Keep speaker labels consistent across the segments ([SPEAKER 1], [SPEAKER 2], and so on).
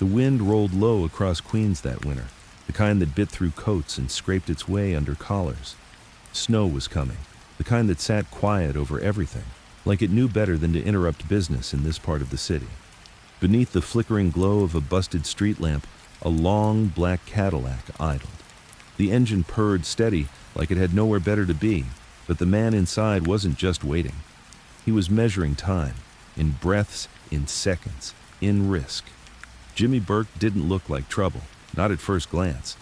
[SPEAKER 1] The wind rolled low across Queens that winter, the kind that bit through coats and scraped its way under collars. Snow was coming, the kind that sat quiet over everything, like it knew better than to interrupt business in this part of the city. Beneath the flickering glow of a busted street lamp, a long black Cadillac idled. The engine purred steady, like it had nowhere better to be, but the man inside wasn't just waiting. He was measuring time, in breaths, in seconds, in risk. Jimmy Burke didn't look like trouble, not at first glance.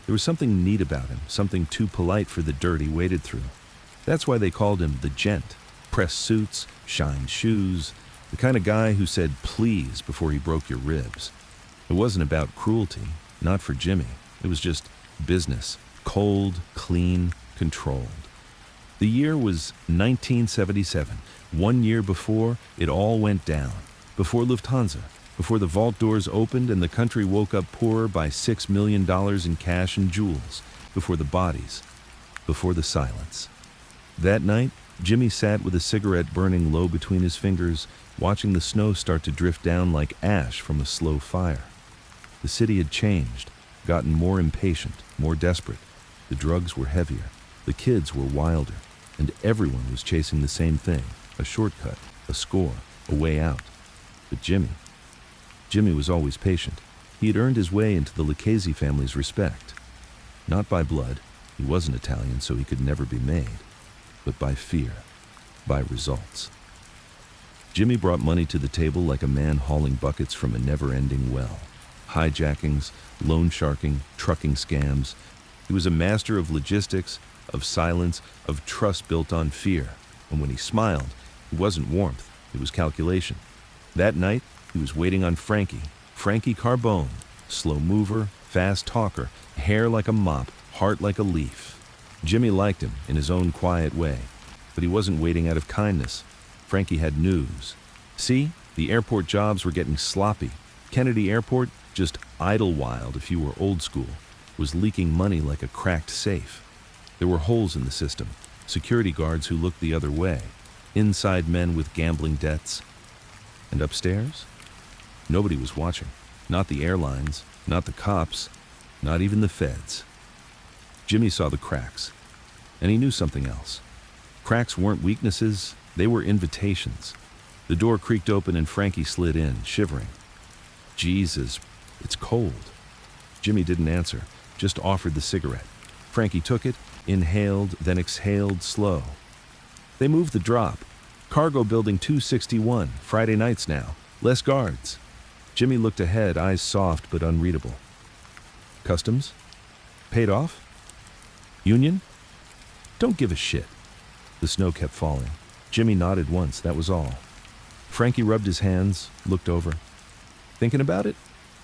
[SPEAKER 1] There was something neat about him, something too polite for the dirt he waded through. That's why they called him the Gent. Pressed suits, shined shoes, the kind of guy who said please before he broke your ribs. It wasn't about cruelty, not for Jimmy. It was just business, cold, clean, controlled. The year was 1977, 1 year before it all went down, before Lufthansa, before the vault doors opened and the country woke up poorer by $6 million in cash and jewels, before the bodies, before the silence. That night, Jimmy sat with a cigarette burning low between his fingers, watching the snow start to drift down like ash from a slow fire. The city had changed, gotten more impatient, more desperate. The drugs were heavier, the kids were wilder, and everyone was chasing the same thing, a shortcut, a score, a way out. But Jimmy was always patient. He had earned his way into the Lucchese family's respect. Not by blood, he wasn't Italian so he could never be made, but by fear, by results. Jimmy brought money to the table like a man hauling buckets from a never-ending well. Hijackings, loan sharking, trucking scams. He was a master of logistics, of silence, of trust built on fear. And when he smiled, it wasn't warmth, it was calculation. That night, he was waiting on Frankie Carbone, slow mover, fast talker, hair like a mop, heart like a leaf. Jimmy liked him in his own quiet way, but he wasn't waiting out of kindness. Frankie had news. See, the airport jobs were getting sloppy. Kennedy Airport, just idlewild if you were old school, was leaking money like a cracked safe. There were holes in the system, security guards who looked the other way, inside men with gambling debts. And upstairs? Nobody was watching. Not the airlines, not the cops, not even the feds. Jimmy saw the cracks, and he knew something else. Cracks weren't weaknesses, they were invitations. The door creaked open and Frankie slid in, shivering. Jesus, it's cold. Jimmy didn't answer, just offered the cigarette. Frankie took it, inhaled, then exhaled slow. They moved the drop. Cargo building 261, Friday nights now. Less guards. Jimmy looked ahead, eyes soft but unreadable. Customs? Paid off? Union? Don't give a shit. The snow kept falling. Jimmy nodded once, that was all. Frankie rubbed his hands, looked over. Thinking about it?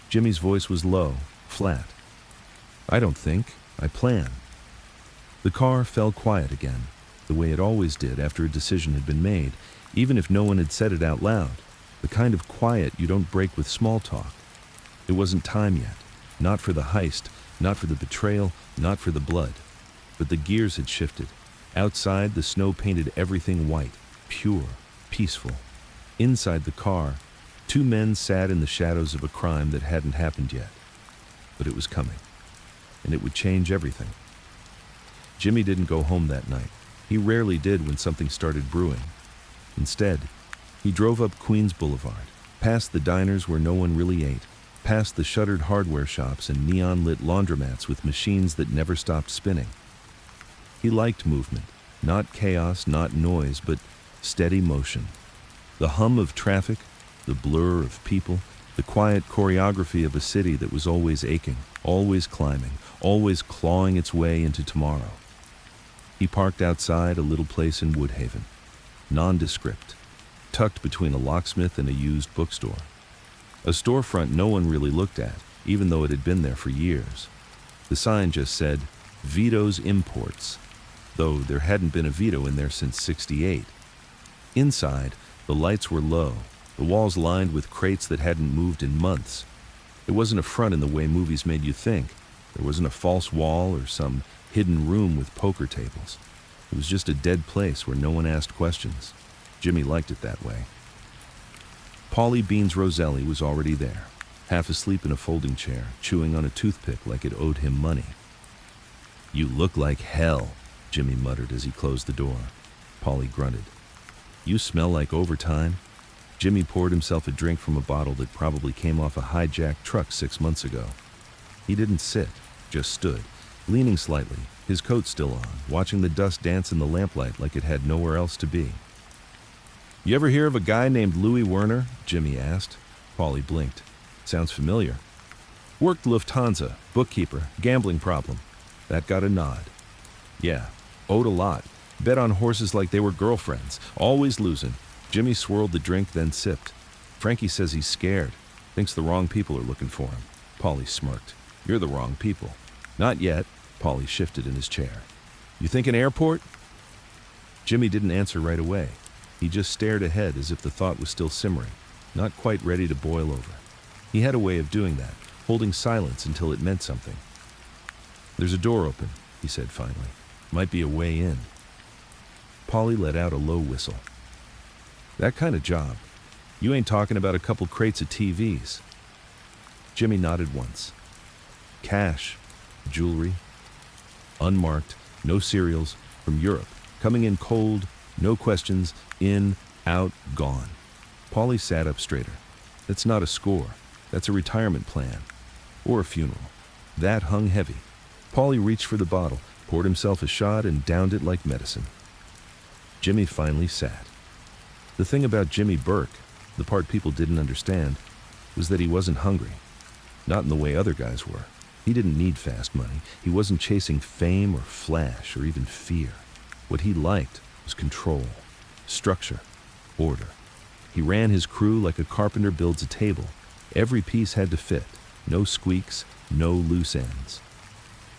[SPEAKER 1] Jimmy's voice was low, flat. I don't think, I plan. The car fell quiet again, the way it always did after a decision had been made, even if no one had said it out loud. The kind of quiet you don't break with small talk. It wasn't time yet, not for the heist, not for the betrayal, not for the blood. But the gears had shifted. Outside, the snow painted everything white, pure, peaceful. Inside the car, two men sat in the shadows of a crime that hadn't happened yet. But it was coming, and it would change everything. Jimmy didn't go home that night. He rarely did when something started brewing. Instead, he drove up Queens Boulevard, past the diners where no one really ate, past the shuttered hardware shops and neon-lit laundromats with machines that never stopped spinning. He liked movement, not chaos, not noise, but steady motion. The hum of traffic, the blur of people, the quiet choreography of a city that was always aching, always climbing, always clawing its way into tomorrow. He parked outside a little place in Woodhaven, nondescript, tucked between a locksmith and a used bookstore. A storefront no one really looked at, even though it had been there for years. The sign just said, Vito's Imports, though there hadn't been a Vito in there since '68. Inside, the lights were low, the walls lined with crates that hadn't moved in months. It wasn't a front in the way movies made you think. There wasn't a false wall or some hidden room with poker tables. It was just a dead place where no one asked questions. Jimmy liked it that way. Paulie Beans Roselli was already there. half asleep in a folding chair, chewing on a toothpick like it owed him money. "You look like hell," Jimmy muttered as he closed the door. Polly grunted. "You smell like overtime." Jimmy poured himself a drink from a bottle that probably came off a hijacked truck 6 months ago. He didn't sit, just stood, leaning slightly, his coat still on, watching the dust dance in the lamplight like it had nowhere else to be. "You ever hear of a guy named Louis Werner?" Jimmy asked. Polly blinked. "Sounds familiar." "Worked Lufthansa, bookkeeper, gambling problem." That got a nod. "Yeah, owed a lot. Bet on horses like they were girlfriends, always losing." Jimmy swirled the drink, then sipped. "Frankie says he's scared. Thinks the wrong people are looking for him." Polly smirked. "You're the wrong people." "Not yet." Polly shifted in his chair. "You think an airport?" Jimmy didn't answer right away. He just stared ahead as if the thought was still simmering, not quite ready to boil over. He had a way of doing that, holding silence until it meant something. "There's a door open," he said finally. "Might be a way in." Polly let out a low whistle. "That kind of job. You ain't talking about a couple crates of TVs." Jimmy nodded once. "Cash, jewelry, unmarked, no serials, from Europe, coming in cold, no questions, in, out, gone." Polly sat up straighter. "That's not a score. That's a retirement plan. Or a funeral." That hung heavy. Polly reached for the bottle, poured himself a shot, and downed it like medicine. Jimmy finally sat. The thing about Jimmy Burke, the part people didn't understand, was that he wasn't hungry. Not in the way other guys were. He didn't need fast money. He wasn't chasing fame or flash or even fear. What he liked was control, structure, order. He ran his crew like a carpenter builds a table. Every piece had to fit. No squeaks, no loose ends.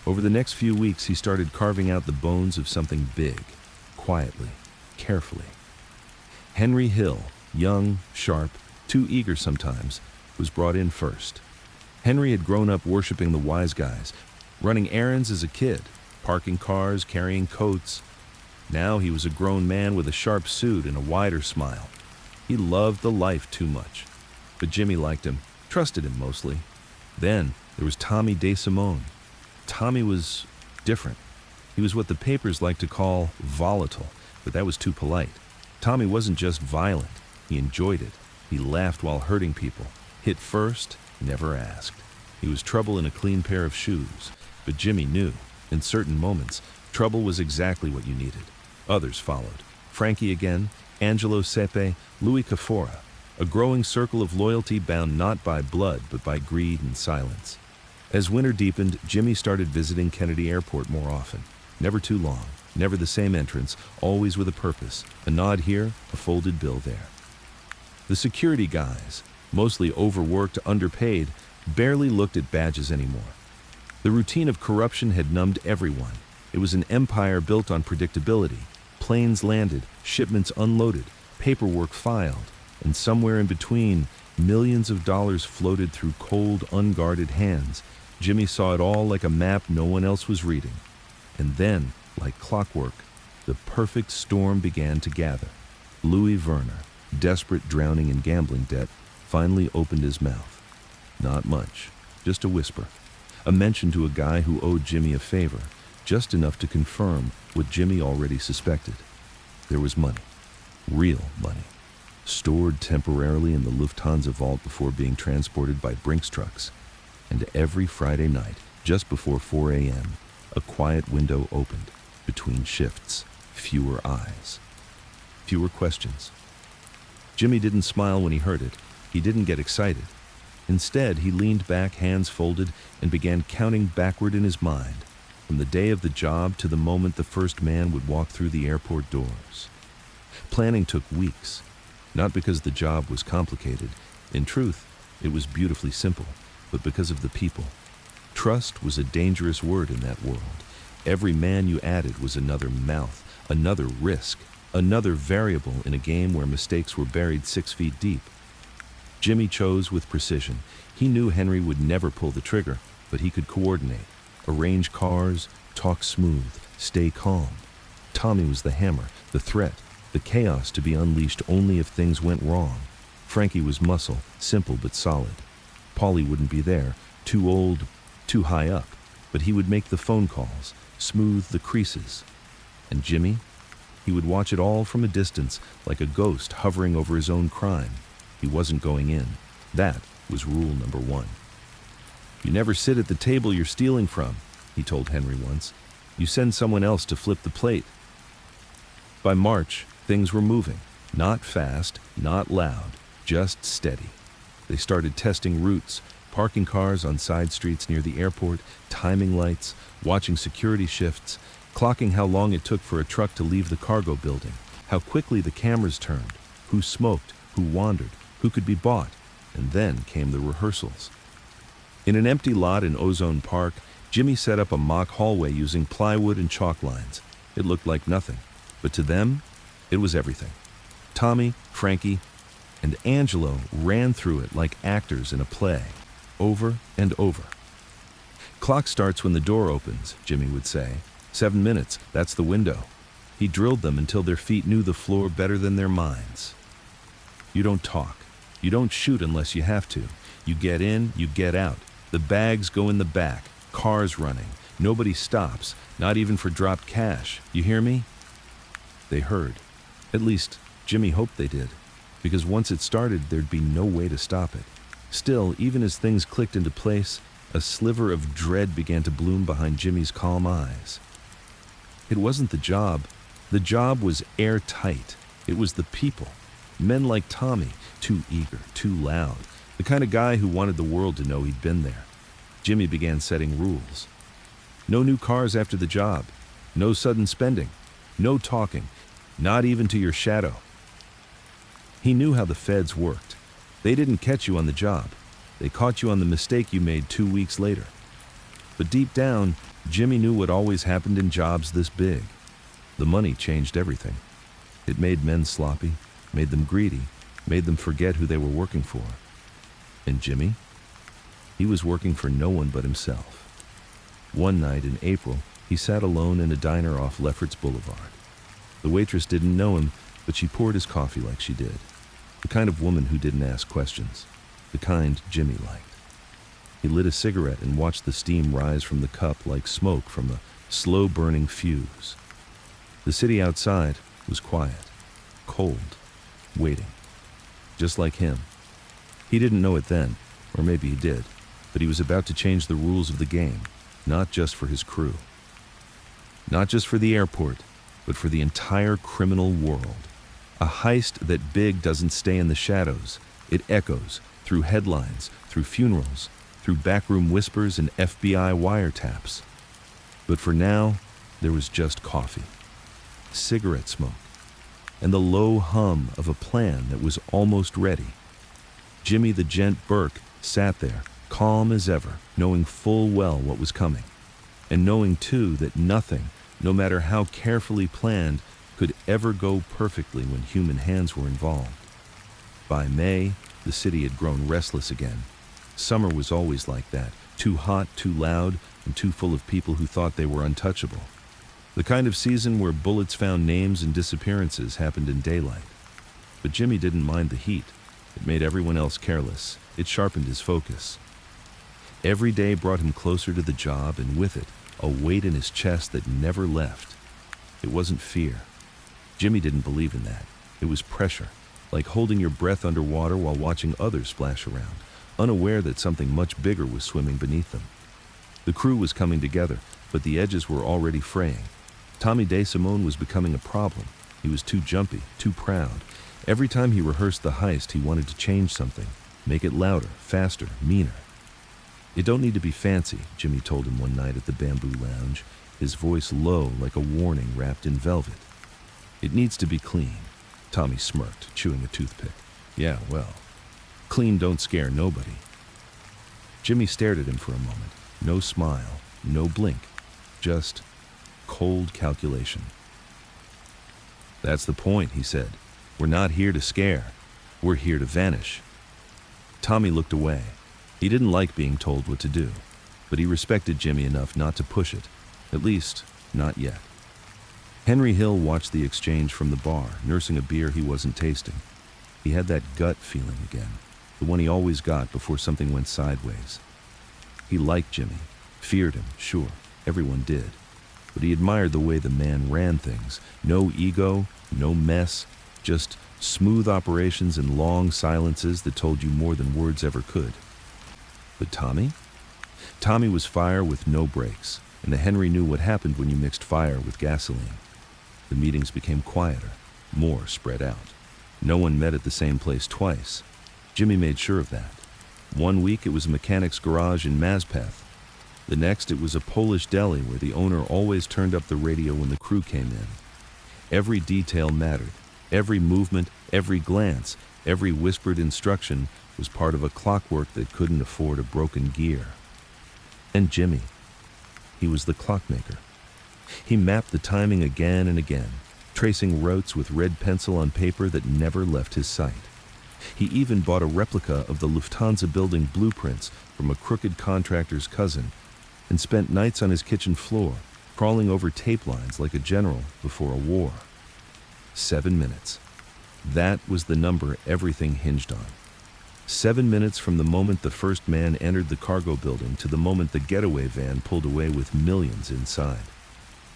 [SPEAKER 1] Over the next few weeks, he started carving out the bones of something big, quietly, carefully. Henry Hill, young, sharp, too eager sometimes, was brought in first. Henry had grown up worshiping the wise guys, running errands as a kid, parking cars, carrying coats. Now he was a grown man with a sharp suit and a wider smile. He loved the life too much. But Jimmy liked him, trusted him mostly. Then there was Tommy DeSimone. Tommy was different. He was what the papers like to call volatile, but that was too polite. Tommy wasn't just violent. He enjoyed it. He laughed while hurting people. Hit first, never asked. He was trouble in a clean pair of shoes. But Jimmy knew, in certain moments, trouble was exactly what you needed. Others followed. Frankie again, Angelo Sepe, Louis Cafora. A growing circle of loyalty bound not by blood but by greed and silence. As winter deepened, Jimmy started visiting Kennedy Airport more often. Never too long, never the same entrance, always with a purpose. A nod here, a folded bill there. The security guys, mostly overworked, underpaid, barely looked at badges anymore. The routine of corruption had numbed everyone. It was an empire built on predictability. Planes landed, shipments unloaded, paperwork filed, and somewhere in between, millions of dollars floated through cold, unguarded hands. Jimmy saw it all like a map no one else was reading. And then, like clockwork, the perfect storm began to gather. Louis Werner, desperate, drowning in gambling debt, finally opened his mouth. Not much, just a whisper. A mention to a guy who owed Jimmy a favor, just enough to confirm what Jimmy already suspected. There was money, real money, stored temporarily in the Lufthansa vault before being transported by Brinks trucks. And every Friday night, just before 4 a.m., a quiet window opened between shifts, fewer eyes, fewer questions. Jimmy didn't smile when he heard it. He didn't get excited. Instead, he leaned back, hands folded, and began counting backward in his mind, from the day of the job to the moment the first man would walk through the airport doors. Planning took weeks, not because the job was complicated. In truth, it was beautifully simple, but because of the people. Trust was a dangerous word in that world. Every man you added was another mouth, another risk, another variable in a game where mistakes were buried 6 feet deep. Jimmy chose with precision. He knew Henry would never pull the trigger, but he could coordinate, arrange cars, talk smooth, stay calm. Tommy was the hammer, the threat, the chaos to be unleashed only if things went wrong. Frankie was muscle, simple but solid. Paulie wouldn't be there, too old, too high up, but he would make the phone calls, smooth the creases. And Jimmy? He would watch it all from a distance, like a ghost hovering over his own crime. He wasn't going in. That was rule number 1. You never sit at the table you're stealing from, he told Henry once. You send someone else to flip the plate. By March, things were moving. Not fast, not loud, just steady. They started testing routes, parking cars on side streets near the airport, timing lights, watching security shifts, clocking how long it took for a truck to leave the cargo building, how quickly the cameras turned, who smoked, who wandered, who could be bought, and then came the rehearsals. In an empty lot in Ozone Park, Jimmy set up a mock hallway using plywood and chalk lines. It looked like nothing, but to them, it was everything. Tommy, Frankie, and Angelo ran through it like actors in a play, over and over. Clock starts when the door opens, Jimmy would say. 7 minutes, that's the window. He drilled them until their feet knew the floor better than their minds. You don't talk. You don't shoot unless you have to. You get in, you get out. The bags go in the back, cars running. Nobody stops, not even for dropped cash. You hear me? They heard. At least, Jimmy hoped they did, because once it started, there'd be no way to stop it. Still, even as things clicked into place, a sliver of dread began to bloom behind Jimmy's calm eyes. It wasn't the job. The job was airtight. It was the people. Men like Tommy, too eager, too loud, the kind of guy who wanted the world to know he'd been there. Jimmy began setting rules. No new cars after the job. No sudden spending. No talking. Not even to your shadow. He knew how the feds worked. They didn't catch you on the job. They caught you on the mistake you made 2 weeks later. But deep down, Jimmy knew what always happened in jobs this big. The money changed everything. It made men sloppy, made them greedy, made them forget who they were working for. And Jimmy? He was working for no one but himself. One night in April, he sat alone in a diner off Lefferts Boulevard. The waitress didn't know him, but she poured his coffee like she did. The kind of woman who didn't ask questions. The kind Jimmy liked. He lit a cigarette and watched the steam rise from the cup like smoke from a slow-burning fuse. The city outside was quiet, cold, waiting. Just like him. He didn't know it then, or maybe he did, but he was about to change the rules of the game, not just for his crew. Not just for the airport, but for the entire criminal world. A heist that big doesn't stay in the shadows. It echoes through headlines, through funerals, through backroom whispers and FBI wiretaps. But for now, there was just coffee, cigarette smoke, and the low hum of a plan that was almost ready. Jimmy the Gent Burke sat there, calm as ever, knowing full well what was coming, and knowing too that nothing, no matter how carefully planned, could ever go perfectly when human hands were involved. By May, the city had grown restless again. Summer was always like that, too hot, too loud, and too full of people who thought they were untouchable. The kind of season where bullets found names and disappearances happened in daylight. But Jimmy didn't mind the heat. It made everyone else careless. It sharpened his focus. Every day brought him closer to the job, and with it, a weight in his chest that never left. It wasn't fear. Jimmy didn't believe in that. It was pressure, like holding your breath underwater while watching others splash around, unaware that something much bigger was swimming beneath them. The crew was coming together, but the edges were already fraying. Tommy DeSimone was becoming a problem. He was too jumpy, too proud. Every time he rehearsed the heist, he wanted to change something, make it louder, faster, meaner. "It don't need to be fancy," Jimmy told him one night at the Bamboo Lounge, his voice low like a warning wrapped in velvet. "It needs to be clean." Tommy smirked, chewing a toothpick. "Yeah, well, clean don't scare nobody." Jimmy stared at him for a moment. No smile, no blink, just cold calculation. "That's the point," he said. "We're not here to scare. We're here to vanish." Tommy looked away. He didn't like being told what to do, but he respected Jimmy enough not to push it, at least, not yet. Henry Hill watched the exchange from the bar, nursing a beer he wasn't tasting. He had that gut feeling again. the one he always got before something went sideways. He liked Jimmy, feared him, sure, everyone did. But he admired the way the man ran things. No ego, no mess, just smooth operations and long silences that told you more than words ever could. But Tommy? Tommy was fire with no brakes, and the Henry knew what happened when you mixed fire with gasoline. The meetings became quieter, more spread out. No one met at the same place twice. Jimmy made sure of that. One week it was a mechanic's garage in Mazpeth. The next it was a Polish deli where the owner always turned up the radio when the crew came in. Every detail mattered. Every movement, every glance, every whispered instruction was part of a clockwork that couldn't afford a broken gear. And Jimmy, he was the clockmaker. He mapped the timing again and again, tracing routes with red pencil on paper that never left his sight. He even bought a replica of the Lufthansa building blueprints from a crooked contractor's cousin and spent nights on his kitchen floor, crawling over tape lines like a general before a war. 7 minutes. That was the number everything hinged on. 7 minutes from the moment the first man entered the cargo building to the moment the getaway van pulled away with millions inside.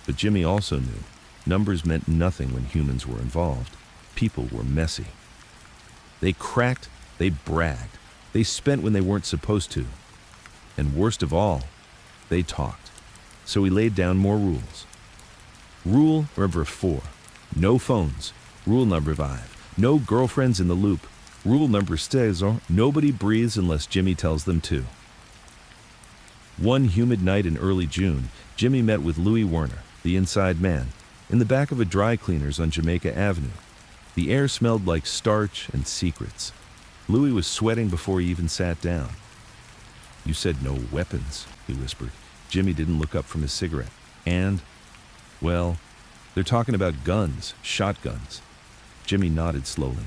[SPEAKER 1] But Jimmy also knew numbers meant nothing when humans were involved. People were messy. They cracked, they bragged, they spent when they weren't supposed to. And worst of all, they talked. So he laid down more rules. Rule number 4, no phones. Rule number 5, no girlfriends in the loop. Rule number 6, nobody breathes unless Jimmy tells them to. One humid night in early June, Jimmy met with Louis Werner, the inside man, in the back of a dry cleaner's on Jamaica Avenue. The air smelled like starch and secrets. Louis was sweating before he even sat down. "You said no weapons," he whispered. Jimmy didn't look up from his cigarette. "And? Well, they're talking about guns, shotguns." Jimmy nodded slowly.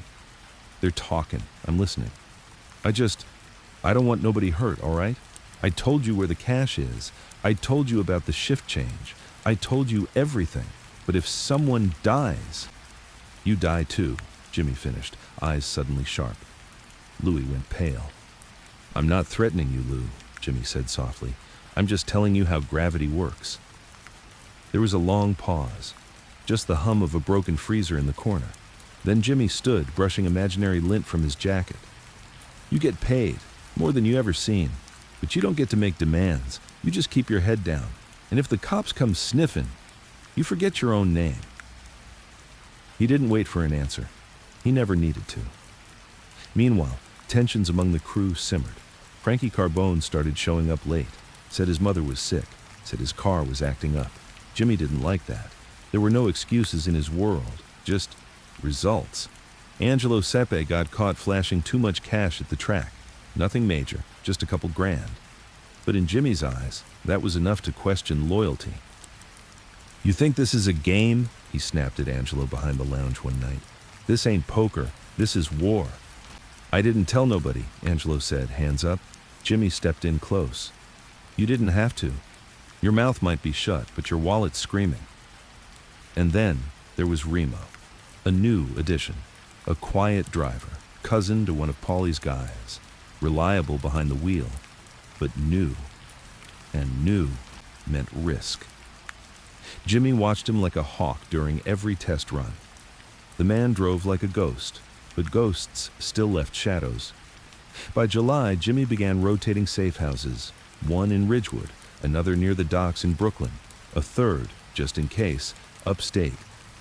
[SPEAKER 1] "They're talking. I'm listening. I don't want nobody hurt, all right? I told you where the cash is. I told you about the shift change. I told you everything. But if someone dies..." "You die too," Jimmy finished, eyes suddenly sharp. Louis went pale. "I'm not threatening you, Lou," Jimmy said softly. "I'm just telling you how gravity works." There was a long pause, just the hum of a broken freezer in the corner. Then Jimmy stood, brushing imaginary lint from his jacket. "You get paid, more than you ever seen, but you don't get to make demands. You just keep your head down. And if the cops come sniffing, you forget your own name." He didn't wait for an answer. He never needed to. Meanwhile, tensions among the crew simmered. Frankie Carbone started showing up late, said his mother was sick, said his car was acting up. Jimmy didn't like that. There were no excuses in his world, just results. Angelo Sepe got caught flashing too much cash at the track. Nothing major, just a couple grand. But in Jimmy's eyes, that was enough to question loyalty. "You think this is a game?" he snapped at Angelo behind the lounge one night. "This ain't poker, this is war." "I didn't tell nobody," Angelo said, hands up. Jimmy stepped in close. "You didn't have to. Your mouth might be shut, but your wallet's screaming." And then there was Remo, a new addition, a quiet driver, cousin to one of Paulie's guys, reliable behind the wheel, but new. And new meant risk. Jimmy watched him like a hawk during every test run. The man drove like a ghost, but ghosts still left shadows. By July, Jimmy began rotating safe houses, one in Ridgewood, another near the docks in Brooklyn, a third, just in case, upstate,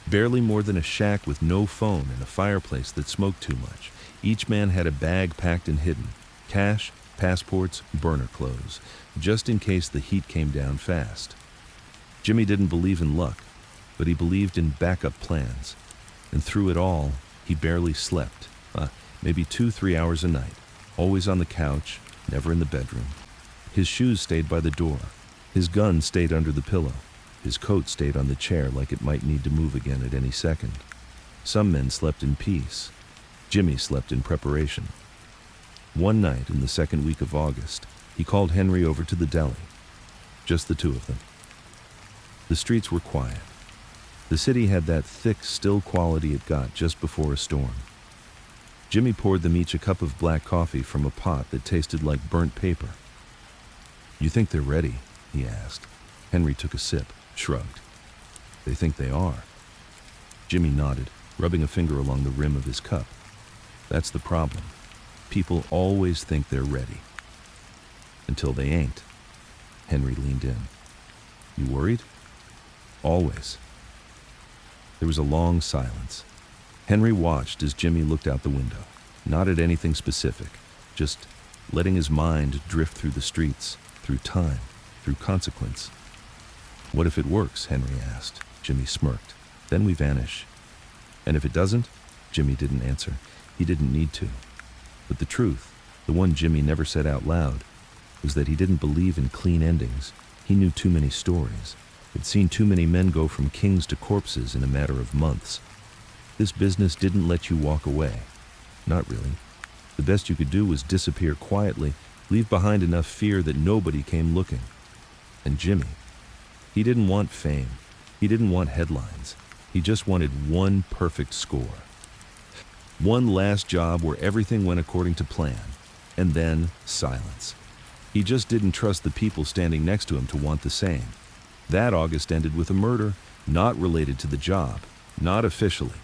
[SPEAKER 1] barely more than a shack with no phone and a fireplace that smoked too much. Each man had a bag packed and hidden, cash, passports, burner clothes, just in case the heat came down fast. Jimmy didn't believe in luck, but he believed in backup plans. And through it all, he barely slept, maybe 2-3 hours a night, always on the couch, never in the bedroom. His shoes stayed by the door. His gun stayed under the pillow. His coat stayed on the chair like it might need to move again at any second. Some men slept in peace. Jimmy slept in preparation. One night in the second week of August, he called Henry over to the deli. Just the two of them. The streets were quiet. The city had that thick, still quality it got just before a storm. Jimmy poured them each a cup of black coffee from a pot that tasted like burnt paper. "You think they're ready?" he asked. Henry took a sip, shrugged. "They think they are." Jimmy nodded, rubbing a finger along the rim of his cup. "That's the problem. People always think they're ready. Until they ain't." Henry leaned in. "You worried?" "Always." There was a long silence. Henry watched as Jimmy looked out the window, not at anything specific, just letting his mind drift through the streets, through time, through consequence. "What if it works?" Henry asked. Jimmy smirked. "Then we vanish." "And if it doesn't?" Jimmy didn't answer. He didn't need to. But the truth, the one Jimmy never said out loud, was that he didn't believe in clean endings. He knew too many stories. He'd seen too many men go from kings to corpses in a matter of months. This business didn't let you walk away. Not really. The best you could do was disappear quietly, leave behind enough fear that nobody came looking. And Jimmy, he didn't want fame. He didn't want headlines. He just wanted one perfect score. One last job where everything went according to plan. And then silence. He just didn't trust the people standing next to him to want the same. That August ended with a murder, not related to the job, not officially.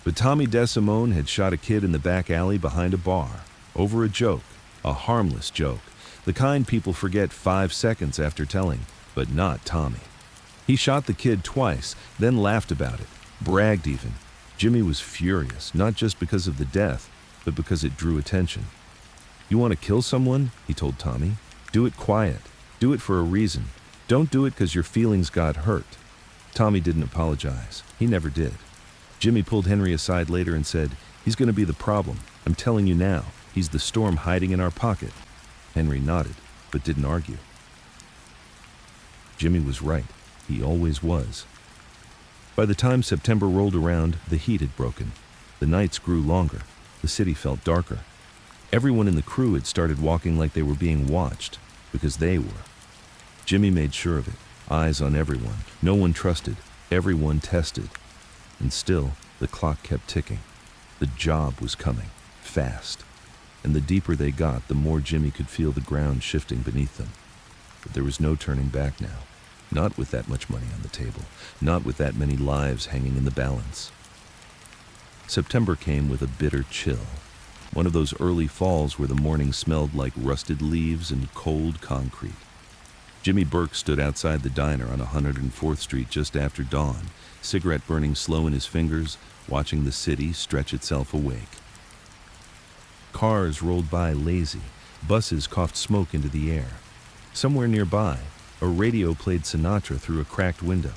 [SPEAKER 1] But Tommy DeSimone had shot a kid in the back alley behind a bar, over a joke, a harmless joke, the kind people forget 5 seconds after telling, but not Tommy. He shot the kid twice, then laughed about it, bragged even. Jimmy was furious, not just because of the death, but because it drew attention. "You want to kill someone?" he told Tommy. "Do it quiet. Do it for a reason. Don't do it because your feelings got hurt." Tommy didn't apologize. He never did. Jimmy pulled Henry aside later and said, "He's going to be the problem. I'm telling you now. He's the storm hiding in our pocket." Henry nodded, but didn't argue. Jimmy was right. He always was. By the time September rolled around, the heat had broken. The nights grew longer. The city felt darker. Everyone in the crew had started walking like they were being watched, because they were. Jimmy made sure of it, eyes on everyone. No one trusted, everyone tested. And still, the clock kept ticking. The job was coming, fast. And the deeper they got, the more Jimmy could feel the ground shifting beneath them. But there was no turning back now. Not with that much money on the table. Not with that many lives hanging in the balance. September came with a bitter chill. One of those early falls where the morning smelled like rusted leaves and cold concrete. Jimmy Burke stood outside the diner on 104th Street just after dawn, cigarette burning slow in his fingers, watching the city stretch itself awake. Cars rolled by lazy. Buses coughed smoke into the air. Somewhere nearby, a radio played Sinatra through a cracked window.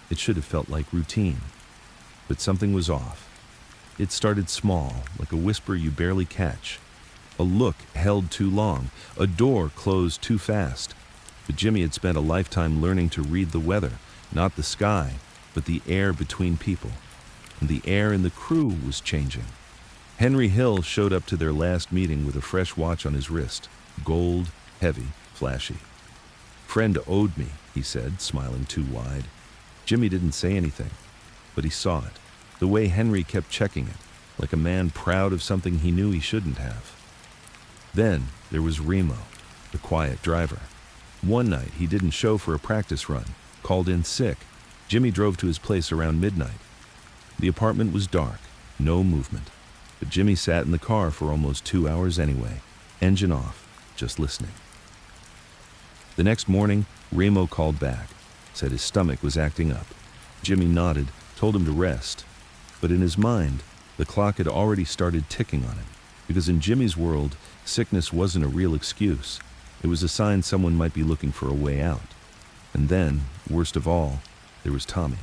[SPEAKER 1] It should have felt like routine. But something was off. It started small, like a whisper you barely catch. A look held too long. A door closed too fast. But Jimmy had spent a lifetime learning to read the weather, not the sky, but the air between people. And the air in the crew was changing. Henry Hill showed up to their last meeting with a fresh watch on his wrist. Gold, heavy, flashy. "Friend owed me," he said, smiling too wide. Jimmy didn't say anything, but he saw it. The way Henry kept checking it, like a man proud of something he knew he shouldn't have. Then there was Remo, the quiet driver. One night he didn't show for a practice run, called in sick. Jimmy drove to his place around midnight. The apartment was dark, no movement. But Jimmy sat in the car for almost 2 hours anyway, engine off, just listening. The next morning, Remo called back, said his stomach was acting up. Jimmy nodded, told him to rest. But in his mind, the clock had already started ticking on him, because in Jimmy's world, sickness wasn't a real excuse. It was a sign someone might be looking for a way out. And then, worst of all, there was Tommy.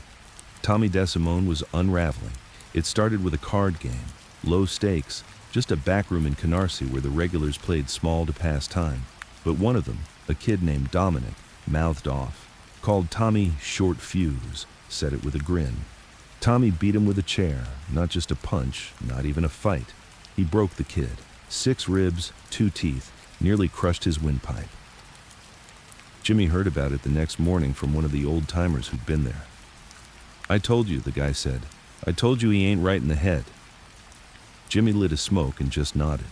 [SPEAKER 1] Tommy DeSimone was unraveling. It started with a card game, low stakes, just a backroom in Canarsie where the regulars played small to pass time. But one of them, a kid named Dominic, mouthed off, called Tommy Short Fuse, said it with a grin. Tommy beat him with a chair, not just a punch, not even a fight. He broke the kid, 6 ribs, 2 teeth, nearly crushed his windpipe. Jimmy heard about it the next morning from one of the old-timers who'd been there. "I told you," the guy said. "I told you he ain't right in the head." Jimmy lit a smoke and just nodded.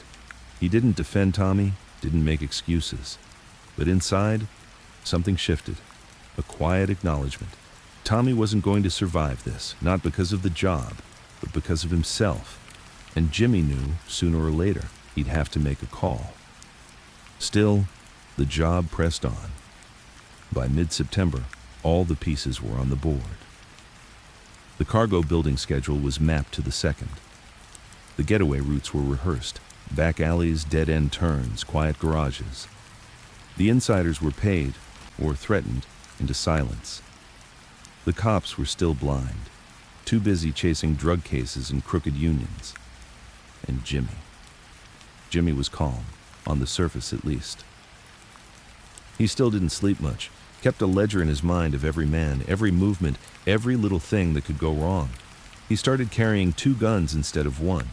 [SPEAKER 1] He didn't defend Tommy, didn't make excuses. But inside, something shifted. A quiet acknowledgement. Tommy wasn't going to survive this, not because of the job, but because of himself. And Jimmy knew, sooner or later, he'd have to make a call. Still, the job pressed on. By mid-September, all the pieces were on the board. The cargo building schedule was mapped to the second. The getaway routes were rehearsed. Back alleys, dead-end turns, quiet garages. The insiders were paid, or threatened, into silence. The cops were still blind, too busy chasing drug cases and crooked unions. And Jimmy. Jimmy was calm, on the surface at least. He still didn't sleep much, kept a ledger in his mind of every man, every movement, every little thing that could go wrong. He started carrying 2 guns instead of 1,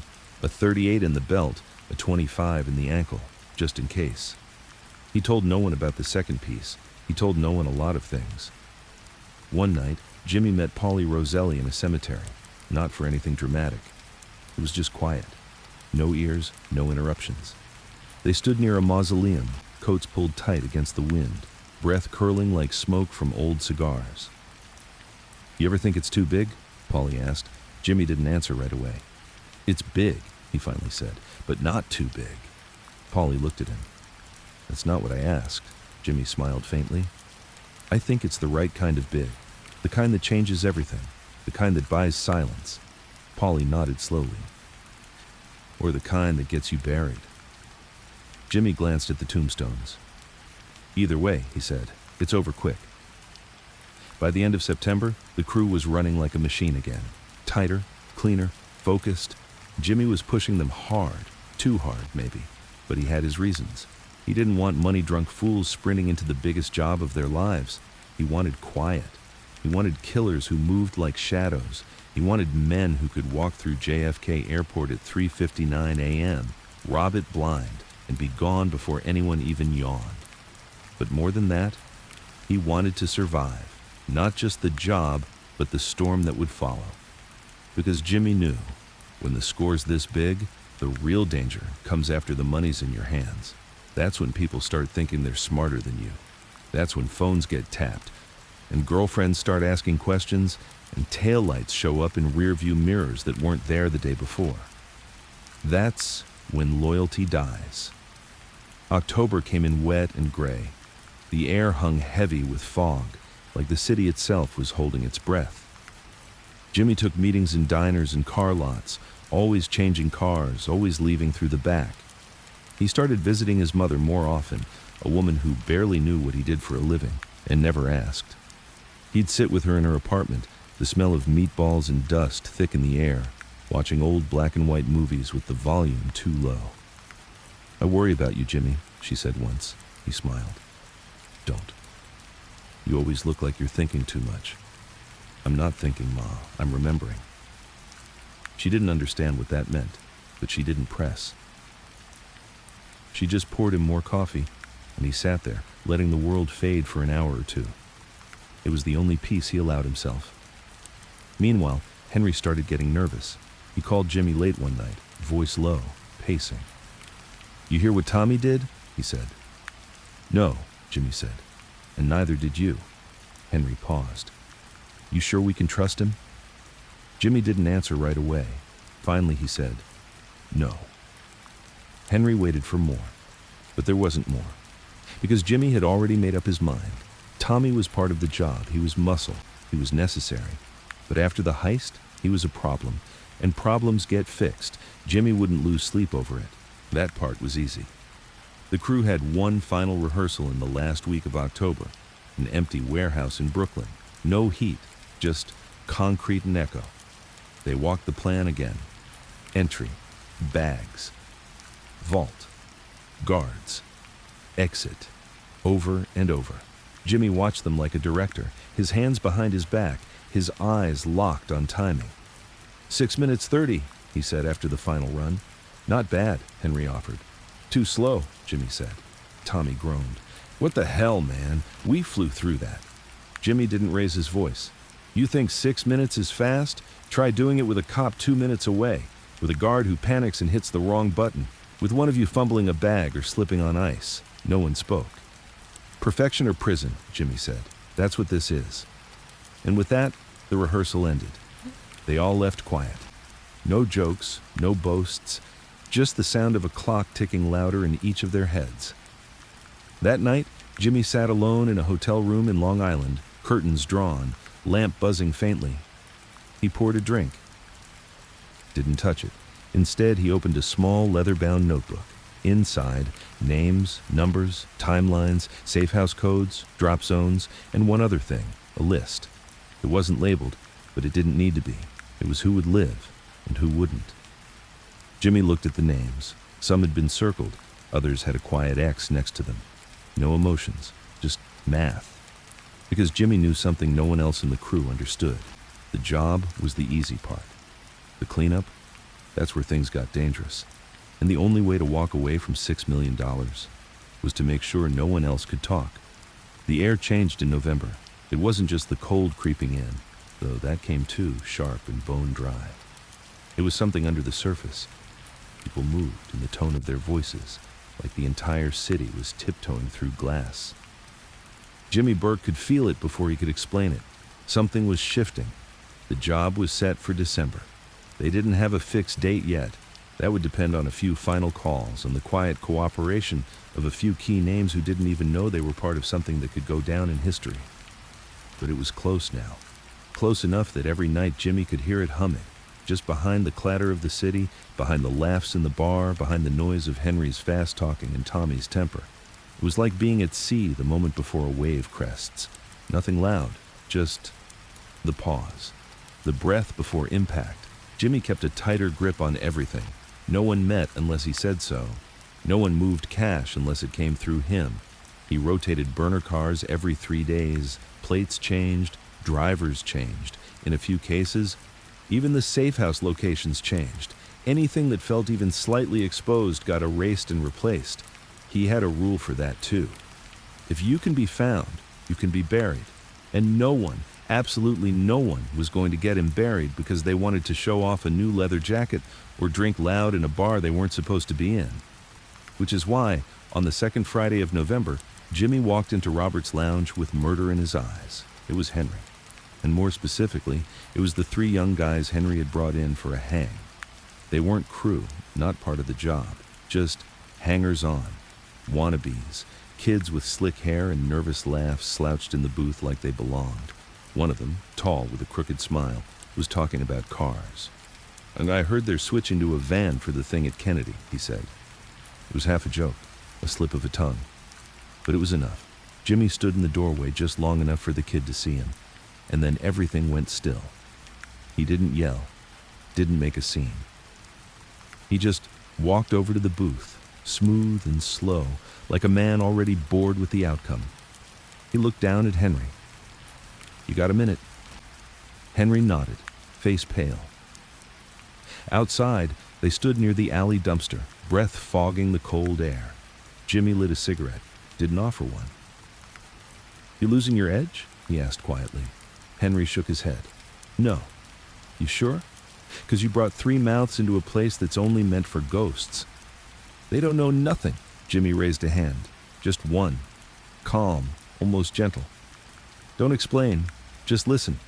[SPEAKER 1] a .38 in the belt, a .25 in the ankle, just in case. He told no one about the second piece. He told no one a lot of things. One night, Jimmy met Polly Roselli in a cemetery, not for anything dramatic. It was just quiet. No ears, no interruptions. They stood near a mausoleum, coats pulled tight against the wind, breath curling like smoke from old cigars. "You ever think it's too big?" Polly asked. Jimmy didn't answer right away. "It's big," he finally said, "but not too big." Polly looked at him. "That's not what I asked." Jimmy smiled faintly. "I think it's the right kind of big, the kind that changes everything, the kind that buys silence." Polly nodded slowly. "Or the kind that gets you buried." Jimmy glanced at the tombstones. "Either way," he said, "it's over quick." By the end of September, the crew was running like a machine again. Tighter, cleaner, focused. Jimmy was pushing them hard, too hard maybe, but he had his reasons. He didn't want money-drunk fools sprinting into the biggest job of their lives. He wanted quiet. He wanted killers who moved like shadows. He wanted men who could walk through JFK Airport at 3:59 a.m., rob it blind, and be gone before anyone even yawned. But more than that, he wanted to survive, not just the job, but the storm that would follow. Because Jimmy knew, when the score's this big, the real danger comes after the money's in your hands. That's when people start thinking they're smarter than you. That's when phones get tapped, and girlfriends start asking questions, and taillights show up in rearview mirrors that weren't there the day before. That's when loyalty dies. October came in wet and gray. The air hung heavy with fog, like the city itself was holding its breath. Jimmy took meetings in diners and car lots, always changing cars, always leaving through the back. He started visiting his mother more often, a woman who barely knew what he did for a living and never asked. He'd sit with her in her apartment, the smell of meatballs and dust thick in the air, watching old black and white movies with the volume too low. "I worry about you, Jimmy," she said once. He smiled. "Don't. You always look like you're thinking too much." "I'm not thinking, Ma. I'm remembering." She didn't understand what that meant, but she didn't press. She just poured him more coffee, and he sat there, letting the world fade for an hour or two. It was the only peace he allowed himself. Meanwhile, Henry started getting nervous. He called Jimmy late one night, voice low, pacing. "You hear what Tommy did?" he said. "No," Jimmy said, "and neither did you." Henry paused. "You sure we can trust him?" Jimmy didn't answer right away. Finally he said, "No." Henry waited for more, but there wasn't more, because Jimmy had already made up his mind. Tommy was part of the job. He was muscle. He was necessary. But after the heist, he was a problem, and problems get fixed. Jimmy wouldn't lose sleep over it. That part was easy. The crew had one final rehearsal in the last week of October, an empty warehouse in Brooklyn. No heat, just concrete and echo. They walked the plan again. Entry, bags, vault, guards, exit, over and over. Jimmy watched them like a director, his hands behind his back, his eyes locked on timing. 6 minutes 30, he said after the final run. "Not bad," Henry offered. "Too slow," Jimmy said. Tommy groaned. "What the hell, man? We flew through that." Jimmy didn't raise his voice. "You think 6 minutes is fast? Try doing it with a cop 2 minutes away. with a guard who panics and hits the wrong button, with one of you fumbling a bag or slipping on ice. No one spoke. Perfection or prison, Jimmy said. That's what this is. And with that, the rehearsal ended. They all left quiet. No jokes, no boasts, just the sound of a clock ticking louder in each of their heads. That night, Jimmy sat alone in a hotel room in Long Island, curtains drawn, lamp buzzing faintly. He poured a drink. Didn't touch it. Instead, he opened a small leather-bound notebook. Inside, names, numbers, timelines, safe house codes, drop zones, and one other thing, a list. It wasn't labeled, but it didn't need to be. It was who would live and who wouldn't. Jimmy looked at the names. Some had been circled, others had a quiet X next to them. No emotions, just math. Because Jimmy knew something no one else in the crew understood. The job was the easy part. The cleanup, that's where things got dangerous. And the only way to walk away from $6 million was to make sure no one else could talk. The air changed in November. It wasn't just the cold creeping in, though that came too, sharp and bone dry. It was something under the surface. People moved in the tone of their voices, like the entire city was tiptoeing through glass. Jimmy Burke could feel it before he could explain it. Something was shifting. The job was set for December. They didn't have a fixed date yet. That would depend on a few final calls and the quiet cooperation of a few key names who didn't even know they were part of something that could go down in history. But it was close now. Close enough that every night Jimmy could hear it humming, just behind the clatter of the city, behind the laughs in the bar, behind the noise of Henry's fast-talking and Tommy's temper. It was like being at sea the moment before a wave crests. Nothing loud, just the pause, the breath before impact. Jimmy kept a tighter grip on everything. No one met unless he said so. No one moved cash unless it came through him. He rotated burner cars every 3 days, plates changed, drivers changed. In a few cases, even the safe house locations changed. Anything that felt even slightly exposed got erased and replaced. He had a rule for that too. If you can be found, you can be buried. And no one, absolutely no one, was going to get him buried because they wanted to show off a new leather jacket or drink loud in a bar they weren't supposed to be in. Which is why, on the second Friday of November, Jimmy walked into Robert's lounge with murder in his eyes. It was Henry. And more specifically, it was the 3 young guys Henry had brought in for a hang. They weren't crew, not part of the job, just hangers-on, wannabes, kids with slick hair and nervous laughs slouched in the booth like they belonged. One of them, tall with a crooked smile, was talking about cars. "And I heard they're switching to a van for the thing at Kennedy," he said. It was half a joke, a slip of a tongue. But it was enough. Jimmy stood in the doorway just long enough for the kid to see him. And then everything went still. He didn't yell, didn't make a scene. He just walked over to the booth, smooth and slow, like a man already bored with the outcome. He looked down at Henry. "You got a minute?" Henry nodded, face pale. Outside, they stood near the alley dumpster, breath fogging the cold air. Jimmy lit a cigarette, didn't offer one. "You losing your edge?" he asked quietly. Henry shook his head. "No." "You sure? 'Cause you brought 3 mouths into a place that's only meant for ghosts." "They don't know nothing." Jimmy raised a hand. Just one. Calm, almost gentle. "Don't explain. Just listen."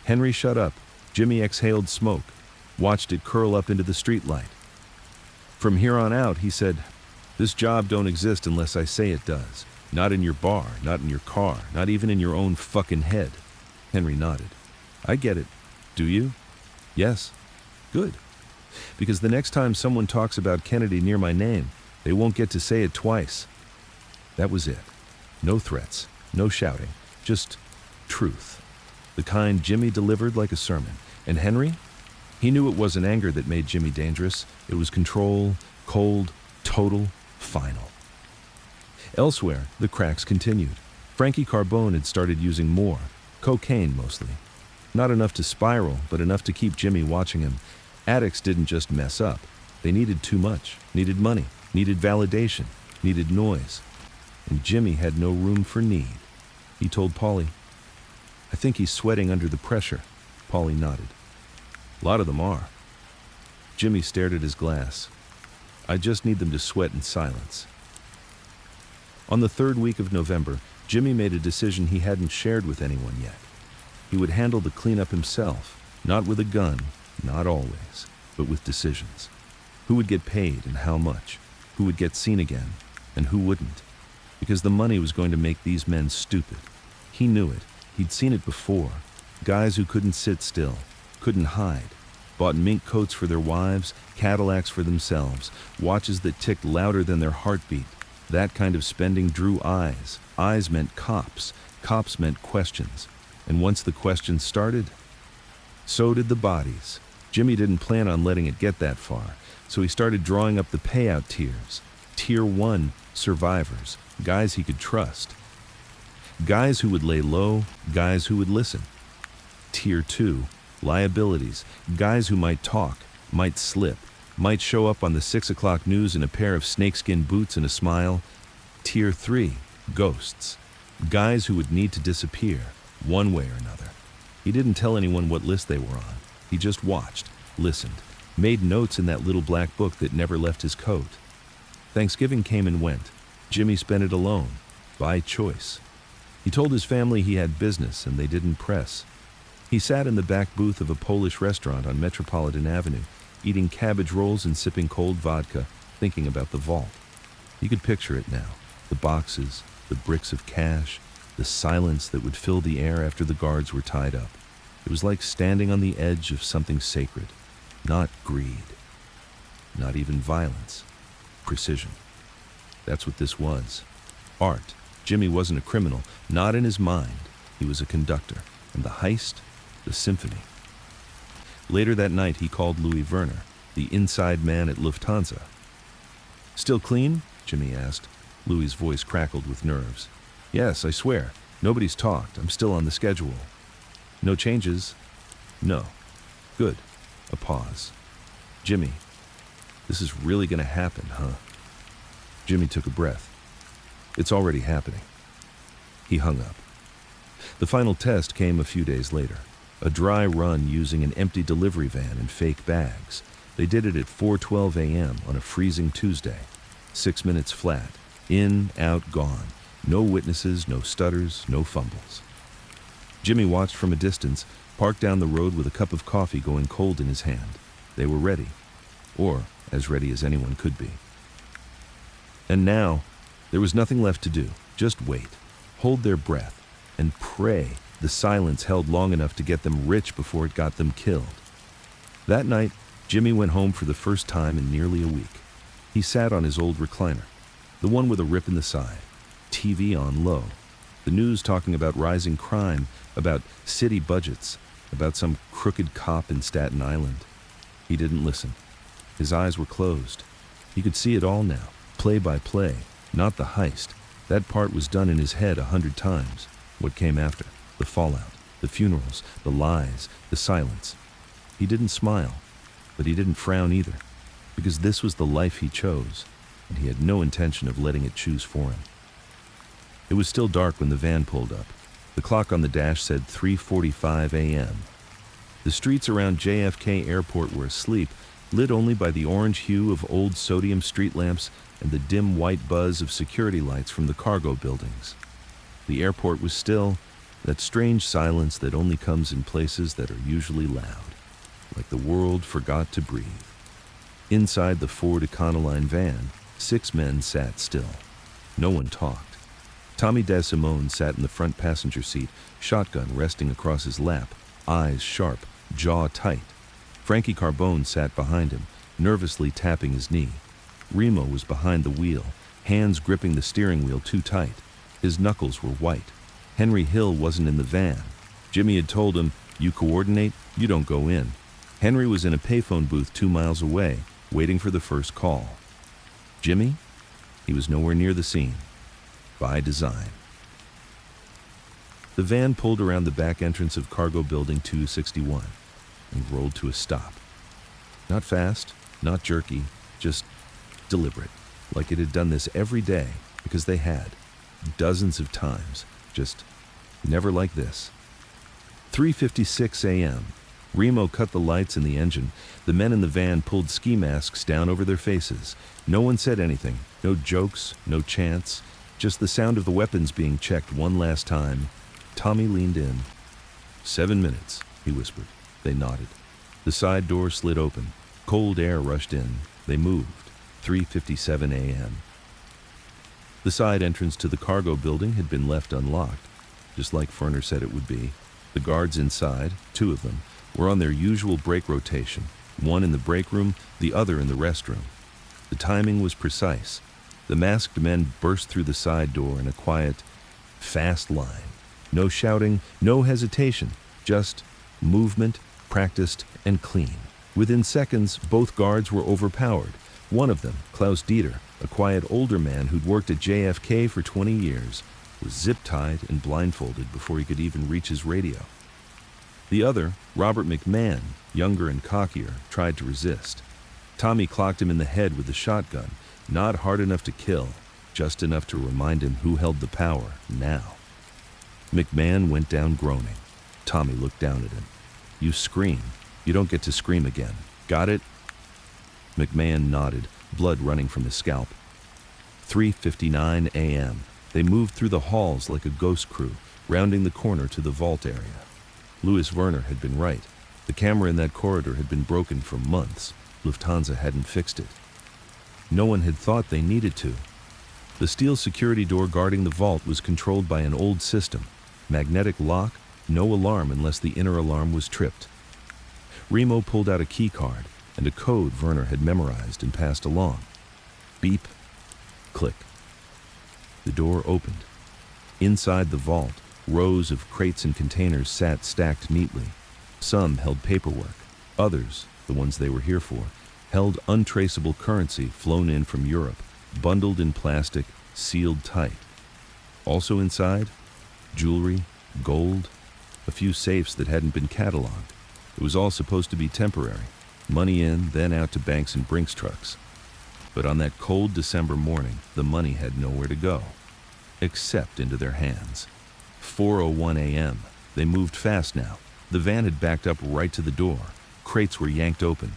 [SPEAKER 1] Henry shut up. Jimmy exhaled smoke, watched it curl up into the streetlight. "From here on out," he said, "this job don't exist unless I say it does. Not in your bar, not in your car, not even in your own fucking head." Henry nodded. "I get it. Do you?" "Yes." "Good. Because the next time someone talks about Kennedy near my name, they won't get to say it twice." That was it. No threats, no shouting, just truth. The kind Jimmy delivered like a sermon. And Henry? He knew it wasn't anger that made Jimmy dangerous. It was control, cold, total, final. Elsewhere, the cracks continued. Frankie Carbone had started using more, cocaine mostly. Not enough to spiral, but enough to keep Jimmy watching him. Addicts didn't just mess up. They needed too much, needed money, needed validation, needed noise. And Jimmy had no room for need. He told Paulie, "I think he's sweating under the pressure." Paulie nodded. "A lot of them are." Jimmy stared at his glass. "I just need them to sweat in silence." On the third week of November, Jimmy made a decision he hadn't shared with anyone yet. He would handle the cleanup himself, not with a gun, not always, but with decisions. Who would get paid and how much? Who would get seen again and who wouldn't? Because the money was going to make these men stupid. He knew it. He'd seen it before. Guys who couldn't sit still, couldn't hide, bought mink coats for their wives, Cadillacs for themselves, watches that ticked louder than their heartbeat. That kind of spending drew eyes. Eyes meant cops. Cops meant questions. And once the questions started, so did the bodies. Jimmy didn't plan on letting it get that far, so he started drawing up the payout tiers. Tier 1, survivors, guys he could trust. Guys who would lay low, guys who would listen. Tier 2, liabilities, guys who might talk, might slip, might show up on the 6 o'clock news in a pair of snakeskin boots and a smile. Tier 3, ghosts, guys who would need to disappear, one way or another. He didn't tell anyone what list they were on. He just watched, listened, made notes in that little black book that never left his coat. Thanksgiving came and went. Jimmy spent it alone, by choice. He told his family he had business and they didn't press. He sat in the back booth of a Polish restaurant on Metropolitan Avenue, eating cabbage rolls and sipping cold vodka, thinking about the vault. He could picture it now. The boxes, the bricks of cash, the silence that would fill the air after the guards were tied up. It was like standing on the edge of something sacred. Not greed. Not even violence. Precision. That's what this was. Art. Jimmy wasn't a criminal, not in his mind. He was a conductor. And the heist? The symphony. Later that night, he called Louis Werner, the inside man at Lufthansa. "Still clean?" Jimmy asked. Louis's voice crackled with nerves. "Yes, I swear. Nobody's talked. I'm still on the schedule." "No changes?" "No." "Good." A pause. "Jimmy, this is really going to happen, huh?" Jimmy took a breath. "It's already happening." He hung up. The final test came a few days later. A dry run using an empty delivery van and fake bags. They did it at 4:12 a.m. on a freezing Tuesday. 6 minutes flat. In, out, gone. No witnesses, no stutters, no fumbles. Jimmy watched from a distance, parked down the road with a cup of coffee going cold in his hand. They were ready. Or as ready as anyone could be. And now, there was nothing left to do. Just wait, hold their breath, and pray the silence held long enough to get them rich before it got them killed. That night, Jimmy went home for the first time in nearly a week. He sat on his old recliner, the one with a rip in the side, TV on low, the news talking about rising crime, about city budgets, about some crooked cop in Staten Island. He didn't listen. His eyes were closed. He could see it all now, play by play, not the heist. That part was done in his head 100 times. What came after? The fallout, the funerals, the lies, the silence. He didn't smile, but he didn't frown either, because this was the life he chose, and he had no intention of letting it choose for him. It was still dark when the van pulled up. The clock on the dash said 3:45 a.m. The streets around JFK Airport were asleep, lit only by the orange hue of old sodium street lamps and the dim white buzz of security lights from the cargo buildings. The airport was still, that strange silence that only comes in places that are usually loud, like the world forgot to breathe. Inside the Ford Econoline van, 6 men sat still. No one talked. Tommy DeSimone sat in the front passenger seat, shotgun resting across his lap, eyes sharp, jaw tight. Frankie Carbone sat behind him, nervously tapping his knee. Remo was behind the wheel, hands gripping the steering wheel too tight. His knuckles were white. Henry Hill wasn't in the van. Jimmy had told him, "You coordinate, you don't go in." Henry was in a payphone booth 2 miles away, waiting for the first call. Jimmy? He was nowhere near the scene. By design. The van pulled around the back entrance of Cargo Building 261 and rolled to a stop. Not fast, not jerky, just deliberate, like it had done this every day, because they had, dozens of times, just never like this. 3:56 a.m. Remo cut the lights in the engine. The men in the van pulled ski masks down over their faces. No one said anything. No jokes, no chants. Just the sound of the weapons being checked one last time. Tommy leaned in. 7 minutes, he whispered. They nodded. The side door slid open. Cold air rushed in. They moved. 3:57 a.m. The side entrance to the cargo building had been left unlocked, just like Ferner said it would be. The guards inside, 2 of them, were on their usual break rotation, one in the break room, the other in the restroom. The timing was precise. The masked men burst through the side door in a quiet, fast line. No shouting, no hesitation, just movement, practiced and clean. Within seconds, both guards were overpowered. One of them, Klaus Dieter, a quiet older man who'd worked at JFK for 20 years, was zip-tied and blindfolded before he could even reach his radio. The other, Robert McMahon, younger and cockier, tried to resist. Tommy clocked him in the head with the shotgun, not hard enough to kill, just enough to remind him who held the power now. McMahon went down groaning. Tommy looked down at him. You scream. You don't get to scream again. Got it? McMahon nodded, blood running from his scalp. 3:59 a.m. They moved through the halls like a ghost crew, rounding the corner to the vault area. Louis Werner had been right. The camera in that corridor had been broken for months. Lufthansa hadn't fixed it. No one had thought they needed to. The steel security door guarding the vault was controlled by an old system. Magnetic lock, no alarm unless the inner alarm was tripped. Remo pulled out a key card and a code Werner had memorized and passed along. Beep. Click. The door opened. Inside the vault, rows of crates and containers sat stacked neatly. Some held paperwork. Others, the ones they were here for, held untraceable currency flown in from Europe, bundled in plastic, sealed tight. Also inside, jewelry, gold, a few safes that hadn't been cataloged. It was all supposed to be temporary. Money in, then out to banks and Brinks trucks. But on that cold December morning, the money had nowhere to go, except into their hands. 4:01 a.m. They moved fast now. The van had backed up right to the door. Crates were yanked open.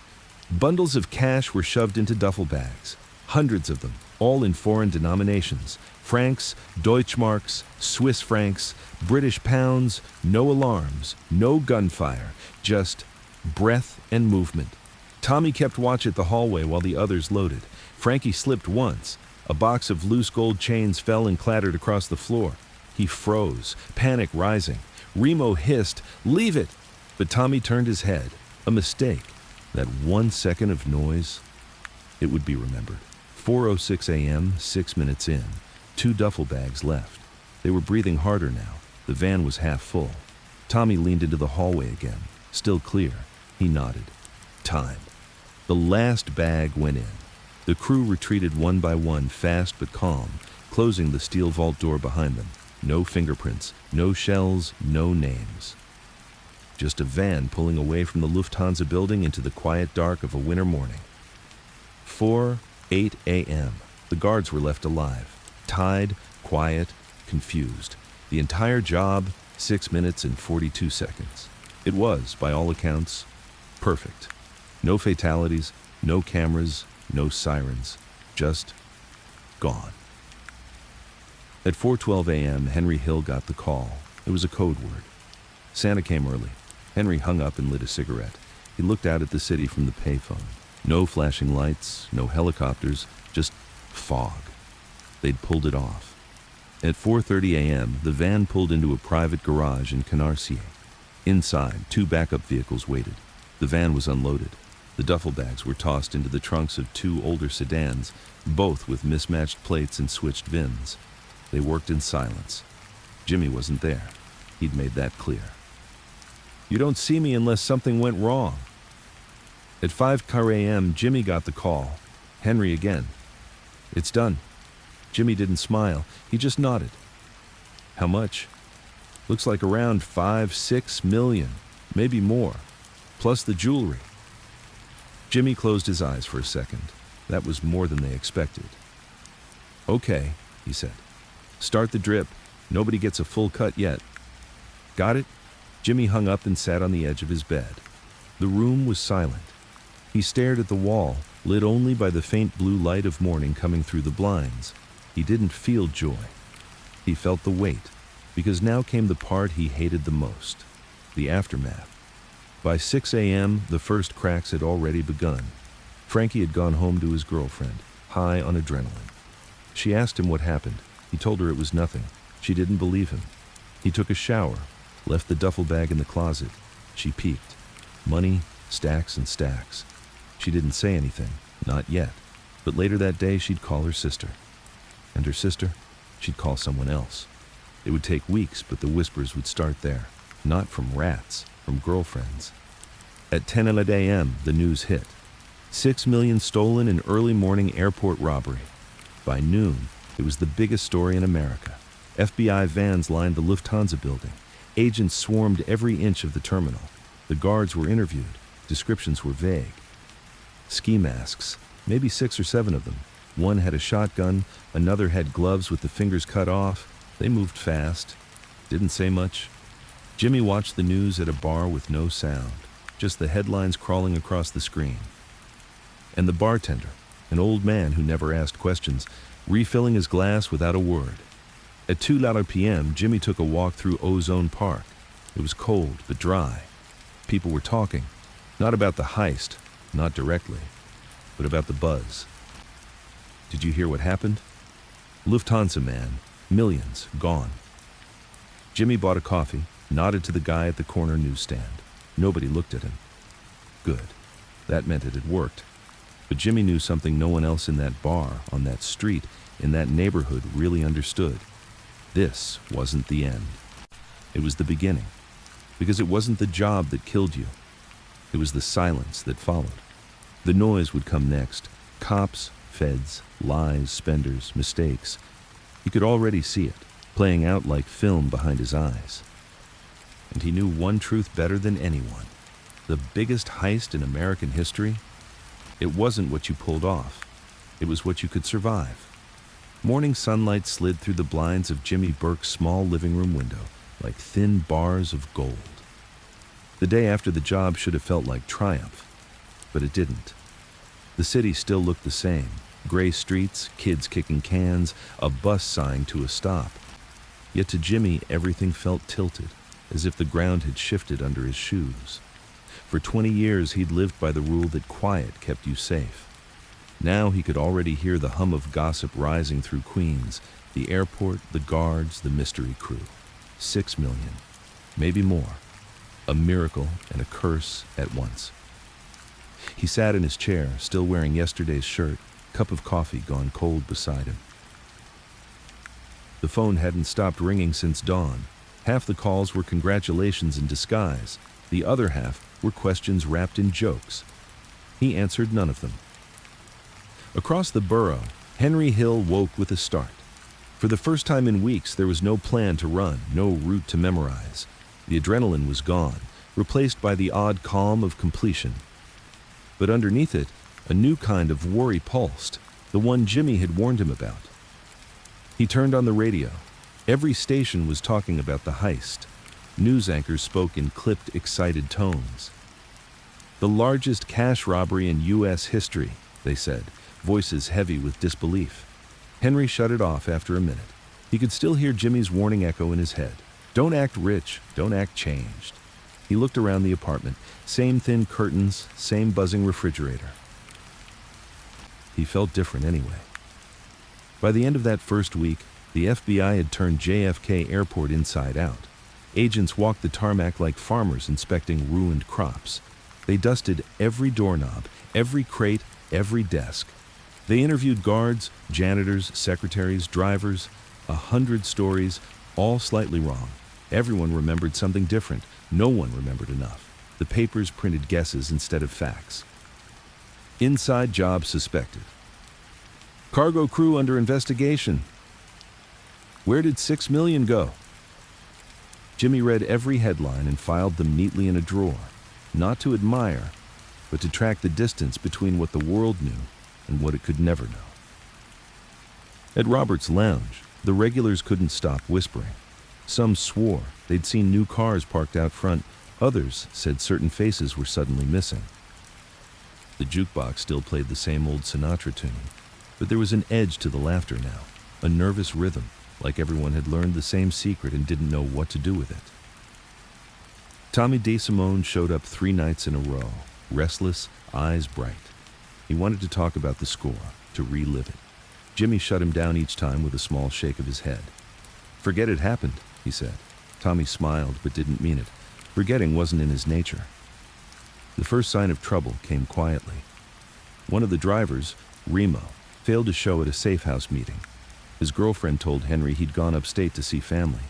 [SPEAKER 1] Bundles of cash were shoved into duffel bags. Hundreds of them, all in foreign denominations. Francs, Deutschmarks, Swiss francs, British pounds, no alarms, no gunfire, just breath and movement. Tommy kept watch at the hallway while the others loaded. Frankie slipped once. A box of loose gold chains fell and clattered across the floor. He froze, panic rising. Remo hissed, "Leave it!" But Tommy turned his head. A mistake. That 1 second of noise. It would be remembered. 4:06 a.m., 6 minutes in. 2 duffel bags left. They were breathing harder now. The van was half full. Tommy leaned into the hallway again. Still clear. He nodded. Time. The last bag went in. The crew retreated one by one, fast but calm, closing the steel vault door behind them. No fingerprints, no shells, no names. Just a van pulling away from the Lufthansa building into the quiet dark of a winter morning. 4:08 a.m. The guards were left alive, tied, quiet, confused. The entire job, 6 minutes and 42 seconds. It was, by all accounts, perfect. No fatalities, no cameras, no sirens, just gone. At 4:12 a.m., Henry Hill got the call. It was a code word. Santa came early. Henry hung up and lit a cigarette. He looked out at the city from the payphone. No flashing lights, no helicopters, just fog. They'd pulled it off. At 4:30 a.m., the van pulled into a private garage in Canarsie. Inside, 2 backup vehicles waited. The van was unloaded. The duffel bags were tossed into the trunks of 2 older sedans, both with mismatched plates and switched VINs. They worked in silence. Jimmy wasn't there. He'd made that clear. You don't see me unless something went wrong. At 5 a.m., Jimmy got the call. Henry again. It's done. Jimmy didn't smile. He just nodded. How much? Looks like around 5-6 million, maybe more, plus the jewelry. Jimmy closed his eyes for a second. That was more than they expected. Okay, he said. Start the drip. Nobody gets a full cut yet. Got it? Jimmy hung up and sat on the edge of his bed. The room was silent. He stared at the wall, lit only by the faint blue light of morning coming through the blinds. He didn't feel joy. He felt the weight, because now came the part he hated the most, the aftermath. By 6 a.m., the first cracks had already begun. Frankie had gone home to his girlfriend, high on adrenaline. She asked him what happened. He told her it was nothing. She didn't believe him. He took a shower, left the duffel bag in the closet. She peeked. Money, stacks and stacks. She didn't say anything, not yet. But later that day, she'd call her sister. And her sister, she'd call someone else. It would take weeks, but the whispers would start there. Not from rats, from girlfriends. At 10 a.m., the news hit. 6 million stolen in early morning airport robbery. By noon, it was the biggest story in America. FBI vans lined the Lufthansa building. Agents swarmed every inch of the terminal. The guards were interviewed. Descriptions were vague. Ski masks, maybe 6 or 7 of them. One had a shotgun, another had gloves with the fingers cut off. They moved fast. Didn't say much. Jimmy watched the news at a bar with no sound, just the headlines crawling across the screen. And the bartender, an old man who never asked questions, refilling his glass without a word. At 2 p.m., Jimmy took a walk through Ozone Park. It was cold but dry. People were talking, not about the heist, not directly, but about the buzz. Did you hear what happened? Lufthansa man, millions, gone. Jimmy bought a coffee, nodded to the guy at the corner newsstand. Nobody looked at him. Good. That meant it had worked. But Jimmy knew something no one else in that bar, on that street, in that neighborhood really understood. This wasn't the end. It was the beginning. Because it wasn't the job that killed you. It was the silence that followed. The noise would come next. Cops, feds, lies, spenders, mistakes. He could already see it, playing out like film behind his eyes. And he knew one truth better than anyone. The biggest heist in American history, it wasn't what you pulled off. It was what you could survive. Morning sunlight slid through the blinds of Jimmy Burke's small living room window, like thin bars of gold. The day after the job should have felt like triumph, but it didn't. The city still looked the same. Gray streets, kids kicking cans, a bus sighing to a stop. Yet to Jimmy, everything felt tilted, as if the ground had shifted under his shoes. For 20 years, he'd lived by the rule that quiet kept you safe. Now he could already hear the hum of gossip rising through Queens, the airport, the guards, the mystery crew. 6 million, maybe more. A miracle and a curse at once. He sat in his chair, still wearing yesterday's shirt, cup of coffee gone cold beside him. The phone hadn't stopped ringing since dawn. Half the calls were congratulations in disguise. The other half were questions wrapped in jokes. He answered none of them. Across the borough, Henry Hill woke with a start. For the first time in weeks, there was no plan to run, no route to memorize. The adrenaline was gone, replaced by the odd calm of completion. But underneath it, a new kind of worry pulsed, the one Jimmy had warned him about. He turned on the radio. Every station was talking about the heist. News anchors spoke in clipped, excited tones. The largest cash robbery in U.S. history, they said, voices heavy with disbelief. Henry shut it off after a minute. He could still hear Jimmy's warning echo in his head. Don't act rich, don't act changed. He looked around the apartment. Same thin curtains, same buzzing refrigerator. He felt different anyway. By the end of that first week, the FBI had turned JFK Airport inside out. Agents walked the tarmac like farmers inspecting ruined crops. They dusted every doorknob, every crate, every desk. They interviewed guards, janitors, secretaries, drivers. 100 stories, all slightly wrong. Everyone remembered something different. No one remembered enough. The papers printed guesses instead of facts. Inside job suspected. Cargo crew under investigation. Where did 6 million go? Jimmy read every headline and filed them neatly in a drawer, not to admire, but to track the distance between what the world knew and what it could never know. At Robert's Lounge, the regulars couldn't stop whispering. Some swore they'd seen new cars parked out front, Others said certain faces were suddenly missing. The jukebox still played the same old Sinatra tune, but there was an edge to the laughter now, a nervous rhythm, like everyone had learned the same secret and didn't know what to do with it. Tommy DeSimone showed up 3 nights in a row, restless, eyes bright. He wanted to talk about the score, to relive it. Jimmy shut him down each time with a small shake of his head. "Forget it happened," he said. Tommy smiled but didn't mean it. Forgetting wasn't in his nature. The first sign of trouble came quietly. One of the drivers, Remo, failed to show at a safe house meeting. His girlfriend told Henry he'd gone upstate to see family.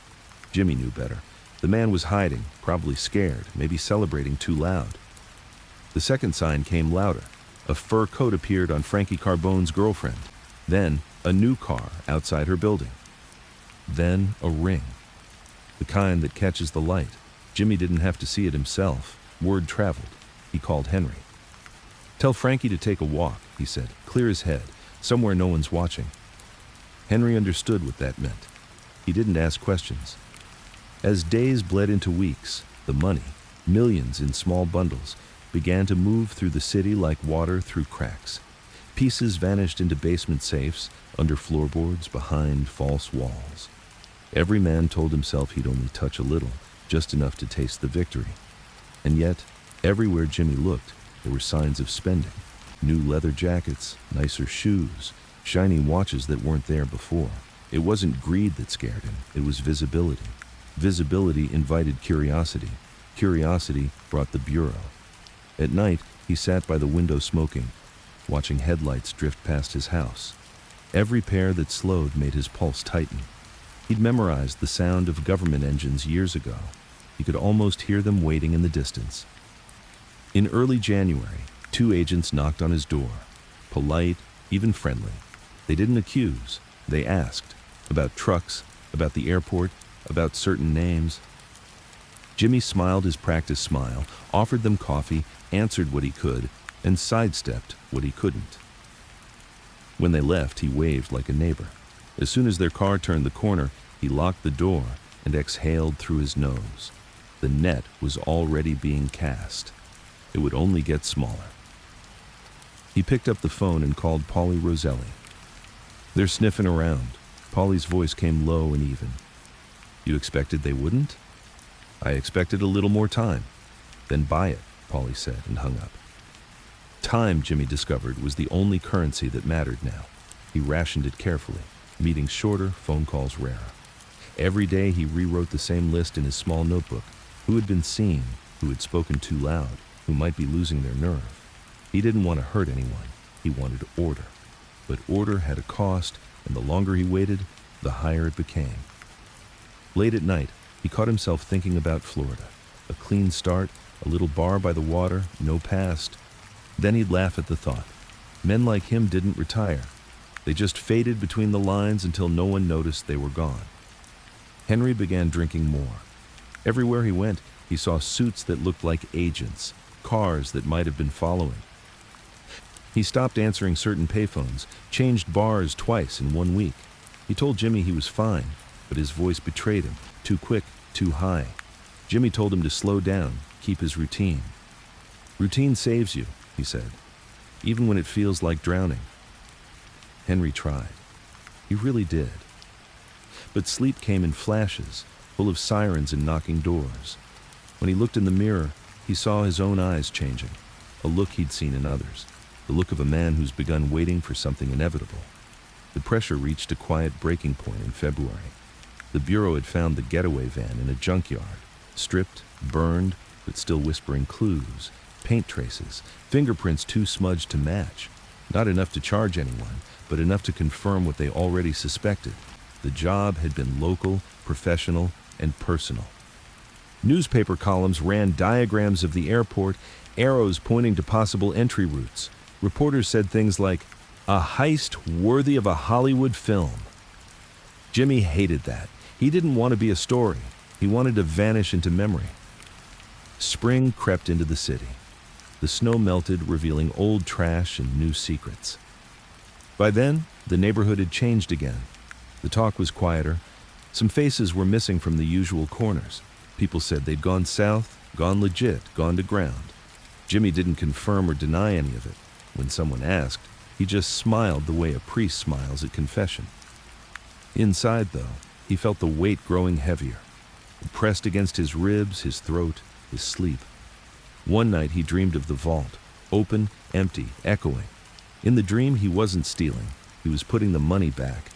[SPEAKER 1] Jimmy knew better. The man was hiding, probably scared, maybe celebrating too loud. The second sign came louder. A fur coat appeared on Frankie Carbone's girlfriend. Then, a new car outside her building. Then, a ring. The kind that catches the light. Jimmy didn't have to see it himself. Word traveled. He called Henry. "Tell Frankie to take a walk," he said. "Clear his head, somewhere no one's watching." Henry understood what that meant. He didn't ask questions. As days bled into weeks, the money, millions in small bundles, began to move through the city like water through cracks. Pieces vanished into basement safes, under floorboards, behind false walls. Every man told himself he'd only touch a little, just enough to taste the victory. And yet, everywhere Jimmy looked, there were signs of spending. New leather jackets, nicer shoes, shiny watches that weren't there before. It wasn't greed that scared him, it was visibility. Visibility invited curiosity. Curiosity brought the bureau. At night, he sat by the window smoking, watching headlights drift past his house. Every pair that slowed made his pulse tighten. He'd memorized the sound of government engines years ago. He could almost hear them waiting in the distance. In early January, 2 agents knocked on his door. Polite, even friendly. They didn't accuse, they asked. About trucks, about the airport, about certain names. Jimmy smiled his practice smile, offered them coffee, answered what he could, and sidestepped what he couldn't. When they left, he waved like a neighbor. As soon as their car turned the corner, he locked the door and exhaled through his nose. The net was already being cast. It would only get smaller. He picked up the phone and called Polly Roselli. "They're sniffing around." Polly's voice came low and even. "You expected they wouldn't?" "I expected a little more time." "Then buy it," Polly said and hung up. Time, Jimmy discovered, was the only currency that mattered now. He rationed it carefully, meetings shorter, phone calls rarer. Every day he rewrote the same list in his small notebook. Who had been seen, who had spoken too loud, who might be losing their nerve. He didn't want to hurt anyone. He wanted order. But order had a cost, and the longer he waited, the higher it became. Late at night, he caught himself thinking about Florida. A clean start, a little bar by the water, no past. Then he'd laugh at the thought. Men like him didn't retire. They just faded between the lines until no one noticed they were gone. Henry began drinking more. Everywhere he went, he saw suits that looked like agents, cars that might have been following. He stopped answering certain payphones, changed bars twice in 1 week. He told Jimmy he was fine, but his voice betrayed him, too quick, too high. Jimmy told him to slow down, keep his routine. "Routine saves you," he said, "even when it feels like drowning." Henry tried. He really did. But sleep came in flashes, full of sirens and knocking doors. When he looked in the mirror, he saw his own eyes changing, a look he'd seen in others, the look of a man who's begun waiting for something inevitable. The pressure reached a quiet breaking point in February. The Bureau had found the getaway van in a junkyard, stripped, burned, but still whispering clues, paint traces, fingerprints too smudged to match. Not enough to charge anyone, but enough to confirm what they already suspected. The job had been local, professional, and personal. Newspaper columns ran diagrams of the airport, arrows pointing to possible entry routes. Reporters said things like, "A heist worthy of a Hollywood film." Jimmy hated that. He didn't want to be a story. He wanted to vanish into memory. Spring crept into the city. The snow melted, revealing old trash and new secrets. By then, the neighborhood had changed again. The talk was quieter. Some faces were missing from the usual corners. People said they'd gone south, Gone legit, gone to ground. Jimmy didn't confirm or deny any of it. When someone asked, he just smiled the way a priest smiles at confession. Inside, though, he felt the weight growing heavier. It pressed against his ribs, his throat, his sleep. One night he dreamed of the vault, open, empty, echoing. In the dream, he wasn't stealing. He was putting the money back,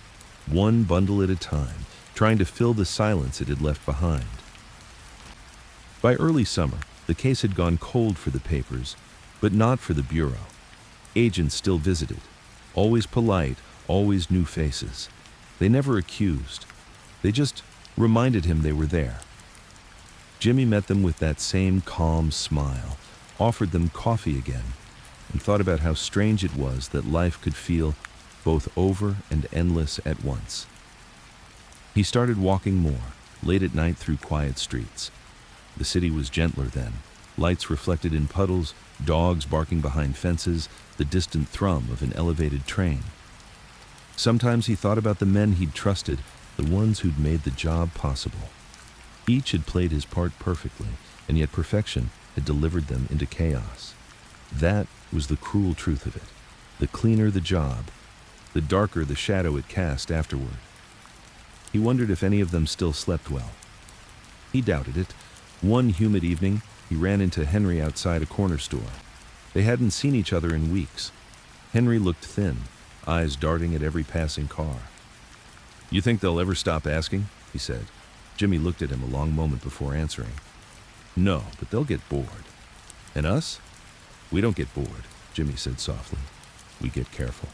[SPEAKER 1] one bundle at a time, trying to fill the silence it had left behind. By early summer, the case had gone cold for the papers, but not for the bureau. Agents still visited, always polite, always new faces. They never accused. They just reminded him they were there. Jimmy met them with that same calm smile, offered them coffee again, and thought about how strange it was that life could feel both over and endless at once. He started walking more, late at night through quiet streets. The city was gentler then, lights reflected in puddles, dogs barking behind fences, the distant thrum of an elevated train. Sometimes he thought about the men he'd trusted, the ones who'd made the job possible. Each had played his part perfectly, and yet perfection had delivered them into chaos. That was the cruel truth of it. The cleaner the job, the darker the shadow it cast afterward. He wondered if any of them still slept well. He doubted it. One humid evening, he ran into Henry outside a corner store. They hadn't seen each other in weeks. Henry looked thin, eyes darting at every passing car. "You think they'll ever stop asking?" he said. Jimmy looked at him a long moment before answering. "No, but they'll get bored." "And us?" "We don't get bored," Jimmy said softly. "We get careful."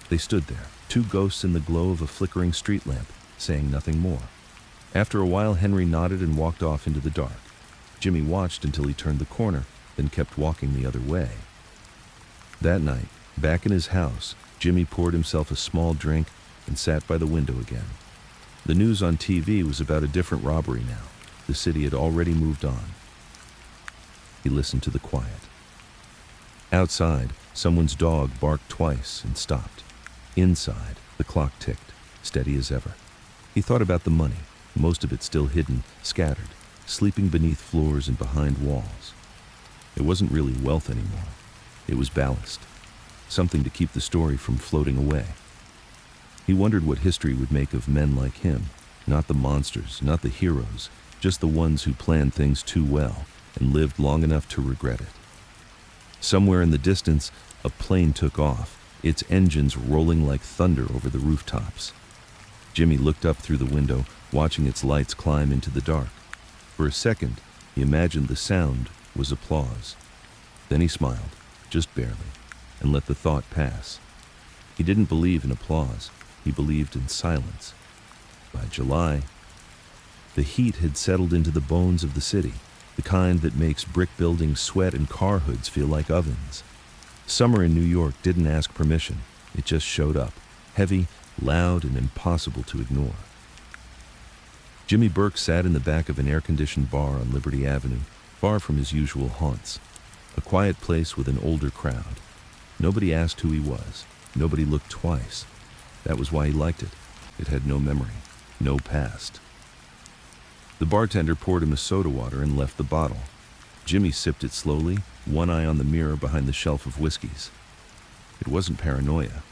[SPEAKER 1] They stood there, two ghosts in the glow of a flickering street lamp, saying nothing more. After a while, Henry nodded and walked off into the dark. Jimmy watched until he turned the corner, then kept walking the other way. That night, back in his house, Jimmy poured himself a small drink and sat by the window again. The news on TV was about a different robbery now. The city had already moved on. He listened to the quiet. Outside, someone's dog barked twice and stopped. Inside, the clock ticked, steady as ever. He thought about the money, most of it still hidden, scattered, sleeping beneath floors and behind walls. It wasn't really wealth anymore. It was ballast, something to keep the story from floating away. He wondered what history would make of men like him, not the monsters, not the heroes, just the ones who planned things too well and lived long enough to regret it. Somewhere in the distance, a plane took off, its engines rolling like thunder over the rooftops. Jimmy looked up through the window, watching its lights climb into the dark. For a second, he imagined the sound was applause. Then he smiled, just barely, and let the thought pass. He didn't believe in applause. He believed in silence. By July, the heat had settled into the bones of the city, the kind that makes brick buildings sweat and car hoods feel like ovens. Summer in New York didn't ask permission. It just showed up, heavy, loud, and impossible to ignore. Jimmy Burke sat in the back of an air-conditioned bar on Liberty Avenue, far from his usual haunts. A quiet place with an older crowd. Nobody asked who he was. Nobody looked twice. That was why he liked it. It had no memory, no past. The bartender poured him a soda water and left the bottle. Jimmy sipped it slowly, one eye on the mirror behind the shelf of whiskeys. It wasn't paranoia.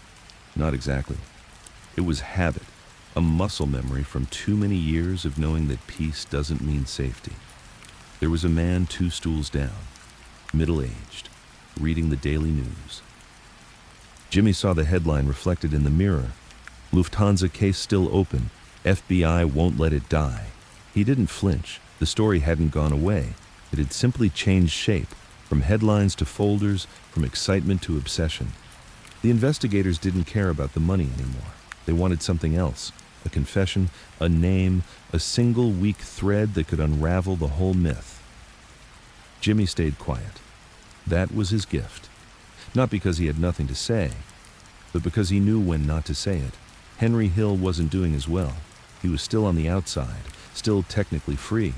[SPEAKER 1] Not exactly. It was habit, a muscle memory from too many years of knowing that peace doesn't mean safety. There was a man 2 stools down, middle-aged, reading the daily news. Jimmy saw the headline reflected in the mirror. Lufthansa case still open. FBI won't let it die. He didn't flinch. The story hadn't gone away. It had simply changed shape, from headlines to folders, from excitement to obsession. The investigators didn't care about the money anymore. They wanted something else, a confession, a name, a single weak thread that could unravel the whole myth. Jimmy stayed quiet. That was his gift. Not because he had nothing to say, but because he knew when not to say it. Henry Hill wasn't doing as well. He was still on the outside, still technically free.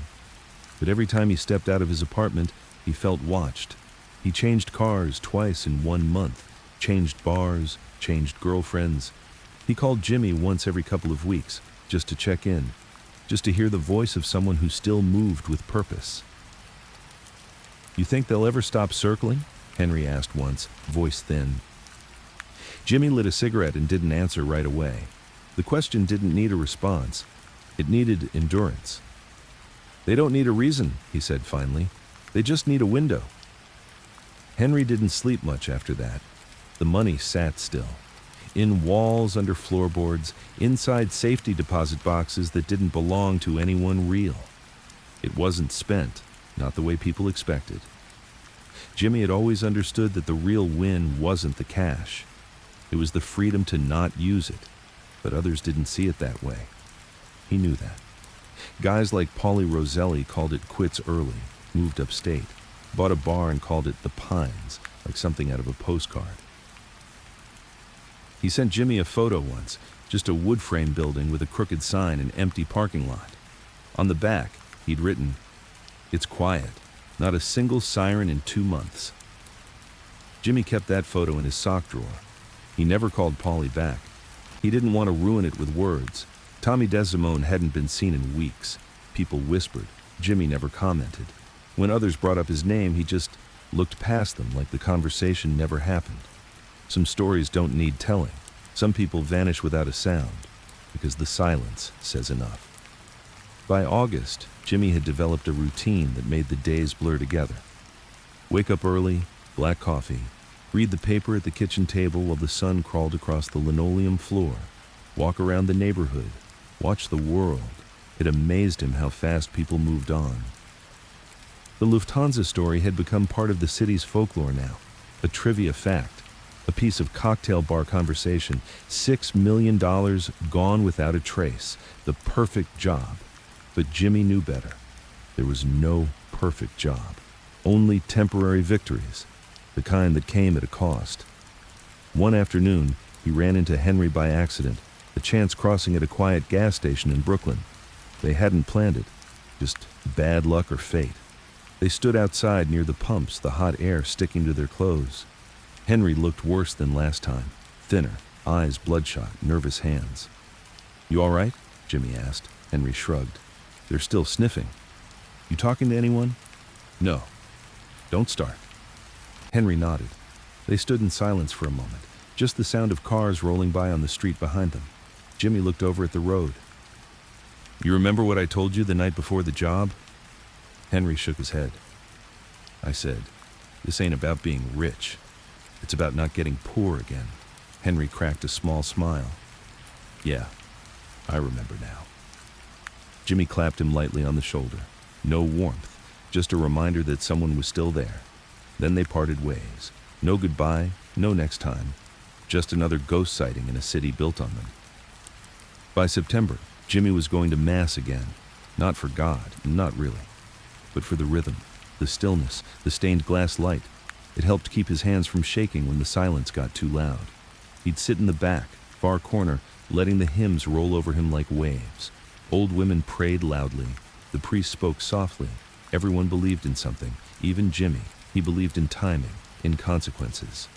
[SPEAKER 1] But every time he stepped out of his apartment, he felt watched. He changed cars twice in 1 month, changed bars, changed girlfriends. He called Jimmy once every couple of weeks, just to check in, just to hear the voice of someone who still moved with purpose. "You think they'll ever stop circling?" Henry asked once, voice thin. Jimmy lit a cigarette and didn't answer right away. The question didn't need a response. It needed endurance. "They don't need a reason," he said finally. "They just need a window." Henry didn't sleep much after that. The money sat still. In walls, under floorboards, inside safety deposit boxes that didn't belong to anyone real. It wasn't spent, not the way people expected. Jimmy had always understood that the real win wasn't the cash. It was the freedom to not use it, but others didn't see it that way. He knew that. Guys like Paulie Roselli called it quits early, moved upstate, bought a bar and called it the Pines, like something out of a postcard. He sent Jimmy a photo once, just a wood frame building with a crooked sign and empty parking lot. On the back, he'd written, "It's quiet, not a single siren in 2 months." Jimmy kept that photo in his sock drawer. He never called Paulie back. He didn't want to ruin it with words. Tommy DeSimone hadn't been seen in weeks. People whispered. Jimmy never commented. When others brought up his name, he just looked past them like the conversation never happened. Some stories don't need telling. Some people vanish without a sound, because the silence says enough. By August, Jimmy had developed a routine that made the days blur together. Wake up early, black coffee, read the paper at the kitchen table while the sun crawled across the linoleum floor, walk around the neighborhood, watch the world. It amazed him how fast people moved on. The Lufthansa story had become part of the city's folklore now, a trivia fact. A piece of cocktail bar conversation, $6 million gone without a trace, the perfect job. But Jimmy knew better. There was no perfect job, only temporary victories, the kind that came at a cost. One afternoon, he ran into Henry by accident, a chance crossing at a quiet gas station in Brooklyn. They hadn't planned it, just bad luck or fate. They stood outside near the pumps, the hot air sticking to their clothes. Henry looked worse than last time, thinner, eyes bloodshot, nervous hands. "You all right?" Jimmy asked. Henry shrugged. "They're still sniffing." "You talking to anyone?" "No." "Don't start." Henry nodded. They stood in silence for a moment, just the sound of cars rolling by on the street behind them. Jimmy looked over at the road. "You remember what I told you the night before the job?" Henry shook his head. "I said, this ain't about being rich. It's about not getting poor again." Henry cracked a small smile. "Yeah, I remember now." Jimmy clapped him lightly on the shoulder. No warmth, just a reminder that someone was still there. Then they parted ways. No goodbye, no next time. Just another ghost sighting in a city built on them. By September, Jimmy was going to Mass again. Not for God, not really. But for the rhythm, the stillness, the stained glass light. It helped keep his hands from shaking when the silence got too loud. He'd sit in the back, far corner, letting the hymns roll over him like waves. Old women prayed loudly. The priest spoke softly. Everyone believed in something, even Jimmy. He believed in timing, in consequences.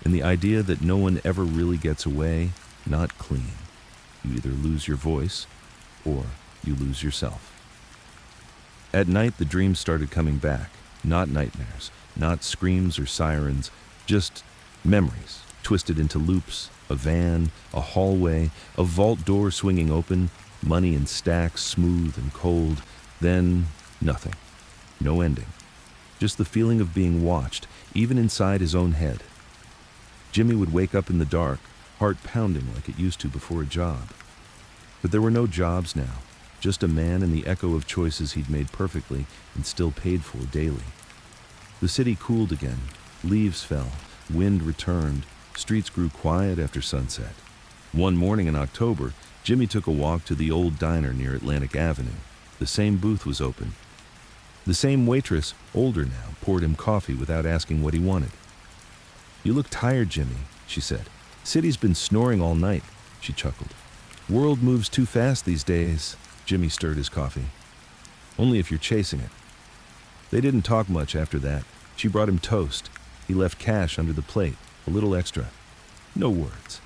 [SPEAKER 1] In the idea that no one ever really gets away, not clean. You either lose your voice, or you lose yourself. At night, the dreams started coming back. Not nightmares, not screams or sirens, just memories, twisted into loops, a van, a hallway, a vault door swinging open, money in stacks, smooth and cold, then nothing, no ending. Just the feeling of being watched, even inside his own head. Jimmy would wake up in the dark, heart pounding like it used to before a job. But there were no jobs now. Just a man and the echo of choices he'd made perfectly and still paid for daily. The city cooled again. Leaves fell. Wind returned. Streets grew quiet after sunset. One morning in October, Jimmy took a walk to the old diner near Atlantic Avenue. The same booth was open. The same waitress, older now, poured him coffee without asking what he wanted. "You look tired, Jimmy," she said. "City's been snoring all night," she chuckled. "World moves too fast these days." Jimmy stirred his coffee. "Only if you're chasing it." They didn't talk much after that. She brought him toast. He left cash under the plate, a little extra. No words.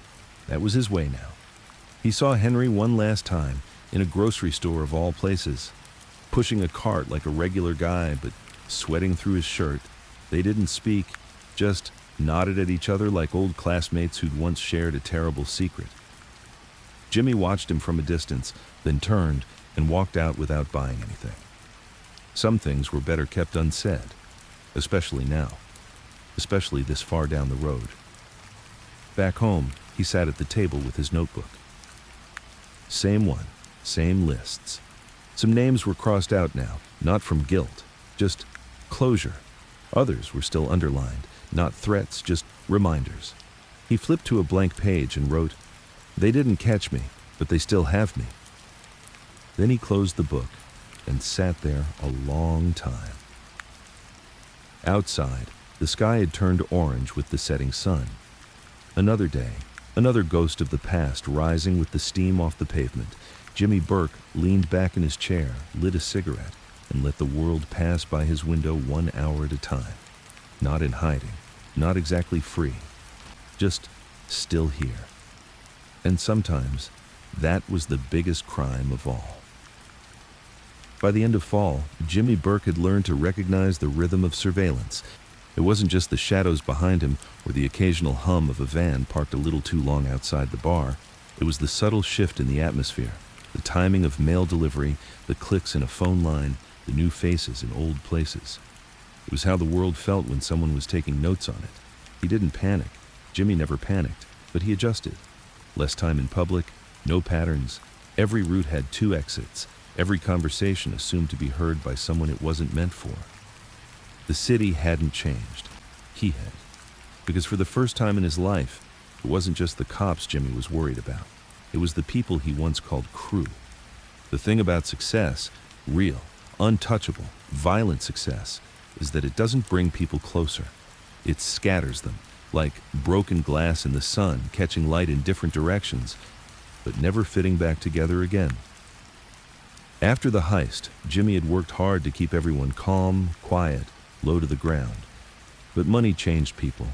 [SPEAKER 1] That was his way now. He saw Henry one last time, in a grocery store of all places, pushing a cart like a regular guy but sweating through his shirt. They didn't speak, just nodded at each other like old classmates who'd once shared a terrible secret. Jimmy watched him from a distance, then turned and walked out without buying anything. Some things were better kept unsaid, especially now, especially this far down the road. Back home, he sat at the table with his notebook. Same one, same lists. Some names were crossed out now, not from guilt, just closure. Others were still underlined, not threats, just reminders. He flipped to a blank page and wrote, "They didn't catch me, but they still have me." Then he closed the book and sat there a long time. Outside, the sky had turned orange with the setting sun. Another day, another ghost of the past rising with the steam off the pavement. Jimmy Burke leaned back in his chair, lit a cigarette, and let the world pass by his window 1 hour at a time. Not in hiding, not exactly free, just still here. And sometimes, that was the biggest crime of all. By the end of fall, Jimmy Burke had learned to recognize the rhythm of surveillance. It wasn't just the shadows behind him or the occasional hum of a van parked a little too long outside the bar. It was the subtle shift in the atmosphere, the timing of mail delivery, the clicks in a phone line, the new faces in old places. It was how the world felt when someone was taking notes on it. He didn't panic. Jimmy never panicked, but he adjusted. Less time in public, no patterns. Every route had 2 exits. Every conversation assumed to be heard by someone it wasn't meant for. The city hadn't changed. He had. Because for the first time in his life, it wasn't just the cops Jimmy was worried about. It was the people he once called crew. The thing about success, real, untouchable, violent success, is that it doesn't bring people closer. It scatters them, like broken glass in the sun, catching light in different directions, but never fitting back together again. After the heist, Jimmy had worked hard to keep everyone calm, quiet, low to the ground. But money changed people.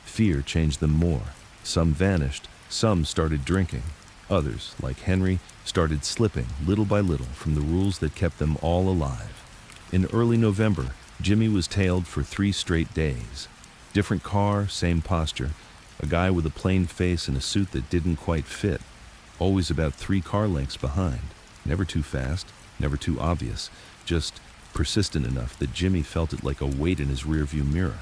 [SPEAKER 1] Fear changed them more. Some vanished, some started drinking. Others, like Henry, started slipping, little by little, from the rules that kept them all alive. In early November, Jimmy was tailed for 3 straight days. Different car, same posture. A guy with a plain face and a suit that didn't quite fit. Always about 3 car lengths behind. Never too fast, never too obvious. Just persistent enough that Jimmy felt it like a weight in his rearview mirror.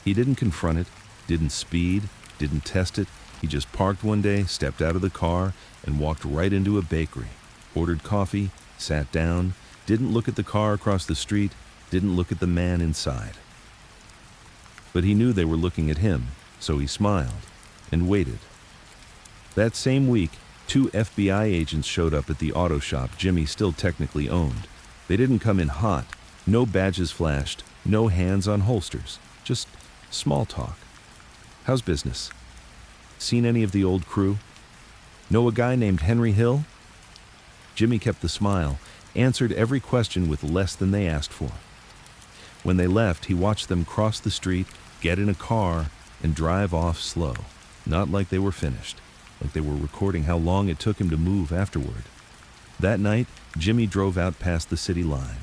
[SPEAKER 1] He didn't confront it, didn't speed, didn't test it. He just parked one day, stepped out of the car, and walked right into a bakery. Ordered coffee, sat down, didn't look at the car across the street, didn't look at the man inside. But he knew they were looking at him, so he smiled and waited. That same week, 2 FBI agents showed up at the auto shop Jimmy still technically owned. They didn't come in hot, no badges flashed, no hands on holsters, just small talk. How's business? Seen any of the old crew? Know a guy named Henry Hill? Jimmy kept the smile, answered every question with less than they asked for. When they left, he watched them cross the street, get in a car, and drive off slow, not like they were finished, like they were recording how long it took him to move afterward. That night, Jimmy drove out past the city line.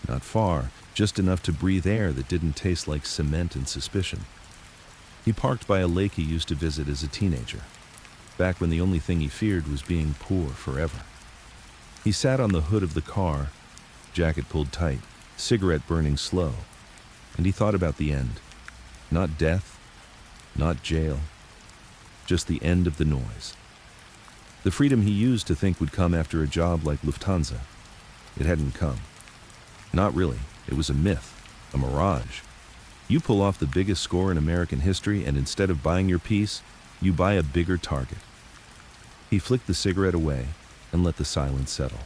[SPEAKER 1] Not far, just enough to breathe air that didn't taste like cement and suspicion. He parked by a lake he used to visit as a teenager, back when the only thing he feared was being poor forever. He sat on the hood of the car, jacket pulled tight, cigarette burning slow, and he thought about the end. Not death, not jail, just the end of the noise. The freedom he used to think would come after a job like Lufthansa. It hadn't come. Not really. It was a myth, a mirage. You pull off the biggest score in American history, and instead of buying your piece, you buy a bigger target. He flicked the cigarette away and let the silence settle.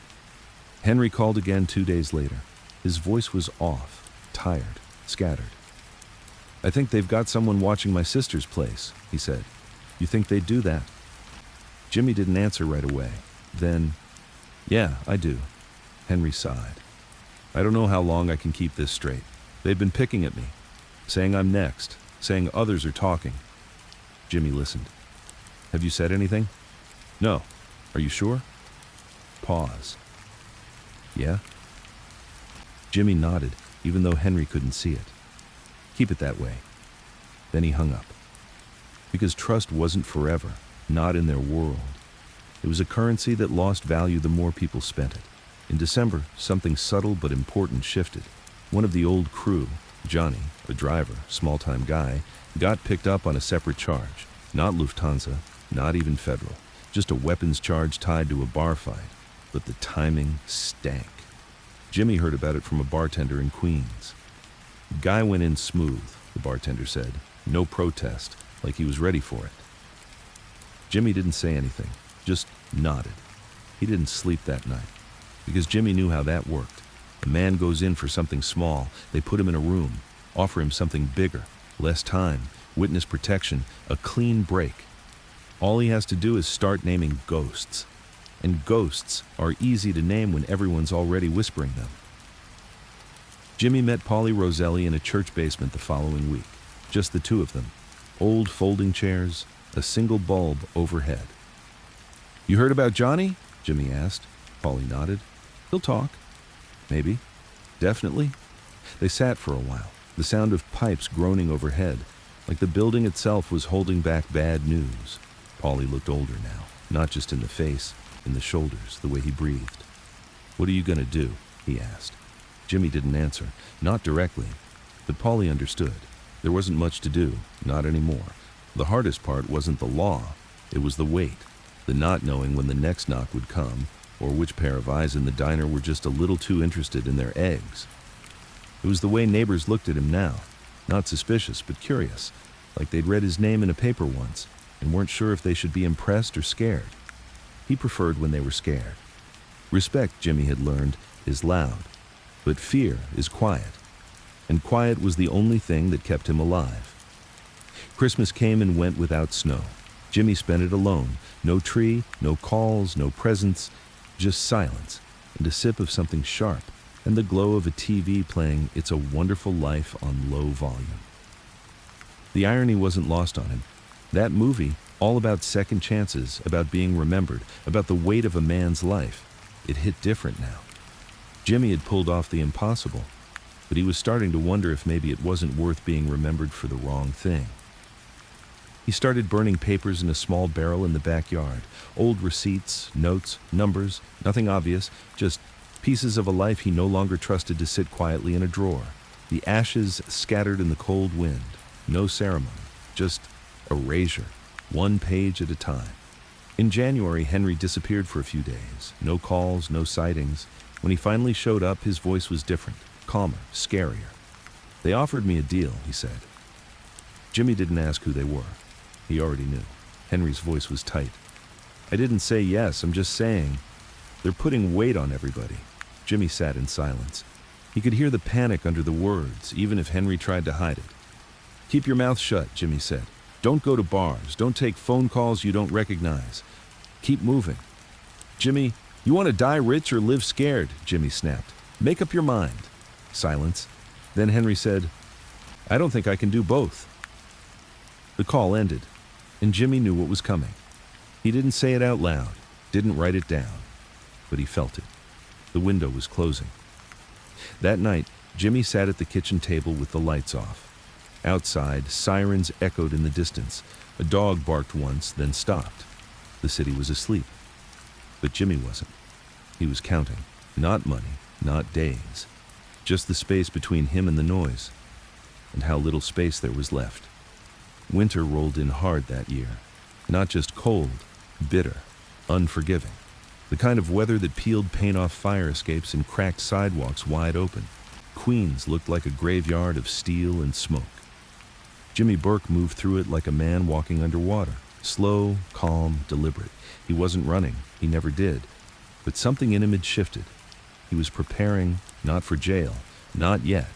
[SPEAKER 1] Henry called again 2 days later. His voice was off, tired, scattered. "I think they've got someone watching my sister's place," he said. "You think they'd do that?" Jimmy didn't answer right away. Then, "Yeah, I do." Henry sighed. "I don't know how long I can keep this straight. They've been picking at me, saying I'm next, saying others are talking." Jimmy listened. "Have you said anything?" "No. Are you sure?" pause. Yeah? Jimmy nodded, even though Henry couldn't see it. Keep it that way. Then he hung up. Because trust wasn't forever, not in their world. It was a currency that lost value the more people spent it. In December, something subtle but important shifted. One of the old crew, Johnny, a driver, small-time guy, got picked up on a separate charge. Not Lufthansa, not even federal. Just a weapons charge tied to a bar fight. But the timing stank. Jimmy heard about it from a bartender in Queens. The guy went in smooth, the bartender said. No protest, like he was ready for it. Jimmy didn't say anything, just nodded. He didn't sleep that night, because Jimmy knew how that worked. A man goes in for something small, they put him in a room, offer him something bigger, less time, witness protection, a clean break. All he has to do is start naming ghosts. And ghosts are easy to name when everyone's already whispering them. Jimmy met Polly Roselli in a church basement the following week. Just the two of them. Old folding chairs, a single bulb overhead. You heard about Johnny? Jimmy asked. Polly nodded. He'll talk. Maybe. Definitely. They sat for a while, the sound of pipes groaning overhead, like the building itself was holding back bad news. Polly looked older now, not just in the face, in the shoulders, the way he breathed. What are you gonna do? He asked. Jimmy didn't answer, not directly, but Polly understood. There wasn't much to do, not anymore. The hardest part wasn't the law, it was the wait, the not knowing when the next knock would come, or which pair of eyes in the diner were just a little too interested in their eggs. It was the way neighbors looked at him now, not suspicious but curious, like they'd read his name in a paper once and weren't sure if they should be impressed or scared. He preferred when they were scared. Respect, Jimmy had learned, is loud, but fear is quiet. And quiet was the only thing that kept him alive. Christmas came and went without snow. Jimmy spent it alone. No tree, no calls, no presents, just silence and a sip of something sharp and the glow of a TV playing It's a Wonderful Life on low volume. The irony wasn't lost on him. That movie, all about second chances, about being remembered, about the weight of a man's life, it hit different now. Jimmy had pulled off the impossible, but he was starting to wonder if maybe it wasn't worth being remembered for the wrong thing. He started burning papers in a small barrel in the backyard. Old receipts, notes, numbers, nothing obvious, just pieces of a life he no longer trusted to sit quietly in a drawer. The ashes scattered in the cold wind. No ceremony, just erasure, one page at a time. In January, Henry disappeared for a few days. No calls, no sightings. When he finally showed up, his voice was different, calmer, scarier. They offered me a deal, he said. Jimmy didn't ask who they were. He already knew. Henry's voice was tight. I didn't say yes, I'm just saying. They're putting weight on everybody. Jimmy sat in silence. He could hear the panic under the words, even if Henry tried to hide it. Keep your mouth shut, Jimmy said. Don't go to bars. Don't take phone calls you don't recognize. Keep moving. Jimmy, you want to die rich or live scared? Jimmy snapped. Make up your mind. Silence. Then Henry said, I don't think I can do both. The call ended, and Jimmy knew what was coming. He didn't say it out loud, didn't write it down, but he felt it. The window was closing. That night, Jimmy sat at the kitchen table with the lights off. Outside, sirens echoed in the distance. A dog barked once, then stopped. The city was asleep. But Jimmy wasn't. He was counting. Not money, not days. Just the space between him and the noise. And how little space there was left. Winter rolled in hard that year. Not just cold, bitter, unforgiving. The kind of weather that peeled paint off fire escapes and cracked sidewalks wide open. Queens looked like a graveyard of steel and smoke. Jimmy Burke moved through it like a man walking underwater. Slow, calm, deliberate. He wasn't running. He never did. But something in him had shifted. He was preparing, not for jail, not yet,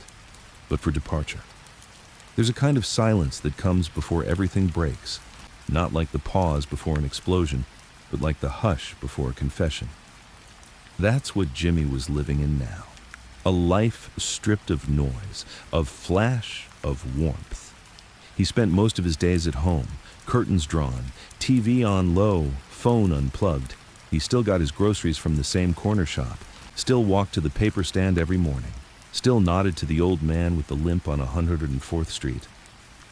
[SPEAKER 1] but for departure. There's a kind of silence that comes before everything breaks. Not like the pause before an explosion, but like the hush before a confession. That's what Jimmy was living in now. A life stripped of noise, of flash, of warmth. He spent most of his days at home, curtains drawn, TV on low, phone unplugged. He still got his groceries from the same corner shop, still walked to the paper stand every morning, still nodded to the old man with the limp on 104th Street.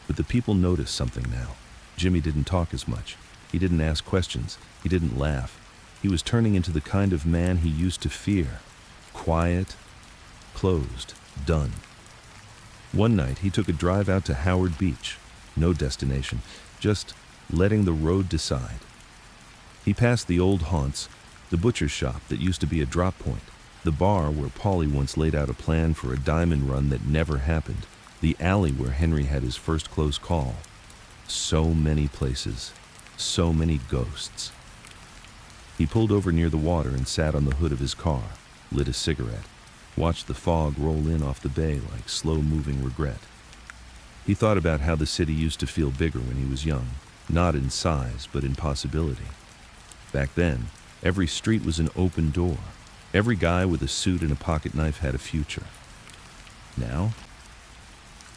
[SPEAKER 1] But the people noticed something now. Jimmy didn't talk as much. He didn't ask questions. He didn't laugh. He was turning into the kind of man he used to fear. Quiet, closed, done. One night, he took a drive out to Howard Beach. No destination, just letting the road decide. He passed the old haunts, the butcher's shop that used to be a drop point, the bar where Paulie once laid out a plan for a diamond run that never happened, the alley where Henry had his first close call. So many places, so many ghosts. He pulled over near the water and sat on the hood of his car, lit a cigarette, watched the fog roll in off the bay like slow-moving regret. He thought about how the city used to feel bigger when he was young, not in size, but in possibility. Back then, every street was an open door. Every guy with a suit and a pocket knife had a future. Now,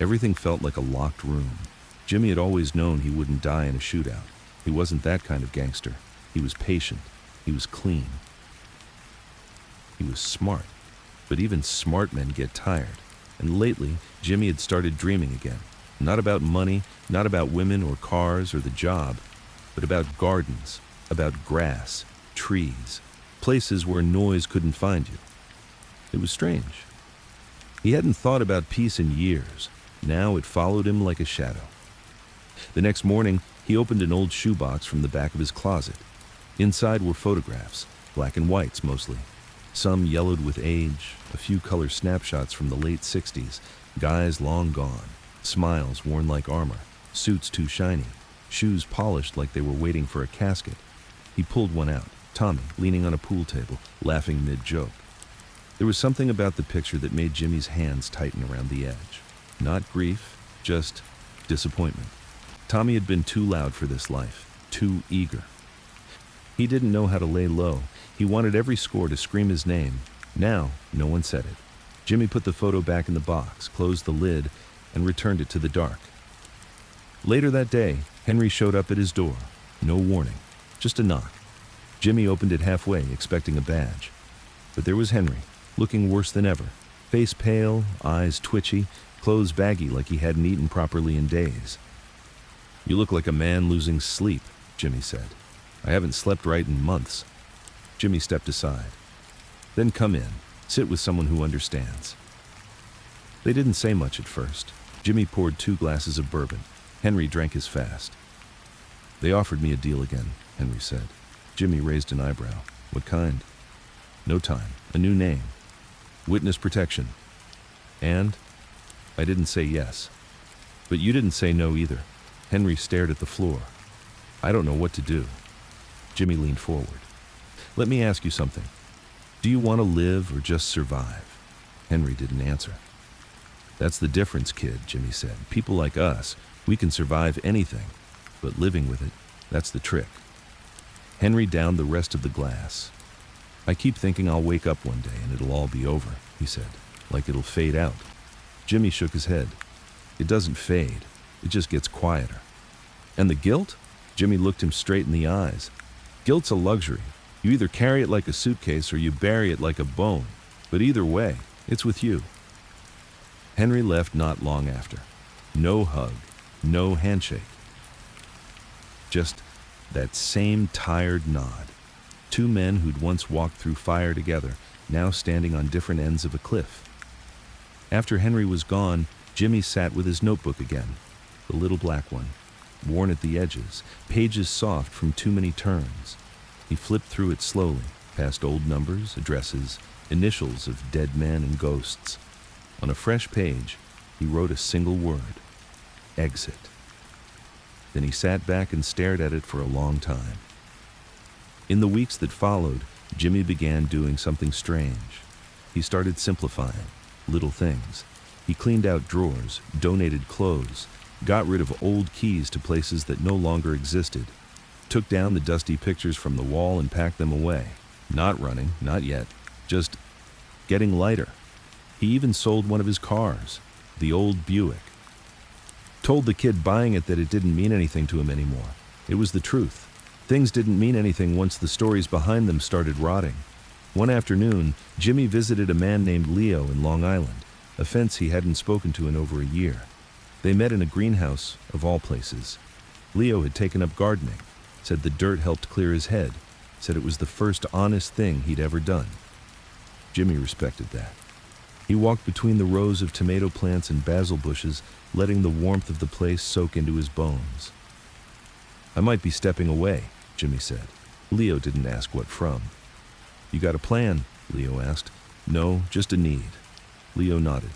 [SPEAKER 1] everything felt like a locked room. Jimmy had always known he wouldn't die in a shootout. He wasn't that kind of gangster. He was patient. He was clean. He was smart. But even smart men get tired. And lately, Jimmy had started dreaming again. Not about money, not about women or cars or the job, but about gardens, about grass, trees, places where noise couldn't find you. It was strange. He hadn't thought about peace in years. Now it followed him like a shadow. The next morning, he opened an old shoebox from the back of his closet. Inside were photographs, black and whites mostly. Some yellowed with age, a few color snapshots from the late 60s, guys long gone, smiles worn like armor, suits too shiny, shoes polished like they were waiting for a casket. He pulled one out, Tommy, leaning on a pool table, laughing mid-joke. There was something about the picture that made Jimmy's hands tighten around the edge. Not grief, just disappointment. Tommy had been too loud for this life, too eager. He didn't know how to lay low. He wanted every score to scream his name. Now, no one said it. Jimmy put the photo back in the box, closed the lid, and returned it to the dark. Later that day, Henry showed up at his door. No warning, just a knock. Jimmy opened it halfway, expecting a badge. But there was Henry, looking worse than ever. Face pale, eyes twitchy, clothes baggy like he hadn't eaten properly in days. "You look like a man losing sleep," Jimmy said. "I haven't slept right in months." Jimmy stepped aside. "Then come in. Sit with someone who understands." They didn't say much at first. Jimmy poured 2 glasses of bourbon. Henry drank his fast. "They offered me a deal again," Henry said. Jimmy raised an eyebrow. "What kind?" "No time. A new name. Witness protection." "And?" "I didn't say yes." "But you didn't say no either." Henry stared at the floor. "I don't know what to do." Jimmy leaned forward. "Let me ask you something. Do you want to live or just survive?" Henry didn't answer. "That's the difference, kid," Jimmy said. "People like us, we can survive anything. But living with it, that's the trick." Henry downed the rest of the glass. "I keep thinking I'll wake up one day and it'll all be over," he said. "Like it'll fade out." Jimmy shook his head. "It doesn't fade. It just gets quieter." "And the guilt?" Jimmy looked him straight in the eyes. "Guilt's a luxury. You either carry it like a suitcase or you bury it like a bone. But either way, it's with you." Henry left not long after. No hug, no handshake. Just that same tired nod. 2 men who'd once walked through fire together, now standing on different ends of a cliff. After Henry was gone, Jimmy sat with his notebook again, the little black one, worn at the edges, pages soft from too many turns. He flipped through it slowly, past old numbers, addresses, initials of dead men and ghosts. On a fresh page, he wrote a single word: exit. Then he sat back and stared at it for a long time. In the weeks that followed, Jimmy began doing something strange. He started simplifying, little things. He cleaned out drawers, donated clothes, got rid of old keys to places that no longer existed, took down the dusty pictures from the wall and packed them away. Not running, not yet, just getting lighter. He even sold one of his cars, the old Buick. Told the kid buying it that it didn't mean anything to him anymore. It was the truth. Things didn't mean anything once the stories behind them started rotting. One afternoon, Jimmy visited a man named Leo in Long Island, a fence he hadn't spoken to in over a year. They met in a greenhouse, of all places. Leo had taken up gardening, said the dirt helped clear his head, said it was the first honest thing he'd ever done. Jimmy respected that. He walked between the rows of tomato plants and basil bushes, letting the warmth of the place soak into his bones. "I might be stepping away," Jimmy said. Leo didn't ask what from. "You got a plan?" Leo asked. "No, just a need." Leo nodded.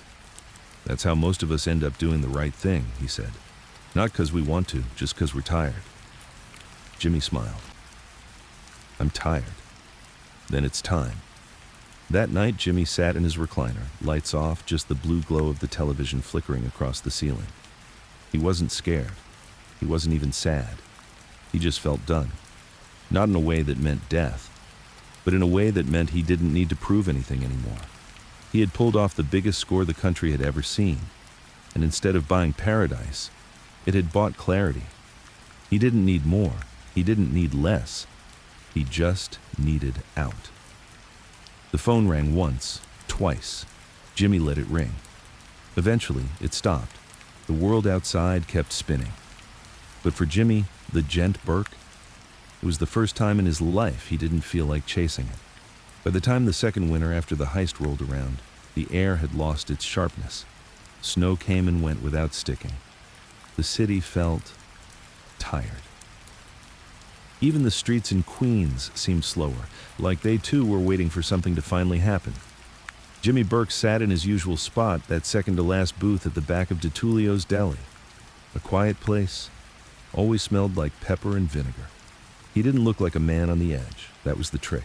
[SPEAKER 1] "That's how most of us end up doing the right thing," he said. "Not 'cause we want to, just 'cause we're tired." Jimmy smiled. "I'm tired. Then it's time." That night, Jimmy sat in his recliner, lights off, just the blue glow of the television flickering across the ceiling. He wasn't scared. He wasn't even sad. He just felt done. Not in a way that meant death, but in a way that meant he didn't need to prove anything anymore. He had pulled off the biggest score the country had ever seen, and instead of buying paradise, it had bought clarity. He didn't need more. He didn't need less. He just needed out. The phone rang once, twice. Jimmy let it ring. Eventually, it stopped. The world outside kept spinning. But for Jimmy, the Gent Burke, it was the first time in his life he didn't feel like chasing it. By the time the second winter after the heist rolled around, the air had lost its sharpness. Snow came and went without sticking. The city felt tired. Even the streets in Queens seemed slower, like they too were waiting for something to finally happen. Jimmy Burke sat in his usual spot, that second-to-last booth at the back of DeTulio's Deli. A quiet place, always smelled like pepper and vinegar. He didn't look like a man on the edge. That was the trick.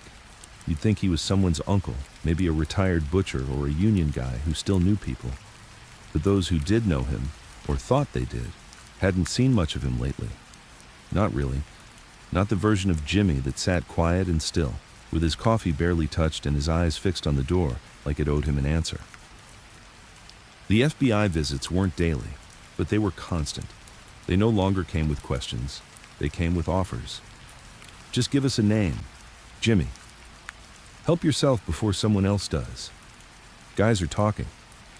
[SPEAKER 1] You'd think he was someone's uncle, maybe a retired butcher or a union guy who still knew people. But those who did know him, or thought they did, hadn't seen much of him lately. Not really. Not the version of Jimmy that sat quiet and still, with his coffee barely touched and his eyes fixed on the door like it owed him an answer. The FBI visits weren't daily, but they were constant. They no longer came with questions. They came with offers. "Just give us a name. Jimmy. Help yourself before someone else does." Guys are talking.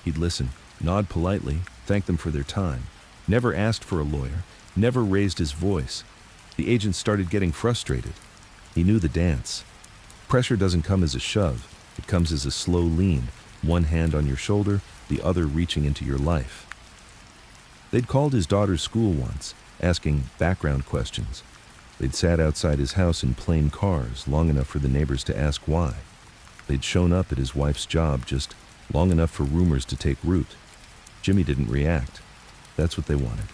[SPEAKER 1] He'd listen, nod politely, thank them for their time. Never asked for a lawyer, never raised his voice. The agent started getting frustrated. He knew the dance. Pressure doesn't come as a shove. It comes as a slow lean, one hand on your shoulder, the other reaching into your life. They'd called his daughter's school once, asking background questions. They'd sat outside his house in plain cars, long enough for the neighbors to ask why. They'd shown up at his wife's job just long enough for rumors to take root. Jimmy didn't react. That's what they wanted.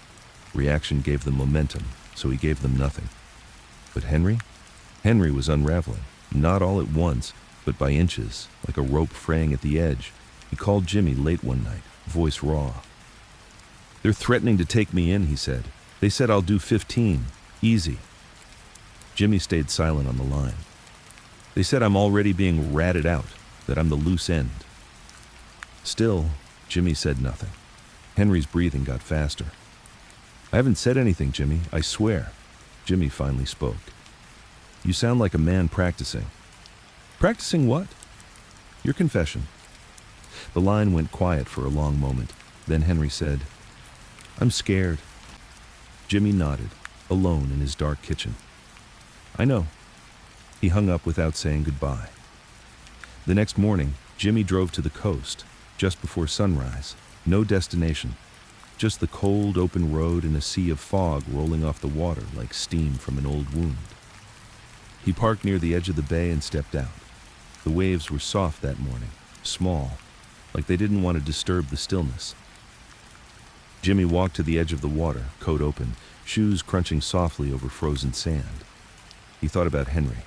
[SPEAKER 1] Reaction gave them momentum, so he gave them nothing. But Henry? Henry was unraveling, not all at once, but by inches, like a rope fraying at the edge. He called Jimmy late one night, voice raw. "They're threatening to take me in," he said. "They said I'll do 15. Easy." Jimmy stayed silent on the line. "They said I'm already being ratted out, that I'm the loose end." Still, Jimmy said nothing. Henry's breathing got faster. "I haven't said anything, Jimmy, I swear." Jimmy finally spoke. "You sound like a man practicing." "Practicing what?" "Your confession." The line went quiet for a long moment. Then Henry said, "I'm scared." Jimmy nodded, alone in his dark kitchen. "I know." He hung up without saying goodbye. The next morning, Jimmy drove to the coast, just before sunrise. No destination. Just the cold, open road and a sea of fog rolling off the water like steam from an old wound. He parked near the edge of the bay and stepped out. The waves were soft that morning, small, like they didn't want to disturb the stillness. Jimmy walked to the edge of the water, coat open, shoes crunching softly over frozen sand. He thought about Henry.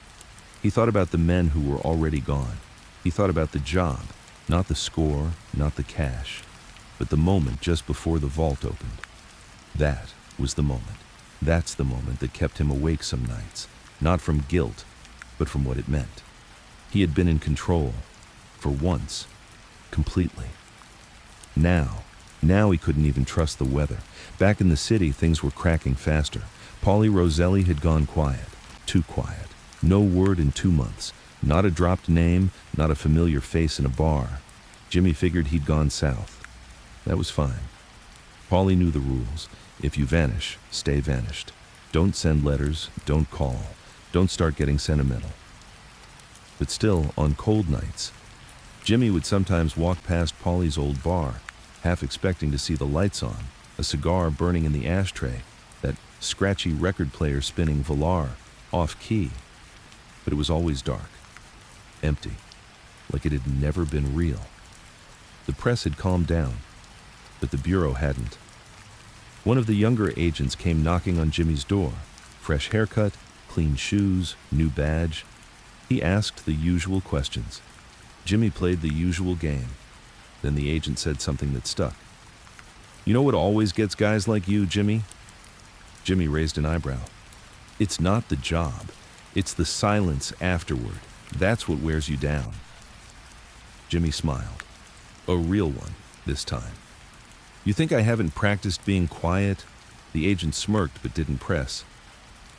[SPEAKER 1] He thought about the men who were already gone. He thought about the job, not the score, not the cash, but the moment just before the vault opened. That was the moment. That's the moment that kept him awake some nights, not from guilt, but from what it meant. He had been in control, for once, completely. Now he couldn't even trust the weather. Back in the city, things were cracking faster. Paulie Roselli had gone quiet. Too quiet. No word in 2 months. Not a dropped name, not a familiar face in a bar. Jimmy figured he'd gone south. That was fine. Paulie knew the rules. If you vanish, stay vanished. Don't send letters, don't call, don't start getting sentimental. But still, on cold nights, Jimmy would sometimes walk past Paulie's old bar, half expecting to see the lights on, a cigar burning in the ashtray, that scratchy record player spinning Valar, off-key. But it was always dark, empty, like it had never been real. The press had calmed down, but the bureau hadn't. One of the younger agents came knocking on Jimmy's door. Fresh haircut, clean shoes, new badge. He asked the usual questions. Jimmy played the usual game. Then the agent said something that stuck. "You know what always gets guys like you, Jimmy?" Jimmy raised an eyebrow. "It's not the job. It's the silence afterward. That's what wears you down." Jimmy smiled. A real one, this time. "You think I haven't practiced being quiet?" The agent smirked but didn't press.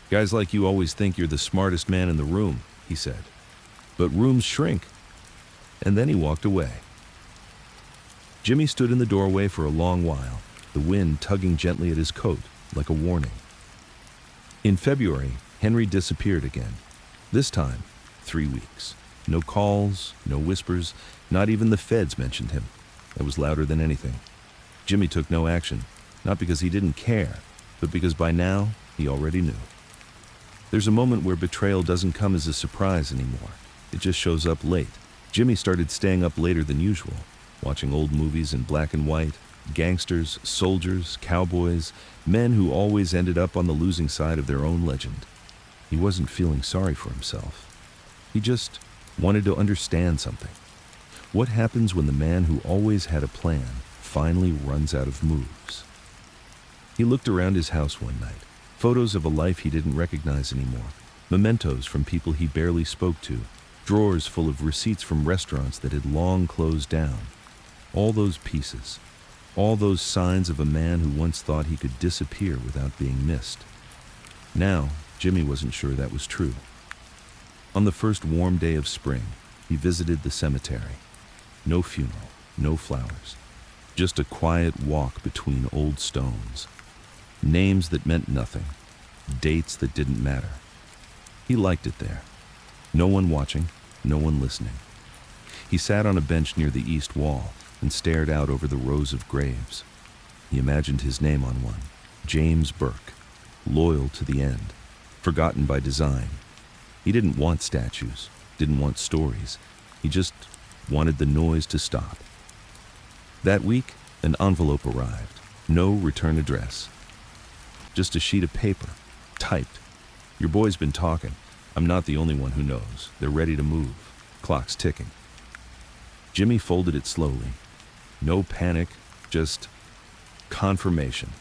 [SPEAKER 1] "Guys like you always think you're the smartest man in the room," he said. "But rooms shrink." And then he walked away. Jimmy stood in the doorway for a long while, the wind tugging gently at his coat, like a warning. In February, Henry disappeared again. This time, 3 weeks. No calls, no whispers, not even the feds mentioned him. That was louder than anything. Jimmy took no action, not because he didn't care, but because by now, he already knew. There's a moment where betrayal doesn't come as a surprise anymore. It just shows up late. Jimmy started staying up later than usual, watching old movies in black and white, gangsters, soldiers, cowboys, men who always ended up on the losing side of their own legend. He wasn't feeling sorry for himself. He just wanted to understand something. What happens when the man who always had a plan finally runs out of moves? He looked around his house one night, photos of a life he didn't recognize anymore, mementos from people he barely spoke to, drawers full of receipts from restaurants that had long closed down. All those pieces, all those signs of a man who once thought he could disappear without being missed. Now, Jimmy wasn't sure that was true. On the first warm day of spring, he visited the cemetery. No funeral, no flowers, just a quiet walk between old stones. Names that meant nothing, dates that didn't matter. He liked it there. No one watching, no one listening. He sat on a bench near the east wall and stared out over the rows of graves. He imagined his name on one, James Burke, loyal to the end, forgotten by design. He didn't want statues, didn't want stories. He just wanted the noise to stop. That week, an envelope arrived. No return address. Just a sheet of paper, typed. "Your boy's been talking. I'm not the only one who knows. They're ready to move. Clock's ticking." Jimmy folded it slowly. No panic, just confirmation.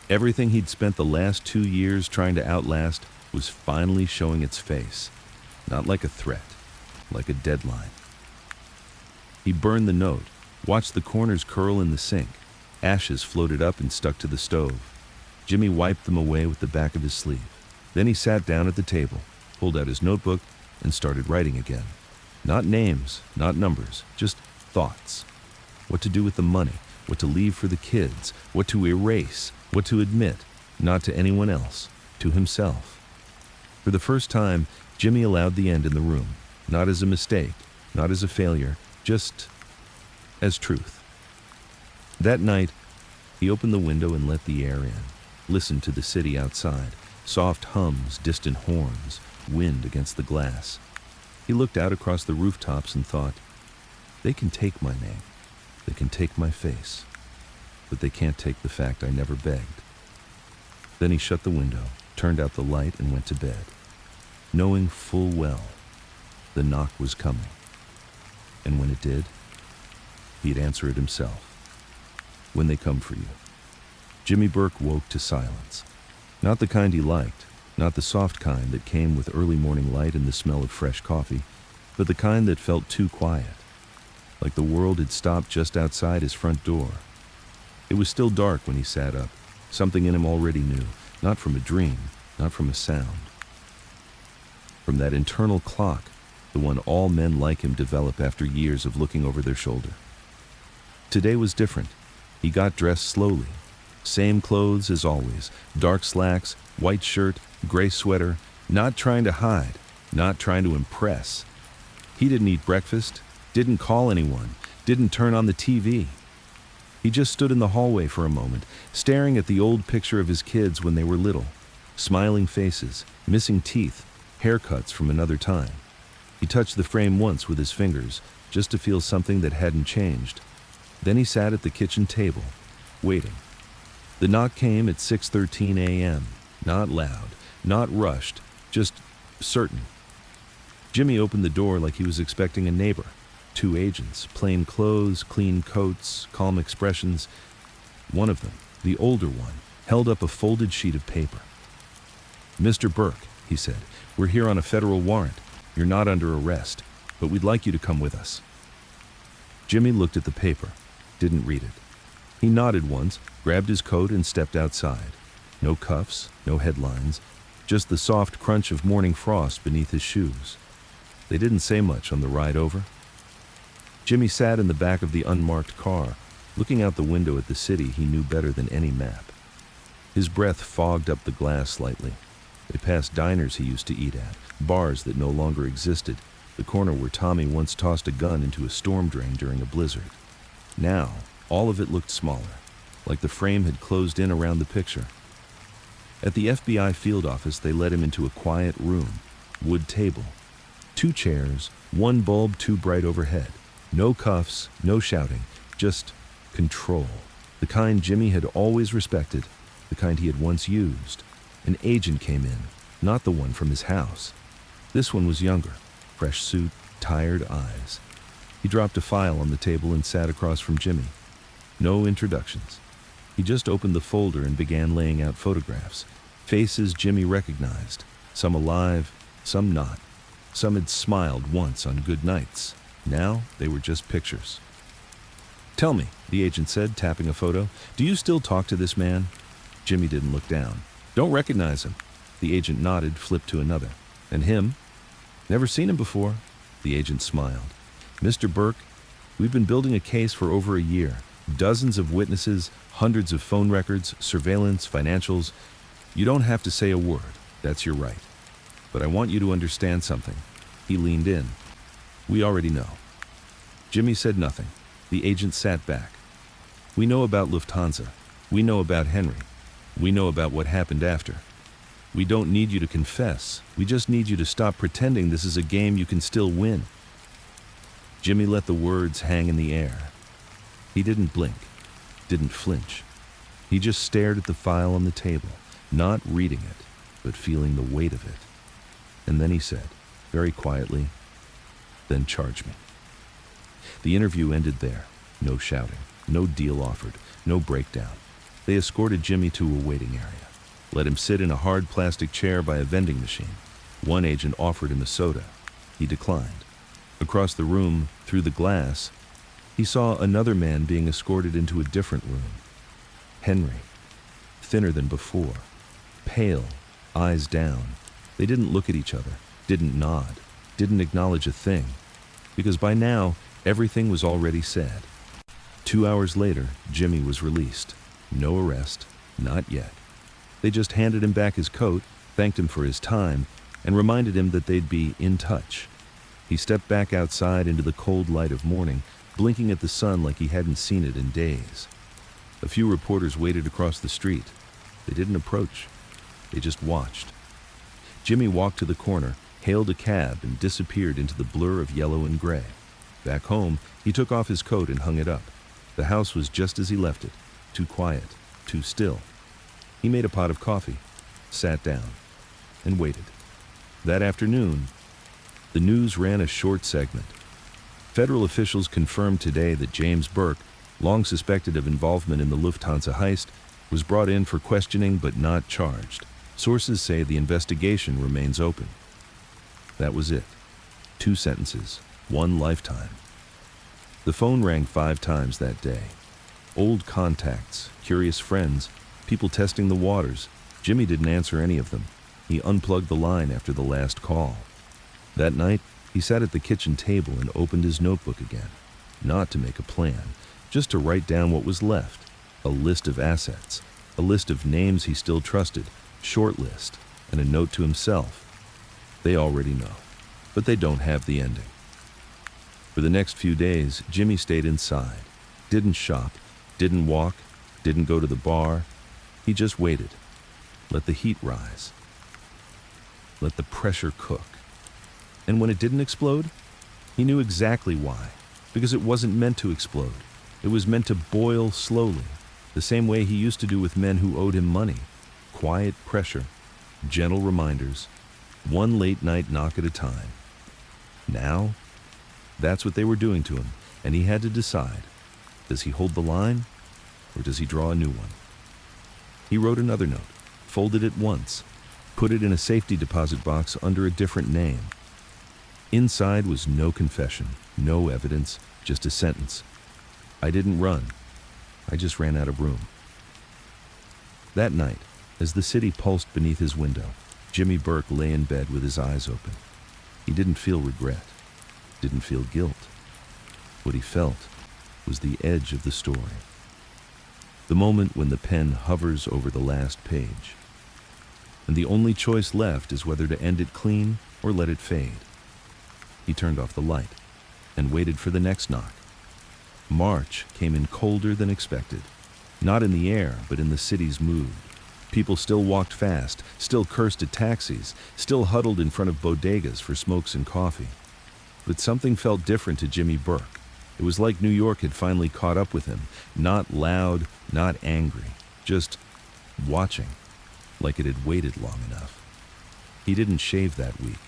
[SPEAKER 1] Everything he'd spent the last 2 years trying to outlast was finally showing its face. Not like a threat, like a deadline. He burned the note, watched the corners curl in the sink. Ashes floated up and stuck to the stove. Jimmy wiped them away with the back of his sleeve. Then he sat down at the table, pulled out his notebook, and started writing again. Not names, not numbers, just thoughts. What to do with the money, what to leave for the kids, what to erase, what to admit, not to anyone else, to himself. For the first time, Jimmy allowed the end in the room, not as a mistake, not as a failure, just as truth. That night, he opened the window and let the air in, listened to the city outside, soft hums, distant horns, wind against the glass. He looked out across the rooftops and thought, they can take my name, they can take my face, but they can't take the fact I never begged. Then he shut the window, turned out the light, and went to bed, knowing full well the knock was coming. And when it did, he'd answer it himself. When they come for you. Jimmy Burke woke to silence. Not the kind he liked, not the soft kind that came with early morning light and the smell of fresh coffee, but the kind that felt too quiet, like the world had stopped just outside his front door. It was still dark when he sat up. Something in him already knew, not from a dream, not from a sound. from that internal clock, the one all men like him develop after years of looking over their shoulder. Today was different. He got dressed slowly. Same clothes as always, dark slacks, white shirt, gray sweater, not trying to hide, not trying to impress. He didn't eat breakfast, didn't call anyone, didn't turn on the TV. He just stood in the hallway for a moment, staring at the old picture of his kids when they were little. Smiling faces, missing teeth, haircuts from another time. He touched the frame once with his fingers, just to feel something that hadn't changed. Then he sat at the kitchen table, waiting. The knock came at 6:13 a.m., not loud, not rushed, just certain. Jimmy opened the door like he was expecting a neighbor. 2 agents, plain clothes, clean coats, calm expressions. One of them, the older one, held up a folded sheet of paper. "Mr. Burke," he said, "we're here on a federal warrant. You're not under arrest, but we'd like you to come with us." Jimmy looked at the paper, didn't read it. He nodded once, grabbed his coat and stepped outside. No cuffs, no headlines, just the soft crunch of morning frost beneath his shoes. They didn't say much on the ride over. Jimmy sat in the back of the unmarked car, looking out the window at the city he knew better than any map. His breath fogged up the glass slightly. They passed diners he used to eat at, bars that no longer existed, the corner where Tommy once tossed a gun into a storm drain during a blizzard. Now, all of it looked smaller, like the frame had closed in around the picture. At the FBI field office, they led him into a quiet room, wood table. 2 chairs, 1 bulb too bright overhead. No cuffs, no shouting, just control. The kind Jimmy had always respected, the kind he had once used. An agent came in, not the one from his house. This one was younger, fresh suit, tired eyes. He dropped a file on the table and sat across from Jimmy. No introductions. He just opened the folder and began laying out photographs. Faces Jimmy recognized, some alive, some not. Some had smiled once on good nights. Now they were just pictures. "Tell me," the agent said, tapping a photo, "do you still talk to this man?" Jimmy didn't look down. "Don't recognize him." The agent nodded, flipped to another. "And him?" "Never seen him before." The agent smiled. "Mr. Burke, we've been building a case for over a year. Dozens of witnesses, hundreds of phone records, surveillance, financials. You don't have to say a word. That's your right. But I want you to understand something." He leaned in. "We already know." Jimmy said nothing. The agent sat back. "We know about Lufthansa. We know about Henry. We know about what happened after. We don't need you to confess. We just need you to stop pretending this is a game you can still win." Jimmy let the words hang in the air. He didn't blink, didn't flinch. He just stared at the file on the table, not reading it, but feeling the weight of it. And then he said, very quietly, "Then charge me." The interview ended there. No shouting, no deal offered, no breakdown. They escorted Jimmy to a waiting area, let him sit in a hard plastic chair by a vending machine. One agent offered him a soda. He declined. Across the room, through the glass, he saw another man being escorted into a different room. Henry, thinner than before, pale, eyes down. They didn't look at each other, didn't nod, didn't acknowledge a thing, because by now, everything was already said. 2 hours later, Jimmy was released. No arrest, not yet. They just handed him back his coat, thanked him for his time, and reminded him that they'd be in touch. He stepped back outside into the cold light of morning, blinking at the sun like he hadn't seen it in days. A few reporters waited across the street. They didn't approach. They just watched. Jimmy walked to the corner, hailed a cab, and disappeared into the blur of yellow and gray. Back home, he took off his coat and hung it up. The house was just as he left it, too quiet, too still. He made a pot of coffee, sat down, and waited. That afternoon, the news ran a short segment. Federal officials confirmed today that James Burke, long suspected of involvement in the Lufthansa Heist, was brought in for questioning but not charged. Sources say the investigation remains open. That was it. 2 sentences, 1 lifetime. The phone rang 5 times that day. Old contacts, curious friends, people testing the waters. Jimmy didn't answer any of them. He unplugged the line after the last call. That night, he sat at the kitchen table and opened his notebook again, not to make a plan, just to write down what was left, a list of assets, a list of names he still trusted, short list, and a note to himself. They already know, but they don't have the ending. For the next few days, Jimmy stayed inside, didn't shop, didn't walk, didn't go to the bar. He just waited, let the heat rise, let the pressure cook. And when it didn't explode, he knew exactly why, because it wasn't meant to explode. It was meant to boil slowly, the same way he used to do with men who owed him money. Quiet pressure, gentle reminders, one late night knock at a time. Now, that's what they were doing to him, and he had to decide, does he hold the line, or does he draw a new one? He wrote another note, folded it once, put it in a safety deposit box under a different name. Inside was no confession, no evidence, just a sentence. I didn't run. I just ran out of room. That night, as the city pulsed beneath his window, Jimmy Burke lay in bed with his eyes open. He didn't feel regret, didn't feel guilt. What he felt was the edge of the story. The moment when the pen hovers over the last page. And the only choice left is whether to end it clean or let it fade. He turned off the light and waited for the next knock. March came in colder than expected. Not in the air, but in the city's mood. People still walked fast, still cursed at taxis, still huddled in front of bodegas for smokes and coffee. But something felt different to Jimmy Burke. It was like New York had finally caught up with him, not loud, not angry, just watching, like it had waited long enough. He didn't shave that week,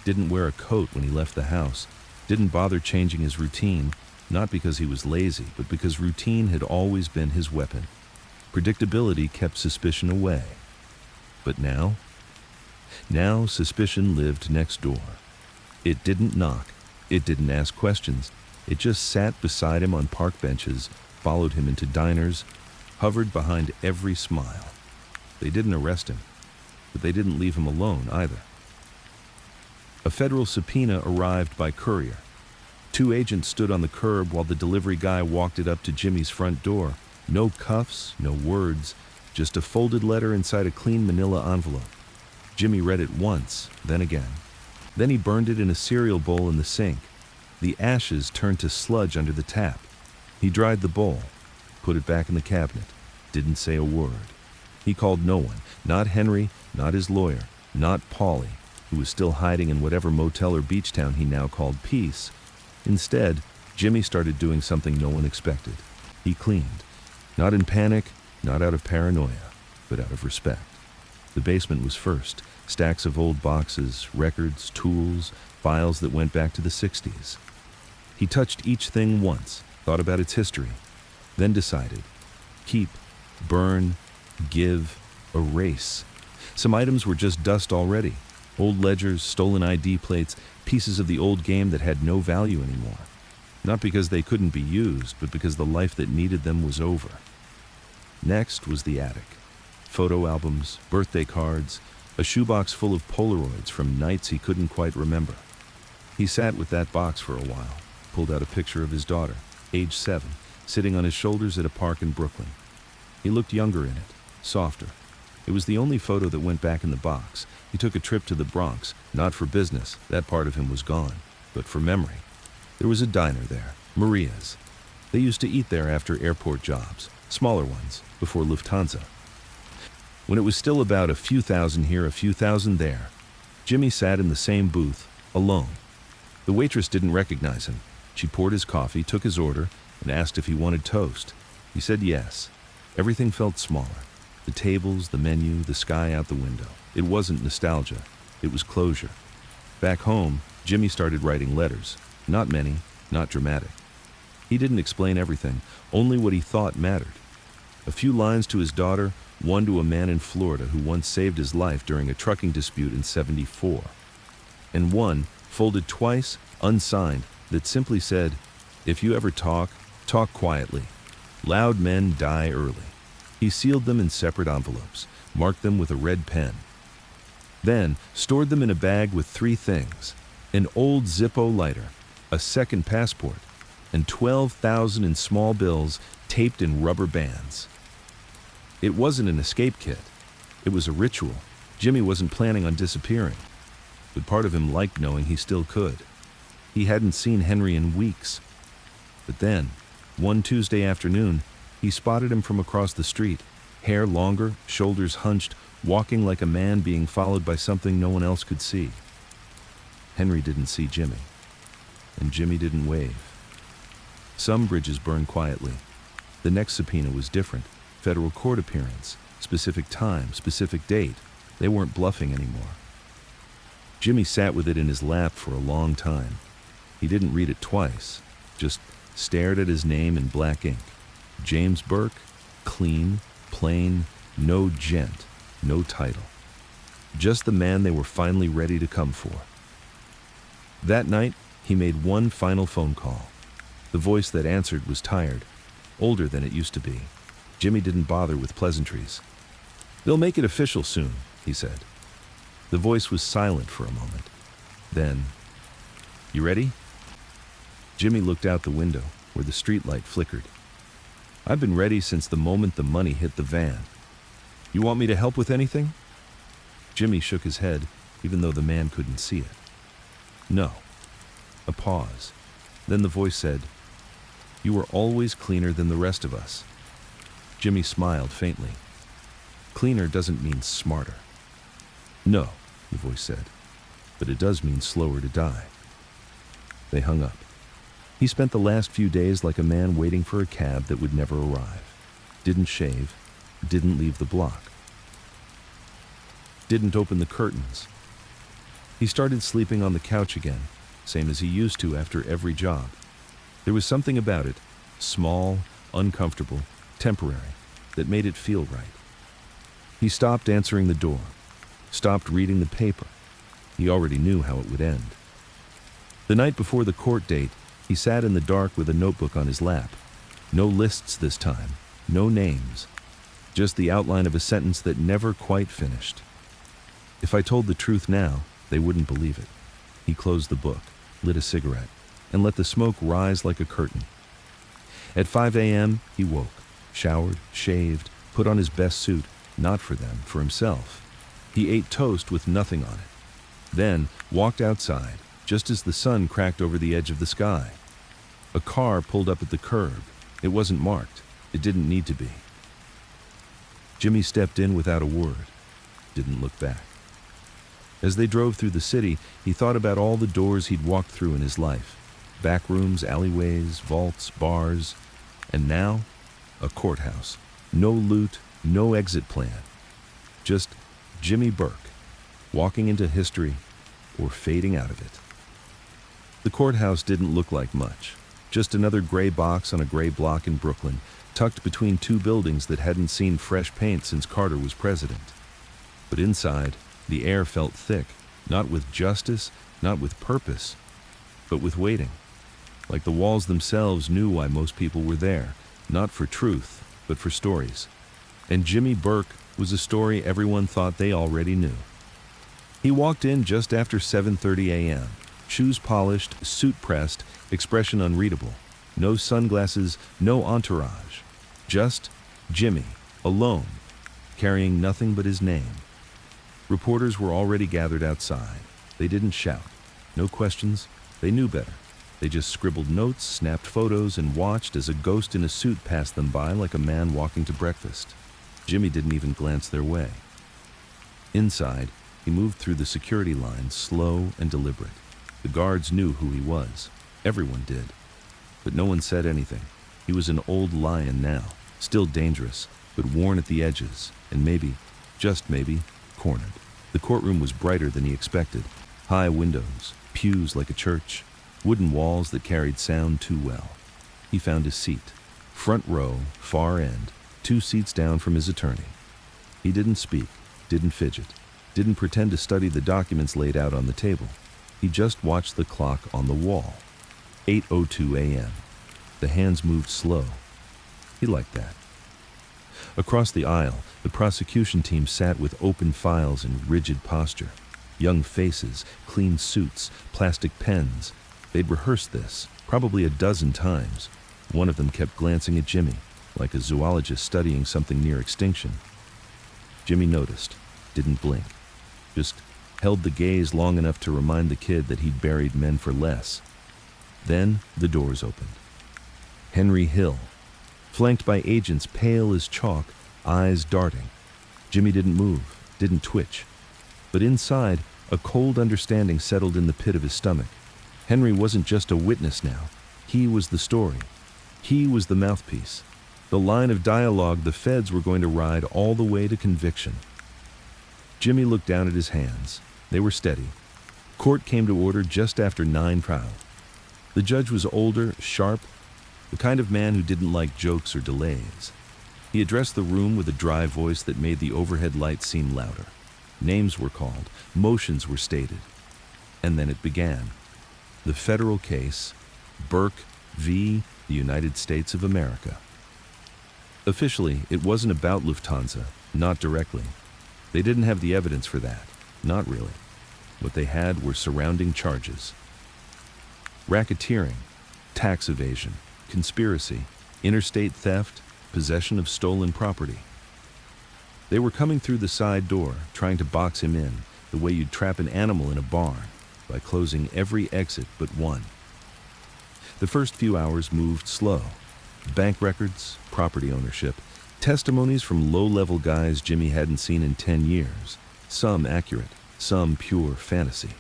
[SPEAKER 1] didn't wear a coat when he left the house, didn't bother changing his routine, not because he was lazy, but because routine had always been his weapon. Predictability kept suspicion away. But now suspicion lived next door. It didn't knock, it didn't ask questions, it just sat beside him on park benches, followed him into diners, hovered behind every smile. They didn't arrest him, but they didn't leave him alone either. A federal subpoena arrived by courier. 2 agents stood on the curb while the delivery guy walked it up to Jimmy's front door. No cuffs, no words, just a folded letter inside a clean manila envelope. Jimmy read it once, then again. Then he burned it in a cereal bowl in the sink. The ashes turned to sludge under the tap. He dried the bowl, put it back in the cabinet, didn't say a word. He called no one, not Henry, not his lawyer, not Paulie, who was still hiding in whatever motel or beach town he now called peace. Instead, Jimmy started doing something no one expected. He cleaned. Not in panic, not out of paranoia, but out of respect. The basement was first. Stacks of old boxes, records, tools, files that went back to the 60s. He touched each thing once, thought about its history, then decided. Keep, burn, give, erase. Some items were just dust already. Old ledgers, stolen ID plates, pieces of the old game that had no value anymore. Not because they couldn't be used, but because the life that needed them was over. Next was the attic. Photo albums, birthday cards, a shoebox full of Polaroids from nights he couldn't quite remember. He sat with that box for a while, pulled out a picture of his daughter, age 7, sitting on his shoulders at a park in Brooklyn. He looked younger in it, softer. It was the only photo that went back in the box. He took a trip to the Bronx, not for business, that part of him was gone, but for memory. There was a diner there, Maria's. They used to eat there after airport jobs, smaller ones, before Lufthansa. When it was still about a few thousand here, a few thousand there, Jimmy sat in the same booth, alone. The waitress didn't recognize him. She poured his coffee, took his order, and asked if he wanted toast. He said yes. Everything felt smaller. The tables, the menu, the sky out the window. It wasn't nostalgia. It was closure. Back home, Jimmy started writing letters. Not many, not dramatic. He didn't explain everything, only what he thought mattered. A few lines to his daughter, one to a man in Florida who once saved his life during a trucking dispute in '74. And one, folded twice, unsigned, that simply said, "If you ever talk, talk quietly. Loud men die early." He sealed them in separate envelopes, marked them with a red pen. Then stored them in a bag with 3 things: An old Zippo lighter, a second passport, and 12,000 in small bills taped in rubber bands. It wasn't an escape kit. It was a ritual. Jimmy wasn't planning on disappearing, but part of him liked knowing he still could. He hadn't seen Henry in weeks. But then, one Tuesday afternoon, he spotted him from across the street, hair longer, shoulders hunched, walking like a man being followed by something no one else could see. Henry didn't see Jimmy, and Jimmy didn't wave. Some bridges burn quietly. The next subpoena was different. Federal court appearance, specific time, specific date. They weren't bluffing anymore. Jimmy sat with it in his lap for a long time. He didn't read it twice, just stared at his name in black ink. James Burke, clean, plain, no gent, no title. Just the man they were finally ready to come for. That night, he made one final phone call. The voice that answered was tired, older than it used to be. Jimmy didn't bother with pleasantries. "They'll make it official soon," he said. The voice was silent for a moment. Then, "You ready?" Jimmy looked out the window, where the streetlight flickered. "I've been ready since the moment the money hit the van. You want me to help with anything?" Jimmy shook his head, even though the man couldn't see it. "No." A pause. Then the voice said, "You were always cleaner than the rest of us." Jimmy smiled faintly. "Cleaner doesn't mean smarter." "No," the voice said, "but it does mean slower to die." They hung up. He spent the last few days like a man waiting for a cab that would never arrive. Didn't shave, didn't leave the block, didn't open the curtains. He started sleeping on the couch again, same as he used to after every job. There was something about it, small, uncomfortable, temporary, that made it feel right. He stopped answering the door, stopped reading the paper. He already knew how it would end. The night before the court date, he sat in the dark with a notebook on his lap. No lists this time, no names, just the outline of a sentence that never quite finished. If I told the truth now, they wouldn't believe it. He closed the book, lit a cigarette, and let the smoke rise like a curtain. At 5 a.m., he woke, showered, shaved, put on his best suit, not for them, for himself. He ate toast with nothing on it. Then walked outside, just as the sun cracked over the edge of the sky. A car pulled up at the curb. It wasn't marked. It didn't need to be. Jimmy stepped in without a word, didn't look back. As they drove through the city, he thought about all the doors he'd walked through in his life. Backrooms, alleyways, vaults, bars, and now, a courthouse. No loot, no exit plan. Just Jimmy Burke, walking into history or fading out of it. The courthouse didn't look like much. Just another gray box on a gray block in Brooklyn, tucked between two buildings that hadn't seen fresh paint since Carter was president. But inside, the air felt thick, not with justice, not with purpose, but with waiting. Like the walls themselves knew why most people were there, not for truth, but for stories. And Jimmy Burke was a story everyone thought they already knew. He walked in just after 7:30 a.m., shoes polished, suit pressed, expression unreadable. No sunglasses, no entourage. Just Jimmy, alone, carrying nothing but his name. Reporters were already gathered outside. They didn't shout. No questions. They knew better. They just scribbled notes, snapped photos, and watched as a ghost in a suit passed them by like a man walking to breakfast. Jimmy didn't even glance their way. Inside, he moved through the security lines, slow and deliberate. The guards knew who he was. Everyone did. But no one said anything. He was an old lion now, still dangerous, but worn at the edges, and maybe, just maybe, cornered. The courtroom was brighter than he expected. High windows, pews like a church, wooden walls that carried sound too well. He found his seat. Front row, far end, 2 seats down from his attorney. He didn't speak, didn't fidget, didn't pretend to study the documents laid out on the table. He just watched the clock on the wall. 8:02 a.m. The hands moved slow. He liked that. Across the aisle, the prosecution team sat with open files and rigid posture. Young faces, clean suits, plastic pens. They'd rehearsed this, probably a dozen times. One of them kept glancing at Jimmy, like a zoologist studying something near extinction. Jimmy noticed, didn't blink, just held the gaze long enough to remind the kid that he'd buried men for less. Then the doors opened. Henry Hill, flanked by agents pale as chalk, eyes darting. Jimmy didn't move, didn't twitch. But inside, a cold understanding settled in the pit of his stomach. Henry wasn't just a witness now. He was the story. He was the mouthpiece. The line of dialogue the feds were going to ride all the way to conviction. Jimmy looked down at his hands. They were steady. Court came to order just after 9 p.m. The judge was older, sharp, the kind of man who didn't like jokes or delays. He addressed the room with a dry voice that made the overhead lights seem louder. Names were called, motions were stated. And then it began. The federal case, Burke v. the United States of America. Officially, it wasn't about Lufthansa, not directly. They didn't have the evidence for that, not really. What they had were surrounding charges. Racketeering, tax evasion, conspiracy, interstate theft, possession of stolen property. They were coming through the side door, trying to box him in, the way you'd trap an animal in a barn, by closing every exit but one. The first few hours moved slow. Bank records, property ownership, testimonies from low-level guys Jimmy hadn't seen in 10 years, some accurate, some pure fantasy.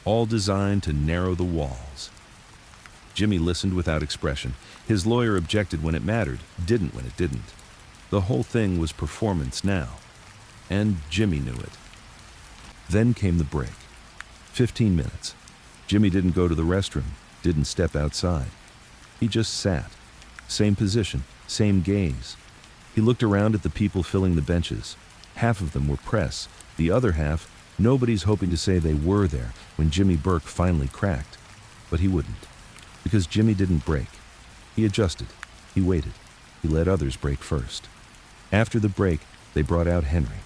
[SPEAKER 1] All designed to narrow the walls. Jimmy listened without expression. His lawyer objected when it mattered, didn't when it didn't. The whole thing was performance now, and Jimmy knew it. Then came the break. 15 minutes. Jimmy didn't go to the restroom, didn't step outside. He just sat. Same position, same gaze. He looked around at the people filling the benches. Half of them were press, the other half, nobody's hoping to say they were there when Jimmy Burke finally cracked. But he wouldn't, because Jimmy didn't break. He adjusted, he waited, he let others break first. After the break, they brought out Henry.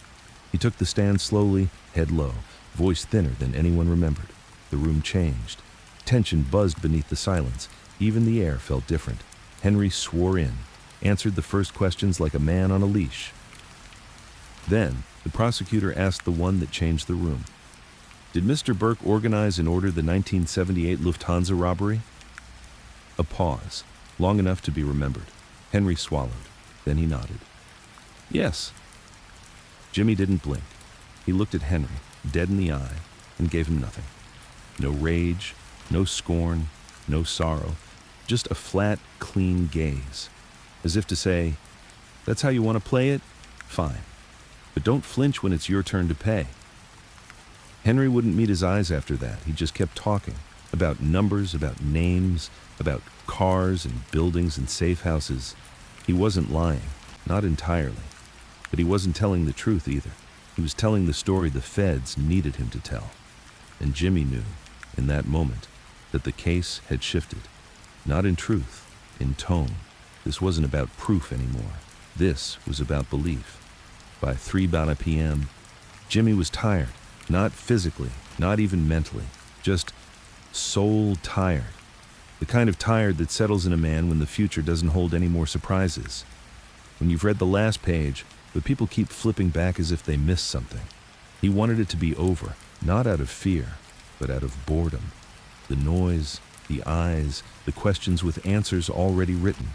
[SPEAKER 1] He took the stand slowly, head low, voice thinner than anyone remembered. The room changed. Tension buzzed beneath the silence. Even the air felt different. Henry swore in, answered the first questions like a man on a leash. Then, the prosecutor asked the one that changed the room. Did Mr. Burke organize and order the 1978 Lufthansa robbery? A pause, long enough to be remembered. Henry swallowed. Then he nodded. Yes. Jimmy didn't blink. He looked at Henry, dead in the eye, and gave him nothing. No rage, no scorn, no sorrow, just a flat, clean gaze. As if to say, that's how you want to play it? Fine. But don't flinch when it's your turn to pay. Henry wouldn't meet his eyes after that. He just kept talking. About numbers, about names, about cars and buildings and safe houses. He wasn't lying, not entirely. But he wasn't telling the truth either. He was telling the story the feds needed him to tell. And Jimmy knew, in that moment, that the case had shifted. Not in truth, in tone. This wasn't about proof anymore. This was about belief. By 3 p.m., Jimmy was tired. Not physically, not even mentally. Just soul tired. The kind of tired that settles in a man when the future doesn't hold any more surprises. When you've read the last page, but people keep flipping back as if they missed something. He wanted it to be over, not out of fear, but out of boredom. The noise, the eyes, the questions with answers already written.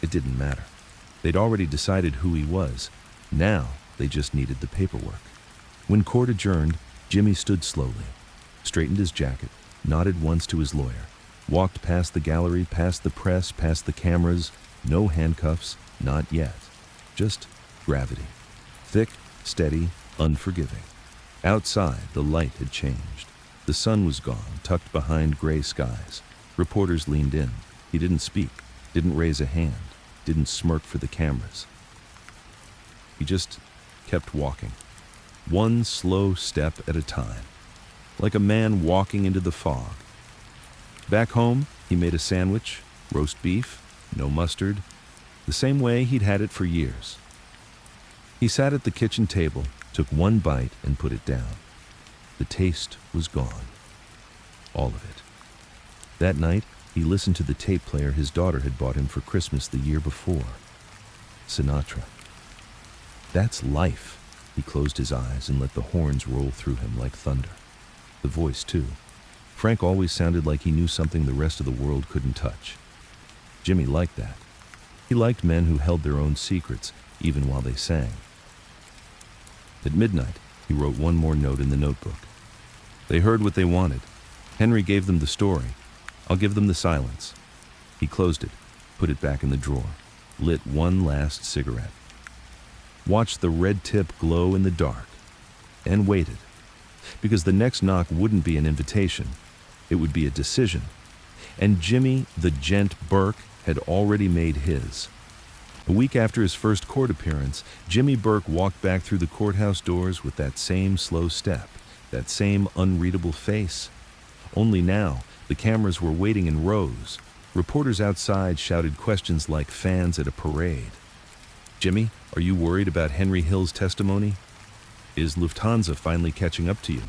[SPEAKER 1] It didn't matter. They'd already decided who he was. Now, they just needed the paperwork. When court adjourned, Jimmy stood slowly, straightened his jacket, nodded once to his lawyer, walked past the gallery, past the press, past the cameras. No handcuffs, not yet. Just gravity. Thick, steady, unforgiving. Outside, the light had changed. The sun was gone, tucked behind gray skies. Reporters leaned in. He didn't speak, didn't raise a hand, didn't smirk for the cameras. He just kept walking, one slow step at a time, like a man walking into the fog. Back home, he made a sandwich, roast beef, no mustard, the same way he'd had it for years. He sat at the kitchen table, took one bite and put it down. The taste was gone. All of it. That night, he listened to the tape player his daughter had bought him for Christmas the year before. Sinatra. That's life. He closed his eyes and let the horns roll through him like thunder. The voice, too. Frank always sounded like he knew something the rest of the world couldn't touch. Jimmy liked that. He liked men who held their own secrets, even while they sang. At midnight, he wrote one more note in the notebook. They heard what they wanted. Henry gave them the story. I'll give them the silence. He closed it, put it back in the drawer, lit one last cigarette, watched the red tip glow in the dark, and waited. Because the next knock wouldn't be an invitation. It would be a decision. And Jimmy, the Gent Burke, had already made his. A week after his first court appearance, Jimmy Burke walked back through the courthouse doors with that same slow step, that same unreadable face. Only now, the cameras were waiting in rows. Reporters outside shouted questions like fans at a parade. Jimmy, are you worried about Henry Hill's testimony? Is Lufthansa finally catching up to you?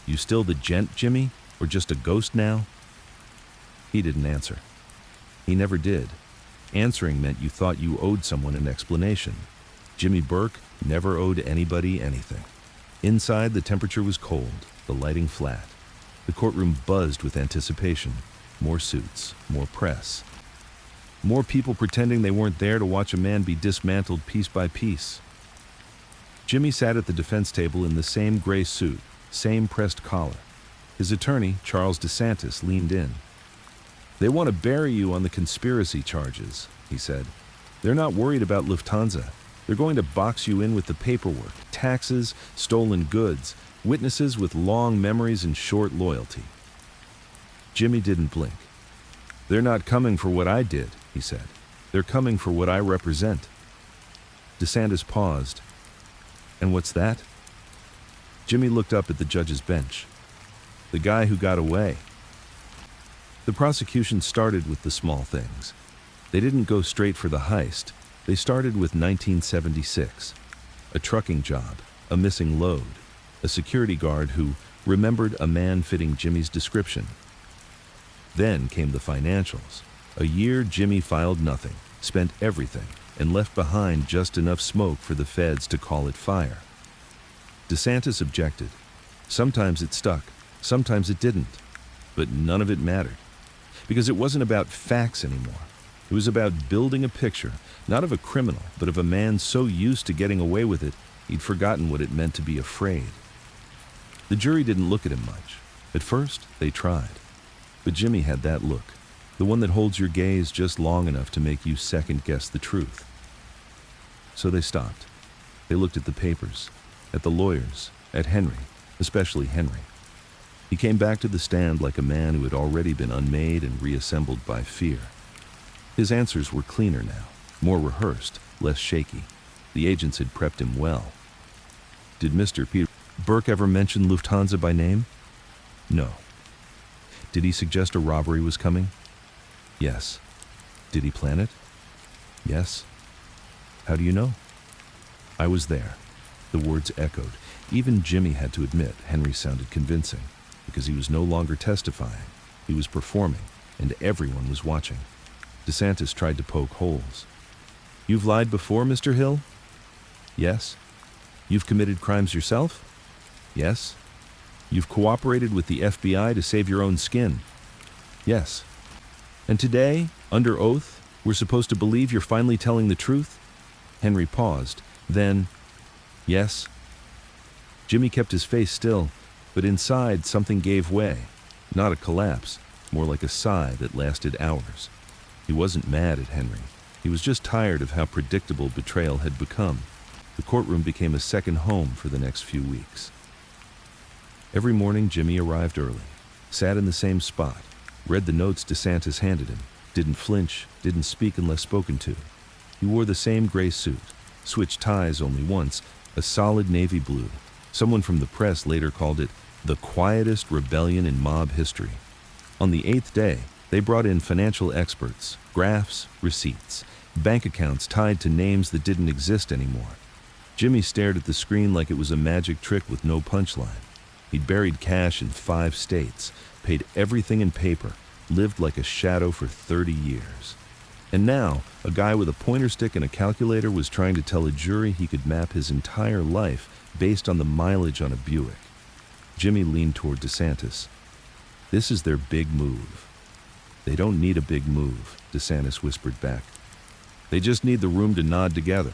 [SPEAKER 1] You still the Gent, Jimmy, or just a ghost now? He didn't answer. He never did. Answering meant you thought you owed someone an explanation. Jimmy Burke never owed anybody anything. Inside, the temperature was cold, the lighting flat. The courtroom buzzed with anticipation. More suits, more press. More people pretending they weren't there to watch a man be dismantled piece by piece. Jimmy sat at the defense table in the same gray suit, same pressed collar. His attorney, Charles DeSantis, leaned in. They want to bury you on the conspiracy charges, he said. They're not worried about Lufthansa. They're going to box you in with the paperwork, taxes, stolen goods, witnesses with long memories and short loyalty. Jimmy didn't blink. They're not coming for what I did, he said. They're coming for what I represent. DeSantis paused. And what's that? Jimmy looked up at the judge's bench. The guy who got away. The prosecution started with the small things. They didn't go straight for the heist. They started with 1976. A trucking job, a missing load, a security guard who remembered a man fitting Jimmy's description. Then came the financials. A year Jimmy filed nothing, spent everything, and left behind just enough smoke for the feds to call it fire. DeSantis objected. Sometimes it stuck, sometimes it didn't. But none of it mattered. Because it wasn't about facts anymore. It was about building a picture, not of a criminal, but of a man so used to getting away with it, he'd forgotten what it meant to be afraid. The jury didn't look at him much. At first, they tried. But Jimmy had that look, the one that holds your gaze just long enough to make you second-guess the truth. So they stopped. They looked at the papers, at the lawyers, at Henry, especially Henry. He came back to the stand like a man who had already been unmade and reassembled by fear. His answers were cleaner now, more rehearsed, less shaky. The agents had prepped him well. Did Mr. Peter Burke ever mention Lufthansa by name? No. Did he suggest a robbery was coming? Yes. Did he plan it? Yes. How do you know? I was there. The words echoed. Even Jimmy had to admit Henry sounded convincing, because he was no longer testifying. He was performing, and everyone was watching. DeSantis tried to poke holes. You've lied before, Mr. Hill? Yes. You've committed crimes yourself? Yes. You've cooperated with the FBI to save your own skin? Yes. And today, under oath, we're supposed to believe you're finally telling the truth? Henry paused. Then, yes. Jimmy kept his face still, but inside something gave way. Not a collapse, more like a sigh that lasted hours. He wasn't mad at Henry. He was just tired of how predictable betrayal had become. The courtroom became a second home for the next few weeks. Every morning, Jimmy arrived early, sat in the same spot, read the notes DeSantis handed him, didn't flinch, didn't speak unless spoken to. He wore the same gray suit, switched ties only once, a solid navy blue. Someone from the press later called it the quietest rebellion in mob history. On the 8th day, they brought in financial experts, graphs, receipts, bank accounts tied to names that didn't exist anymore. Jimmy stared at the screen like it was a magic trick with no punchline. He'd buried cash in 5 states, paid everything in paper, lived like a shadow for 30 years. And now, a guy with a pointer stick and a calculator was trying to tell a jury he could map his entire life based on the mileage on a Buick. Jimmy leaned toward DeSantis. This is their big move. They don't need a big move, DeSantis whispered back. They just need the room to nod together.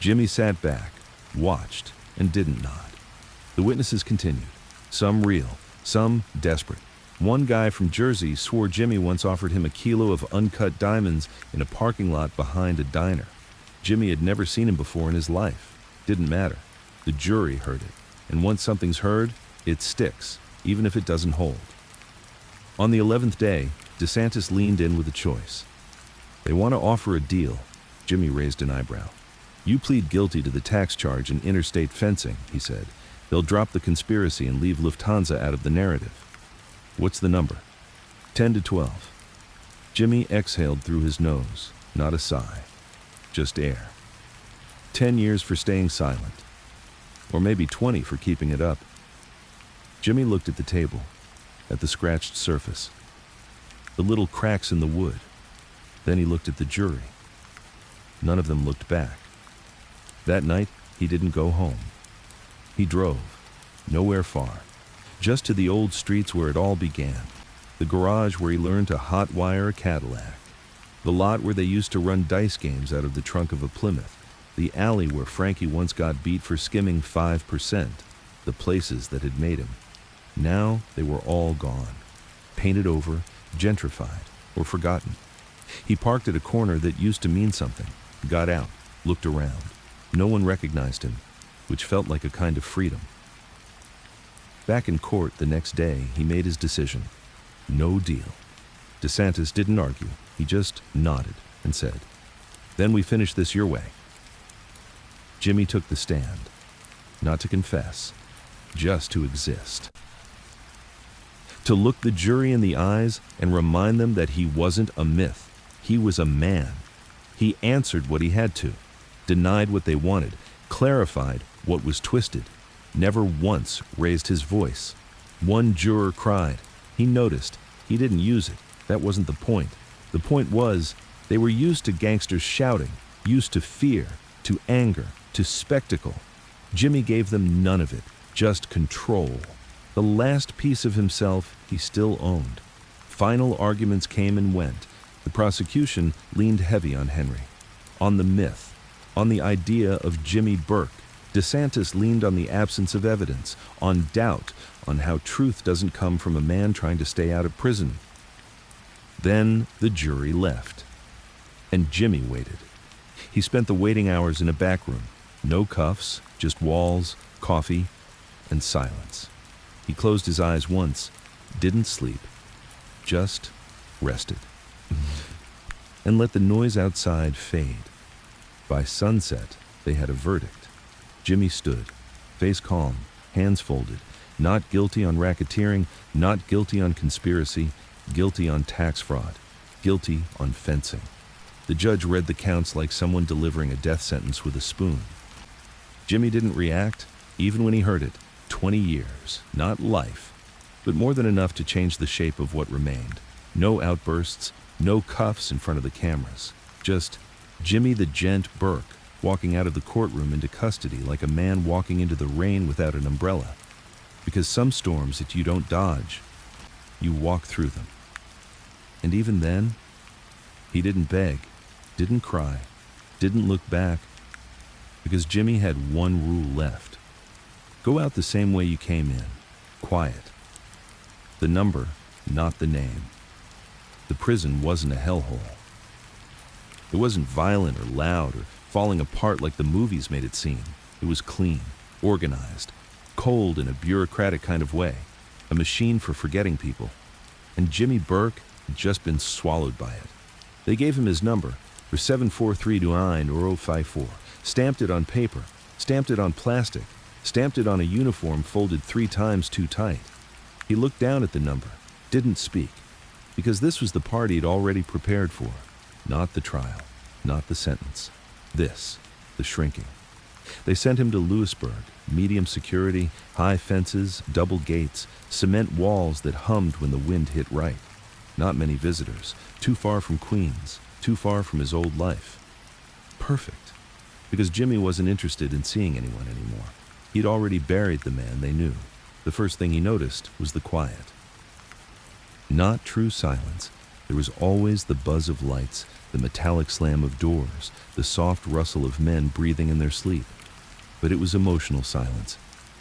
[SPEAKER 1] Jimmy sat back, watched, and didn't nod. The witnesses continued, some real, some desperate. One guy from Jersey swore Jimmy once offered him a kilo of uncut diamonds in a parking lot behind a diner. Jimmy had never seen him before in his life. Didn't matter. The jury heard it. And once something's heard, it sticks, even if it doesn't hold. On the 11th day, DeSantis leaned in with a choice. They want to offer a deal. Jimmy raised an eyebrow. You plead guilty to the tax charge in interstate fencing, he said. They'll drop the conspiracy and leave Lufthansa out of the narrative. What's the number? 10 to 12. Jimmy exhaled through his nose, not a sigh, just air. 10 years for staying silent. Or maybe 20 for keeping it up. Jimmy looked at the table, at the scratched surface, the little cracks in the wood. Then he looked at the jury. None of them looked back. That night, he didn't go home. He drove, nowhere far, just to the old streets where it all began, the garage where he learned to hotwire a Cadillac, the lot where they used to run dice games out of the trunk of a Plymouth, the alley where Frankie once got beat for skimming 5%, the places that had made him. Now they were all gone, painted over, gentrified, or forgotten. He parked at a corner that used to mean something, got out, looked around. No one recognized him, which felt like a kind of freedom. Back in court the next day, he made his decision. No deal. DeSantis didn't argue. He just nodded and said, "Then we finish this your way." Jimmy took the stand, not to confess, just to exist. To look the jury in the eyes and remind them that he wasn't a myth. He was a man. He answered what he had to, denied what they wanted, clarified what was twisted, never once raised his voice. One juror cried. He noticed. He didn't use it. That wasn't the point. The point was, they were used to gangsters shouting, used to fear, to anger, to spectacle. Jimmy gave them none of it, just control. The last piece of himself he still owned. Final arguments came and went. The prosecution leaned heavy on Henry, on the myth, on the idea of Jimmy Burke. DeSantis leaned on the absence of evidence, on doubt, on how truth doesn't come from a man trying to stay out of prison. Then the jury left, and Jimmy waited. He spent the waiting hours in a back room. No cuffs, just walls, coffee, and silence. He closed his eyes once, didn't sleep, just rested, and let the noise outside fade. By sunset, they had a verdict. Jimmy stood, face calm, hands folded, not guilty on racketeering, not guilty on conspiracy, guilty on tax fraud, guilty on fencing. The judge read the counts like someone delivering a death sentence with a spoon. Jimmy didn't react, even when he heard it. 20 years, not life, but more than enough to change the shape of what remained. No outbursts, no cuffs in front of the cameras. Just Jimmy the Gent Burke walking out of the courtroom into custody like a man walking into the rain without an umbrella. Because some storms that you don't dodge, you walk through them. And even then, he didn't beg, didn't cry, didn't look back, because Jimmy had one rule left. Go out the same way you came in, quiet. The number, not the name. The prison wasn't a hellhole. It wasn't violent or loud or falling apart like the movies made it seem. It was clean, organized, cold in a bureaucratic kind of way, a machine for forgetting people. And Jimmy Burke had just been swallowed by it. They gave him his number for 74329 or 054, stamped it on paper, stamped it on plastic, stamped it on a uniform folded 3 times too tight. He looked down at the number, didn't speak, because this was the part he'd already prepared for. Not the trial, not the sentence. This, the shrinking. They sent him to Lewisburg, medium security, high fences, double gates, cement walls that hummed when the wind hit right. Not many visitors, too far from Queens, too far from his old life. Perfect, because Jimmy wasn't interested in seeing anyone anymore. He'd already buried the man they knew. The first thing he noticed was the quiet. Not true silence. There was always the buzz of lights, the metallic slam of doors, the soft rustle of men breathing in their sleep. But it was emotional silence.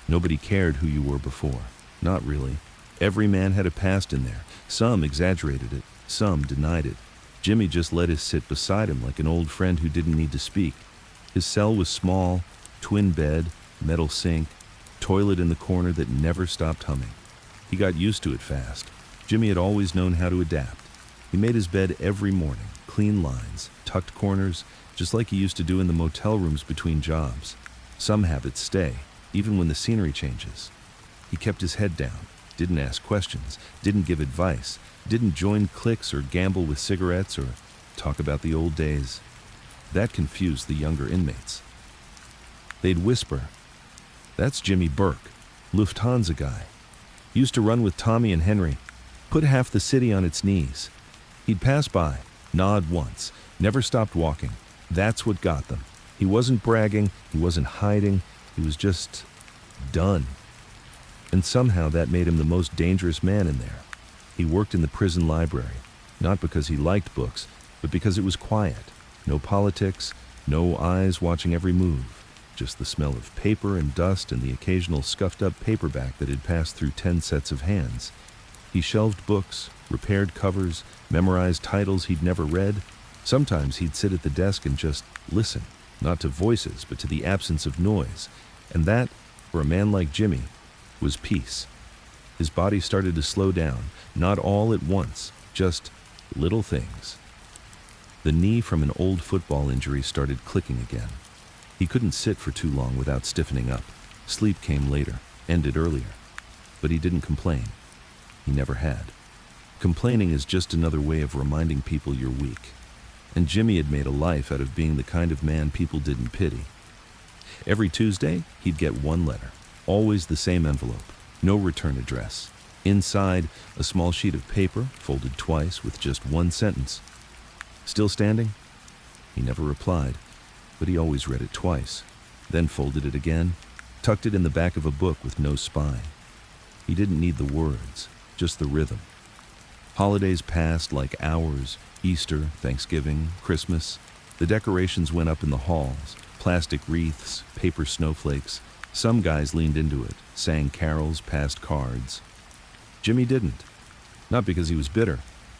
[SPEAKER 1] Nobody cared who you were before. Not really. Every man had a past in there. Some exaggerated it, some denied it. Jimmy just let us sit beside him like an old friend who didn't need to speak. His cell was small, twin bed, metal sink, toilet in the corner that never stopped humming. He got used to it fast. Jimmy had always known how to adapt. He made his bed every morning, clean lines, tucked corners, just like he used to do in the motel rooms between jobs. Some habits stay, even when the scenery changes. He kept his head down, didn't ask questions, didn't give advice, didn't join cliques or gamble with cigarettes or talk about the old days. That confused the younger inmates. They'd whisper, "That's Jimmy Burke, Lufthansa guy. Used to run with Tommy and Henry, put half the city on its knees." He'd pass by, nod once, never stopped walking. That's what got them. He wasn't bragging, he wasn't hiding, he was just done. And somehow that made him the most dangerous man in there. He worked in the prison library, not because he liked books, but because it was quiet. No politics, no eyes watching every move. Just the smell of paper and dust and the occasional scuffed-up paperback that had passed through 10 sets of hands. He shelved books, repaired covers, memorized titles he'd never read. Sometimes he'd sit at the desk and just listen, not to voices, but to the absence of noise. And that, for a man like Jimmy, was peace. His body started to slow down, not all at once, just little things. The knee from an old football injury started clicking again. He couldn't sit for too long without stiffening up. Sleep came later, ended earlier. But he didn't complain. He never had. Complaining is just another way of reminding people you're weak. And Jimmy had made a life out of being the kind of man people didn't pity. Every Tuesday, he'd get one letter, always the same envelope, no return address. Inside, a small sheet of paper, folded twice with just one sentence. "Still standing?" He never replied, but he always read it twice, then folded it again, tucked it in the back of a book with no spine. He didn't need the words, just the rhythm. Holidays passed like hours, Easter, Thanksgiving, Christmas. The decorations went up in the halls, plastic wreaths, paper snowflakes. Some guys leaned into it, sang carols, passed cards. Jimmy didn't. Not because he was bitter,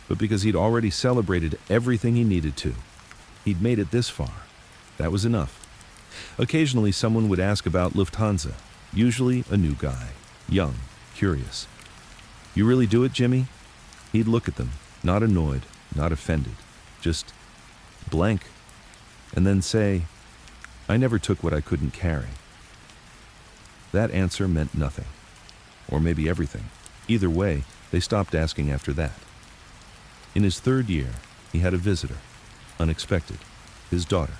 [SPEAKER 1] but because he'd already celebrated everything he needed to. He'd made it this far. That was enough. Occasionally someone would ask about Lufthansa, usually a new guy, young, curious. "You really do it, Jimmy?" He'd look at them, not annoyed, not offended, just blank, and then say, "I never took what I couldn't carry." That answer meant nothing, or maybe everything. Either way, they stopped asking after that. In his third year, he had a visitor, unexpected, his daughter.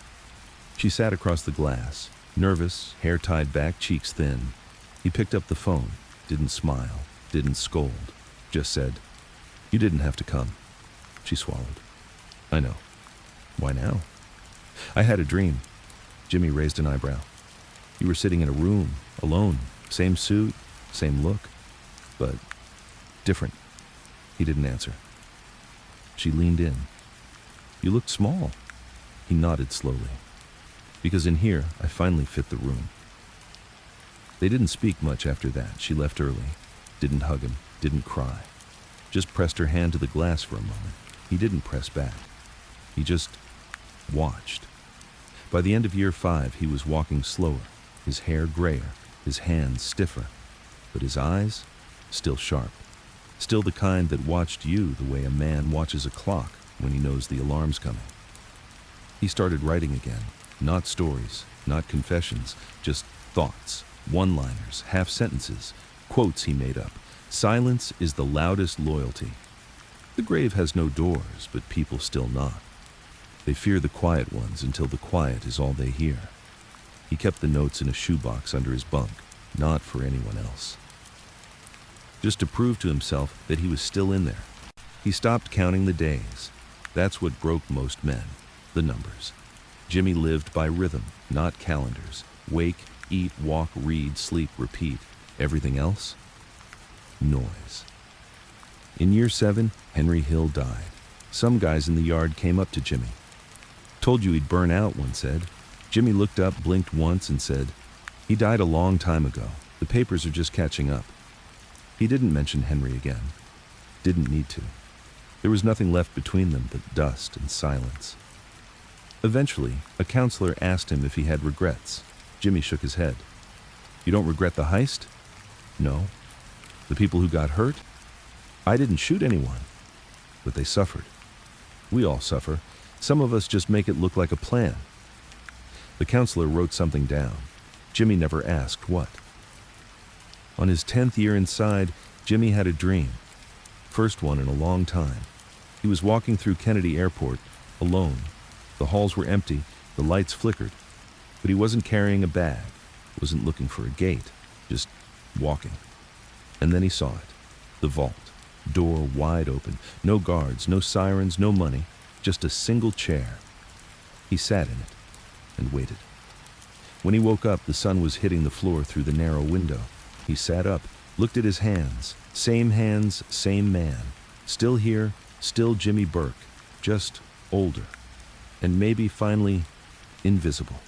[SPEAKER 1] She sat across the glass, nervous, hair tied back, cheeks thin. He picked up the phone, didn't smile, didn't scold, just said, "You didn't have to come." She swallowed. "I know. Why now?" "I had a dream." Jimmy raised an eyebrow. "You were sitting in a room, alone, same suit, same look, but different." He didn't answer. She leaned in. "You looked small." He nodded slowly. "Because in here, I finally fit the room." They didn't speak much after that. She left early, didn't hug him, didn't cry. Just pressed her hand to the glass for a moment. He didn't press back. He just watched. By the end of year 5, he was walking slower, his hair grayer, his hands stiffer, but his eyes still sharp. Still the kind that watched you the way a man watches a clock when he knows the alarm's coming. He started writing again, not stories, not confessions, just thoughts, one-liners, half-sentences, quotes he made up. Silence is the loudest loyalty. The grave has no doors, but people still knock. They fear the quiet ones until the quiet is all they hear. He kept the notes in a shoebox under his bunk, not for anyone else. Just to prove to himself that he was still in there. He stopped counting the days. That's what broke most men, the numbers. Jimmy lived by rhythm, not calendars. Wake, eat, walk, read, sleep, repeat. Everything else? Noise. In year 7, Henry Hill died. Some guys in the yard came up to Jimmy. "Told you he'd burn out," one said. Jimmy looked up, blinked once, and said, "He died a long time ago. The papers are just catching up." He didn't mention Henry again. Didn't need to. There was nothing left between them but dust and silence. Eventually, a counselor asked him if he had regrets. Jimmy shook his head. "You don't regret the heist?" "No." "The people who got hurt?" "I didn't shoot anyone." "But they suffered." "We all suffer. Some of us just make it look like a plan." The counselor wrote something down. Jimmy never asked what. On his 10th year inside, Jimmy had a dream. First one in a long time. He was walking through Kennedy Airport, alone. The halls were empty, the lights flickered. But he wasn't carrying a bag, wasn't looking for a gate, just walking. And then he saw it. The vault. Door wide open. No guards, no sirens, no money. Just a single chair. He sat in it and waited. When he woke up, the sun was hitting the floor through the narrow window. He sat up, looked at his hands. Same hands, same man. Still here, still Jimmy Burke. Just older. And maybe, finally, invisible.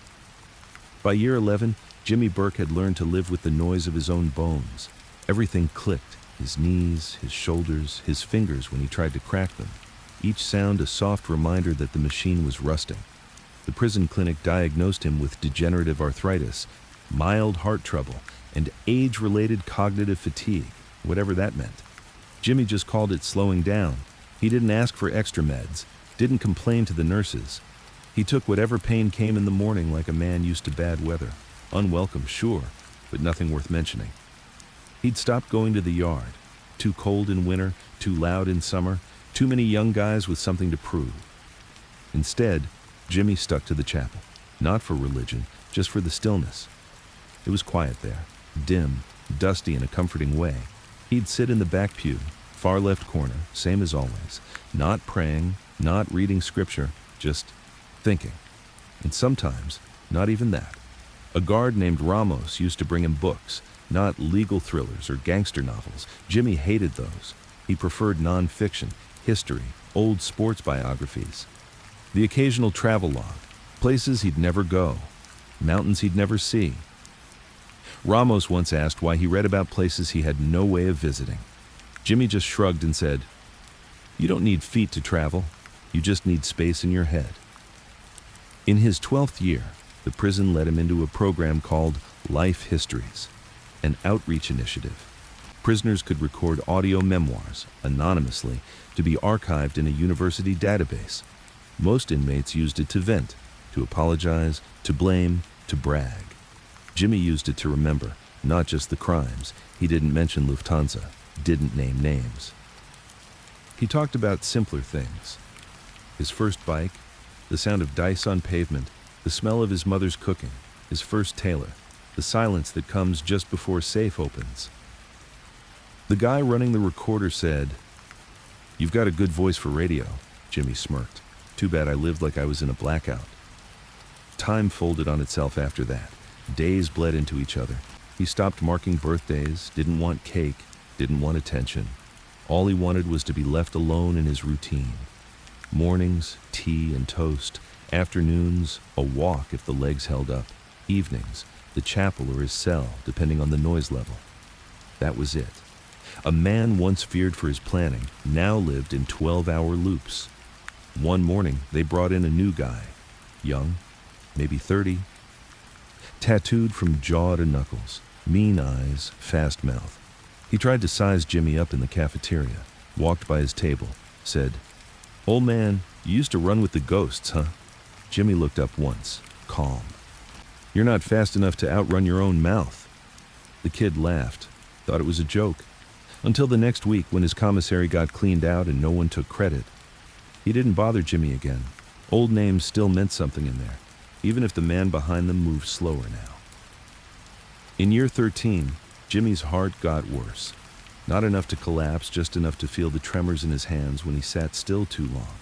[SPEAKER 1] By year 11, Jimmy Burke had learned to live with the noise of his own bones. Everything clicked. His knees, his shoulders, his fingers when he tried to crack them. Each sound a soft reminder that the machine was rusting. The prison clinic diagnosed him with degenerative arthritis, mild heart trouble, and age-related cognitive fatigue, whatever that meant. Jimmy just called it slowing down. He didn't ask for extra meds, didn't complain to the nurses. He took whatever pain came in the morning like a man used to bad weather. Unwelcome, sure, but nothing worth mentioning. He'd stopped going to the yard. Too cold in winter, too loud in summer, too many young guys with something to prove. Instead, Jimmy stuck to the chapel. Not for religion, just for the stillness. It was quiet there, dim, dusty in a comforting way. He'd sit in the back pew, far left corner, same as always. Not praying, not reading scripture, just thinking. And sometimes, not even that. A guard named Ramos used to bring him books, not legal thrillers or gangster novels. Jimmy hated those. He preferred non-fiction, history, old sports biographies. The occasional travel log, places he'd never go, mountains he'd never see. Ramos once asked why he read about places he had no way of visiting. Jimmy just shrugged and said, "You don't need feet to travel, you just need space in your head." In his 12th year, the prison led him into a program called Life Histories, an outreach initiative. Prisoners could record audio memoirs, anonymously, to be archived in a university database. Most inmates used it to vent, to apologize, to blame, to brag. Jimmy used it to remember, not just the crimes. He didn't mention Lufthansa, didn't name names. He talked about simpler things. His first bike, the sound of dice on pavement, the smell of his mother's cooking, his first tailor, the silence that comes just before safe opens. The guy running the recorder said, "You've got a good voice for radio," Jimmy smirked. "Too bad I lived like I was in a blackout." Time folded on itself after that. Days bled into each other. He stopped marking birthdays, didn't want cake, didn't want attention. All he wanted was to be left alone in his routine. Mornings, tea and toast. Afternoons, a walk if the legs held up. Evenings, the chapel or his cell, depending on the noise level. That was it. A man once feared for his planning now lived in 12-hour loops. One morning, they brought in a new guy. Young, maybe 30. Tattooed from jaw to knuckles, mean eyes, fast mouth. He tried to size Jimmy up in the cafeteria, walked by his table, said, "Old man, you used to run with the ghosts, huh?" Jimmy looked up once, calm. "You're not fast enough to outrun your own mouth." The kid laughed, thought it was a joke, until the next week when his commissary got cleaned out and no one took credit. He didn't bother Jimmy again. Old names still meant something in there. even if the man behind them moved slower now. In year 13, Jimmy's heart got worse. Not enough to collapse, just enough to feel the tremors in his hands when he sat still too long.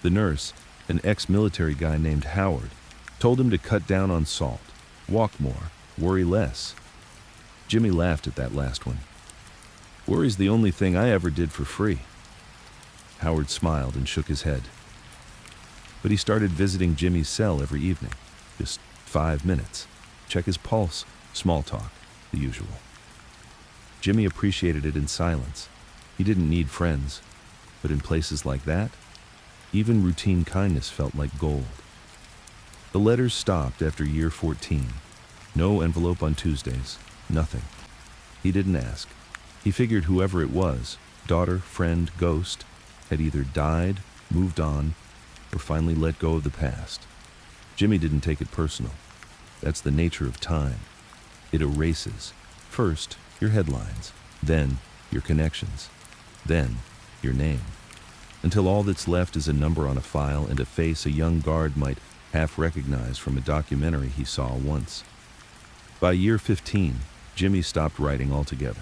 [SPEAKER 1] The nurse, an ex-military guy named Howard, told him to cut down on salt, walk more, worry less. Jimmy laughed at that last one. Worry's the only thing I ever did for free. Howard smiled and shook his head. But he started visiting Jimmy's cell every evening, just 5 minutes. Check his pulse, small talk, the usual. Jimmy appreciated it in silence. He didn't need friends, but in places like that, even routine kindness felt like gold. The letters stopped after year 14. No envelope on Tuesdays, nothing. He didn't ask. He figured whoever it was, daughter, friend, ghost, had either died, moved on, or finally let go of the past. Jimmy didn't take it personal. That's the nature of time. It erases. First, your headlines, then your connections, then your name, until all that's left is a number on a file and a face a young guard might half recognize from a documentary he saw once. By year 15, Jimmy stopped writing altogether.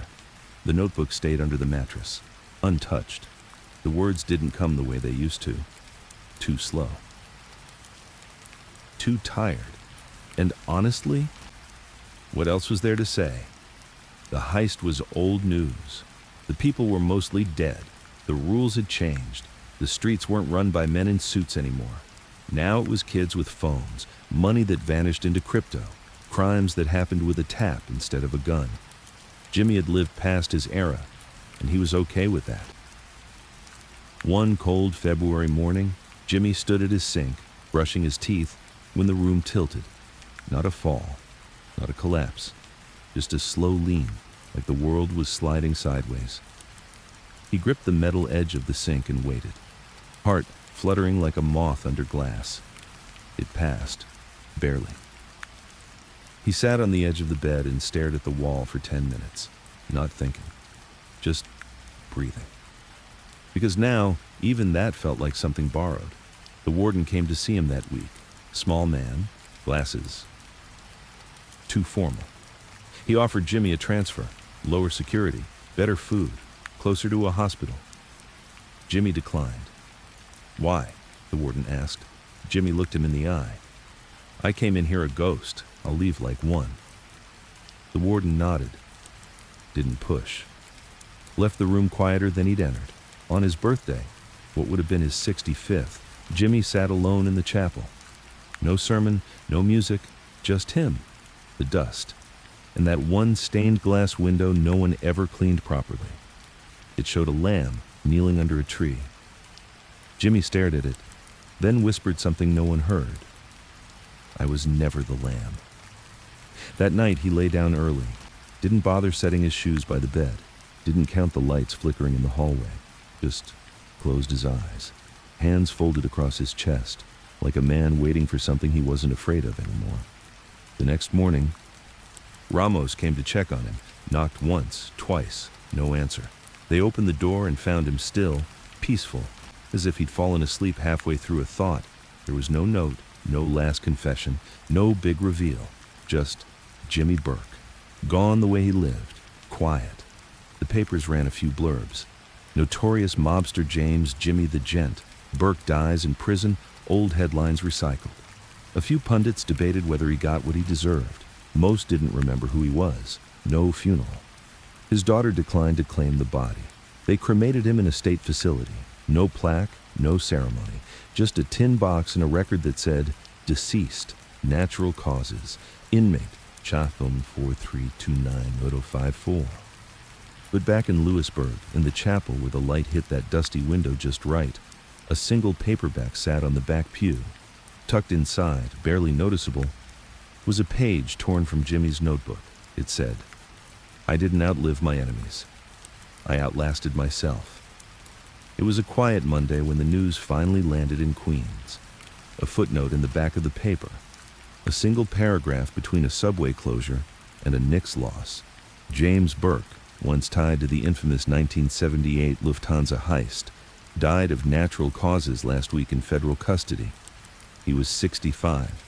[SPEAKER 1] The notebook stayed under the mattress, untouched. The words didn't come the way they used to. Too slow. Too tired. And honestly, what else was there to say? The heist was old news. The people were mostly dead. The rules had changed. The streets weren't run by men in suits anymore. Now it was kids with phones, money that vanished into crypto, crimes that happened with a tap instead of a gun. Jimmy had lived past his era, and he was okay with that. One cold February morning, Jimmy stood at his sink, brushing his teeth, when the room tilted. Not a fall, not a collapse, just a slow lean, like the world was sliding sideways. He gripped the metal edge of the sink and waited, heart fluttering like a moth under glass. It passed, barely. He sat on the edge of the bed and stared at the wall for 10 minutes, not thinking, just breathing. Because now, even that felt like something borrowed. The warden came to see him that week. Small man, glasses. Too formal. He offered Jimmy a transfer, lower security, better food, closer to a hospital. Jimmy declined. Why? The warden asked. Jimmy looked him in the eye. I came in here a ghost. I'll leave like one. The warden nodded. Didn't push. Left the room quieter than he'd entered. On his birthday, what would have been his 65th, Jimmy sat alone in the chapel. No sermon, no music, just him, the dust, and that one stained glass window no one ever cleaned properly. It showed a lamb kneeling under a tree. Jimmy stared at it, then whispered something no one heard. I was never the lamb. That night he lay down early, didn't bother setting his shoes by the bed, didn't count the lights flickering in the hallway, just closed his eyes, hands folded across his chest, like a man waiting for something he wasn't afraid of anymore. The next morning, Ramos came to check on him, knocked once, twice, no answer. They opened the door and found him still, peaceful, as if he'd fallen asleep halfway through a thought. There was no note, no last confession, no big reveal, just Jimmy Burke, gone the way he lived, quiet. The papers ran a few blurbs. Notorious mobster James Jimmy the Gent, Burke dies in prison, old headlines recycled. A few pundits debated whether he got what he deserved. Most didn't remember who he was. No funeral. His daughter declined to claim the body. They cremated him in a state facility. No plaque, no ceremony. Just a tin box and a record that said, deceased, natural causes, inmate, Chatham 4329-054. But back in Lewisburg, in the chapel where the light hit that dusty window just right, a single paperback sat on the back pew. Tucked inside, barely noticeable, was a page torn from Jimmy's notebook. It said, I didn't outlive my enemies. I outlasted myself. It was a quiet Monday when the news finally landed in Queens. A footnote in the back of the paper. A single paragraph between a subway closure and a Knicks loss. James Burke, once tied to the infamous 1978 Lufthansa Heist, died of natural causes last week in federal custody. He was 65,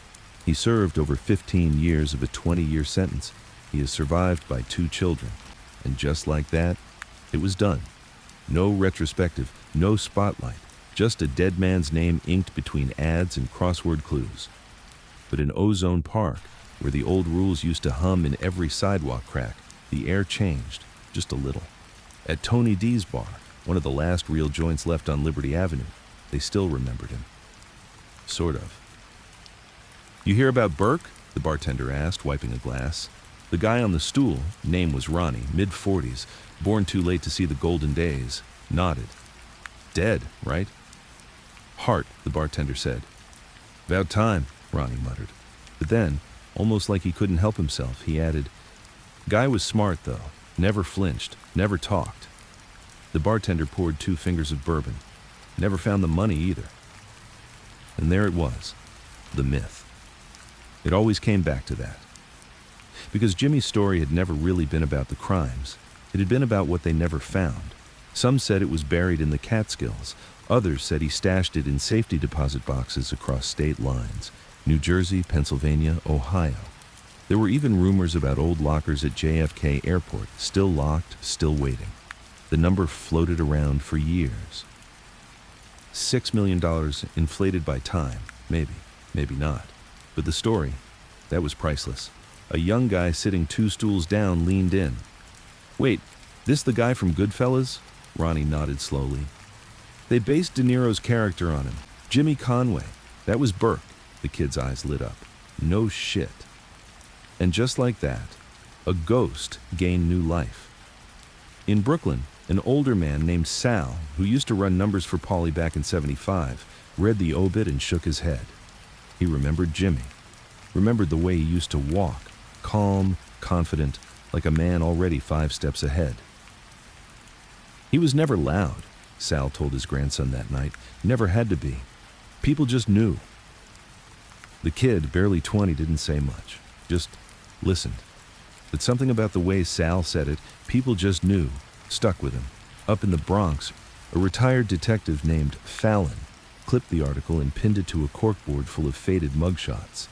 [SPEAKER 1] He served over 15 years of a 20-year sentence. He is survived by 2 children. And just like that, it was done. No retrospective, no spotlight, just a dead man's name inked between ads and crossword clues. But in Ozone Park, where the old rules used to hum in every sidewalk crack, the air changed, just a little. At Tony D's bar, one of the last real joints left on Liberty Avenue, they still remembered him. Sort of. "You hear about Burke?" the bartender asked, wiping a glass. The guy on the stool, name was Ronnie, mid-40s, born too late to see the golden days, nodded. "Dead, right?" "Heart," the bartender said. "About time," Ronnie muttered. But then, almost like he couldn't help himself, he added, "Guy was smart, though. Never flinched, never talked." The bartender poured 2 fingers of bourbon. Never found the money either. And there it was, the myth. It always came back to that. Because Jimmy's story had never really been about the crimes. It had been about what they never found. Some said it was buried in the Catskills. Others said he stashed it in safety deposit boxes across state lines, New Jersey, Pennsylvania, Ohio. There were even rumors about old lockers at JFK Airport, still locked, still waiting. The number floated around for years. $6 million inflated by time, maybe, maybe not. But the story, that was priceless. A young guy sitting 2 stools down leaned in. "Wait, this the guy from Goodfellas?" Ronnie nodded slowly. "They based De Niro's character on him. Jimmy Conway. That was Burke." The kid's eyes lit up. "No shit." And just like that, a ghost gained new life. In Brooklyn, an older man named Sal, who used to run numbers for Paulie back in '75, read the obit and shook his head. He remembered Jimmy. Remembered the way he used to walk, calm, confident, like a man already 5 steps ahead. He was never loud, Sal told his grandson that night. Never had to be. People just knew. The kid, barely 20, didn't say much. Just listened. But something about the way Sal said it, people just knew, stuck with him. Up in the Bronx, a retired detective named Fallon clipped the article and pinned it to a corkboard full of faded mugshots.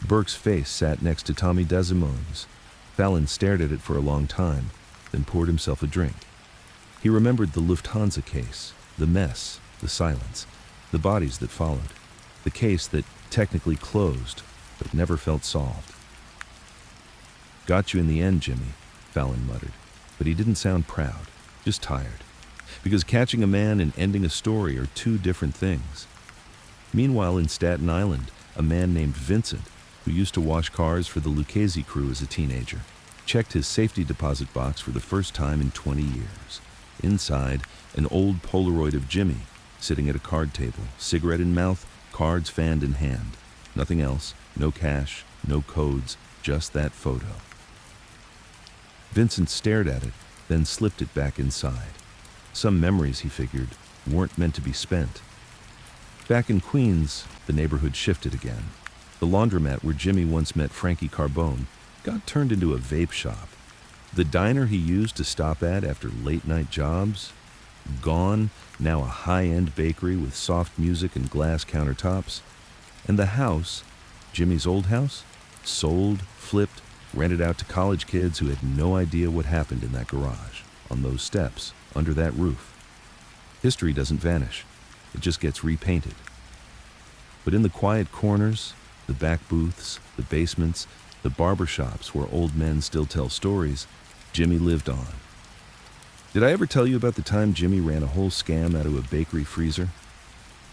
[SPEAKER 1] Burke's face sat next to Tommy DeSimone's. Fallon stared at it for a long time, then poured himself a drink. He remembered the Lufthansa case, the mess, the silence, the bodies that followed, the case that technically closed, but never felt solved. "Got you in the end, Jimmy," Fallon muttered, but he didn't sound proud, just tired. Because catching a man and ending a story are 2 different things. Meanwhile, in Staten Island, a man named Vincent, who used to wash cars for the Lucchese crew as a teenager, checked his safety deposit box for the first time in 20 years. Inside, an old Polaroid of Jimmy, sitting at a card table, cigarette in mouth, cards fanned in hand. Nothing else, no cash, no codes, just that photo. Vincent stared at it, then slipped it back inside. Some memories, he figured, weren't meant to be spent. Back in Queens, the neighborhood shifted again. The laundromat where Jimmy once met Frankie Carbone got turned into a vape shop. The diner he used to stop at after late-night jobs, gone, now a high-end bakery with soft music and glass countertops. And the house, Jimmy's old house, sold, flipped, rented out to college kids who had no idea what happened in that garage, on those steps, under that roof. History doesn't vanish. It just gets repainted. But in the quiet corners, the back booths, the basements, the barber shops where old men still tell stories, Jimmy lived on. Did I ever tell you about the time Jimmy ran a whole scam out of a bakery freezer?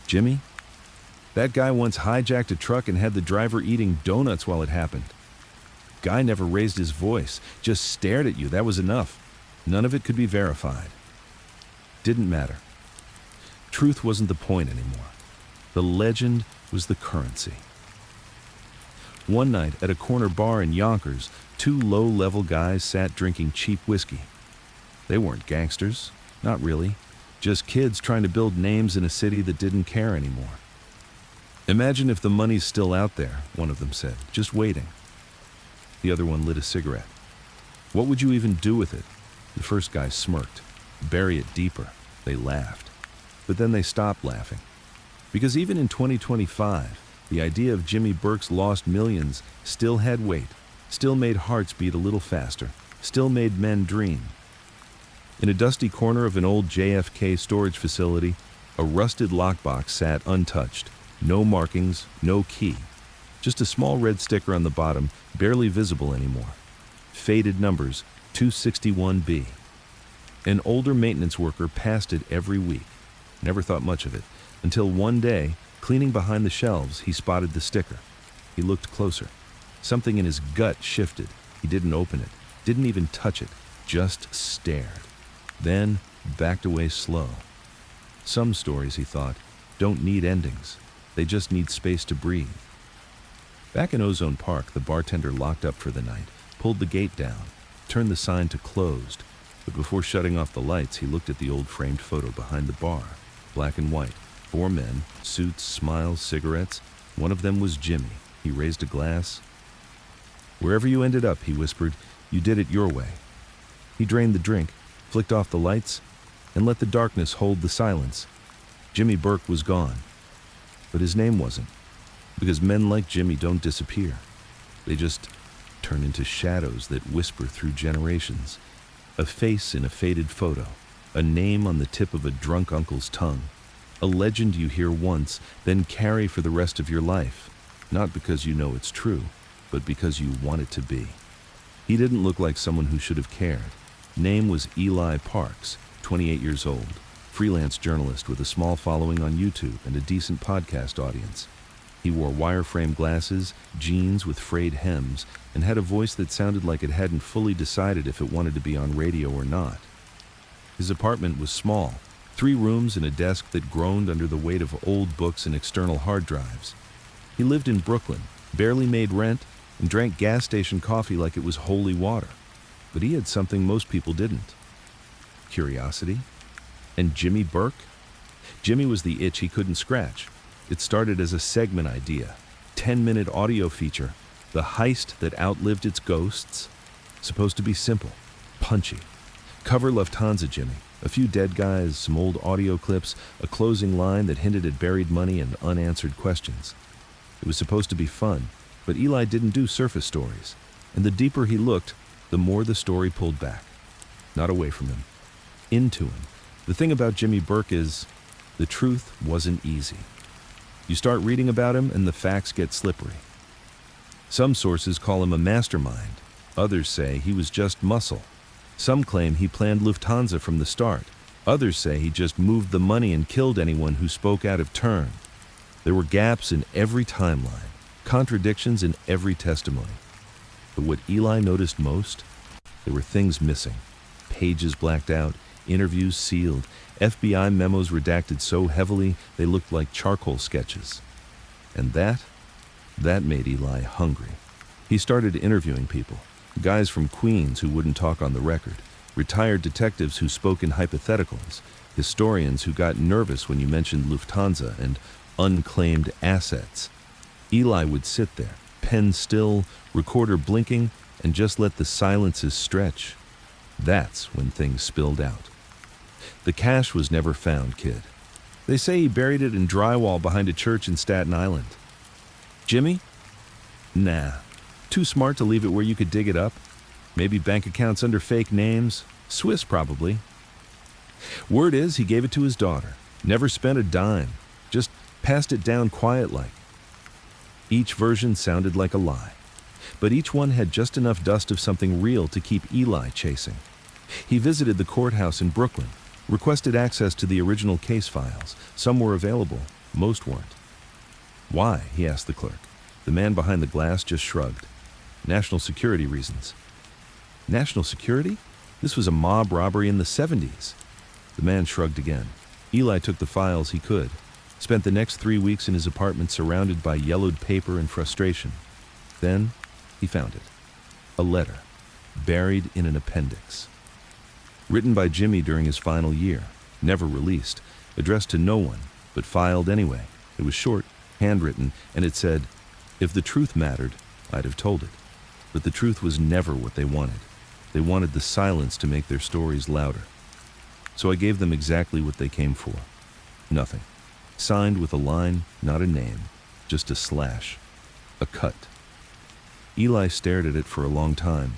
[SPEAKER 1] Jimmy? That guy once hijacked a truck and had the driver eating donuts while it happened. Guy never raised his voice, just stared at you. That was enough. None of it could be verified. Didn't matter. Truth wasn't the point anymore. The legend was the currency. One night at a corner bar in Yonkers, 2 low-level guys sat drinking cheap whiskey. They weren't gangsters, not really, just kids trying to build names in a city that didn't care anymore. "Imagine if the money's still out there," one of them said, "just waiting." The other one lit a cigarette. "What would you even do with it?" The first guy smirked. "Bury it deeper." They laughed. But then they stopped laughing. Because even in 2025, The idea of Jimmy Burke's lost millions still had weight, still made hearts beat a little faster, still made men dream. In a dusty corner of an old JFK storage facility, a rusted lockbox sat untouched. No markings, no key. Just a small red sticker on the bottom, barely visible anymore. Faded numbers, 261B. An older maintenance worker passed it every week. Never thought much of it, until one day, cleaning behind the shelves, he spotted the sticker. He looked closer. Something in his gut shifted. He didn't open it, didn't even touch it, just stared. Then backed away slow. Some stories, he thought, don't need endings. They just need space to breathe. Back in Ozone Park, the bartender locked up for the night, pulled the gate down, turned the sign to closed. But before shutting off the lights, he looked at the old framed photo behind the bar. Black and white. 4 men, suits, smiles, cigarettes. One of them was Jimmy. He raised a glass. "Wherever you ended up," he whispered, "you did it your way." He drained the drink, flicked off the lights, and let the darkness hold the silence. Jimmy Burke was gone. But his name wasn't. Because men like Jimmy don't disappear. They just turn into shadows that whisper through generations. A face in a faded photo. A name on the tip of a drunk uncle's tongue. A legend you hear once, then carry for the rest of your life. Not because you know it's true, but because you want it to be. He didn't look like someone who should have cared. Name was Eli Parks, 28 years old. Freelance journalist with a small following on YouTube and a decent podcast audience. He wore wireframe glasses, jeans with frayed hems, and had a voice that sounded like it hadn't fully decided if it wanted to be on radio or not. His apartment was small, 3 rooms and a desk that groaned under the weight of old books and external hard drives. He lived in Brooklyn, barely made rent, and drank gas station coffee like it was holy water. But he had something most people didn't. Curiosity. And Jimmy Burke? Jimmy was the itch he couldn't scratch. It started as a segment idea, 10-minute audio feature, the heist that outlived its ghosts. Supposed to be simple, punchy. Cover Lufthansa Jimmy, a few dead guys, some old audio clips, a closing line that hinted at buried money and unanswered questions. It was supposed to be fun, but Eli didn't do surface stories. And the deeper he looked, the more the story pulled back. Not away from him, into him. The thing about Jimmy Burke is, the truth wasn't easy. You start reading about him and the facts get slippery. Some sources call him a mastermind. Others say he was just muscle. Some claim he planned Lufthansa from the start. Others say he just moved the money and killed anyone who spoke out of turn. There were gaps in every timeline, contradictions in every testimony. But what Eli noticed most? There were things missing. Pages blacked out, interviews sealed, FBI memos redacted so heavily they looked like charcoal sketches. And that made Eli hungry. He started interviewing people, guys from Queens who wouldn't talk on the record, retired detectives who spoke in hypotheticals, historians who got nervous when you mentioned Lufthansa and unclaimed assets. Eli would sit there, pen still, recorder blinking, and just let the silences stretch. That's when things spilled out. The cash was never found, kid. They say he buried it in drywall behind a church in Staten Island. Jimmy? Nah. Too smart to leave it where you could dig it up. Maybe bank accounts under fake names. Swiss, probably. Word is he gave it to his daughter. Never spent a dime. Just passed it down quiet-like. Each version sounded like a lie. But each one had just enough dust of something real to keep Eli chasing. He visited the courthouse in Brooklyn, requested access to the original case files. Some were available, most weren't. Why? He asked the clerk. The man behind the glass just shrugged. National security reasons. National security? This was a mob robbery in the 70s. The man shrugged again. Eli took the files he could, spent the next 3 weeks in his apartment surrounded by yellowed paper and frustration. Then he found it. A letter, buried in an appendix. Written by Jimmy during his final year, never released, addressed to no one, but filed anyway. It was short, handwritten, and it said, "If the truth mattered, I'd have told it." But the truth was never what they wanted. They wanted the silence to make their stories louder. So I gave them exactly what they came for. Nothing. Signed with a line, not a name. just a slash, a cut. Eli stared at it for a long time,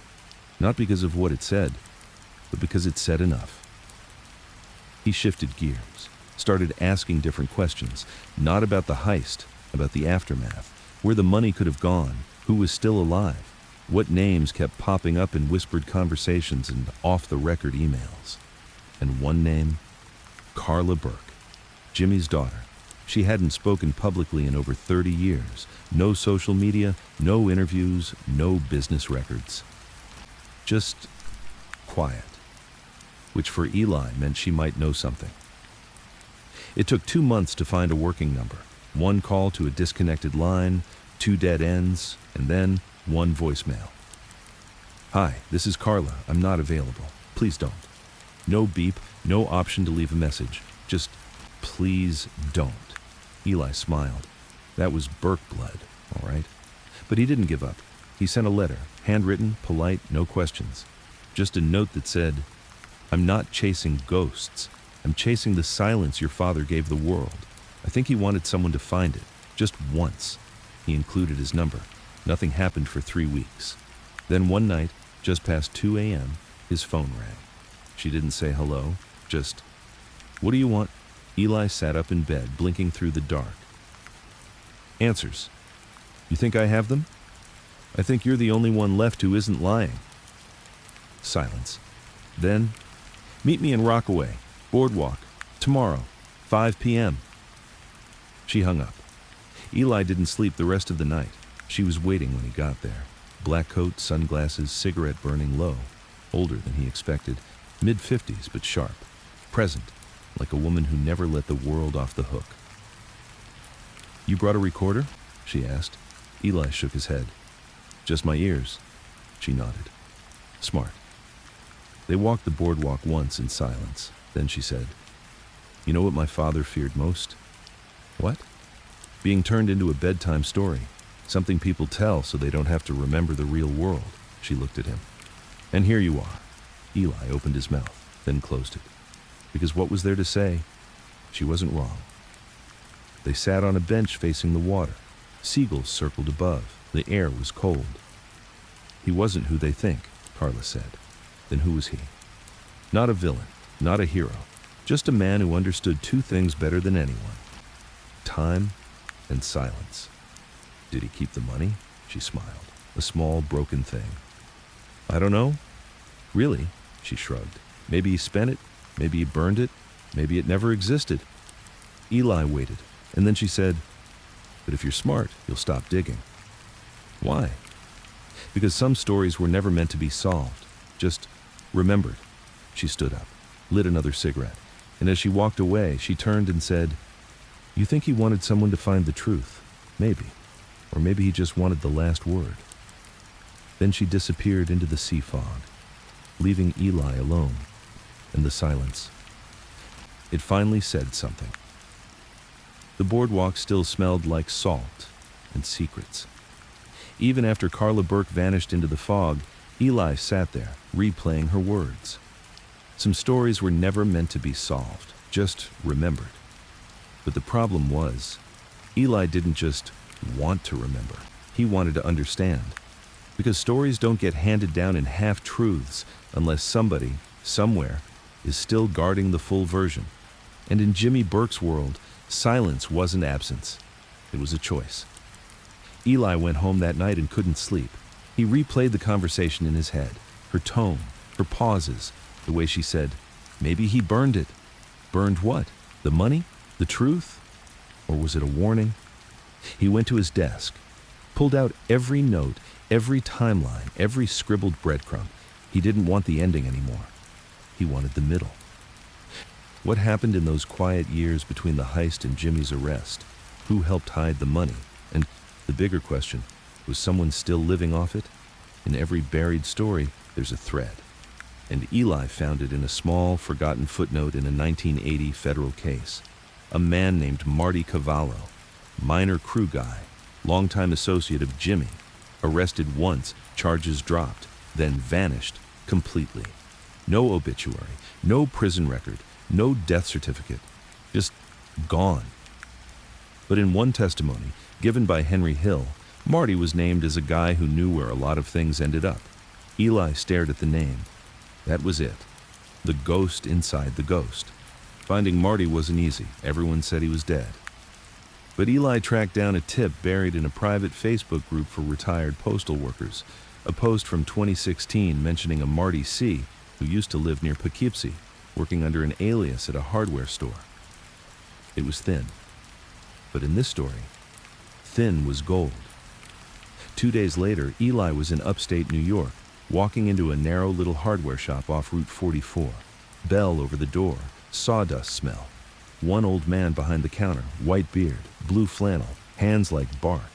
[SPEAKER 1] not because of what it said, but because it said enough. He shifted gears, started asking different questions, not about the heist, about the aftermath, where the money could have gone, who was still alive, what names kept popping up in whispered conversations and off-the-record emails. And one name, Carla Burke, Jimmy's daughter. She hadn't spoken publicly in over 30 years. No social media, no interviews, no business records. Just quiet, which for Eli meant she might know something. It took 2 months to find a working number. 1 call to a disconnected line, 2 dead ends, and then 1 voicemail. "Hi, this is Carla. I'm not available. Please don't." No beep, no option to leave a message. Just, please don't. Eli smiled. That was Burke blood, all right. But he didn't give up. He sent a letter, handwritten, polite, no questions. Just a note that said, "I'm not chasing ghosts. I'm chasing the silence your father gave the world." I think he wanted someone to find it, just once. He included his number. Nothing happened for 3 weeks. Then one night, just past 2 a.m., his phone rang. She didn't say hello, just, "What do you want?" Eli sat up in bed, blinking through the dark. "Answers. You think I have them? I think you're the only one left who isn't lying." Silence. Then, "Meet me in Rockaway, Boardwalk, tomorrow, 5 p.m. She hung up. Eli didn't sleep the rest of the night. She was waiting when he got there. Black coat, sunglasses, cigarette burning low. Older than he expected. Mid-50s, but sharp. Present, like a woman who never let the world off the hook. "You brought a recorder?" she asked. Eli shook his head. "Just my ears." She nodded. "Smart." They walked the boardwalk once in silence. Then she said, "You know what my father feared most?" "What?" "Being turned into a bedtime story. Something people tell so they don't have to remember the real world." She looked at him. "And here you are." Eli opened his mouth, then closed it. Because what was there to say? She wasn't wrong. They sat on a bench facing the water. Seagulls circled above. The air was cold. "He wasn't who they think," Carla said. Then who was he? Not a villain, not a hero. Just a man who understood 2 things better than anyone. Time and silence. "Did he keep the money?" She smiled. A small, broken thing. "I don't know. Really?" She shrugged. "Maybe he spent it. Maybe he burned it. Maybe it never existed." Eli waited, and then she said, "But if you're smart, you'll stop digging." "Why?" "Because some stories were never meant to be solved. Just remembered." She stood up, lit another cigarette, and as she walked away, she turned and said, "You think he wanted someone to find the truth? Maybe. Or maybe he just wanted the last word." Then she disappeared into the sea fog, leaving Eli alone, and the silence. It finally said something. The boardwalk still smelled like salt and secrets. Even after Carla Burke vanished into the fog, Eli sat there, replaying her words. Some stories were never meant to be solved, just remembered. But the problem was, Eli didn't just want to remember. He wanted to understand. Because stories don't get handed down in half-truths unless somebody, somewhere, is still guarding the full version. And in Jimmy Burke's world, silence wasn't absence. It was a choice. Eli went home that night and couldn't sleep. He replayed the conversation in his head, her tone, her pauses, the way she said, "Maybe he burned it." Burned what? The money? The truth? Or was it a warning? He went to his desk, pulled out every note, every timeline, every scribbled breadcrumb. He didn't want the ending anymore. He wanted the middle. What happened in those quiet years between the heist and Jimmy's arrest? Who helped hide the money? And the bigger question, was someone still living off it? In every buried story, there's a thread. And Eli found it in a small, forgotten footnote in a 1980 federal case. A man named Marty Cavallo, minor crew guy, longtime associate of Jimmy, arrested once, charges dropped, then vanished completely. No obituary, no prison record, no death certificate, just gone. But in one testimony, given by Henry Hill, Marty was named as a guy who knew where a lot of things ended up. Eli stared at the name. That was it. The ghost inside the ghost. Finding Marty wasn't easy. Everyone said he was dead. But Eli tracked down a tip buried in a private Facebook group for retired postal workers, a post from 2016 mentioning a Marty C. who used to live near Poughkeepsie, working under an alias at a hardware store. It was thin. But in this story, thin was gold. 2 days later, Eli was in upstate New York, walking into a narrow little hardware shop off Route 44. Bell over the door, sawdust smell. One old man behind the counter, white beard, blue flannel, hands like bark.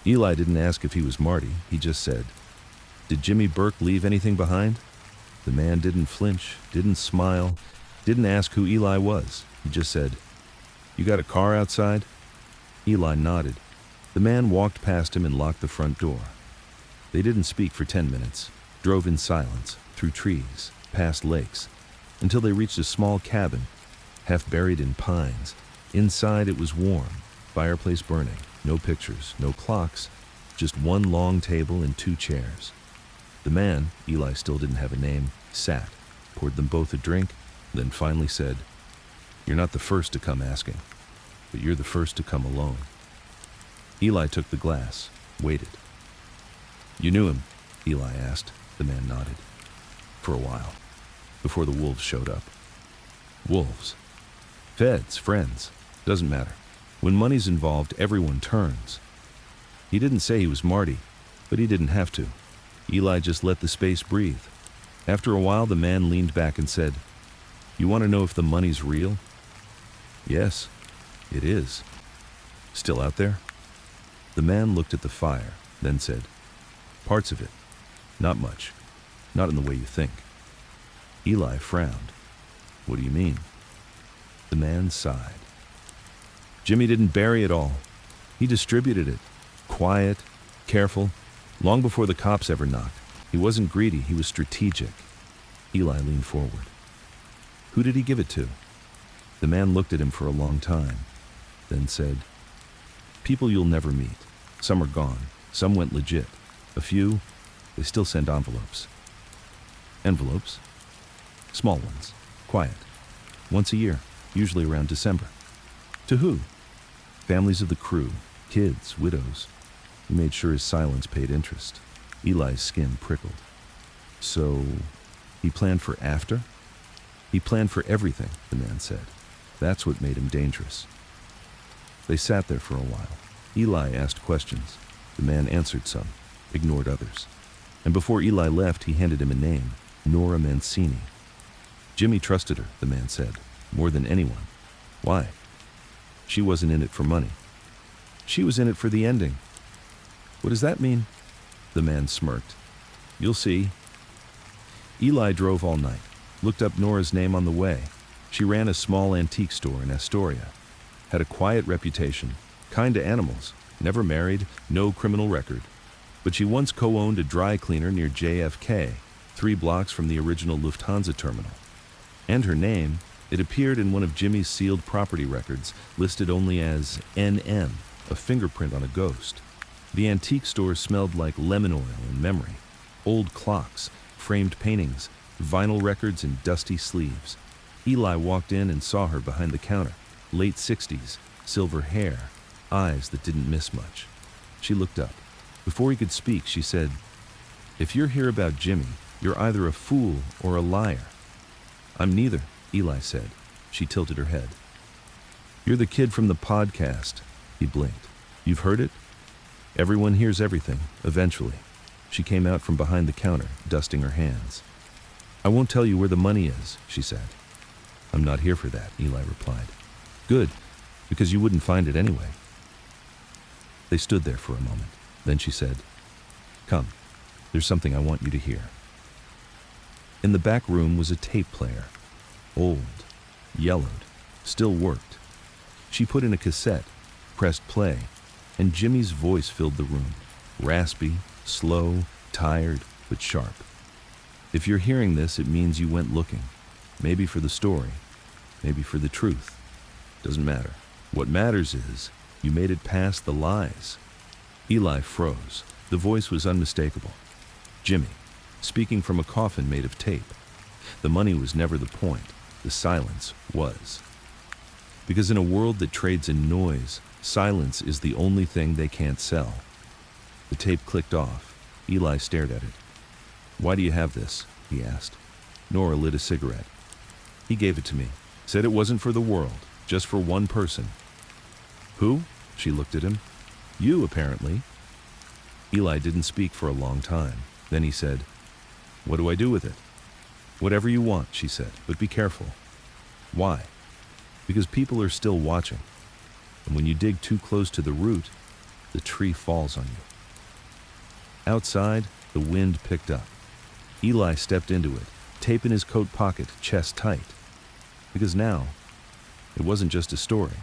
[SPEAKER 1] Eli didn't ask if he was Marty, he just said, "Did Jimmy Burke leave anything behind?" The man didn't flinch, didn't smile, didn't ask who Eli was. He just said, "You got a car outside?" Eli nodded. The man walked past him and locked the front door. They didn't speak for 10 minutes, drove in silence, through trees, past lakes, until they reached a small cabin, half buried in pines. Inside it was warm, fireplace burning, no pictures, no clocks, just one long table and 2 chairs. The man, Eli still didn't have a name, sat, poured them both a drink, then finally said, "You're not the first to come asking, but you're the first to come alone." Eli took the glass, waited. "You knew him?" Eli asked. The man nodded. "For a while, before the wolves showed up." "Wolves? Feds, friends, doesn't matter. When money's involved, everyone turns." He didn't say he was Marty, but he didn't have to. Eli just let the space breathe. After a while, the man leaned back and said, "You want to know if the money's real?" "Yes, it is." "Still out there?" The man looked at the fire, then said, "Parts of it. Not much. Not in the way you think." Eli frowned. "What do you mean?" The man sighed. "Jimmy didn't bury it all. He distributed it. Quiet, careful, long before the cops ever knocked. He wasn't greedy, he was strategic." Eli leaned forward. "Who did he give it to?" The man looked at him for a long time, then said, "People you'll never meet. Some are gone. Some went legit. A few, they still send envelopes." "Envelopes?" "Small ones. Quiet. Once a year, usually around December." "To who?" "Families of the crew. Kids, widows." He made sure his silence paid interest. Eli's skin prickled. "So, he planned for after?" "He planned for everything," the man said. "That's what made him dangerous." They sat there for a while. Eli asked questions. The man answered some, ignored others. And before Eli left, he handed him a name, Nora Mancini. "Jimmy trusted her," the man said, "more than anyone." "Why?" "She wasn't in it for money. She was in it for the ending." "What does that mean?" The man smirked. "You'll see." Eli drove all night, looked up Nora's name on the way. She ran a small antique store in Astoria. Had a quiet reputation, kind to animals, never married, no criminal record. But she once co-owned a dry cleaner near JFK, 3 blocks from the original Lufthansa terminal. And her name, it appeared in one of Jimmy's sealed property records, listed only as NM, a fingerprint on a ghost. The antique store smelled like lemon oil and memory. Old clocks, framed paintings, vinyl records in dusty sleeves. Eli walked in and saw her behind the counter, late 60s, silver hair, eyes that didn't miss much. She looked up. Before he could speak, she said, "If you're here about Jimmy, you're either a fool or a liar." "I'm neither," Eli said. She tilted her head. "You're the kid from the podcast." He blinked. "You've heard it?" "Everyone hears everything, eventually." She came out from behind the counter, dusting her hands. "I won't tell you where the money is," she said. "I'm not here for that," Eli replied. "Good, because you wouldn't find it anyway." They stood there for a moment. Then she said, "Come, there's something I want you to hear." In the back room was a tape player. Old, yellowed, still worked. She put in a cassette, pressed play, and Jimmy's voice filled the room. Raspy, slow, tired, but sharp. "If you're hearing this, it means you went looking. Maybe for the story, maybe for the truth. Doesn't matter. What matters is, You made it past the lies." Eli froze. The voice was unmistakable. Jimmy, speaking from a coffin made of tape. The money was never the point. The silence was. Because in a world that trades in noise, silence is the only thing they can't sell. The tape clicked off. Eli stared at it. "Why do you have this?" he asked. Nora lit a cigarette. "He gave it to me. Said it wasn't for the world, just for one person." "Who?" She looked at him. "You, apparently." Eli didn't speak for a long time. Then he said, "What do I do with it?" "Whatever you want," she said, "but be careful." "Why?" "Because people are still watching. And when you dig too close to the root, the tree falls on you." Outside, the wind picked up. Eli stepped into it, tape in his coat pocket, chest tight. Because now, it wasn't just a story.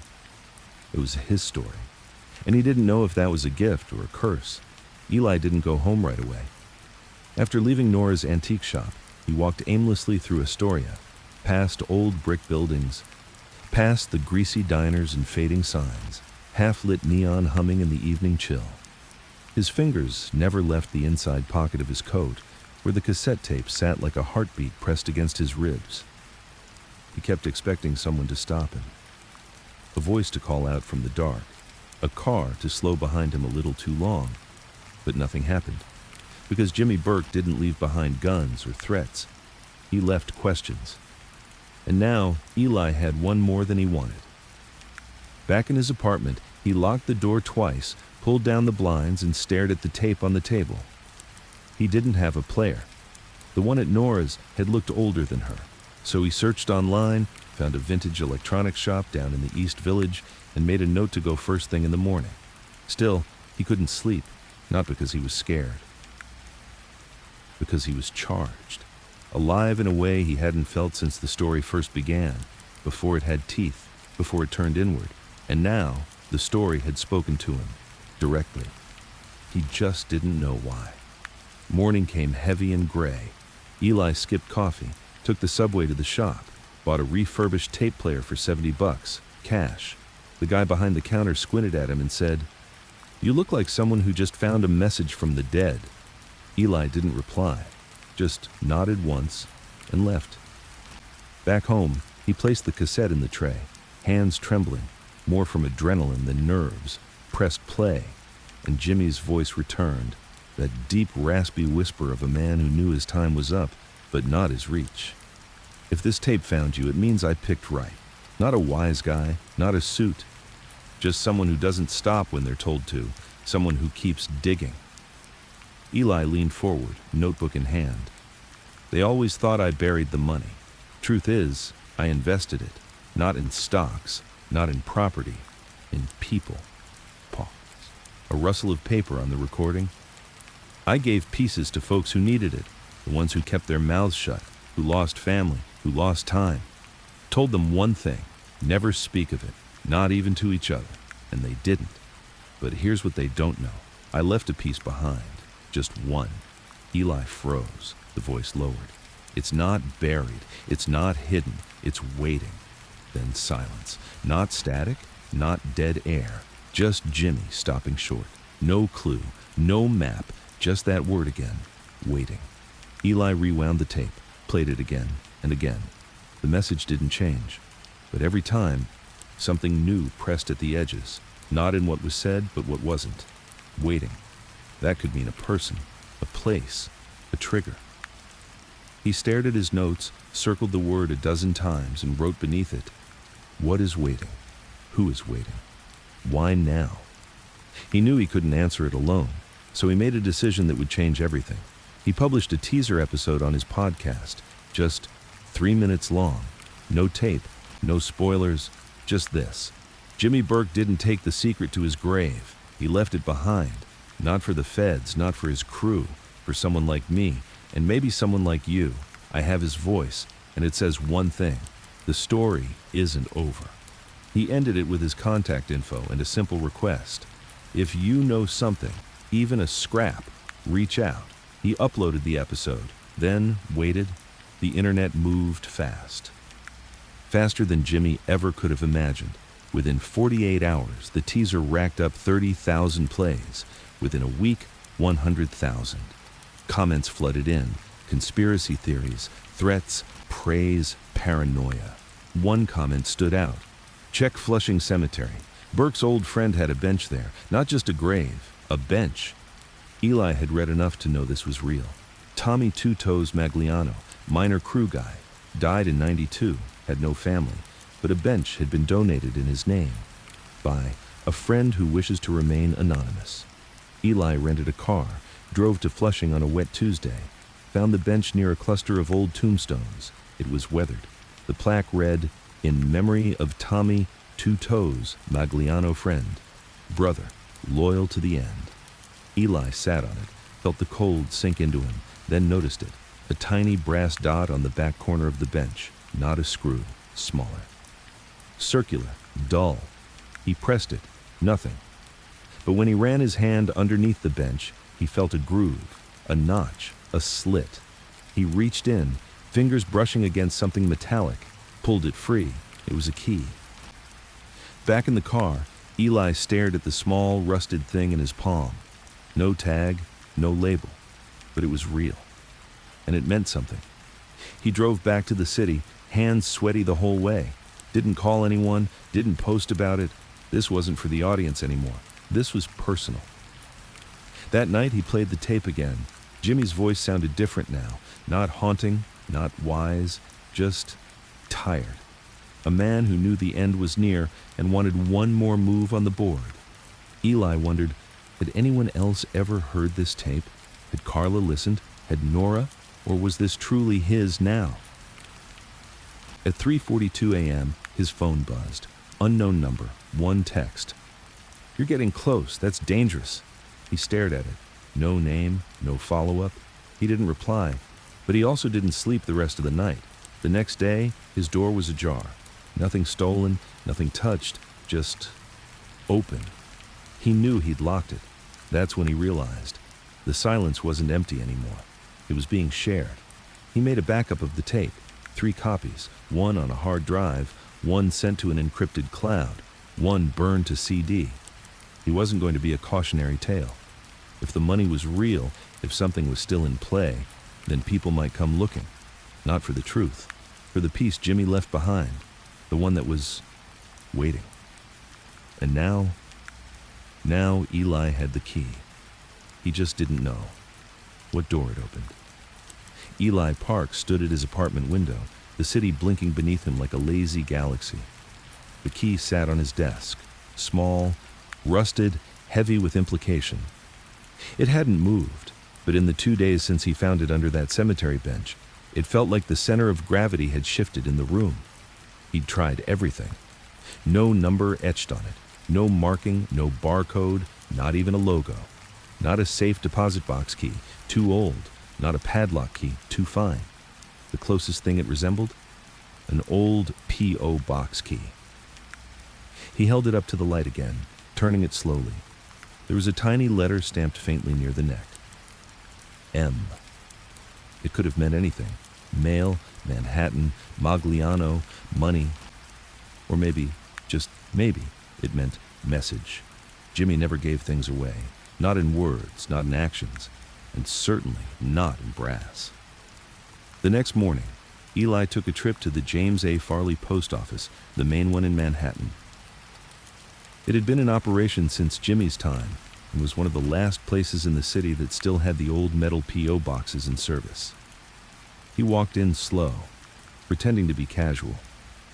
[SPEAKER 1] It was his story. And he didn't know if that was a gift or a curse. Eli didn't go home right away. After leaving Nora's antique shop, he walked aimlessly through Astoria, past old brick buildings, past the greasy diners and fading signs, half-lit neon humming in the evening chill. His fingers never left the inside pocket of his coat, where the cassette tape sat like a heartbeat pressed against his ribs. He kept expecting someone to stop him. A voice to call out from the dark, a car to slow behind him a little too long. But nothing happened, because Jimmy Burke didn't leave behind guns or threats. He left questions. And now, Eli had one more than he wanted. Back in his apartment, he locked the door twice, pulled down the blinds, and stared at the tape on the table. He didn't have a player. The one at Nora's had looked older than her, so he searched online, found a vintage electronics shop down in the East Village, and made a note to go first thing in the morning. Still, he couldn't sleep, not because he was scared, because he was charged, alive in a way he hadn't felt since the story first began, before it had teeth, before it turned inward, and now the story had spoken to him, directly. He just didn't know why. Morning came heavy and gray. Eli skipped coffee, took the subway to the shop, bought a refurbished tape player for $70, cash. The guy behind the counter squinted at him and said, "You look like someone who just found a message from the dead." Eli didn't reply, just nodded once and left. Back home, he placed the cassette in the tray, hands trembling, more from adrenaline than nerves, pressed play, and Jimmy's voice returned, that deep, raspy whisper of a man who knew his time was up, but not his reach. "If this tape found you, it means I picked right. Not a wise guy, not a suit. Just someone who doesn't stop when they're told to, someone who keeps digging." Eli leaned forward, notebook in hand. "They always thought I buried the money. Truth is, I invested it, not in stocks, not in property, in people." Pause. A rustle of paper on the recording. "I gave pieces to folks who needed it, the ones who kept their mouths shut, who lost family, who lost time. Told them one thing, never speak of it, not even to each other, and they didn't. But here's what they don't know. I left a piece behind, just one." Eli froze, the voice lowered. "It's not buried, it's not hidden, it's waiting." Then silence, not static, not dead air, just Jimmy stopping short. No clue, no map, just that word again, waiting. Eli rewound the tape, played it again and again. The message didn't change, but every time, something new pressed at the edges, not in what was said, but what wasn't. Waiting. That could mean a person, a place, a trigger. He stared at his notes, circled the word a dozen times, and wrote beneath it, "What is waiting? Who is waiting? Why now?" He knew he couldn't answer it alone, so he made a decision that would change everything. He published a teaser episode on his podcast, just 3 minutes long. No tape, no spoilers, just this. Jimmy Burke didn't take the secret to his grave. He left it behind, not for the feds, not for his crew, for someone like me, and maybe someone like you. I have his voice, and it says one thing: the story isn't over. He ended it with his contact info and a simple request. If you know something, even a scrap, reach out. He uploaded the episode, then waited. The internet moved fast. Faster than Jimmy ever could have imagined. Within 48 hours, the teaser racked up 30,000 plays. Within a week, 100,000. Comments flooded in, conspiracy theories, threats, praise, paranoia. One comment stood out. Check Flushing Cemetery. Burke's old friend had a bench there, not just a grave, a bench. Eli had read enough to know this was real. Tommy Two Toes Magliano, minor crew guy, died in '92, had no family, but a bench had been donated in his name by a friend who wishes to remain anonymous. Eli rented a car, drove to Flushing on a wet Tuesday, found the bench near a cluster of old tombstones. It was weathered. The plaque read, "In memory of Tommy Two Toes Magliano friend, brother, loyal to the end." Eli sat on it, felt the cold sink into him, then noticed it, a tiny brass dot on the back corner of the bench, not a screw, smaller. Circular, dull. He pressed it, nothing. But when he ran his hand underneath the bench, he felt a groove, a notch, a slit. He reached in, fingers brushing against something metallic, pulled it free. It was a key. Back in the car, Eli stared at the small, rusted thing in his palm. No tag, no label, but it was real. And it meant something. He drove back to the city, hands sweaty the whole way. Didn't call anyone, didn't post about it. This wasn't for the audience anymore. This was personal. That night he played the tape again. Jimmy's voice sounded different now. Not haunting, not wise, just tired. A man who knew the end was near and wanted one more move on the board. Eli wondered, had anyone else ever heard this tape? Had Carla listened? Had Nora? Or was this truly his now? At 3:42 a.m., his phone buzzed. Unknown number, one text. "You're getting close, that's dangerous." He stared at it. No name, no follow-up. He didn't reply, but he also didn't sleep the rest of the night. The next day, his door was ajar. Nothing stolen, nothing touched, just open. He knew he'd locked it. That's when he realized. The silence wasn't empty anymore. It was being shared. He made a backup of the tape, 3 copies, one on a hard drive, one sent to an encrypted cloud, one burned to CD. He wasn't going to be a cautionary tale. If the money was real, if something was still in play, then people might come looking. Not for the truth, for the piece Jimmy left behind, the one that was waiting. And now Eli had the key. He just didn't know what door it opened. Eli Park stood at his apartment window, the city blinking beneath him like a lazy galaxy. The key sat on his desk, small, rusted, heavy with implication. It hadn't moved, but in the 2 days since he found it under that cemetery bench, it felt like the center of gravity had shifted in the room. He'd tried everything. No number etched on it, no marking, no barcode, not even a logo. Not a safe deposit box key, too old, not a padlock key, too fine. The closest thing it resembled? An old P.O. box key. He held it up to the light again, turning it slowly. There was a tiny letter stamped faintly near the neck. M. It could have meant anything. Mail, Manhattan, Magliano, money. Or maybe, just maybe, it meant message. Jimmy never gave things away. Not in words, not in actions, and certainly not in brass. The next morning, Eli took a trip to the James A. Farley Post Office, the main one in Manhattan. It had been in operation since Jimmy's time and was one of the last places in the city that still had the old metal P.O. boxes in service. He walked in slow, pretending to be casual,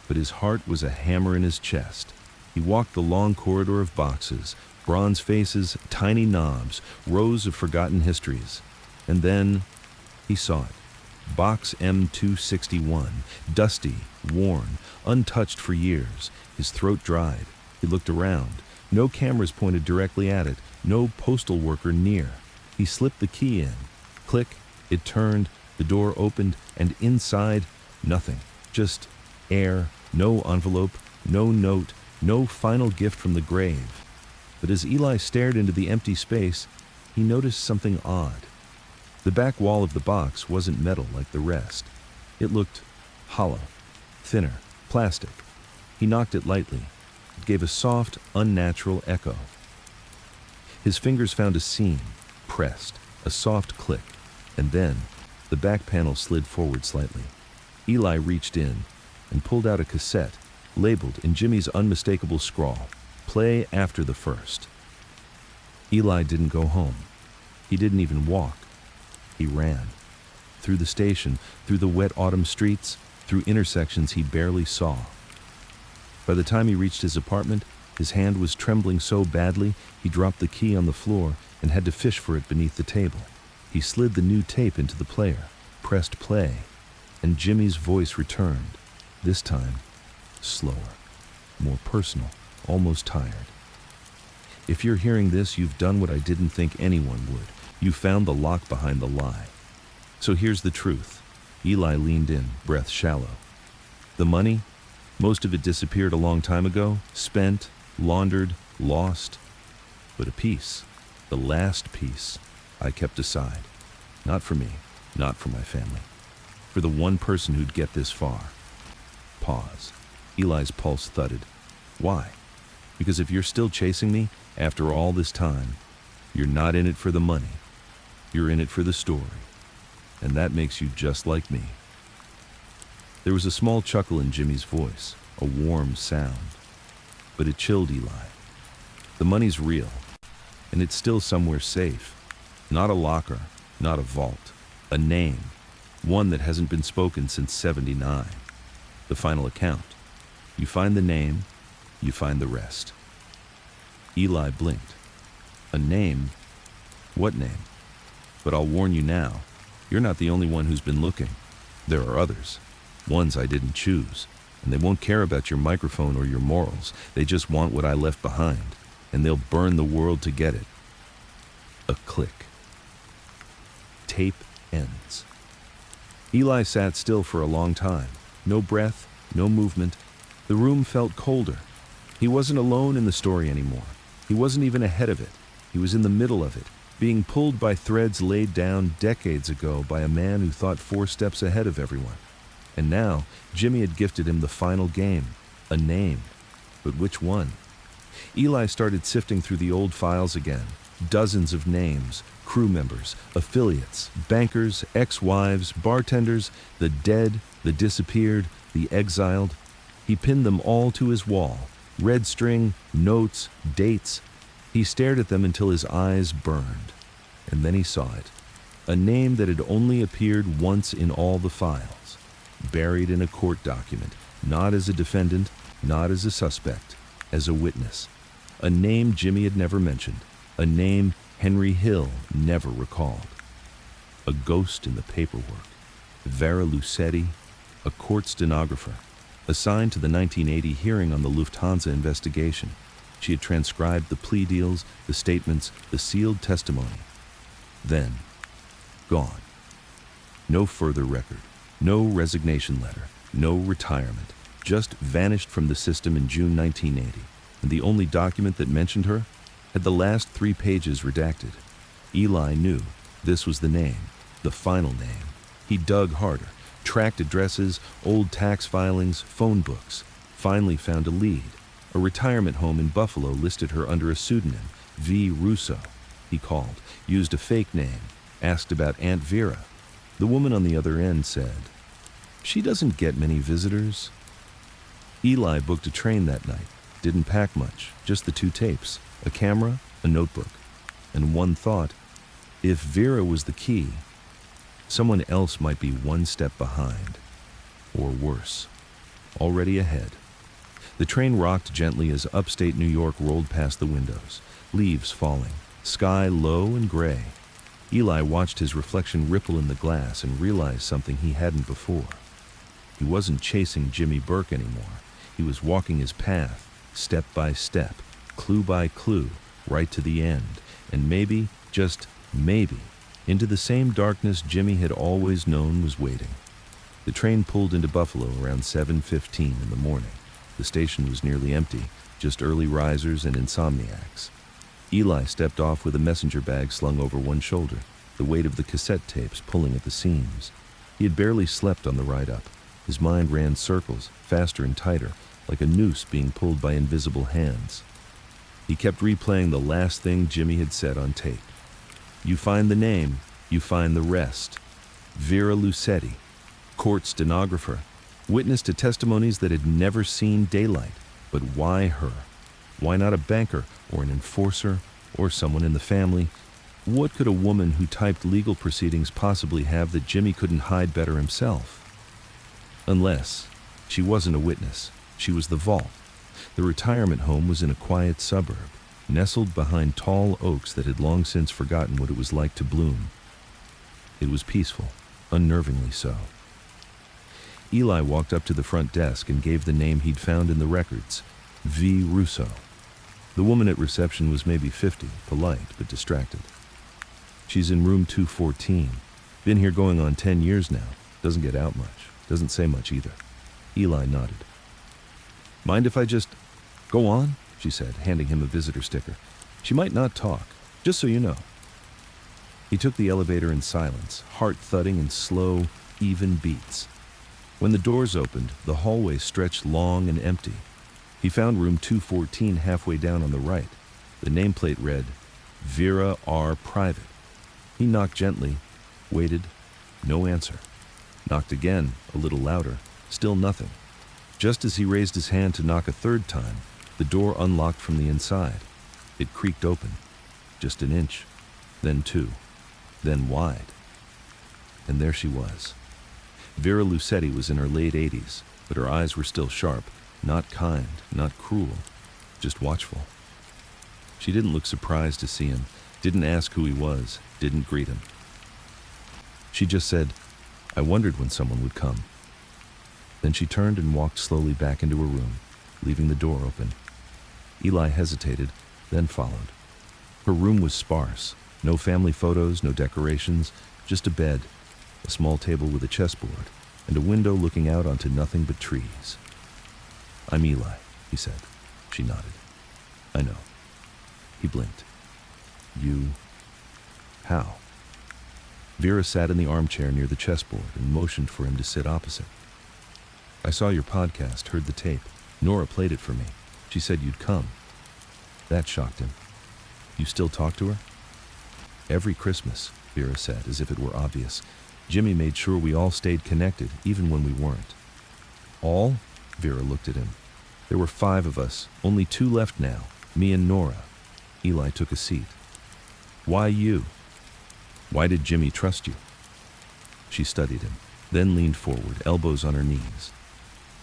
[SPEAKER 1] but his heart was a hammer in his chest. He walked the long corridor of boxes, bronze faces, tiny knobs, rows of forgotten histories. And then he saw it. Box M261, dusty, worn, untouched for years. His throat dried. He looked around. No cameras pointed directly at it, no postal worker near. He slipped the key in. Click, it turned, the door opened, and inside, nothing. Just air, no envelope, no note, no final gift from the grave. But as Eli stared into the empty space, he noticed something odd. The back wall of the box wasn't metal like the rest. It looked hollow, thinner, plastic. He knocked it lightly. It gave a soft, unnatural echo. His fingers found a seam, pressed, a soft click, and then the back panel slid forward slightly. Eli reached in and pulled out a cassette, labeled in Jimmy's unmistakable scrawl, "Play after the first." Eli didn't go home. He didn't even walk. He ran. Through the station, through the wet autumn streets, through intersections he barely saw. By the time he reached his apartment, his hand was trembling so badly he dropped the key on the floor and had to fish for it beneath the table. He slid the new tape into the player, pressed play, and Jimmy's voice returned, this time slower, more personal, almost tired. "If you're hearing this, you've done what I didn't think anyone would. You found the lock behind the lie. So here's the truth." Eli leaned in, breath shallow. "The money? Most of it disappeared a long time ago, spent, laundered, lost. But a piece, the last piece, I kept aside. Not for me, not for my family. For the one person who'd get this far." Pause. Eli's pulse thudded. "Why?" "Because if you're still chasing me, after all this time, you're not in it for the money. You're in it for the story. And that makes you just like me." There was a small chuckle in Jimmy's voice, a warm sound. But it chilled Eli. The money's real, and it's still somewhere safe. Not a locker, not a vault. A name, one that hasn't been spoken since '79. The final account. You find the name, you find the rest. Eli blinked. "A name? What name? But I'll warn you now, you're not the only one who's been looking. There are others, ones I didn't choose, and they won't care about your microphone or your morals. They just want what I left behind, and they'll burn the world to get it." A click. Tape ends. Eli sat still for a long time. No breath, no movement. The room felt colder. He wasn't alone in the story anymore. He wasn't even ahead of it. He was in the middle of it, being pulled by threads laid down decades ago by a man who thought 4 steps ahead of everyone. And now, Jimmy had gifted him the final game, a name. But which one? Eli started sifting through the old files again. Dozens of names, crew members, affiliates, bankers, ex-wives, bartenders, the dead, the disappeared, the exiled. He pinned them all to his wall. Red string, notes, dates. He stared at them until his eyes burned. And then he saw it. A name that had only appeared once in all the files. Buried in a court document, not as a defendant, not as a suspect, as a witness. A name Jimmy had never mentioned. A name Henry Hill never recalled. A ghost in the paperwork. Vera Lucetti, a court stenographer, assigned to the 1980 hearing on the Lufthansa investigation. She had transcribed the plea deals, the statements, the sealed testimony. Then, gone. No further record, no resignation letter, no retirement, just vanished from the system in June 1980, and the only document that mentioned her had the last 3 pages redacted. Eli knew this was the name, the final name. He dug harder, tracked addresses, old tax filings, phone books, finally found a lead. A retirement home in Buffalo listed her under a pseudonym, V. Russo. He called, used a fake name, asked about Aunt Vera. The woman on the other end said, "She doesn't get many visitors." Eli booked a train that night, didn't pack much, just the 2 tapes, a camera, a notebook, and one thought, if Vera was the key, someone else might be 1 step behind, or worse, already ahead. The train rocked gently as upstate New York rolled past the windows, leaves falling, sky low and gray. Eli watched his reflection ripple in the glass and realized something he hadn't before. He wasn't chasing Jimmy Burke anymore. He was walking his path, step by step, clue by clue, right to the end, and maybe, just maybe, into the same darkness Jimmy had always known was waiting. The train pulled into Buffalo around 7:15 in the morning. The station was nearly empty, just early risers and insomniacs. Eli stepped off with a messenger bag slung over one shoulder, the weight of the cassette tapes pulling at the seams. He had barely slept on the ride up. His mind ran circles, faster and tighter, like a noose being pulled by invisible hands. He kept replaying the last thing Jimmy had said on tape. You find the name, you find the rest. Vera Lucetti, court stenographer, witness to testimonies that had never seen daylight. But why her? Why not a banker or an enforcer or someone in the family? What could a woman who typed legal proceedings possibly have that Jimmy couldn't hide better himself? Unless she wasn't a witness, she was the vault. The retirement home was in a quiet suburb, nestled behind tall oaks that had long since forgotten what it was like to bloom. It was peaceful, unnervingly so. Eli walked up to the front desk and gave the name he'd found in the records, V. Russo. The woman at reception was maybe 50, polite but distracted. She's in room 214. Been here going on 10 years now. Doesn't get out much. Doesn't say much either. Eli nodded. Mind if I just... Go on, she said, handing him a visitor sticker. She might not talk, just so you know. He took the elevator in silence, heart thudding in slow, even beats. When the doors opened, the hallway stretched long and empty. He found room 214 halfway down on the right. The nameplate read, Vera R. Private. He knocked gently, waited, no answer. Knocked again, a little louder, still nothing. Just as he raised his hand to knock a third time, the door unlocked from the inside. It creaked open, just an inch, then two, then wide. And there she was. Vera Lucetti was in her late 80s, but her eyes were still sharp, not kind, not cruel, just watchful. She didn't look surprised to see him, didn't ask who he was, didn't greet him. She just said, I wondered when someone would come. Then she turned and walked slowly back into her room, leaving the door open. Eli hesitated, then followed. Her room was sparse, no family photos, no decorations, just a bed, a small table with a chessboard, and a window looking out onto nothing but trees. I'm Eli, he said. She nodded. I know. He blinked. You... how? Vera sat in the armchair near the chessboard and motioned for him to sit opposite. I saw your podcast, heard the tape. Nora played it for me. She said you'd come. That shocked him. You still talk to her? Every Christmas, Vera said, as if it were obvious. Jimmy made sure we all stayed connected, even when we weren't. All? Vera looked at him. There were 5 of us, only 2 left now, me and Nora. Eli took a seat. Why you? Why did Jimmy trust you? She studied him, then leaned forward, elbows on her knees.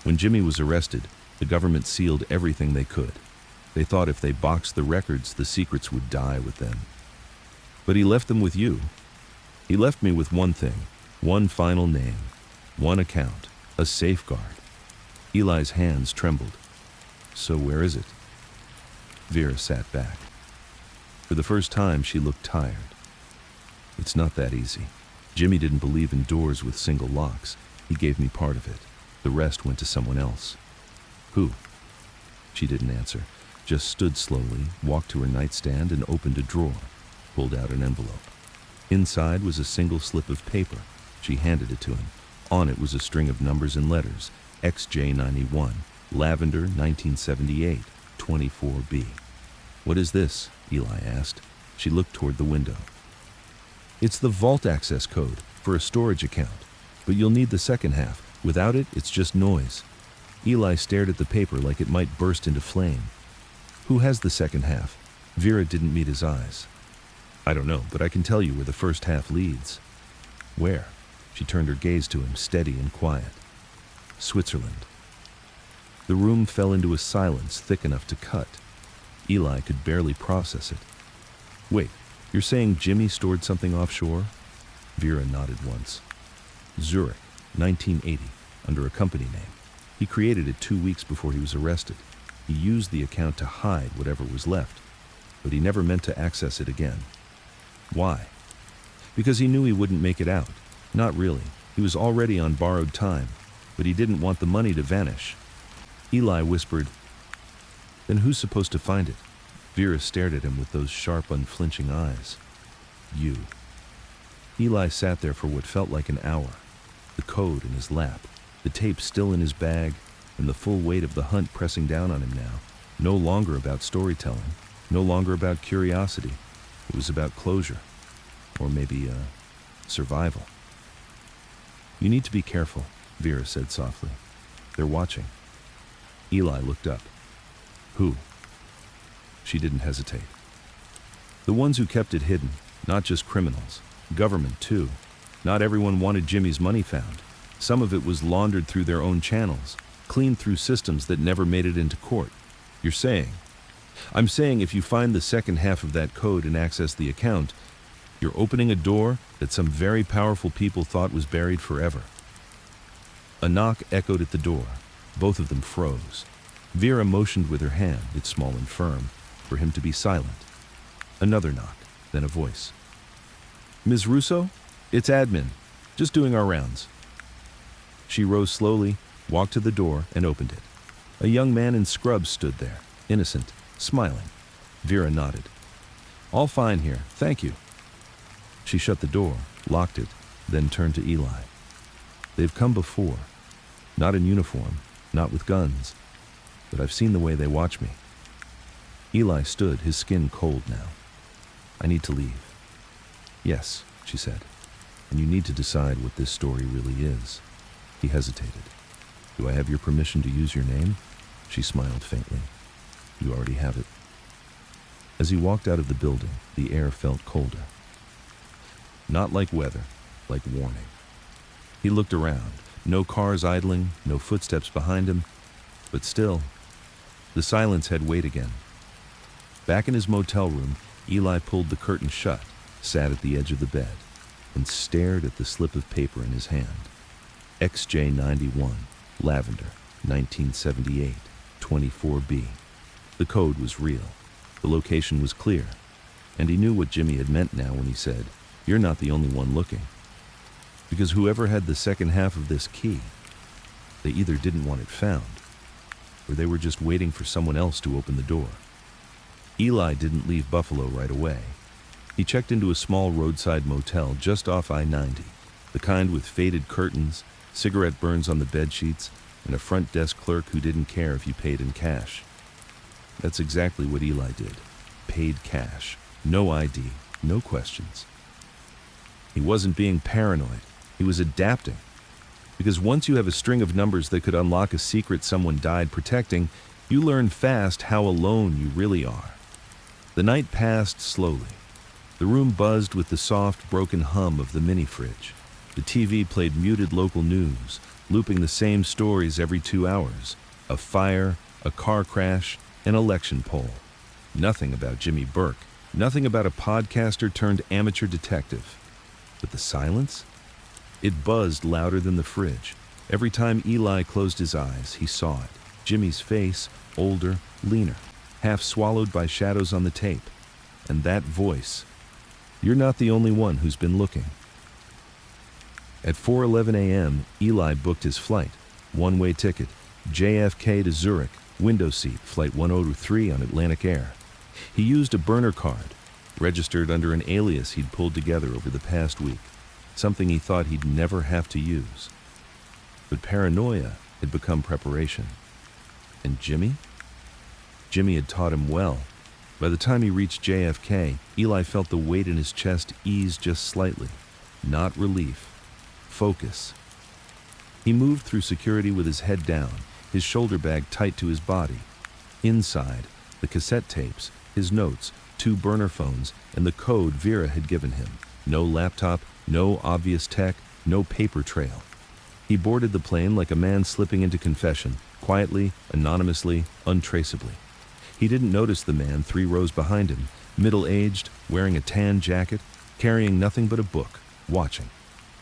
[SPEAKER 1] When Jimmy was arrested, the government sealed everything they could. They thought if they boxed the records, the secrets would die with them. But he left them with you. He left me with one thing, one final name, one account, a safeguard. Eli's hands trembled. So where is it? Vera sat back. For the first time, she looked tired. It's not that easy. Jimmy didn't believe in doors with single locks. He gave me part of it. The rest went to someone else. Who? She didn't answer, just stood slowly, walked to her nightstand and opened a drawer, pulled out an envelope. Inside was a single slip of paper. She handed it to him. On it was a string of numbers and letters. XJ91, Lavender 1978, 24B. What is this? Eli asked. She looked toward the window. It's the vault access code for a storage account, but you'll need the second half. Without it, it's just noise. Eli stared at the paper like it might burst into flame. Who has the second half? Vera didn't meet his eyes. I don't know, but I can tell you where the first half leads. Where? She turned her gaze to him, steady and quiet. Switzerland. The room fell into a silence thick enough to cut. Eli could barely process it. Wait, you're saying Jimmy stored something offshore? Vera nodded once. Zurich, 1980, under a company name. He created it 2 weeks before he was arrested. He used the account to hide whatever was left, but he never meant to access it again. Why? Because he knew he wouldn't make it out. Not really. He was already on borrowed time, but he didn't want the money to vanish. Eli whispered, Then who's supposed to find it? Vera stared at him with those sharp, unflinching eyes. You. Eli sat there for what felt like an hour, the code in his lap, the tape still in his bag, and the full weight of the hunt pressing down on him now. No longer about storytelling, no longer about curiosity. It was about closure, or maybe survival. "You need to be careful," Vera said softly. "They're watching." Eli looked up. "Who?" She didn't hesitate. "The ones who kept it hidden, not just criminals. Government, too. Not everyone wanted Jimmy's money found. Some of it was laundered through their own channels, cleaned through systems that never made it into court. You're saying?" "I'm saying if you find the second half of that code and access the account, you're opening a door that some very powerful people thought was buried forever." A knock echoed at the door. Both of them froze. Vera motioned with her hand, it's small and firm, for him to be silent. Another knock, then a voice. "Ms. Russo? It's admin. Just doing our rounds." She rose slowly, walked to the door, and opened it. A young man in scrubs stood there, innocent, smiling. Vera nodded. "All fine here, thank you." She shut the door, locked it, then turned to Eli. "They've come before. Not in uniform, not with guns, but I've seen the way they watch me." Eli stood, his skin cold now. "I need to leave." "Yes," she said, "and you need to decide what this story really is." He hesitated. "Do I have your permission to use your name?" She smiled faintly. "You already have it." As he walked out of the building, the air felt colder. Not like weather, like warning. He looked around. No cars idling, no footsteps behind him, but still, the silence had weight again. Back in his motel room, Eli pulled the curtain shut, sat at the edge of the bed, and stared at the slip of paper in his hand. XJ91, Lavender, 1978, 24B. The code was real. The location was clear. And he knew what Jimmy had meant now when he said, "You're not the only one looking." Because whoever had the second half of this key, they either didn't want it found, or they were just waiting for someone else to open the door. Eli didn't leave Buffalo right away. He checked into a small roadside motel just off I-90, the kind with faded curtains, cigarette burns on the bedsheets, and a front desk clerk who didn't care if you paid in cash. That's exactly what Eli did. Paid cash. No ID. No questions. He wasn't being paranoid. He was adapting. Because once you have a string of numbers that could unlock a secret someone died protecting, you learn fast how alone you really are. The night passed slowly. The room buzzed with the soft, broken hum of the mini-fridge. The TV played muted local news, looping the same stories every 2 hours. A fire, a car crash, an election poll. Nothing about Jimmy Burke. Nothing about a podcaster turned amateur detective. But the silence? It buzzed louder than the fridge. Every time Eli closed his eyes, he saw it. Jimmy's face, older, leaner, half swallowed by shadows on the tape. And that voice. "You're not the only one who's been looking." At 4:11 a.m., Eli booked his flight. One-way ticket, JFK to Zurich, window seat, flight 103 on Atlantic Air. He used a burner card, registered under an alias he'd pulled together over the past week, something he thought he'd never have to use. But paranoia had become preparation. And Jimmy? Jimmy had taught him well. By the time he reached JFK, Eli felt the weight in his chest ease just slightly. Not relief. Focus. He moved through security with his head down, his shoulder bag tight to his body. Inside, the cassette tapes, his notes, 2 burner phones, and the code Vera had given him. No laptop, no obvious tech, no paper trail. He boarded the plane like a man slipping into confession, quietly, anonymously, untraceably. He didn't notice the man 3 rows behind him, middle-aged, wearing a tan jacket, carrying nothing but a book, watching.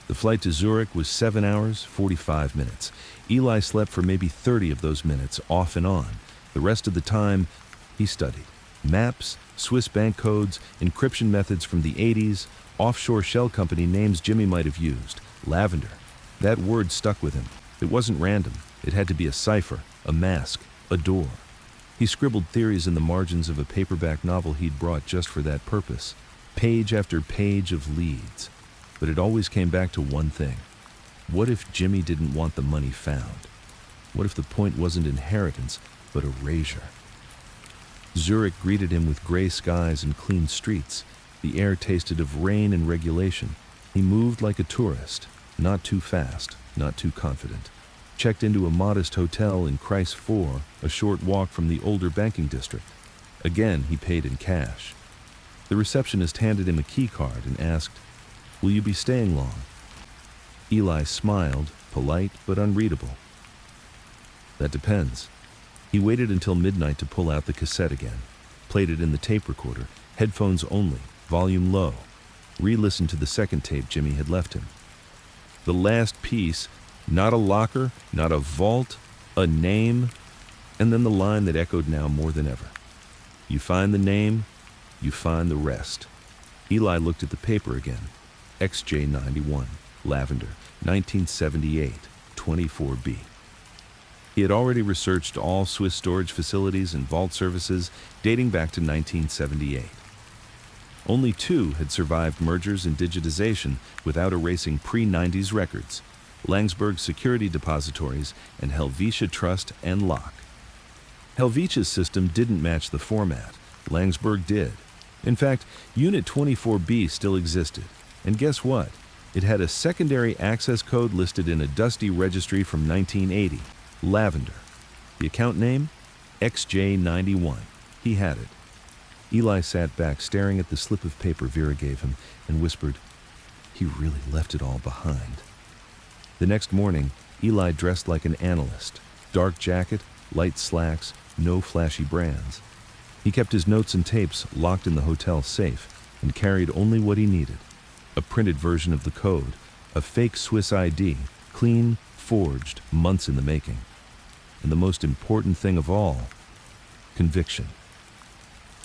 [SPEAKER 1] The flight to Zurich was 7 hours, 45 minutes. Eli slept for maybe 30 of those minutes, off and on. The rest of the time, he studied. Maps, Swiss bank codes, encryption methods from the 80s, offshore shell company names Jimmy might have used. Lavender. That word stuck with him. It wasn't random. It had to be a cipher, a mask, a door. He scribbled theories in the margins of a paperback novel he'd brought just for that purpose. Page after page of leads. But it always came back to one thing. What if Jimmy didn't want the money found? What if the point wasn't inheritance, but erasure? Zurich greeted him with gray skies and clean streets. The air tasted of rain and regulation. He moved like a tourist, not too fast, not too confident. Checked into a modest hotel in Kreis 4, a short walk from the older banking district. Again, he paid in cash. The receptionist handed him a key card and asked, "Will you be staying long?" Eli smiled, polite but unreadable. "That depends." He waited until midnight to pull out the cassette again, played it in the tape recorder, headphones only, volume low, re-listened to the second tape Jimmy had left him. The last piece, not a locker, not a vault, a name, and then the line that echoed now more than ever. "You find the name, you find the rest." Eli looked at the paper again. XJ91, Lavender, 1978, 24B. He had already researched all Swiss storage facilities and vault services dating back to 1978. Only 2 had survived mergers and digitization without erasing pre-90s records: Langsberg Security Depositories and Helvetia Trust and Lock. Helvetia's system didn't match the format. Langsberg did. In fact, Unit 24B still existed. And guess what? It had a secondary access code listed in a dusty registry from 1980, Lavender. The account name? XJ91. He had it. Eli sat back, staring at the slip of paper Vera gave him, and whispered, "He really left it all behind." The next morning, Eli dressed like an analyst. Dark jacket, light slacks, no flashy brands. He kept his notes and tapes locked in the hotel safe and carried only what he needed: a printed version of the code, a fake Swiss ID, clean, forged, months in the making. And the most important thing of all, conviction.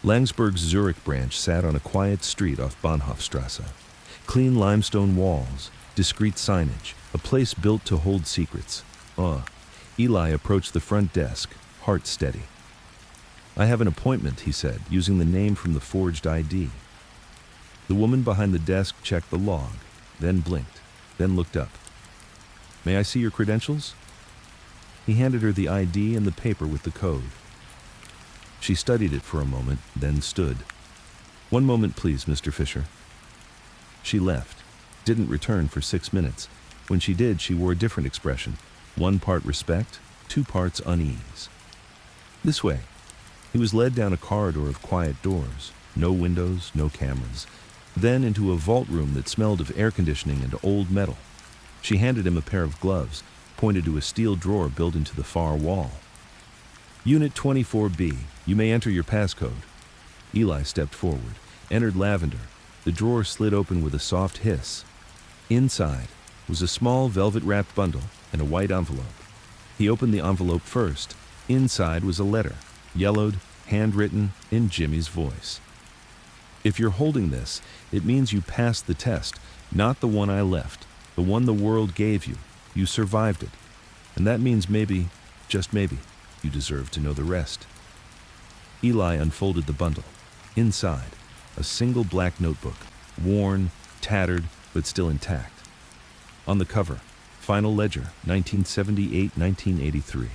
[SPEAKER 1] Langsberg's Zurich branch sat on a quiet street off Bahnhofstrasse. Clean limestone walls, discreet signage, a place built to hold secrets. Eli approached the front desk, heart steady. "I have an appointment," he said, using the name from the forged ID. The woman behind the desk checked the log, then blinked, then looked up. "May I see your credentials?" He handed her the ID and the paper with the code. She studied it for a moment, then stood. "One moment, please, Mr. Fisher." She left, didn't return for 6 minutes. When she did, she wore a different expression. 1 part respect, 2 parts unease. "This way." He was led down a corridor of quiet doors, no windows, no cameras, then into a vault room that smelled of air conditioning and old metal. She handed him a pair of gloves, pointed to a steel drawer built into the far wall. "Unit 24B, you may enter your passcode." Eli stepped forward, entered Lavender. The drawer slid open with a soft hiss. Inside was a small velvet-wrapped bundle and a white envelope. He opened the envelope first. Inside was a letter, yellowed, handwritten, in Jimmy's voice. "If you're holding this, it means you passed the test, not the one I left, the one the world gave you. You survived it. And that means maybe, just maybe, you deserve to know the rest." Eli unfolded the bundle. Inside, a single black notebook, worn, tattered, but still intact. On the cover, Final Ledger, 1978-1983.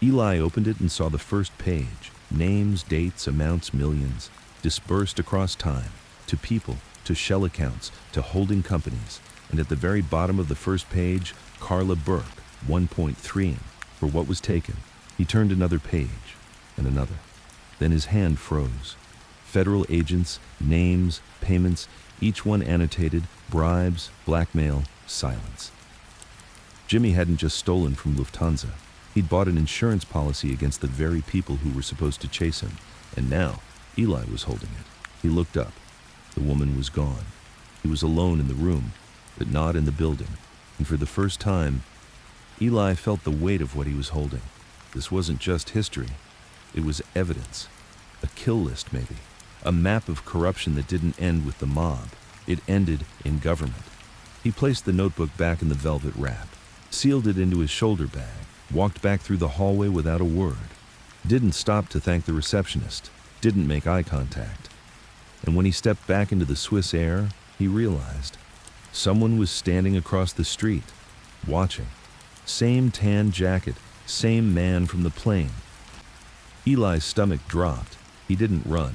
[SPEAKER 1] Eli opened it and saw the first page. Names, dates, amounts, millions, dispersed across time, to people, to shell accounts, to holding companies. And at the very bottom of the first page, Carla Burke, 1.3 for what was taken. He turned another page, and another. Then his hand froze. Federal agents, names, payments, each one annotated, bribes, blackmail, silence. Jimmy hadn't just stolen from Lufthansa. He'd bought an insurance policy against the very people who were supposed to chase him. And now, Eli was holding it. He looked up. The woman was gone. He was alone in the room, but not in the building. And for the first time, Eli felt the weight of what he was holding. This wasn't just history. It was evidence. A kill list, maybe. A map of corruption that didn't end with the mob. It ended in government. He placed the notebook back in the velvet wrap, sealed it into his shoulder bag, walked back through the hallway without a word. Didn't stop to thank the receptionist. Didn't make eye contact. And when he stepped back into the Swiss air, he realized someone was standing across the street, watching. Same tan jacket, same man from the plane. Eli's stomach dropped. He didn't run.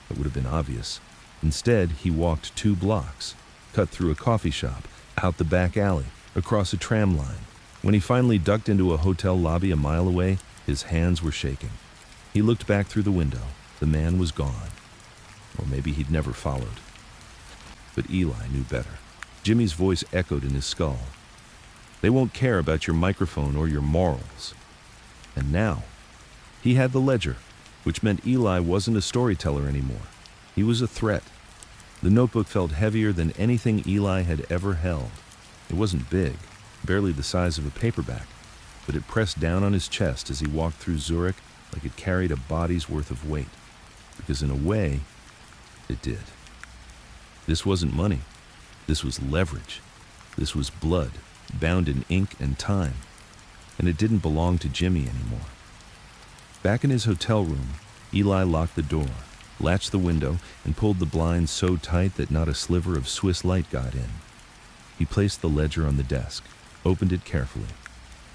[SPEAKER 1] That would have been obvious. Instead, he walked 2 blocks, cut through a coffee shop, out the back alley, across a tram line. When he finally ducked into a hotel lobby a mile away, his hands were shaking. He looked back through the window. The man was gone. Or maybe he'd never followed. But Eli knew better. Jimmy's voice echoed in his skull. They won't care about your microphone or your morals. And now, he had the ledger, which meant Eli wasn't a storyteller anymore. He was a threat. The notebook felt heavier than anything Eli had ever held. It wasn't big, barely the size of a paperback, but it pressed down on his chest as he walked through Zurich like it carried a body's worth of weight. Because in a way, it did. This wasn't money. This was leverage. This was blood, bound in ink and time. And it didn't belong to Jimmy anymore. Back in his hotel room, Eli locked the door, latched the window, and pulled the blinds so tight that not a sliver of Swiss light got in. He placed the ledger on the desk, opened it carefully.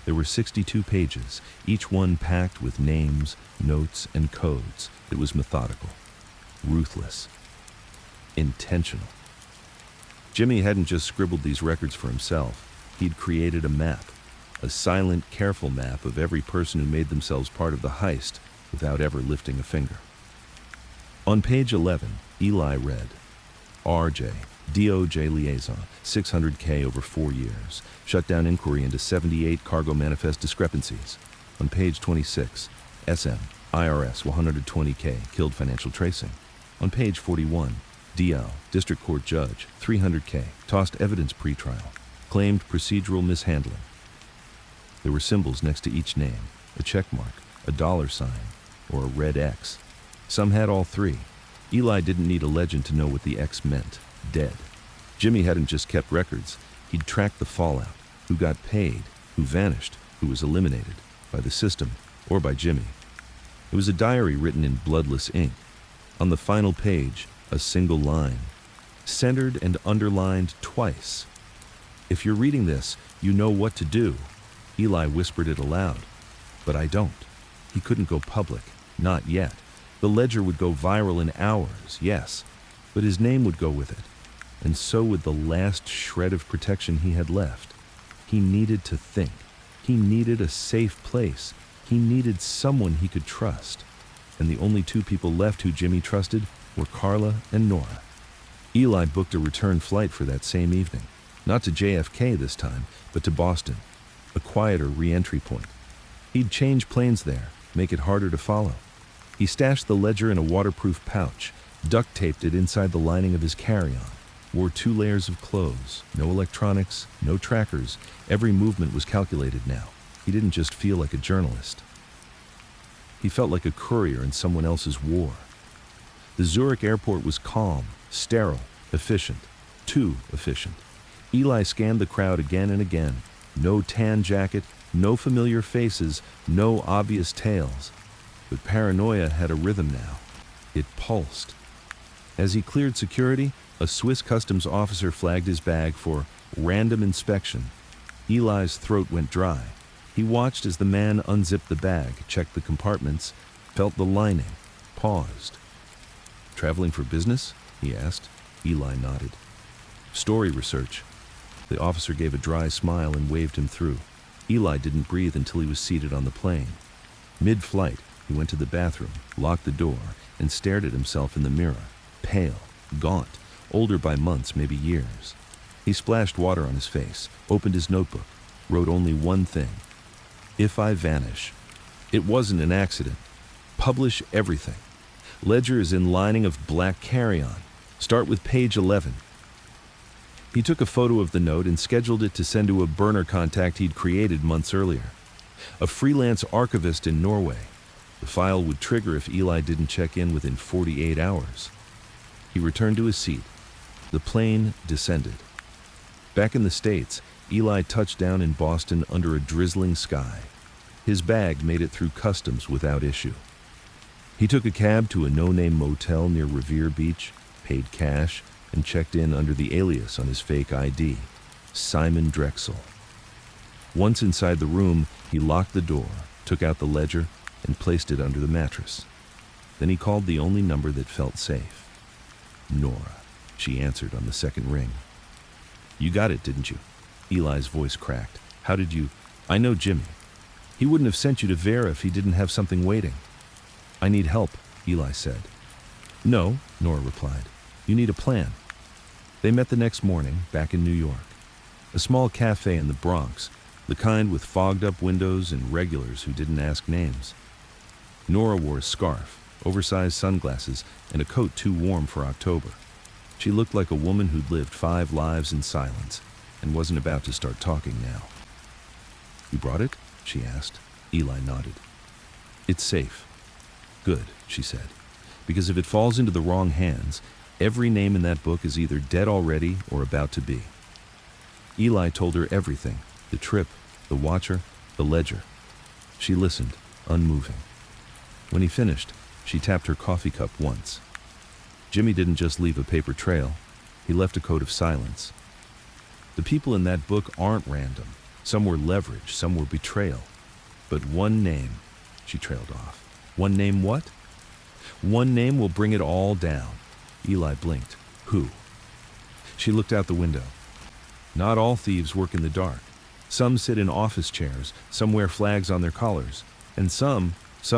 [SPEAKER 1] There were 62 pages, each one packed with names, notes, and codes. It was methodical, ruthless, intentional. Jimmy hadn't just scribbled these records for himself. He'd created a map, a silent, careful map of every person who made themselves part of the heist without ever lifting a finger. On page 11, Eli read, RJ, DOJ liaison, 600K over 4 years. Shut down inquiry into 78 cargo manifest discrepancies. On page 26, SM, IRS, 120K, killed financial tracing. On page 41, DL, District Court Judge, 300K, tossed evidence pretrial. Claimed procedural mishandling. There were symbols next to each name, a check mark, a $sign, or a red X. Some had all 3. Eli didn't need a legend to know what the X meant. Dead. Jimmy hadn't just kept records. He'd tracked the fallout. Who got paid, who vanished, who was eliminated, by the system, or by Jimmy. It was a diary written in bloodless ink. On the final page, a single line, centered and underlined twice. If you're reading this, you know what to do. Eli whispered it aloud. But I don't. He couldn't go public. Not yet. The ledger would go viral in hours, yes, but his name would go with it. And so would the last shred of protection he had left. He needed to think. He needed a safe place. He needed someone he could trust. And the only 2 people left who Jimmy trusted were Carla and Nora. Eli booked a return flight for that same evening. Not to JFK this time, but to Boston, a quieter re-entry point. He'd change planes there, make it harder to follow. He stashed the ledger in a waterproof pouch, duct-taped it inside the lining of his carry-on, wore 2 layers of clothes, no electronics, no trackers. Every movement was calculated now. He didn't just feel like a journalist. He felt like a courier in someone else's war. The Zurich airport was calm, sterile, efficient. Too efficient. Eli scanned the crowd again and again. No tan jacket, no familiar faces, no obvious tales. But paranoia had a rhythm now. It pulsed. As he cleared security, a Swiss customs officer flagged his bag for random inspection. Eli's throat went dry. He watched as the man unzipped the bag, checked the compartments, felt the lining, paused. Traveling for business? He asked. Eli nodded. Story research. The officer gave a dry smile and waved him through. Eli didn't breathe until he was seated on the plane. Mid-flight, he went to the bathroom, locked the door, and stared at himself in the mirror. Pale, gaunt, older by months, maybe years. He splashed water on his face, opened his notebook, wrote only one thing. If I vanish. It wasn't an accident. Publish everything. Ledger is in lining of black carry-on. Start with page 11. He took a photo of the note and scheduled it to send to a burner contact he'd created months earlier. A freelance archivist in Norway. The file would trigger if Eli didn't check in within 48 hours. He returned to his seat. The plane descended. Back in the States, Eli touched down in Boston under a drizzling sky. His bag made it through customs without issue. He took a cab to a no-name motel near Revere Beach, paid cash, and checked in under the alias on his fake ID, Simon Drexel. Once inside the room, he locked the door, took out the ledger, and placed it under the mattress. Then he called the only number that felt safe. Nora, she answered on the second ring. "You got it, didn't you?" Eli's voice cracked. "How did you—" "I know Jimmy. He wouldn't have sent you to Vera if he didn't have something waiting." "I need help," Eli said. "No," Nora replied. "You need a plan." They met the next morning, back in New York. A small cafe in the Bronx, the kind with fogged-up windows and regulars who didn't ask names. Nora wore a scarf, oversized sunglasses, and a coat too warm for October. She looked like a woman who'd lived 5 lives in silence and wasn't about to start talking now. "You brought it?" she asked. Eli nodded. "It's safe." "Good," she said, "because if it falls into the wrong hands, every name in that book is either dead already or about to be." Eli told her everything, the trip, the watcher, the ledger. She listened, unmoving. When he finished, she tapped her coffee cup once. Jimmy didn't just leave a paper trail, he left a code of silence. The people in that book aren't random. Some were leverage, some were betrayal. But one name, she trailed off. One name what? One name will bring it all down. Eli blinked. Who? She looked out the window. Not all thieves work in the dark. Some sit in office chairs, some wear flags on their collars, and some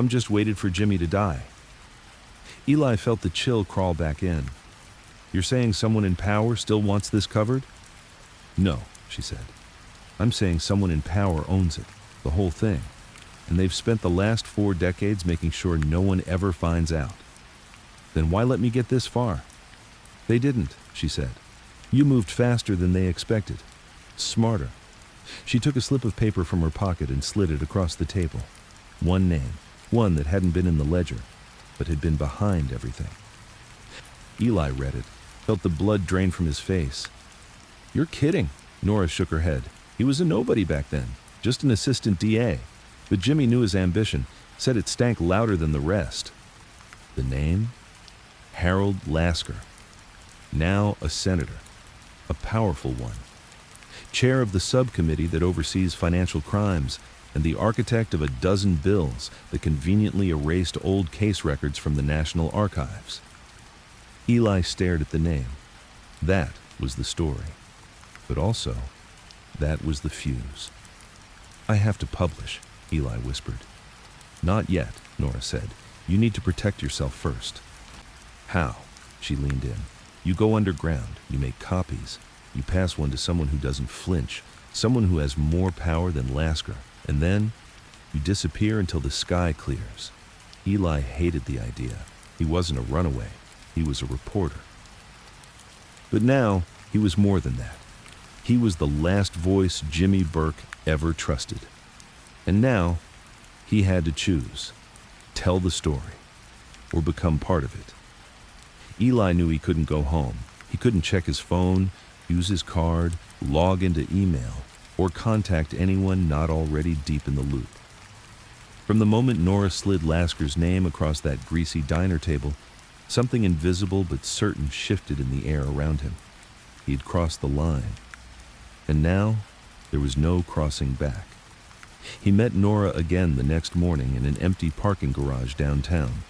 [SPEAKER 1] just waited for Jimmy to die. Eli felt the chill crawl back in. "You're saying someone in power still wants this covered?" "No," she said. "I'm saying someone in power owns it, the whole thing, and they've spent the last 4 decades making sure no one ever finds out." "Then why let me get this far?" "They didn't," she said. "You moved faster than they expected. Smarter." She took a slip of paper from her pocket and slid it across the table. One name, one that hadn't been in the ledger, but had been behind everything. Eli read it, felt the blood drain from his face. "You're kidding," Nora shook her head. "He was a nobody back then, just an assistant DA. But Jimmy knew his ambition, said it stank louder than the rest." The name? Harold Lasker. Now a senator, a powerful one. Chair of the subcommittee that oversees financial crimes, and the architect of a dozen bills that conveniently erased old case records from the National Archives. Eli stared at the name. That was the story. But also, that was the fuse. "I have to publish," Eli whispered. "Not yet," Nora said. "You need to protect yourself first." "How?" She leaned in. "You go underground, you make copies, you pass one to someone who doesn't flinch, someone who has more power than Lasker, and then you disappear until the sky clears." Eli hated the idea. He wasn't a runaway. He was a reporter. But now, he was more than that. He was the last voice Jimmy Burke ever trusted. And now, he had to choose. Tell the story, or become part of it. Eli knew he couldn't go home. He couldn't check his phone, use his card, log into email, or contact anyone not already deep in the loop. From the moment Nora slid Lasker's name across that greasy diner table, something invisible but certain shifted in the air around him. He'd crossed the line. And now, there was no crossing back. He met Nora again the next morning in an empty parking garage downtown.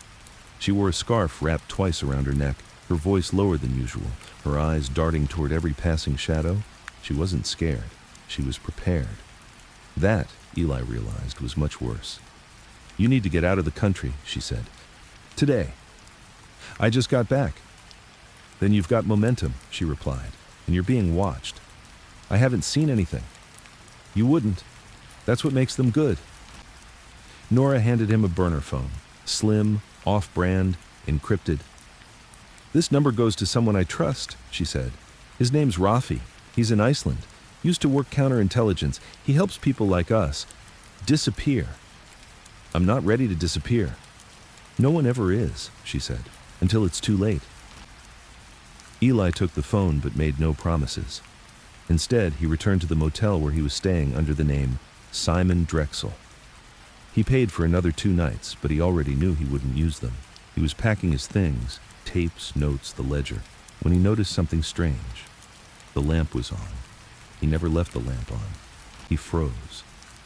[SPEAKER 1] She wore a scarf wrapped twice around her neck, her voice lower than usual, her eyes darting toward every passing shadow. She wasn't scared. She was prepared. That, Eli realized, was much worse. "You need to get out of the country," she said. "Today." "I just got back." "Then you've got momentum," she replied, "and you're being watched." "I haven't seen anything." "You wouldn't. That's what makes them good." Nora handed him a burner phone, slim, off-brand, encrypted. "This number goes to someone I trust," she said. "His name's Rafi. He's in Iceland. Used to work counterintelligence. He helps people like us disappear." "I'm not ready to disappear." "No one ever is," she said, "until it's too late." Eli took the phone but made no promises. Instead, he returned to the motel where he was staying under the name Simon Drexel. He paid for another 2 nights, but he already knew he wouldn't use them. He was packing his things, tapes, notes, the ledger, when he noticed something strange. The lamp was on. He never left the lamp on. He froze,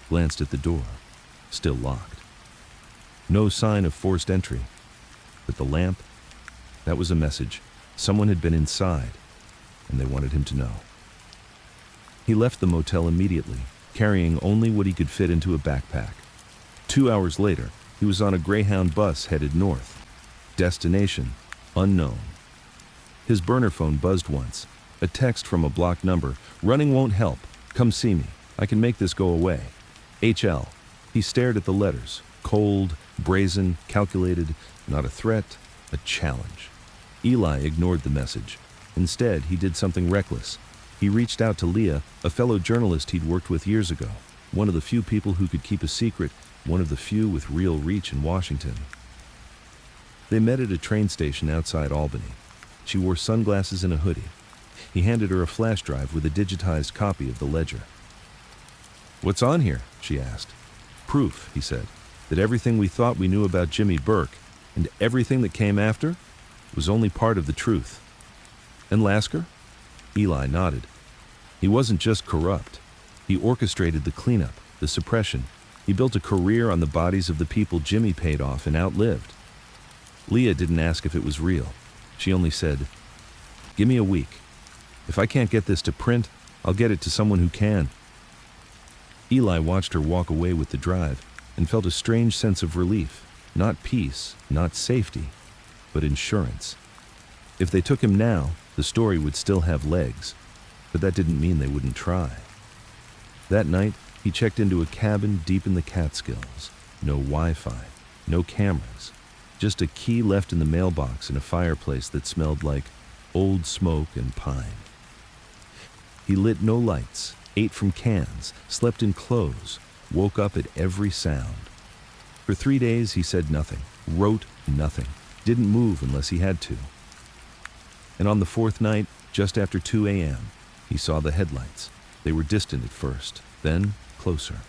[SPEAKER 1] glanced at the door, still locked. No sign of forced entry. But the lamp, that was a message. Someone had been inside, and they wanted him to know. He left the motel immediately, carrying only what he could fit into a backpack. 2 hours later, he was on a Greyhound bus headed north. Destination, unknown. His burner phone buzzed once. A text from a blocked number. "Running won't help. Come see me. I can make this go away. HL." He stared at the letters. Cold, brazen, calculated. Not a threat, a challenge. Eli ignored the message. Instead, he did something reckless. He reached out to Leah, a fellow journalist he'd worked with years ago. One of the few people who could keep a secret. One of the few with real reach in Washington. They met at a train station outside Albany. She wore sunglasses and a hoodie. He handed her a flash drive with a digitized copy of the ledger. "What's on here?" she asked. "Proof," he said, "that everything we thought we knew about Jimmy Burke and everything that came after was only part of the truth." "And Lasker?" Eli nodded. "He wasn't just corrupt. He orchestrated the cleanup, the suppression. He built a career on the bodies of the people Jimmy paid off and outlived." Leah didn't ask if it was real. She only said, "Give me a week. If I can't get this to print, I'll get it to someone who can." Eli watched her walk away with the drive and felt a strange sense of relief. Not peace, not safety, but insurance. If they took him now, the story would still have legs, but that didn't mean they wouldn't try. That night, he checked into a cabin deep in the Catskills. No Wi-Fi, no cameras, just a key left in the mailbox and a fireplace that smelled like old smoke and pine. He lit no lights, ate from cans, slept in clothes, woke up at every sound. For 3 days, he said nothing, wrote nothing, didn't move unless he had to. And on the 4th night, just after 2 a.m., he saw the headlights. They were distant at first, then closer.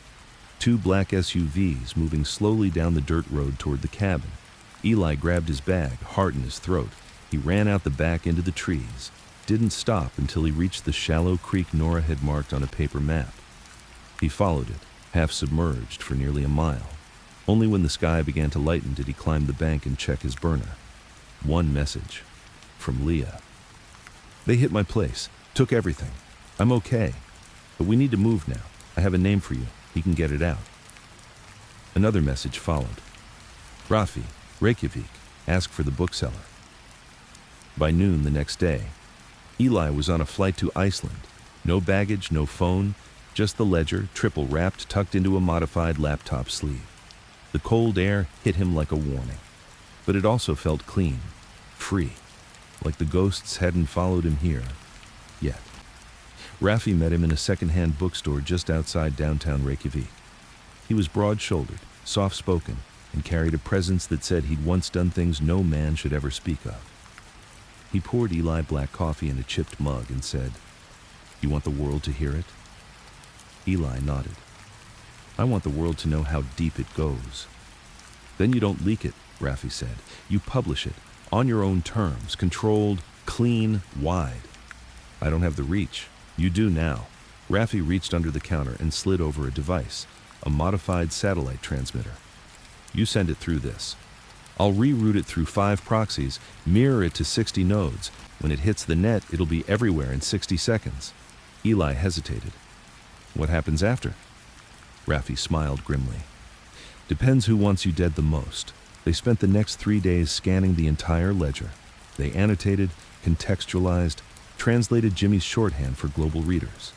[SPEAKER 1] 2 black SUVs moving slowly down the dirt road toward the cabin. Eli grabbed his bag, heart in his throat. He ran out the back into the trees. Didn't stop until he reached the shallow creek Nora had marked on a paper map. He followed it, half submerged, for nearly a mile. Only when the sky began to lighten did he climb the bank and check his burner. One message. From Leah. "They hit my place. Took everything. I'm okay. But we need to move now. I have a name for you. He can get it out." Another message followed. "Rafi, Reykjavik. Ask for the bookseller." By noon the next day, Eli was on a flight to Iceland. No baggage, no phone, just the ledger, triple wrapped, tucked into a modified laptop sleeve. The cold air hit him like a warning. But it also felt clean, free, like the ghosts hadn't followed him here yet. Rafi met him in a second-hand bookstore just outside downtown Reykjavik. He was broad-shouldered, soft-spoken, and carried a presence that said he'd once done things no man should ever speak of. He poured Eli black coffee in a chipped mug and said, "You want the world to hear it?" Eli nodded. "I want the world to know how deep it goes." "Then you don't leak it," Rafi said. "You publish it, on your own terms, controlled, clean, wide." "I don't have the reach." "You do now." Rafi reached under the counter and slid over a device, a modified satellite transmitter. "You send it through this. I'll reroute it through 5 proxies, mirror it to 60 nodes. When it hits the net, it'll be everywhere in 60 seconds. Eli hesitated. "What happens after?" Rafi smiled grimly. "Depends who wants you dead the most." They spent the next 3 days scanning the entire ledger. They annotated, contextualized, translated Jimmy's shorthand for global readers.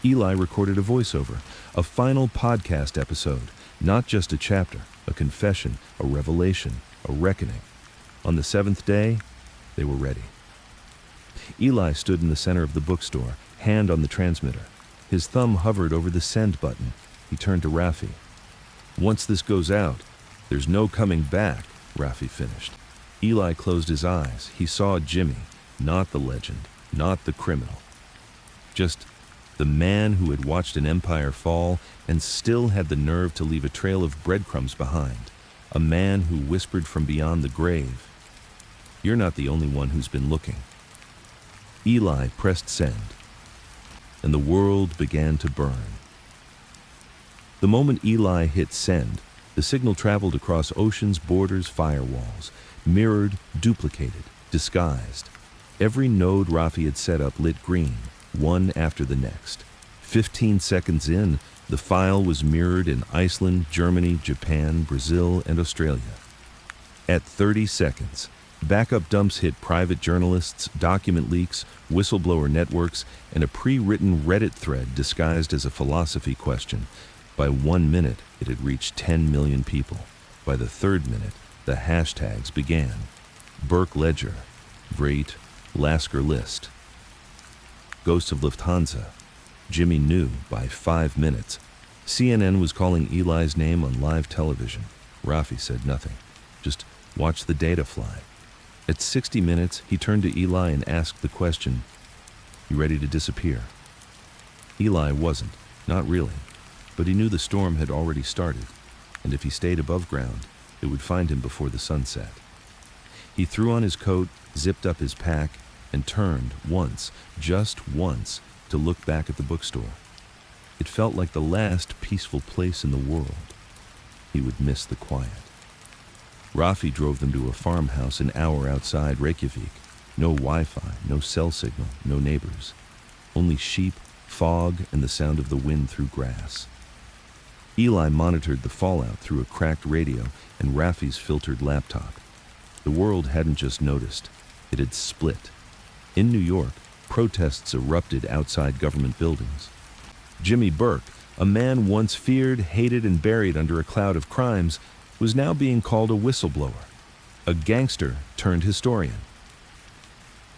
[SPEAKER 1] Eli recorded a voiceover, a final podcast episode, not just a chapter, a confession, a revelation, a reckoning. On the 7th day, they were ready. Eli stood in the center of the bookstore, hand on the transmitter. His thumb hovered over the send button. He turned to Rafi. "Once this goes out, there's no coming back," Rafi finished. Eli closed his eyes. He saw Jimmy, not the legend, not the criminal. Just the man who had watched an empire fall and still had the nerve to leave a trail of breadcrumbs behind. A man who whispered from beyond the grave, "You're not the only one who's been looking." Eli pressed send, and the world began to burn. The moment Eli hit send, the signal traveled across oceans, borders, firewalls, mirrored, duplicated, disguised. Every node Rafi had set up lit green, one after the next. 15 seconds in, the file was mirrored in Iceland, Germany, Japan, Brazil, and Australia. At 30 seconds, backup dumps hit private journalists, document leaks, whistleblower networks, and a pre-written Reddit thread disguised as a philosophy question. By 1 minute, it had reached 10 million people. By the third minute, the hashtags began. Burke Ledger, Vreit, Lasker List. Ghosts of Lufthansa. Jimmy knew by 5 minutes. CNN was calling Eli's name on live television. Rafi said nothing. Just watch the data fly. At 60 minutes, he turned to Eli and asked the question, "You ready to disappear?" Eli wasn't, not really. But he knew the storm had already started, and if he stayed above ground, it would find him before the sun set. He threw on his coat, zipped up his pack, and turned once, just once, to look back at the bookstore. It felt like the last peaceful place in the world. He would miss the quiet. Rafi drove them to a farmhouse an hour outside Reykjavik. No Wi-Fi, no cell signal, no neighbors. Only sheep, fog, and the sound of the wind through grass. Eli monitored the fallout through a cracked radio and Rafi's filtered laptop. The world hadn't just noticed, it had split. In New York, protests erupted outside government buildings. Jimmy Burke, a man once feared, hated, and buried under a cloud of crimes, was now being called a whistleblower, a gangster turned historian.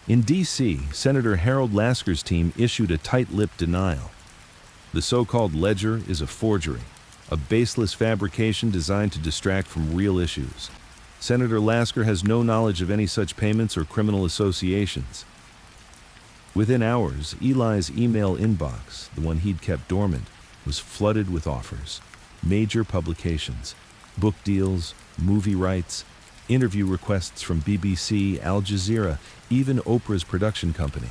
[SPEAKER 1] In D.C., Senator Harold Lasker's team issued a tight-lipped denial. The so-called ledger is a forgery, a baseless fabrication designed to distract from real issues. Senator Lasker has no knowledge of any such payments or criminal associations. Within hours, Eli's email inbox, the one he'd kept dormant, was flooded with offers. Major publications, book deals, movie rights, interview requests from BBC, Al Jazeera, even Oprah's production company.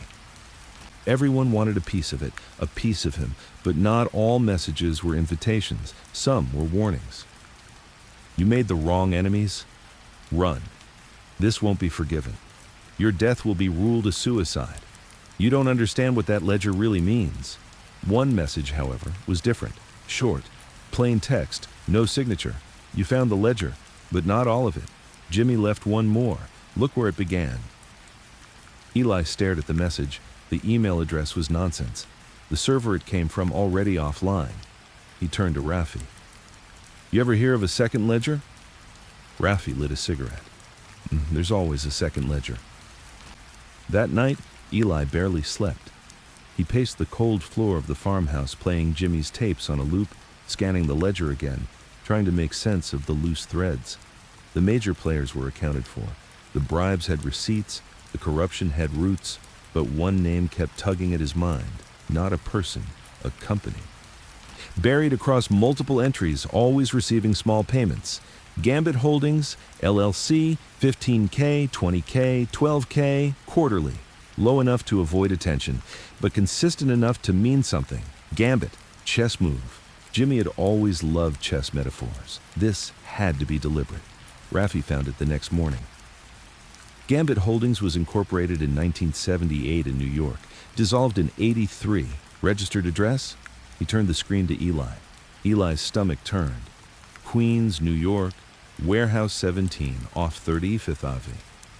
[SPEAKER 1] Everyone wanted a piece of it, a piece of him, but not all messages were invitations. Some were warnings. You made the wrong enemies? Run. This won't be forgiven. Your death will be ruled a suicide. You don't understand what that ledger really means. One message, however, was different. Short, plain text, no signature. You found the ledger, but not all of it. Jimmy left one more. Look where it began. Eli stared at the message. The email address was nonsense. The server it came from already offline. He turned to Rafi. You ever hear of a second ledger? Rafi lit a cigarette. There's always a second ledger. That night, Eli barely slept. He paced the cold floor of the farmhouse playing Jimmy's tapes on a loop, scanning the ledger again, trying to make sense of the loose threads. The major players were accounted for. The bribes had receipts, the corruption had roots, but one name kept tugging at his mind. Not a person, a company. Buried across multiple entries, always receiving small payments. Gambit Holdings, LLC, 15K, 20K, 12K, quarterly. Low enough to avoid attention, but consistent enough to mean something. Gambit, chess move. Jimmy had always loved chess metaphors. This had to be deliberate. Rafi found it the next morning. Gambit Holdings was incorporated in 1978 in New York, dissolved in '83. Registered address? He turned the screen to Eli. Eli's stomach turned. Queens, New York, Warehouse 17, off 35th Ave.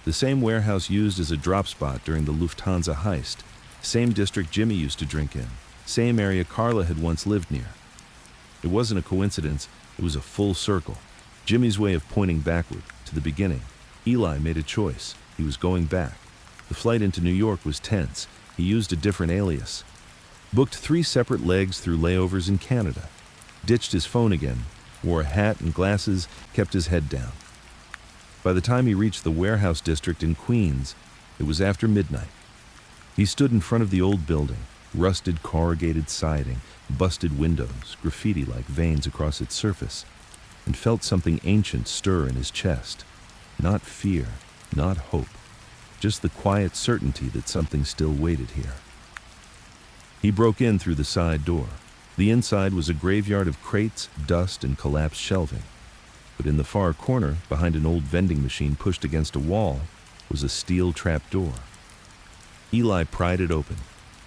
[SPEAKER 1] The same warehouse used as a drop spot during the Lufthansa Heist. Same district Jimmy used to drink in. Same area Carla had once lived near. It wasn't a coincidence, it was a full circle. Jimmy's way of pointing backward, to the beginning. Eli made a choice. He was going back. The flight into New York was tense. He used a different alias. Booked 3 separate legs through layovers in Canada. Ditched his phone again. Wore a hat and glasses, kept his head down. By the time he reached the warehouse district in Queens, it was after midnight. He stood in front of the old building, rusted corrugated siding, busted windows, graffiti like veins across its surface, and felt something ancient stir in his chest. Not fear, not hope, just the quiet certainty that something still waited here. He broke in through the side door. The inside was a graveyard of crates, dust, and collapsed shelving. But in the far corner, behind an old vending machine pushed against a wall, was a steel trap door. Eli pried it open.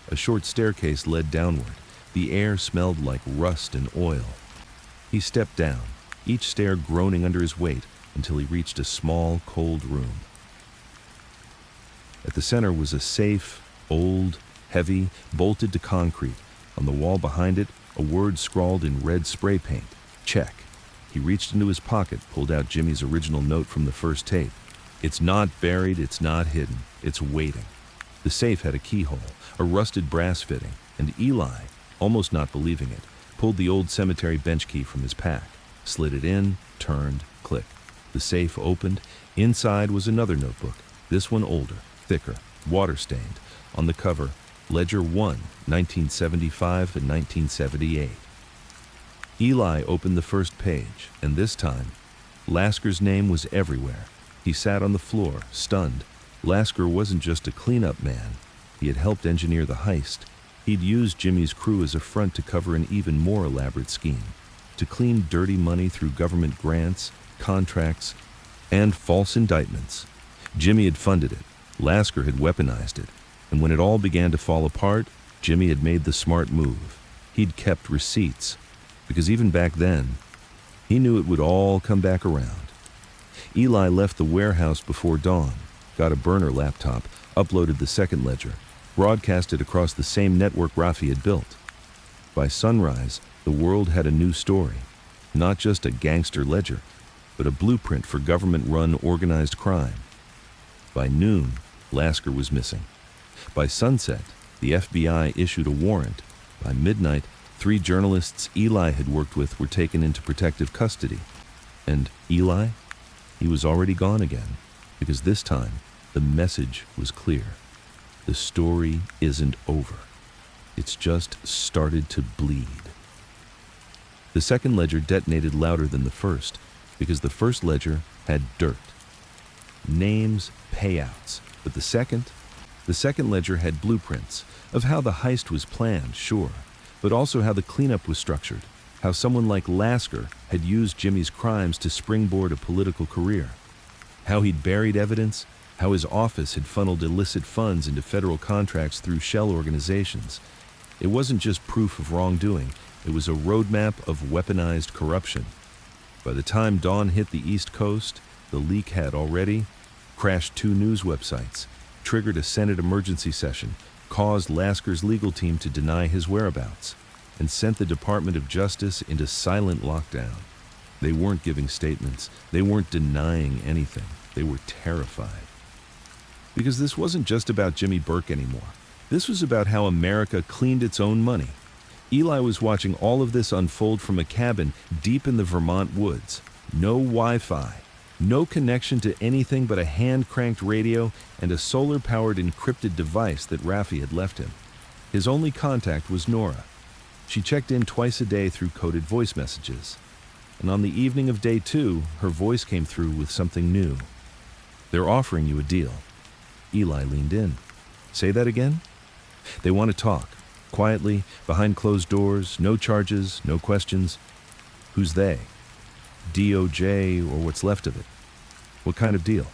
[SPEAKER 1] A short staircase led downward. The air smelled like rust and oil. He stepped down, each stair groaning under his weight, until he reached a small, cold room. At the center was a safe, old, heavy, bolted to concrete. On the wall behind it, a word scrawled in red spray paint, check. He reached into his pocket, pulled out Jimmy's original note from the first tape. It's not buried, it's not hidden, it's waiting. The safe had a keyhole, a rusted brass fitting, and Eli, almost not believing it, pulled the old cemetery bench key from his pack, slid it in, turned, click. The safe opened. Inside was another notebook, this one older, thicker, water-stained. On the cover, Ledger 1, 1975 and 1978. Eli opened the first page, and this time, Lasker's name was everywhere. He sat on the floor, stunned. Lasker wasn't just a cleanup man. He had helped engineer the heist. He'd used Jimmy's crew as a front to cover an even more elaborate scheme, to clean dirty money through government grants, contracts, and false indictments. Jimmy had funded it. Lasker had weaponized it. And when it all began to fall apart, Jimmy had made the smart move. He'd kept receipts, because even back then, he knew it would all come back around. Eli left the warehouse before dawn, got a burner laptop, uploaded the second ledger, broadcast it across the same network Rafi had built. By sunrise, the world had a new story, not just a gangster ledger, but a blueprint for government-run organized crime. By noon, Lasker was missing. By sunset, the FBI issued a warrant. By midnight, 3 journalists Eli had worked with were taken into protective custody. And Eli? He was already gone again, because this time, the message was clear. The story isn't over. It's just started to bleed. The second ledger detonated louder than the first, because the first ledger had dirt. Names, payouts. But the second ledger had blueprints of how the heist was planned, sure, but also how the cleanup was structured, how someone like Lasker had used Jimmy's crimes to springboard a political career, how he'd buried evidence, how his office had funneled illicit funds into federal contracts through shell organizations. It wasn't just proof of wrongdoing, it was a roadmap of weaponized corruption. By the time dawn hit the East Coast, the leak had already crashed 2 news websites, triggered a Senate emergency session, caused Lasker's legal team to deny his whereabouts, and sent the Department of Justice into silent lockdown. They weren't giving statements. They weren't denying anything. They were terrified. Because this wasn't just about Jimmy Burke anymore. This was about how America cleaned its own money. Eli was watching all of this unfold from a cabin deep in the Vermont woods. No Wi-Fi. No connection to anything but a hand-cranked radio and a solar-powered encrypted device that Rafi had left him. His only contact was Nora. She checked in twice a day through coded voice messages. And on the evening of day 2, her voice came through with something new. "They're offering you a deal." Eli leaned in. "Say that again?" "They want to talk. Quietly, behind closed doors, no charges, no questions." "Who's they?" "DOJ or what's left of it." "What kind of deal?"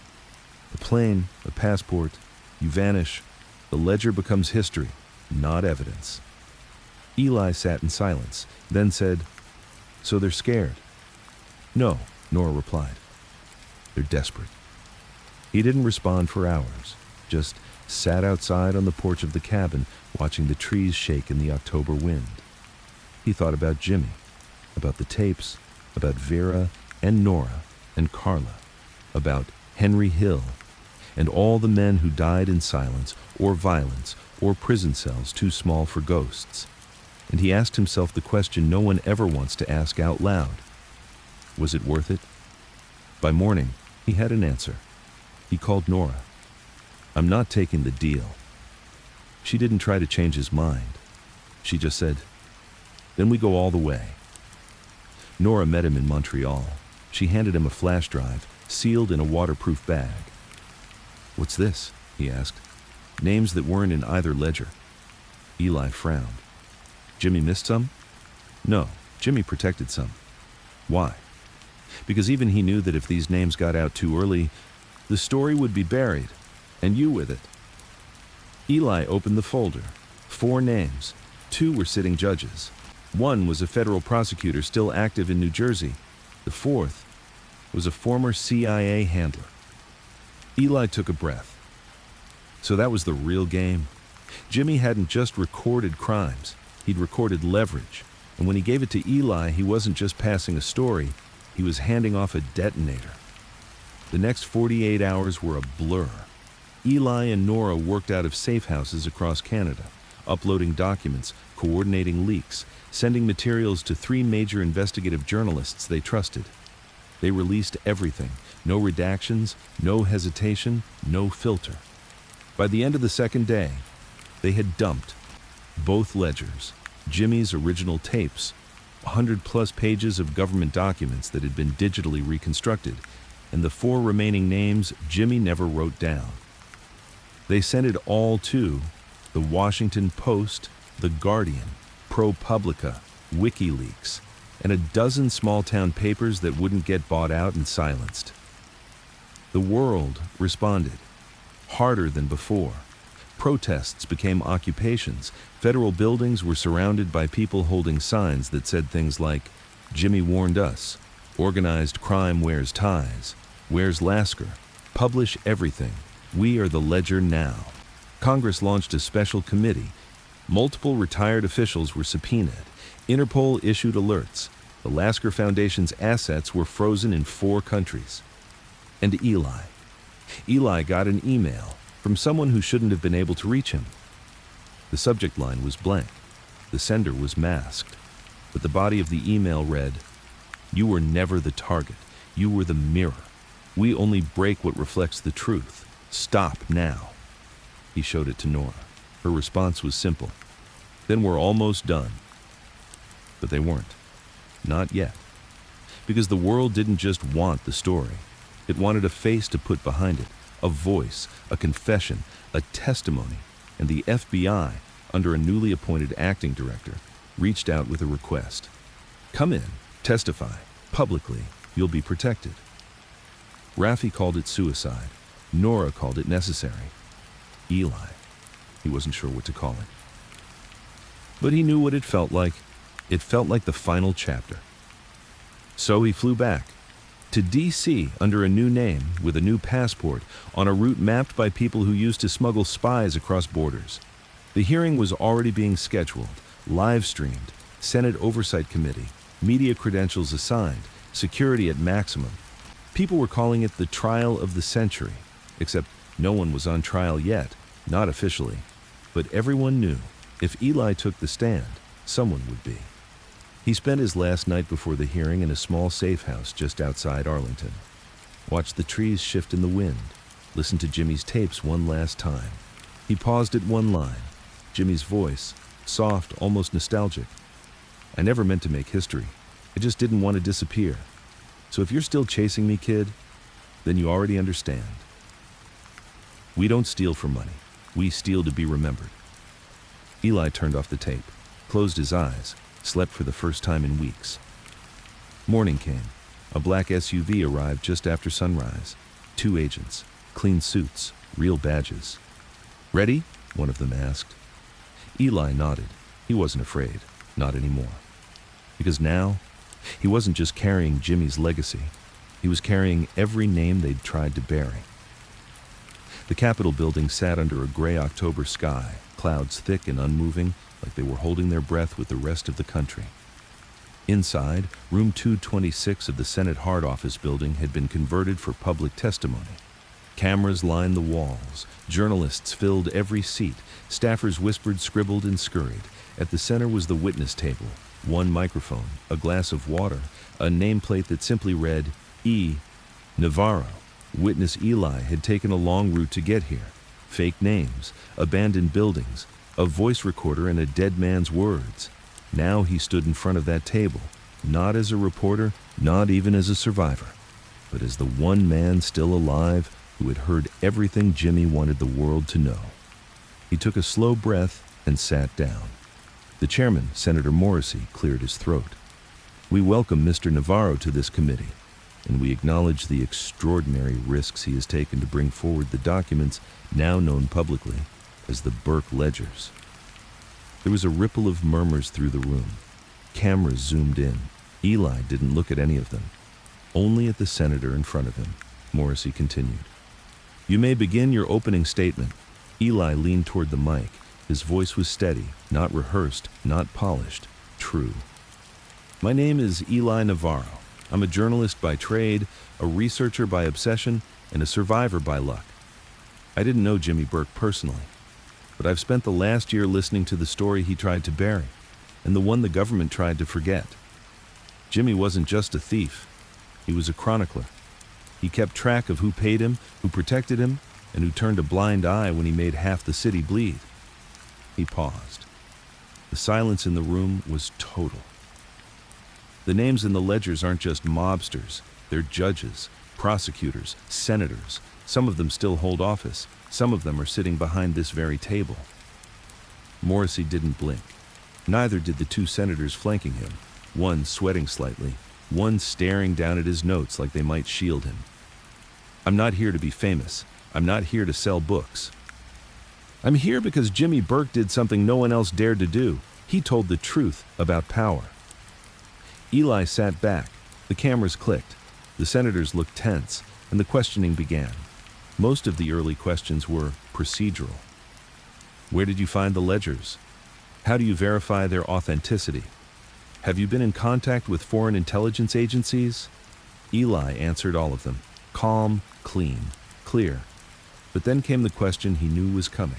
[SPEAKER 1] "A plane, a passport. You vanish. The ledger becomes history, not evidence." Eli sat in silence, then said, "So they're scared?" "No," Nora replied. "They're desperate." He didn't respond for hours, just sat outside on the porch of the cabin, watching the trees shake in the October wind. He thought about Jimmy, about the tapes, about Vera and Nora and Carla, about Henry Hill, and all the men who died in silence or violence or prison cells too small for ghosts. And he asked himself the question no one ever wants to ask out loud. Was it worth it? By morning, he had an answer. He called Nora. "I'm not taking the deal." She didn't try to change his mind. She just said, "Then we go all the way." Nora met him in Montreal. She handed him a flash drive, sealed in a waterproof bag. "What's this?" he asked. "Names that weren't in either ledger." Eli frowned. "Jimmy missed some?" No, Jimmy protected some. Why? Because even he knew that if these names got out too early, the story would be buried, and you with it. Eli opened the folder. 4 names. 2 were sitting judges. 1 was a federal prosecutor still active in New Jersey. The 4th was a former CIA handler. Eli took a breath. So that was the real game. Jimmy hadn't just recorded crimes, he'd recorded leverage. And when he gave it to Eli, he wasn't just passing a story, he was handing off a detonator. The next 48 hours were a blur. Eli and Nora worked out of safe houses across Canada, uploading documents, coordinating leaks, sending materials to 3 major investigative journalists they trusted. They released everything, no redactions, no hesitation, no filter. By the end of the second day, they had dumped both ledgers, Jimmy's original tapes, 100+ pages of government documents that had been digitally reconstructed, and the 4 remaining names Jimmy never wrote down. They sent it all to the Washington Post, The Guardian, ProPublica, WikiLeaks, and a dozen small-town papers that wouldn't get bought out and silenced. The world responded, harder than before. Protests became occupations. Federal buildings were surrounded by people holding signs that said things like, "Jimmy warned us," "Organized crime wears ties," "Where's Lasker?" "Publish everything. We are the ledger now." Congress launched a special committee. Multiple retired officials were subpoenaed. Interpol issued alerts. The Lasker Foundation's assets were frozen in 4 countries. And Eli. Eli got an email from someone who shouldn't have been able to reach him. The subject line was blank. The sender was masked. But the body of the email read, "You were never the target. You were the mirror. We only break what reflects the truth. Stop now." He showed it to Nora. Her response was simple. "Then we're almost done." But they weren't. Not yet. Because the world didn't just want the story. It wanted a face to put behind it, a voice, a confession, a testimony. And the FBI, under a newly appointed acting director, reached out with a request. "Come in, testify, publicly, you'll be protected." Raffi called it suicide. Nora called it necessary. Eli, he wasn't sure what to call it. But he knew what it felt like. It felt like the final chapter. So he flew back to D.C. under a new name, with a new passport, on a route mapped by people who used to smuggle spies across borders. The hearing was already being scheduled, live-streamed, Senate Oversight Committee, media credentials assigned, security at maximum. People were calling it the trial of the century, except no one was on trial yet, not officially. But everyone knew, if Eli took the stand, someone would be. He spent his last night before the hearing in a small safe house just outside Arlington. Watched the trees shift in the wind, listened to Jimmy's tapes one last time. He paused at one line, Jimmy's voice, soft, almost nostalgic. "I never meant to make history. I just didn't want to disappear. So if you're still chasing me, kid, then you already understand. We don't steal for money. We steal to be remembered." Eli turned off the tape, closed his eyes, slept for the first time in weeks. Morning came. A black SUV arrived just after sunrise. 2 agents, clean suits, real badges. "Ready?" one of them asked. Eli nodded. He wasn't afraid, not anymore. Because now, he wasn't just carrying Jimmy's legacy. He was carrying every name they'd tried to bury. The Capitol building sat under a gray October sky, clouds thick and unmoving, like they were holding their breath with the rest of the country. Inside, room 226 of the Senate Hard Office building had been converted for public testimony. Cameras lined the walls, journalists filled every seat, staffers whispered, scribbled, and scurried. At the center was the witness table, 1 microphone, a glass of water, a nameplate that simply read, E. Navarro. Witness Eli had taken a long route to get here. Fake names, abandoned buildings, a voice recorder, and a dead man's words. Now he stood in front of that table, not as a reporter, not even as a survivor, but as the one man still alive who had heard everything Jimmy wanted the world to know. He took a slow breath and sat down. The chairman, Senator Morrissey, cleared his throat. "We welcome Mr. Navarro to this committee, and we acknowledge the extraordinary risks he has taken to bring forward the documents now known publicly as the Burke ledgers." There was a ripple of murmurs through the room. Cameras zoomed in. Eli didn't look at any of them, only at the senator in front of him. Morrissey continued. "You may begin your opening statement." Eli leaned toward the mic. His voice was steady, not rehearsed, not polished, true. "My name is Eli Navarro. I'm a journalist by trade, a researcher by obsession, and a survivor by luck. I didn't know Jimmy Burke personally, but I've spent the last year listening to the story he tried to bury, and the one the government tried to forget. Jimmy wasn't just a thief. He was a chronicler. He kept track of who paid him, who protected him, and who turned a blind eye when he made half the city bleed." He paused. The silence in the room was total. "The names in the ledgers aren't just mobsters. They're judges, prosecutors, senators. Some of them still hold office. Some of them are sitting behind this very table." Morrissey didn't blink. Neither did the two senators flanking him, one sweating slightly, one staring down at his notes like they might shield him. "I'm not here to be famous. I'm not here to sell books. I'm here because Jimmy Burke did something no one else dared to do. He told the truth about power." Eli sat back. The cameras clicked. The senators looked tense, and the questioning began. Most of the early questions were procedural. Where did you find the ledgers? How do you verify their authenticity? Have you been in contact with foreign intelligence agencies? Eli answered all of them, calm, clean, clear. But then came the question he knew was coming.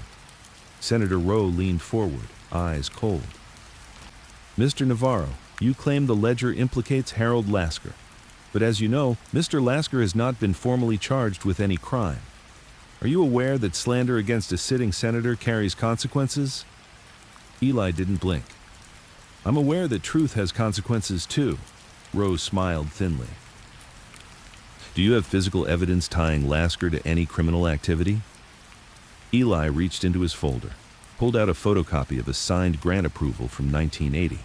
[SPEAKER 1] Senator Rowe leaned forward, eyes cold. "Mr. Navarro, you claim the ledger implicates Harold Lasker. But as you know, Mr. Lasker has not been formally charged with any crime. Are you aware that slander against a sitting senator carries consequences?" Eli didn't blink. "I'm aware that truth has consequences too." Rowe smiled thinly. "Do you have physical evidence tying Lasker to any criminal activity?" Eli reached into his folder, pulled out a photocopy of a signed grant approval from 1980.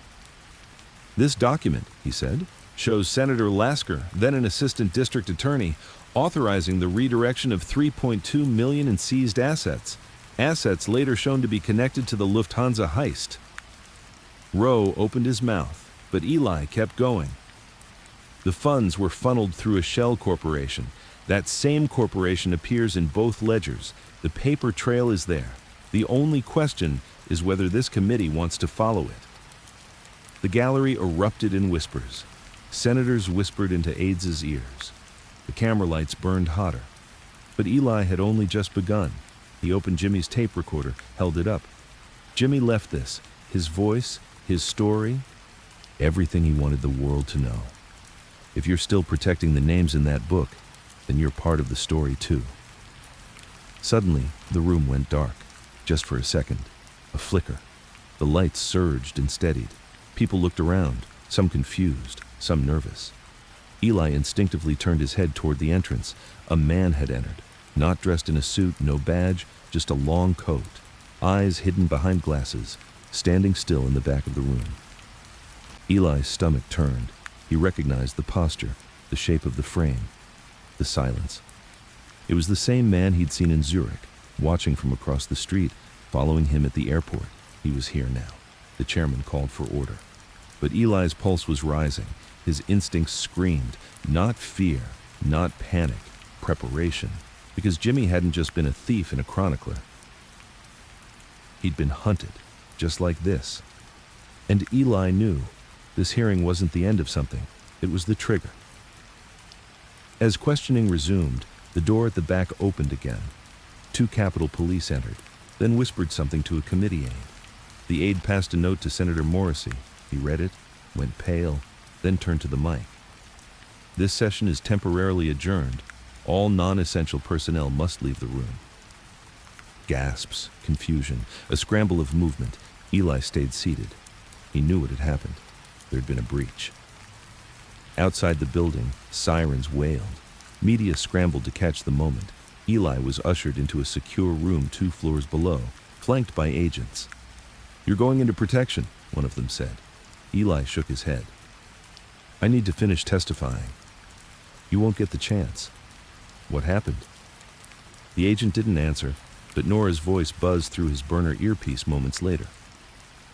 [SPEAKER 1] "This document," he said, "shows Senator Lasker, then an assistant district attorney, authorizing the redirection of $3.2 million in seized assets later shown to be connected to the Lufthansa Heist." Rowe opened his mouth, but Eli kept going. "The funds were funneled through a shell corporation. That same corporation appears in both ledgers. The paper trail is there. The only question is whether this committee wants to follow it." The gallery erupted in whispers. Senators whispered into aides' ears. The camera lights burned hotter. But Eli had only just begun. He opened Jimmy's tape recorder, held it up. Jimmy left this, his voice, his story, everything he wanted the world to know. If you're still protecting the names in that book, then you're part of the story too. Suddenly, the room went dark, just for a second. A flicker. The lights surged and steadied. People looked around, some confused, some nervous. Eli instinctively turned his head toward the entrance. A man had entered, not dressed in a suit, no badge, just a long coat, eyes hidden behind glasses, standing still in the back of the room. Eli's stomach turned. He recognized the posture, the shape of the frame, the silence. It was the same man he'd seen in Zurich, watching from across the street, following him at the airport. He was here now. The chairman called for order. But Eli's pulse was rising. His instincts screamed, not fear, not panic, preparation, because Jimmy hadn't just been a thief and a chronicler. He'd been hunted, just like this. And Eli knew this hearing wasn't the end of something. It was the trigger. As questioning resumed, the door at the back opened again. 2 Capitol Police entered, then whispered something to a committee aide. The aide passed a note to Senator Morrissey. He read it, went pale, then turned to the mic. "This session is temporarily adjourned. All non-essential personnel must leave the room." Gasps, confusion, a scramble of movement. Eli stayed seated. He knew what had happened. There had been a breach. Outside the building, sirens wailed. Media scrambled to catch the moment. Eli was ushered into a secure room 2 floors below, flanked by agents. "You're going into protection," one of them said. Eli shook his head. "I need to finish testifying." "You won't get the chance." "What happened?" The agent didn't answer, but Nora's voice buzzed through his burner earpiece moments later.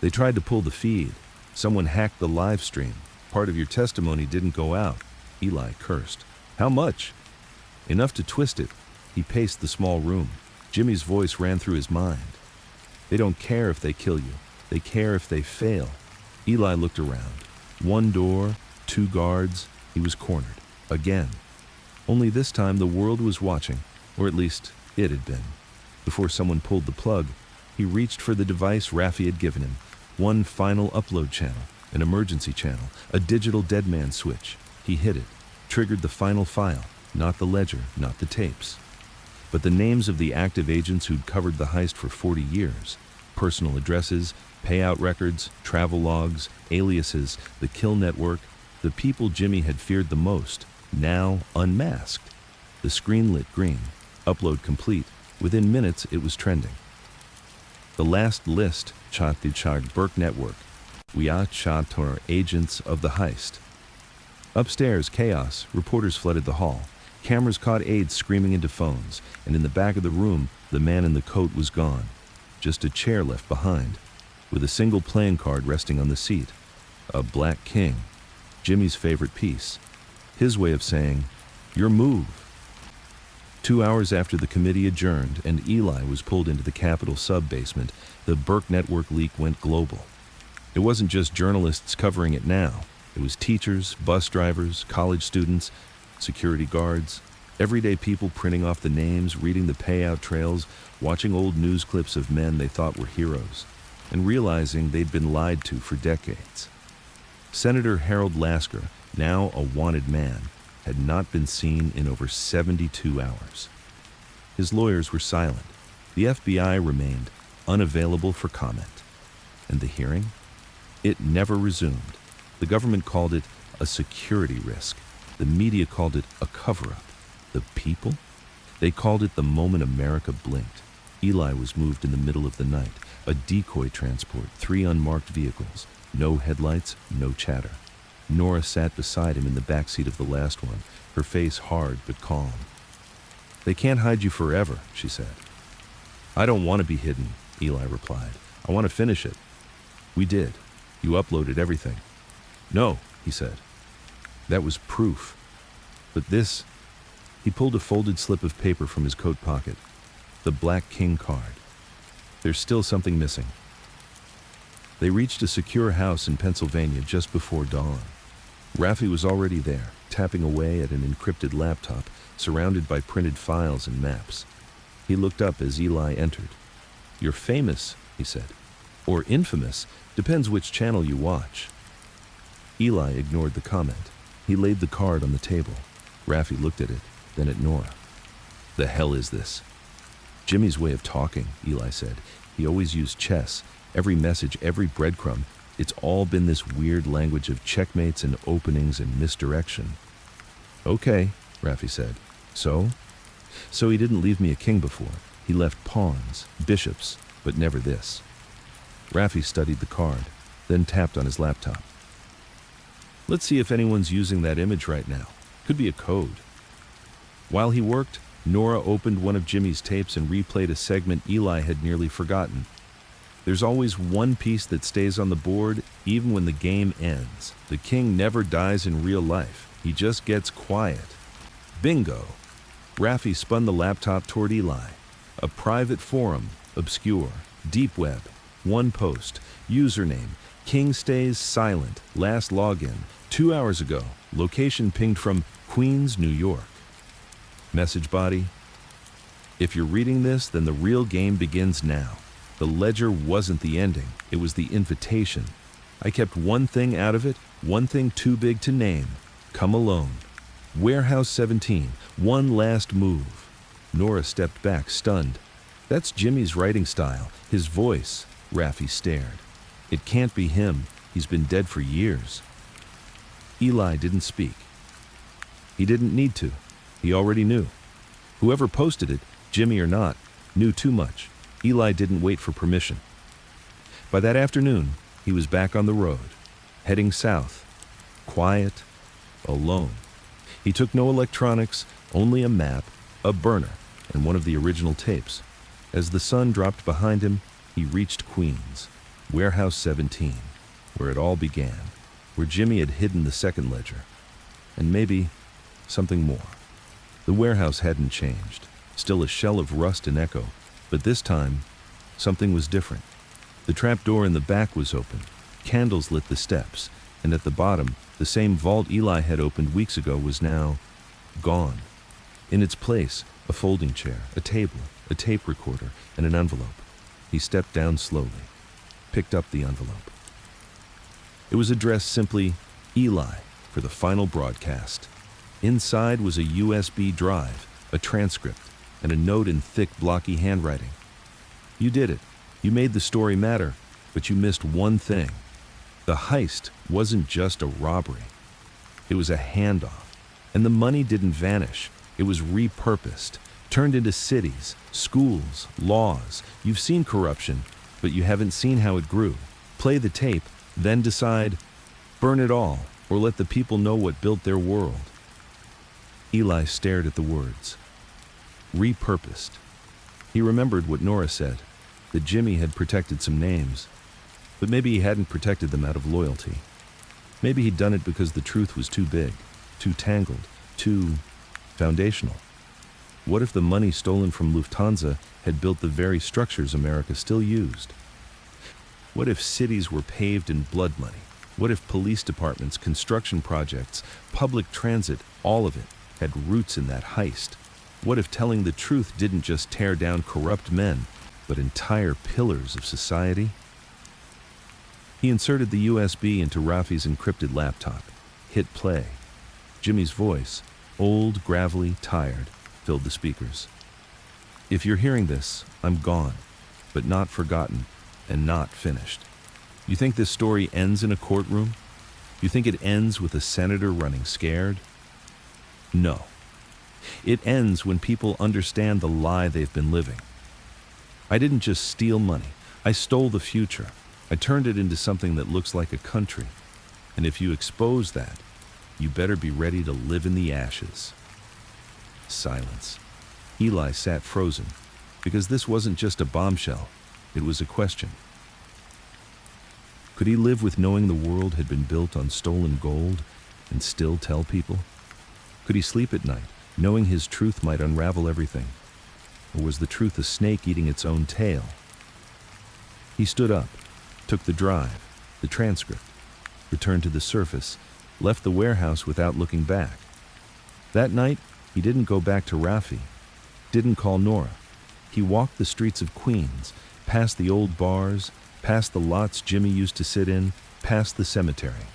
[SPEAKER 1] "They tried to pull the feed. Someone hacked the live stream. Part of your testimony didn't go out." Eli cursed. "How much?" "Enough to twist it." He paced the small room. Jimmy's voice ran through his mind. "They don't care if they kill you. They care if they fail." Eli looked around. One door, two guards. He was cornered. Again. Only this time the world was watching, or at least it had been. Before someone pulled the plug, he reached for the device Raffi had given him. One final upload channel, an emergency channel, a digital dead man switch. He hit it, triggered the final file, not the ledger, not the tapes, but the names of the active agents who'd covered the heist for 40 years. Personal addresses, payout records, travel logs, aliases, the kill network, the people Jimmy had feared the most, now unmasked. The screen lit green. Upload complete. Within minutes, it was trending. The last list, chat the Burke network. We are chat our agents of the heist. Upstairs, chaos. Reporters flooded the hall. Cameras caught aides screaming into phones, and in the back of the room, the man in the coat was gone. Just a chair left behind, with a single playing card resting on the seat. A black king. Jimmy's favorite piece. His way of saying, "Your move." 2 hours after the committee adjourned and Eli was pulled into the Capitol sub-basement, the Burke network leak went global. It wasn't just journalists covering it now. It was teachers, bus drivers, college students, security guards, everyday people printing off the names, reading the payout trails, watching old news clips of men they thought were heroes, and realizing they'd been lied to for decades. Senator Harold Lasker, now a wanted man, had not been seen in over 72 hours. His lawyers were silent. The FBI remained unavailable for comment. And the hearing? It never resumed. The government called it a security risk. The media called it a cover-up. The people? They called it the moment America blinked. Eli was moved in the middle of the night. A decoy transport, 3 unmarked vehicles. No headlights, no chatter. Nora sat beside him in the backseat of the last one, her face hard but calm. "They can't hide you forever," she said. "I don't want to be hidden," Eli replied. "I want to finish it." "We did. You uploaded everything." "No," he said. "That was proof. But this..." He pulled a folded slip of paper from his coat pocket. The Black King card. "There's still something missing." They reached a secure house in Pennsylvania just before dawn. Raffi was already there, tapping away at an encrypted laptop, surrounded by printed files and maps. He looked up as Eli entered. "You're famous," he said. "Or infamous, depends which channel you watch." Eli ignored the comment. He laid the card on the table. Raffi looked at it, then at Nora. "The hell is this?" "Jimmy's way of talking," Eli said. "He always used chess. Every message, every breadcrumb, it's all been this weird language of checkmates and openings and misdirection." "Okay," Raffi said. "So?" "So he didn't leave me a king before. He left pawns, bishops, but never this." Raffi studied the card, then tapped on his laptop. "Let's see if anyone's using that image right now. Could be a code." While he worked, Nora opened one of Jimmy's tapes and replayed a segment Eli had nearly forgotten. "There's always one piece that stays on the board, even when the game ends. The king never dies in real life. He just gets quiet." Bingo! Raffi spun the laptop toward Eli. A private forum, obscure, deep web, one post, username, King stays silent, last login, 2 hours ago, location pinged from Queens, New York. Message body: "If you're reading this, then the real game begins now. The ledger wasn't the ending, it was the invitation. I kept one thing out of it, one thing too big to name. Come alone. Warehouse 17, one last move." Nora stepped back, stunned. "That's Jimmy's writing style, his voice." Raffi stared. "It can't be him. He's been dead for years." Eli didn't speak. He didn't need to. He already knew. Whoever posted it, Jimmy or not, knew too much. Eli didn't wait for permission. By that afternoon, he was back on the road, heading south, quiet, alone. He took no electronics, only a map, a burner, and one of the original tapes. As the sun dropped behind him, he reached Queens, Warehouse 17, where it all began, where Jimmy had hidden the second ledger, and maybe something more. The warehouse hadn't changed, still a shell of rust and echo, but this time, something was different. The trapdoor in the back was open, candles lit the steps, and at the bottom, the same vault Eli had opened weeks ago was now gone. In its place, a folding chair, a table, a tape recorder, and an envelope. He stepped down slowly, picked up the envelope. It was addressed simply, Eli, for the final broadcast. Inside was a USB drive, a transcript, and a note in thick, blocky handwriting. You did it. You made the story matter, but you missed one thing. The heist wasn't just a robbery. It was a handoff. And the money didn't vanish. It was repurposed, turned into cities, schools, laws. You've seen corruption, but you haven't seen how it grew. Play the tape, then decide, burn it all, or let the people know what built their world. Eli stared at the words. Repurposed. He remembered what Nora said, that Jimmy had protected some names, but maybe he hadn't protected them out of loyalty. Maybe he'd done it because the truth was too big, too tangled, too foundational. What if the money stolen from Lufthansa had built the very structures America still used? What if cities were paved in blood money? What if police departments, construction projects, public transit, all of it, had roots in that heist? What if telling the truth didn't just tear down corrupt men, but entire pillars of society? He inserted the USB into Rafi's encrypted laptop, hit play. Jimmy's voice, old, gravelly, tired, filled the speakers. If you're hearing this, I'm gone, but not forgotten and not finished. You think this story ends in a courtroom? You think it ends with a senator running scared? No. It ends when people understand the lie they've been living. I didn't just steal money. I stole the future. I turned it into something that looks like a country. And if you expose that, you better be ready to live in the ashes. Silence. Eli sat frozen, because this wasn't just a bombshell. It was a question. Could he live with knowing the world had been built on stolen gold and still tell people? Could he sleep at night, knowing his truth might unravel everything? Or was the truth a snake eating its own tail? He stood up, took the drive, the transcript, returned to the surface, left the warehouse without looking back. That night, he didn't go back to Rafi, didn't call Nora. He walked the streets of Queens, past the old bars, past the lots Jimmy used to sit in, past the cemetery,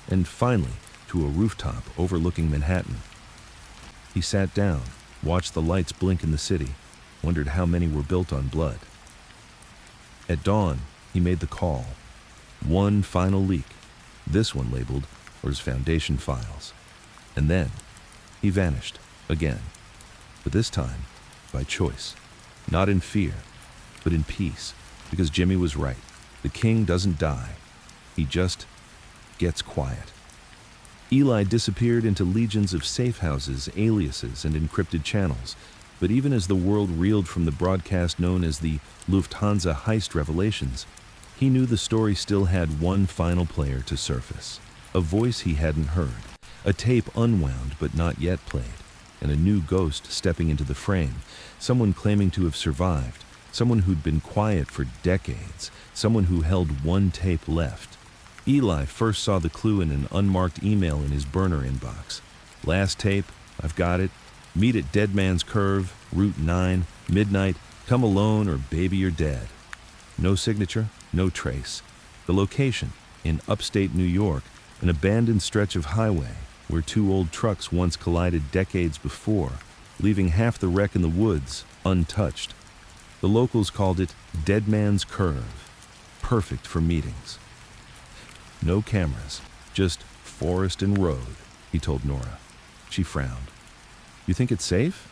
[SPEAKER 1] and finally to a rooftop overlooking Manhattan. He sat down, watched the lights blink in the city, wondered how many were built on blood. At dawn, he made the call. One final leak, this one labeled or his foundation files. And then, he vanished, again. But this time, by choice. Not in fear, but in peace. Because Jimmy was right. The king doesn't die. He just gets quiet. Eli disappeared into legions of safe houses, aliases, and encrypted channels. But even as the world reeled from the broadcast known as the Lufthansa Heist revelations, he knew the story still had one final player to surface. A voice he hadn't heard, a tape unwound but not yet played, and a new ghost stepping into the frame, someone claiming to have survived, someone who'd been quiet for decades, someone who held one tape left. Eli first saw the clue in an unmarked email in his burner inbox. Last tape, I've got it. Meet at Dead Man's Curve, Route 9, midnight, come alone or baby you're dead. No signature, no trace. The location, in upstate New York, an abandoned stretch of highway where two old trucks once collided decades before, leaving half the wreck in the woods, untouched. The locals called it Dead Man's Curve, perfect for meetings. No cameras, just forest and road, he told Nora. She frowned. You think it's safe?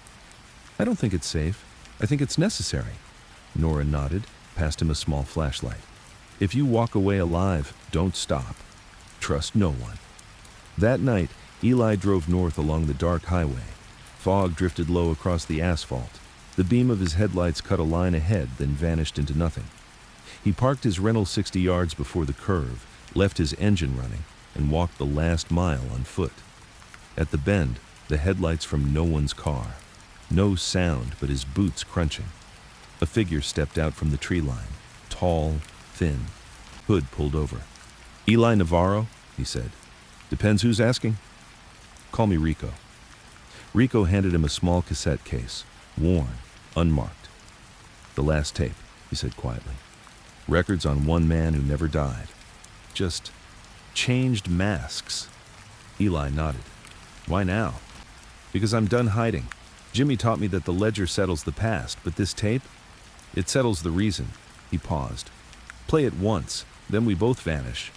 [SPEAKER 1] I don't think it's safe. I think it's necessary. Nora nodded, passed him a small flashlight. If you walk away alive, don't stop. Trust no one. That night, Eli drove north along the dark highway. Fog drifted low across the asphalt. The beam of his headlights cut a line ahead, then vanished into nothing. He parked his rental 60 yards before the curve, left his engine running, and walked the last mile on foot. At the bend, the headlights from no one's car. No sound but his boots crunching. A figure stepped out from the tree line, tall, thin, hood pulled over. "Eli Navarro?" he said. "Depends who's asking." "Call me Rico." Rico handed him a small cassette case, worn, unmarked. "The last tape," he said quietly. "Records on one man who never died. Just changed masks." Eli nodded. "Why now?" "Because I'm done hiding. Jimmy taught me that the ledger settles the past, but this tape, it settles the reason." He paused. "Play it once, then we both vanish."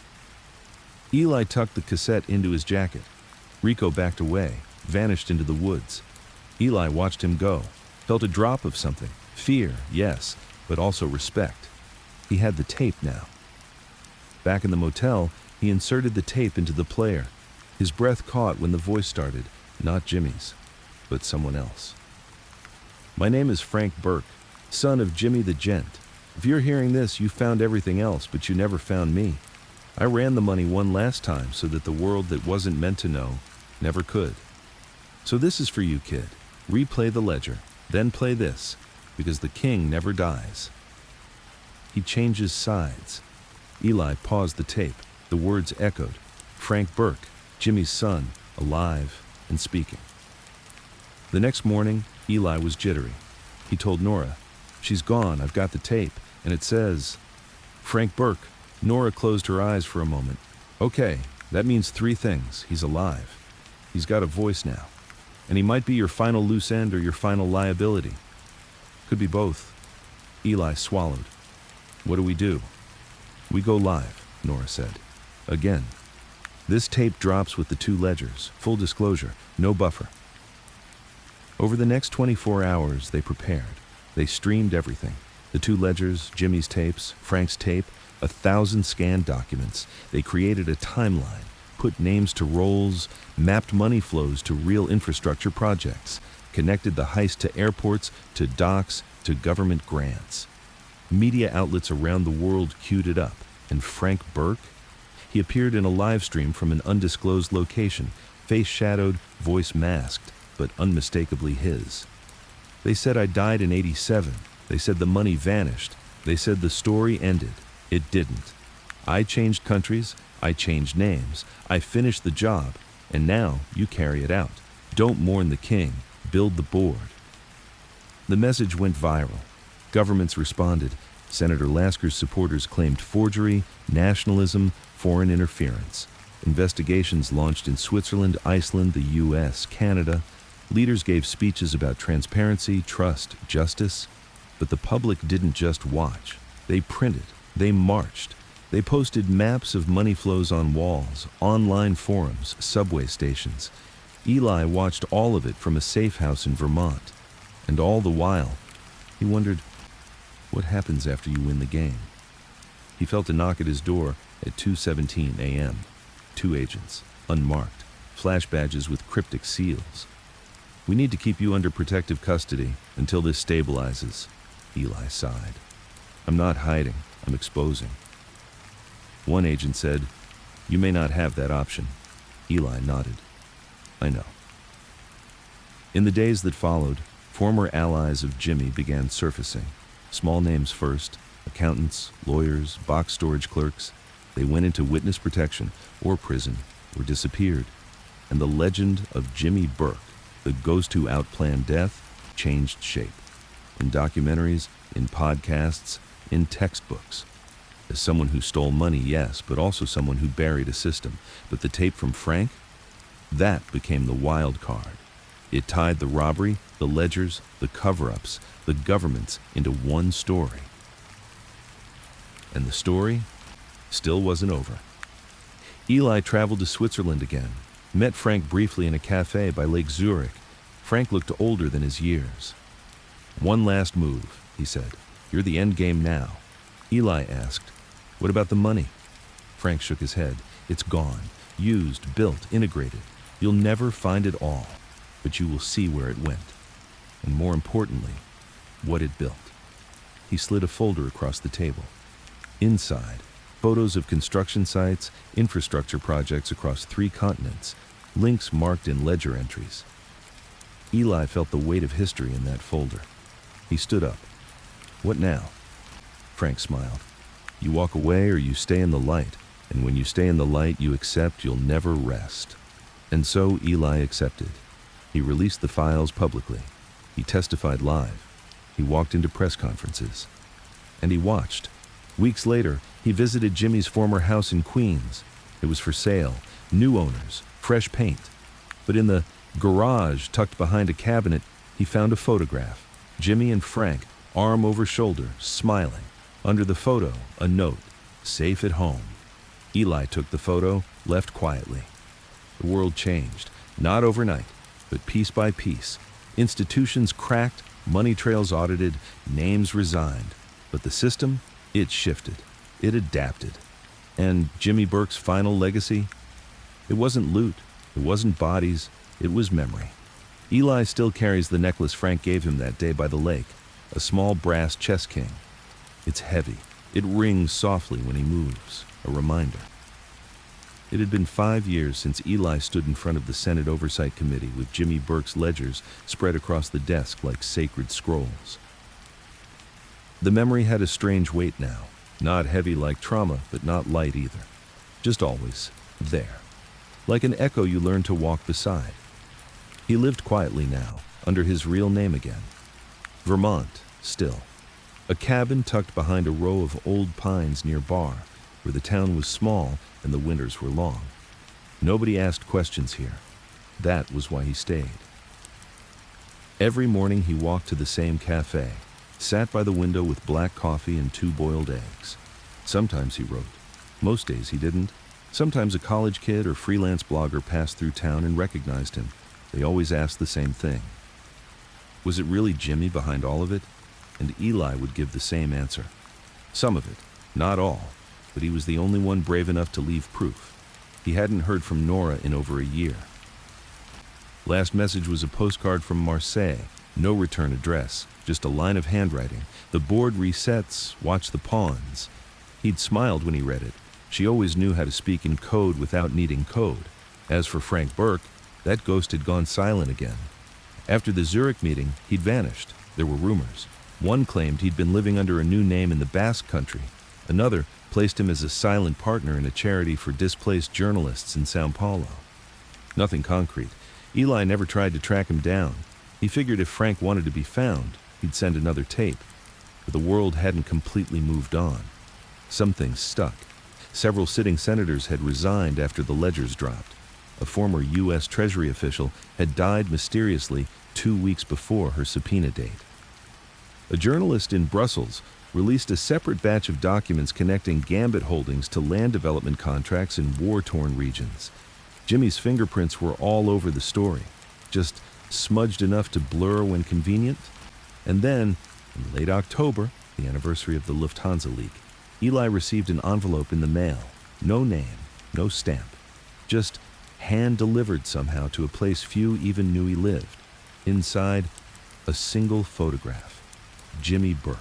[SPEAKER 1] Eli tucked the cassette into his jacket. Rico backed away, vanished into the woods. Eli watched him go, felt a drop of something. Fear, yes, but also respect. He had the tape now. Back in the motel, he inserted the tape into the player. His breath caught when the voice started, not Jimmy's, but someone else. "My name is Frank Burke, son of Jimmy the Gent. If you're hearing this, you found everything else, but you never found me. I ran the money one last time so that the world that wasn't meant to know never could. So this is for you, kid. Replay the ledger, then play this, because the king never dies." He changes sides. Eli paused the tape. The words echoed. Frank Burke, Jimmy's son, alive and speaking. The next morning, Eli was jittery. He told Nora, "She's gone, I've got the tape, and it says..." "Frank Burke." Nora closed her eyes for a moment. "Okay, that means 3 things. He's alive. He's got a voice now. And he might be your final loose end or your final liability. Could be both." Eli swallowed. "What do we do?" "We go live," Nora said. "Again. This tape drops with the 2 ledgers. Full disclosure, no buffer." Over the next 24 hours, they prepared. They streamed everything. The 2 ledgers, Jimmy's tapes, Frank's tape, 1,000 scanned documents. They created a timeline, put names to roles, mapped money flows to real infrastructure projects, connected the heist to airports, to docks, to government grants. Media outlets around the world queued it up. And Frank Burke? He appeared in a live stream from an undisclosed location, face shadowed, voice masked, but unmistakably his. "They said I died in '87. They said the money vanished. They said the story ended. It didn't. I changed countries. I changed names. I finished the job. And now you carry it out. Don't mourn the king. Build the board." The message went viral. Governments responded. Senator Lasker's supporters claimed forgery, nationalism, foreign interference. Investigations launched in Switzerland, Iceland, the US, Canada. Leaders gave speeches about transparency, trust, justice. But the public didn't just watch. They printed. They marched. They posted maps of money flows on walls, online forums, subway stations. Eli watched all of it from a safe house in Vermont. And all the while, he wondered, what happens after you win the game? He felt a knock at his door at 2:17 a.m. 2 agents, unmarked, flash badges with cryptic seals. "We need to keep you under protective custody until this stabilizes," Eli sighed. "I'm not hiding, I'm exposing." One agent said, "You may not have that option." Eli nodded. "I know." In the days that followed, former allies of Jimmy began surfacing. Small names first, accountants, lawyers, box storage clerks. They went into witness protection or prison or disappeared. And the legend of Jimmy Burke, the ghost who outplanned death, changed shape. In documentaries, in podcasts, in textbooks. As someone who stole money, yes, but also someone who buried a system. But the tape from Frank? That became the wild card. It tied the robbery, the ledgers, the cover-ups, the governments into one story. And the story still wasn't over. Eli traveled to Switzerland again, met Frank briefly in a cafe by Lake Zurich. Frank looked older than his years. "One last move," he said. "You're the end game now." Eli asked, What about the money? Frank shook his head. It's gone. Used, built, integrated. You'll never find it all, but you will see where it went. And more importantly, what it built. He slid a folder across the table. Inside, photos of construction sites, infrastructure projects across 3 continents, links marked in ledger entries. Eli felt the weight of history in that folder. He stood up. What now? Frank smiled. You walk away or you stay in the light, and when you stay in the light, you accept you'll never rest. And so Eli accepted. He released the files publicly. He testified live. He walked into press conferences. And he watched. Weeks later, he visited Jimmy's former house in Queens. It was for sale, new owners, fresh paint. But in the garage tucked behind a cabinet, he found a photograph. Jimmy and Frank, arm over shoulder, smiling. Under the photo, a note, safe at home. Eli took the photo, left quietly. The world changed, not overnight, but piece by piece. Institutions cracked, money trails audited, names resigned. But the system, it shifted. It adapted. And Jimmy Burke's final legacy? It wasn't loot. It wasn't bodies. It was memory. Eli still carries the necklace Frank gave him that day by the lake, a small brass chess king. It's heavy. It rings softly when he moves, a reminder. It had been 5 years since Eli stood in front of the Senate Oversight Committee with Jimmy Burke's ledgers spread across the desk like sacred scrolls. The memory had a strange weight now, not heavy like trauma, but not light either. Just always there, like an echo you learn to walk beside. He lived quietly now, under his real name again. Vermont, still. A cabin tucked behind a row of old pines near Bar, where the town was small and the winters were long. Nobody asked questions here. That was why he stayed. Every morning he walked to the same cafe, sat by the window with black coffee and 2 boiled eggs. Sometimes he wrote. Most days he didn't. Sometimes a college kid or freelance blogger passed through town and recognized him. They always asked the same thing. Was it really Jimmy behind all of it? And Eli would give the same answer. Some of it, not all, but he was the only one brave enough to leave proof. He hadn't heard from Nora in over a year. Last message was a postcard from Marseille, no return address, just a line of handwriting. The board resets, watch the pawns. He'd smiled when he read it. She always knew how to speak in code without needing code. As for Frank Burke, that ghost had gone silent again. After the Zurich meeting, he'd vanished. There were rumors. One claimed he'd been living under a new name in the Basque Country. Another placed him as a silent partner in a charity for displaced journalists in São Paulo. Nothing concrete. Eli never tried to track him down. He figured if Frank wanted to be found, he'd send another tape. But the world hadn't completely moved on. Some things stuck. Several sitting senators had resigned after the ledgers dropped. A former U.S. Treasury official had died mysteriously 2 weeks before her subpoena date. A journalist in Brussels released a separate batch of documents connecting Gambit Holdings to land development contracts in war-torn regions. Jimmy's fingerprints were all over the story, just smudged enough to blur when convenient. And then, in late October, the anniversary of the Lufthansa leak, Eli received an envelope in the mail. No name, no stamp. Just hand-delivered somehow to a place few even knew he lived. Inside, a single photograph. Jimmy Burke,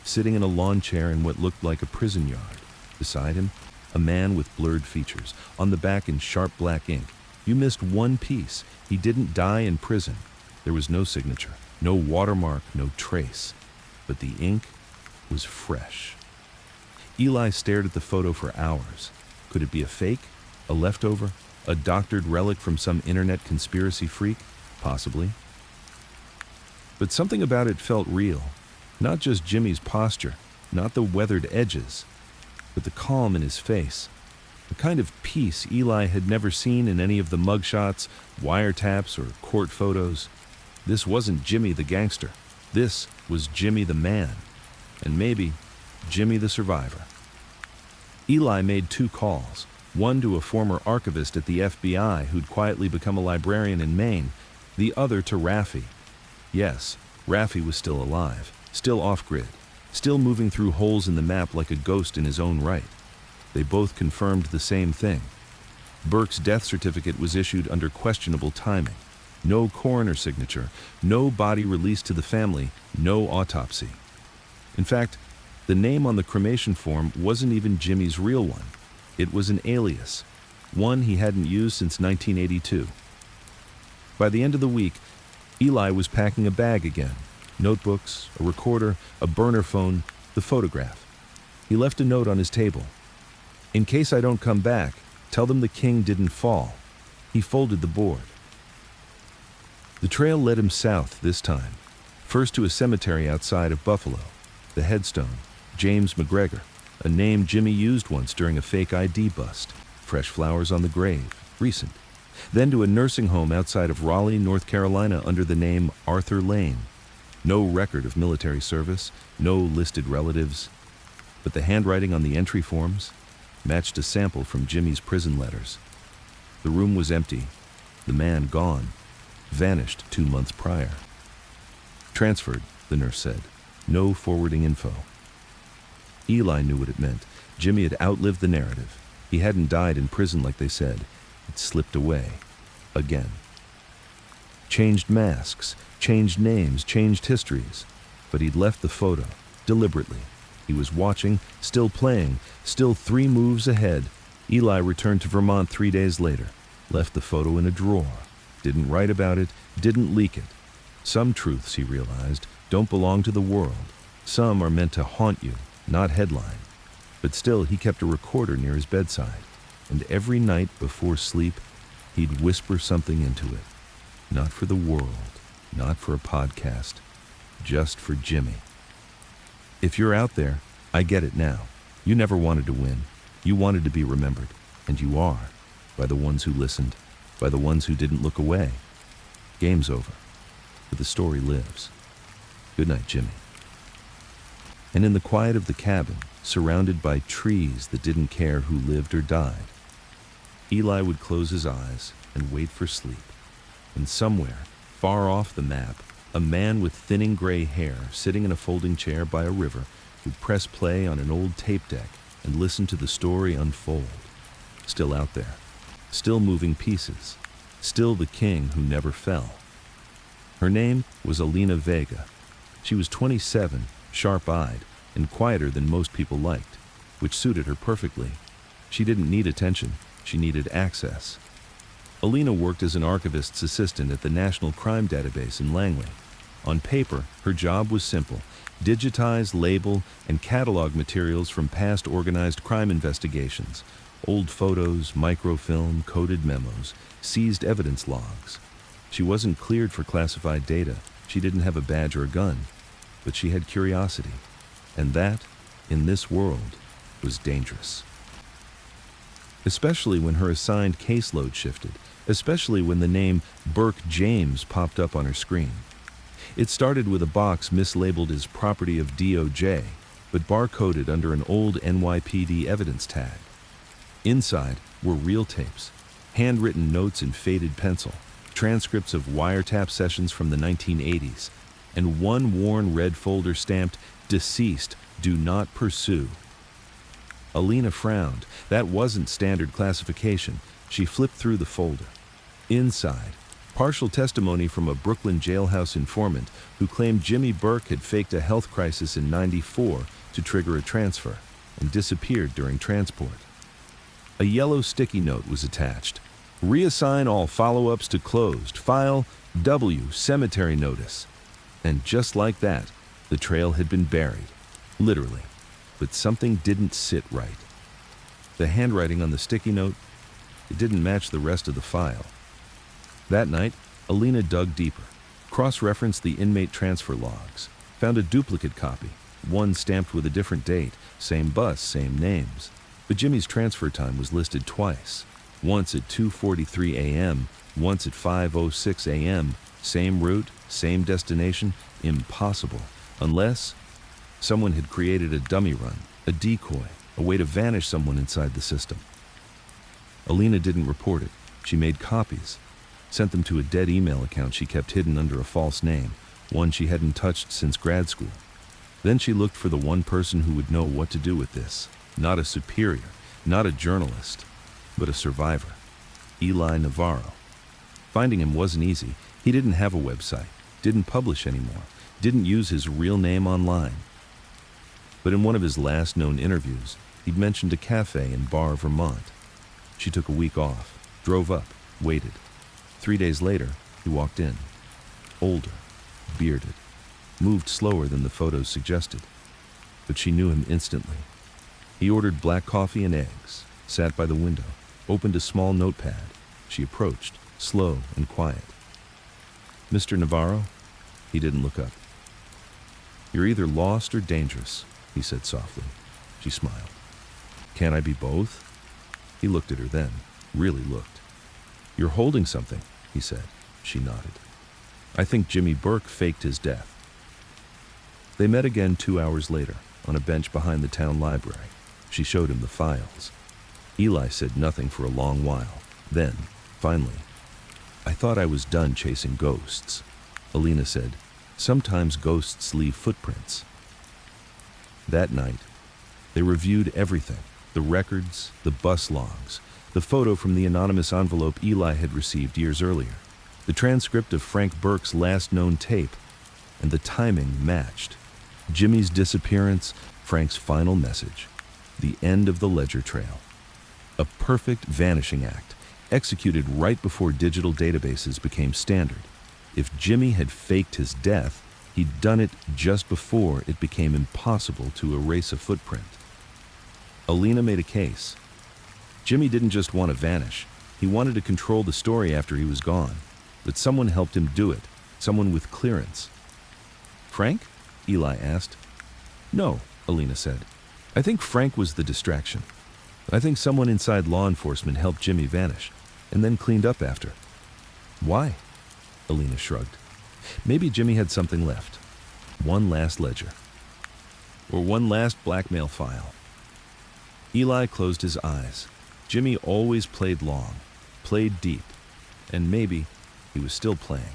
[SPEAKER 1] sitting in a lawn chair in what looked like a prison yard. Beside him, a man with blurred features. On the back in sharp black ink. You missed one piece. He didn't die in prison. There was no signature, no watermark, no trace. But the ink was fresh. Eli stared at the photo for hours. Could it be a fake? A leftover? A doctored relic from some internet conspiracy freak? Possibly. But something about it felt real. Not just Jimmy's posture, not the weathered edges, but the calm in his face. The kind of peace Eli had never seen in any of the mugshots, wiretaps, or court photos. This wasn't Jimmy the gangster. This was Jimmy the man. And maybe Jimmy the survivor. Eli made 2 calls. One to a former archivist at the FBI who'd quietly become a librarian in Maine. The other to Raffi. Yes, Raffi was still alive, still off-grid, still moving through holes in the map like a ghost in his own right. They both confirmed the same thing. Burke's death certificate was issued under questionable timing. No coroner signature, no body released to the family, no autopsy. In fact, the name on the cremation form wasn't even Jimmy's real one. It was an alias, one he hadn't used since 1982. By the end of the week, Eli was packing a bag again. Notebooks, a recorder, a burner phone, the photograph. He left a note on his table. "In case I don't come back, tell them the king didn't fall." He folded the board. The trail led him south this time, first to a cemetery outside of Buffalo. The headstone, James McGregor, a name Jimmy used once during a fake ID bust. Fresh flowers on the grave, recent. Then to a nursing home outside of Raleigh, North Carolina under the name Arthur Lane. No record of military service, no listed relatives. But the handwriting on the entry forms matched a sample from Jimmy's prison letters. The room was empty, the man gone, vanished 2 months prior. Transferred, the nurse said. No forwarding info. Eli knew what it meant. Jimmy had outlived the narrative. He hadn't died in prison like they said. It slipped away. Again. Changed masks, changed names, changed histories. But he'd left the photo, deliberately. He was watching, still playing, still 3 moves ahead. Eli returned to Vermont 3 days later, left the photo in a drawer. Didn't write about it, didn't leak it. Some truths, he realized, don't belong to the world. Some are meant to haunt you, not headline. But still, he kept a recorder near his bedside, and every night before sleep, he'd whisper something into it. Not for the world, not for a podcast, just for Jimmy. If you're out there, I get it now. You never wanted to win. You wanted to be remembered, and you are, by the ones who listened, by the ones who didn't look away. Game's over, but the story lives. Good night, Jimmy. And in the quiet of the cabin, surrounded by trees that didn't care who lived or died, Eli would close his eyes and wait for sleep. And somewhere, far off the map, a man with thinning gray hair sitting in a folding chair by a river would press play on an old tape deck and listen to the story unfold. Still out there, still moving pieces, still the king who never fell. Her name was Alina Vega. She was 27, sharp-eyed, and quieter than most people liked, which suited her perfectly. She didn't need attention, she needed access. Alina worked as an archivist's assistant at the National Crime Database in Langley. On paper, her job was simple: digitize, label, and catalog materials from past organized crime investigations, old photos, microfilm, coded memos, seized evidence logs. She wasn't cleared for classified data. She didn't have a badge or a gun, but she had curiosity. And that, in this world, was dangerous. Especially when her assigned caseload shifted, especially when the name Burke James popped up on her screen. It started with a box mislabeled as property of DOJ, but barcoded under an old NYPD evidence tag. Inside were real tapes, handwritten notes in faded pencil, transcripts of wiretap sessions from the 1980s, and one worn red folder stamped, "Deceased, do not pursue." Alina frowned. That wasn't standard classification. She flipped through the folder. Inside, partial testimony from a Brooklyn jailhouse informant who claimed Jimmy Burke had faked a health crisis in '94 to trigger a transfer and disappeared during transport. A yellow sticky note was attached. "Reassign all follow-ups to closed. File W. Cemetery Notice." And just like that, the trail had been buried. Literally. But something didn't sit right. The handwriting on the sticky note, it didn't match the rest of the file. That night, Alina dug deeper, cross-referenced the inmate transfer logs, found a duplicate copy, one stamped with a different date, same bus, same names. But Jimmy's transfer time was listed twice, once at 2:43 a.m., once at 5:06 a.m., same route, same destination. Impossible, unless someone had created a dummy run, a decoy, a way to vanish someone inside the system. Alina didn't report it. She made copies, sent them to a dead email account she kept hidden under a false name, one she hadn't touched since grad school. Then she looked for the one person who would know what to do with this. Not a superior, not a journalist, but a survivor. Eli Navarro. Finding him wasn't easy. He didn't have a website, didn't publish anymore, didn't use his real name online. But in one of his last known interviews, he'd mentioned a cafe in Bar, Vermont. She took a week off, drove up, waited. 3 days later, he walked in. Older, bearded, moved slower than the photos suggested. But she knew him instantly. He ordered black coffee and eggs, sat by the window, opened a small notepad. She approached, slow and quiet. "Mr. Navarro?" He didn't look up. "You're either lost or dangerous," he said softly. She smiled. "Can't I be both?" He looked at her then, really looked. "You're holding something," he said. She nodded. "I think Jimmy Burke faked his death." They met again 2 hours later, on a bench behind the town library. She showed him the files. Eli said nothing for a long while. Then, finally, "I thought I was done chasing ghosts." Alina said, "Sometimes ghosts leave footprints." That night, they reviewed everything, the records, the bus logs, the photo from the anonymous envelope Eli had received years earlier, the transcript of Frank Burke's last known tape, and the timing matched. Jimmy's disappearance, Frank's final message, the end of the ledger trail. A perfect vanishing act, executed right before digital databases became standard. If Jimmy had faked his death, he'd done it just before it became impossible to erase a footprint. Alina made a case. Jimmy didn't just want to vanish. He wanted to control the story after he was gone. But someone helped him do it, someone with clearance. "Frank?" Eli asked. "No," Alina said. "I think Frank was the distraction. I think someone inside law enforcement helped Jimmy vanish, and then cleaned up after." "Why?" Alina shrugged. "Maybe Jimmy had something left. One last ledger. Or one last blackmail file." Eli closed his eyes. Jimmy always played long, played deep, and maybe he was still playing.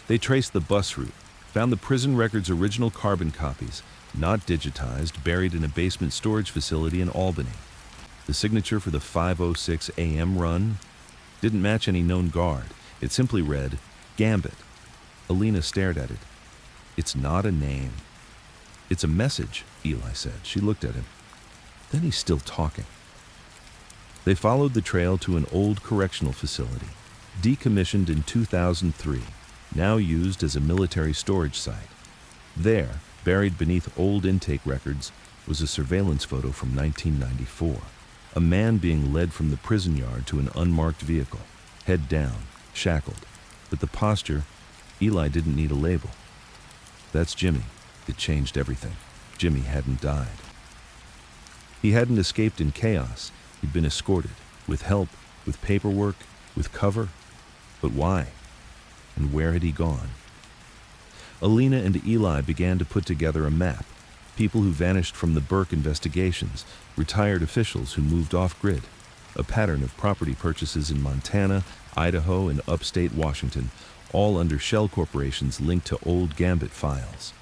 [SPEAKER 1] They traced the bus route, found the prison record's original carbon copies, not digitized, buried in a basement storage facility in Albany. The signature for the 5:06 a.m. run didn't match any known guard. It simply read, "Gambit." Alina stared at it. "It's not a name." "It's a message," Eli said. She looked at him. Then he's still talking. They followed the trail to an old correctional facility, decommissioned in 2003, now used as a military storage site. There, buried beneath old intake records, was a surveillance photo from 1994. A man being led from the prison yard to an unmarked vehicle, head down, shackled. But the posture, Eli didn't need a label. That's Jimmy. It changed everything. Jimmy hadn't died. He hadn't escaped in chaos. He'd been escorted, with help, with paperwork, with cover. But why? And where had he gone? Alina and Eli began to put together a map. People who vanished from the Burke investigations, retired officials who moved off-grid, a pattern of property purchases in Montana, Idaho, and upstate Washington, all under shell corporations linked to old Gambit files.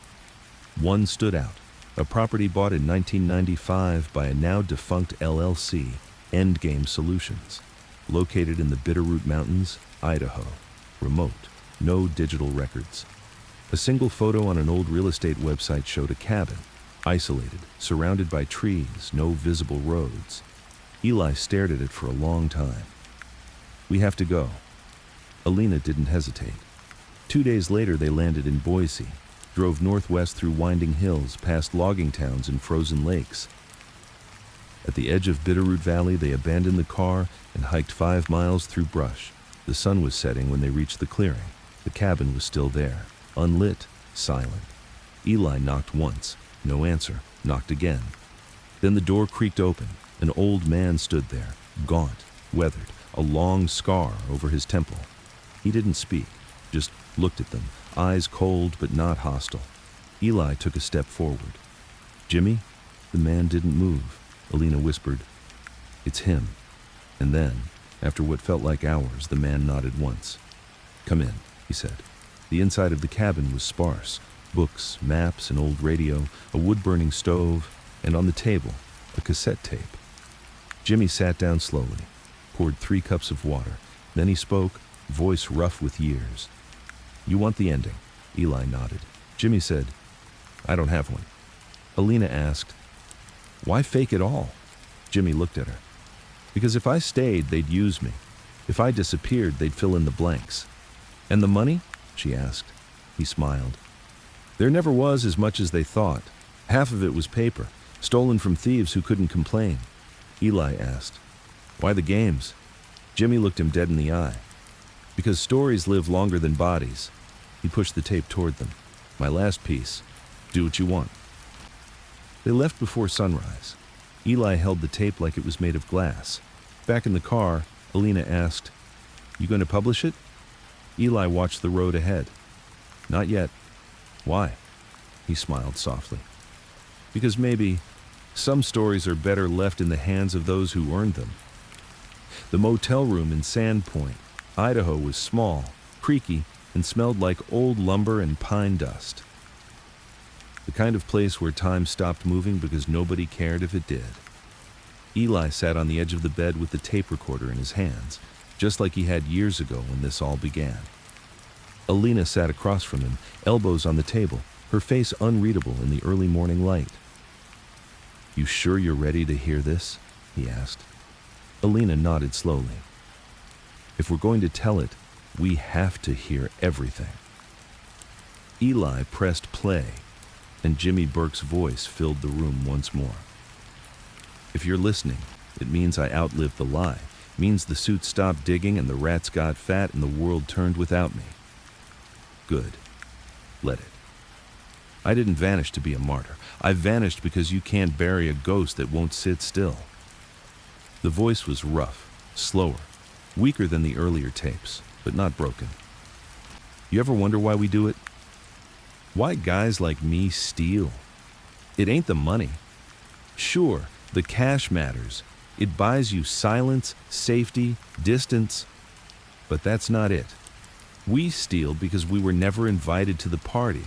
[SPEAKER 1] One stood out, a property bought in 1995 by a now-defunct LLC, Endgame Solutions, located in the Bitterroot Mountains, Idaho. Remote, no digital records. A single photo on an old real estate website showed a cabin, isolated, surrounded by trees, no visible roads. Eli stared at it for a long time. "We have to go." Alina didn't hesitate. 2 days later, they landed in Boise, drove northwest through winding hills, past logging towns and frozen lakes. At the edge of Bitterroot Valley, they abandoned the car and hiked 5 miles through brush. The sun was setting when they reached the clearing. The cabin was still there, unlit, silent. Eli knocked once, no answer, knocked again. Then the door creaked open. An old man stood there, gaunt, weathered, a long scar over his temple. He didn't speak, just looked at them, eyes cold but not hostile. Eli took a step forward. "Jimmy?" The man didn't move. Alina whispered, "It's him." And then, after what felt like hours, the man nodded once. "Come in," he said. The inside of the cabin was sparse. Books, maps, an old radio, a wood-burning stove, and on the table, a cassette tape. Jimmy sat down slowly, poured 3 cups of water. Then he spoke, voice rough with years. "You want the ending?" Eli nodded. Jimmy said, "I don't have one." Alina asked, "Why fake it all?" Jimmy looked at her. "Because if I stayed, they'd use me. If I disappeared, they'd fill in the blanks." "And the money?" she asked. He smiled. "There never was as much as they thought. Half of it was paper, stolen from thieves who couldn't complain." Eli asked, "Why the games?" Jimmy looked him dead in the eye. "Because stories live longer than bodies." He pushed the tape toward them. "My last piece. Do what you want." They left before sunrise. Eli held the tape like it was made of glass. Back in the car, Alina asked, "You going to publish it?" Eli watched the road ahead. "Not yet." "Why?" He smiled softly. "Because maybe some stories are better left in the hands of those who earned them." The motel room in Sandpoint, Idaho was small, creaky, and smelled like old lumber and pine dust. The kind of place where time stopped moving because nobody cared if it did. Eli sat on the edge of the bed with the tape recorder in his hands, just like he had years ago when this all began. Alina sat across from him, elbows on the table, her face unreadable in the early morning light. "You sure you're ready to hear this?" he asked. Alina nodded slowly. "If we're going to tell it, we have to hear everything." Eli pressed play, and Jimmy Burke's voice filled the room once more. "If you're listening, it means I outlived the lie. It means the suit stopped digging and the rats got fat and the world turned without me." "Good. Let it. I didn't vanish to be a martyr. I vanished because you can't bury a ghost that won't sit still." The voice was rough, slower, weaker than the earlier tapes, but not broken. "You ever wonder why we do it? Why guys like me steal? It ain't the money. Sure, the cash matters. It buys you silence, safety, distance. But that's not it. We steal because we were never invited to the party.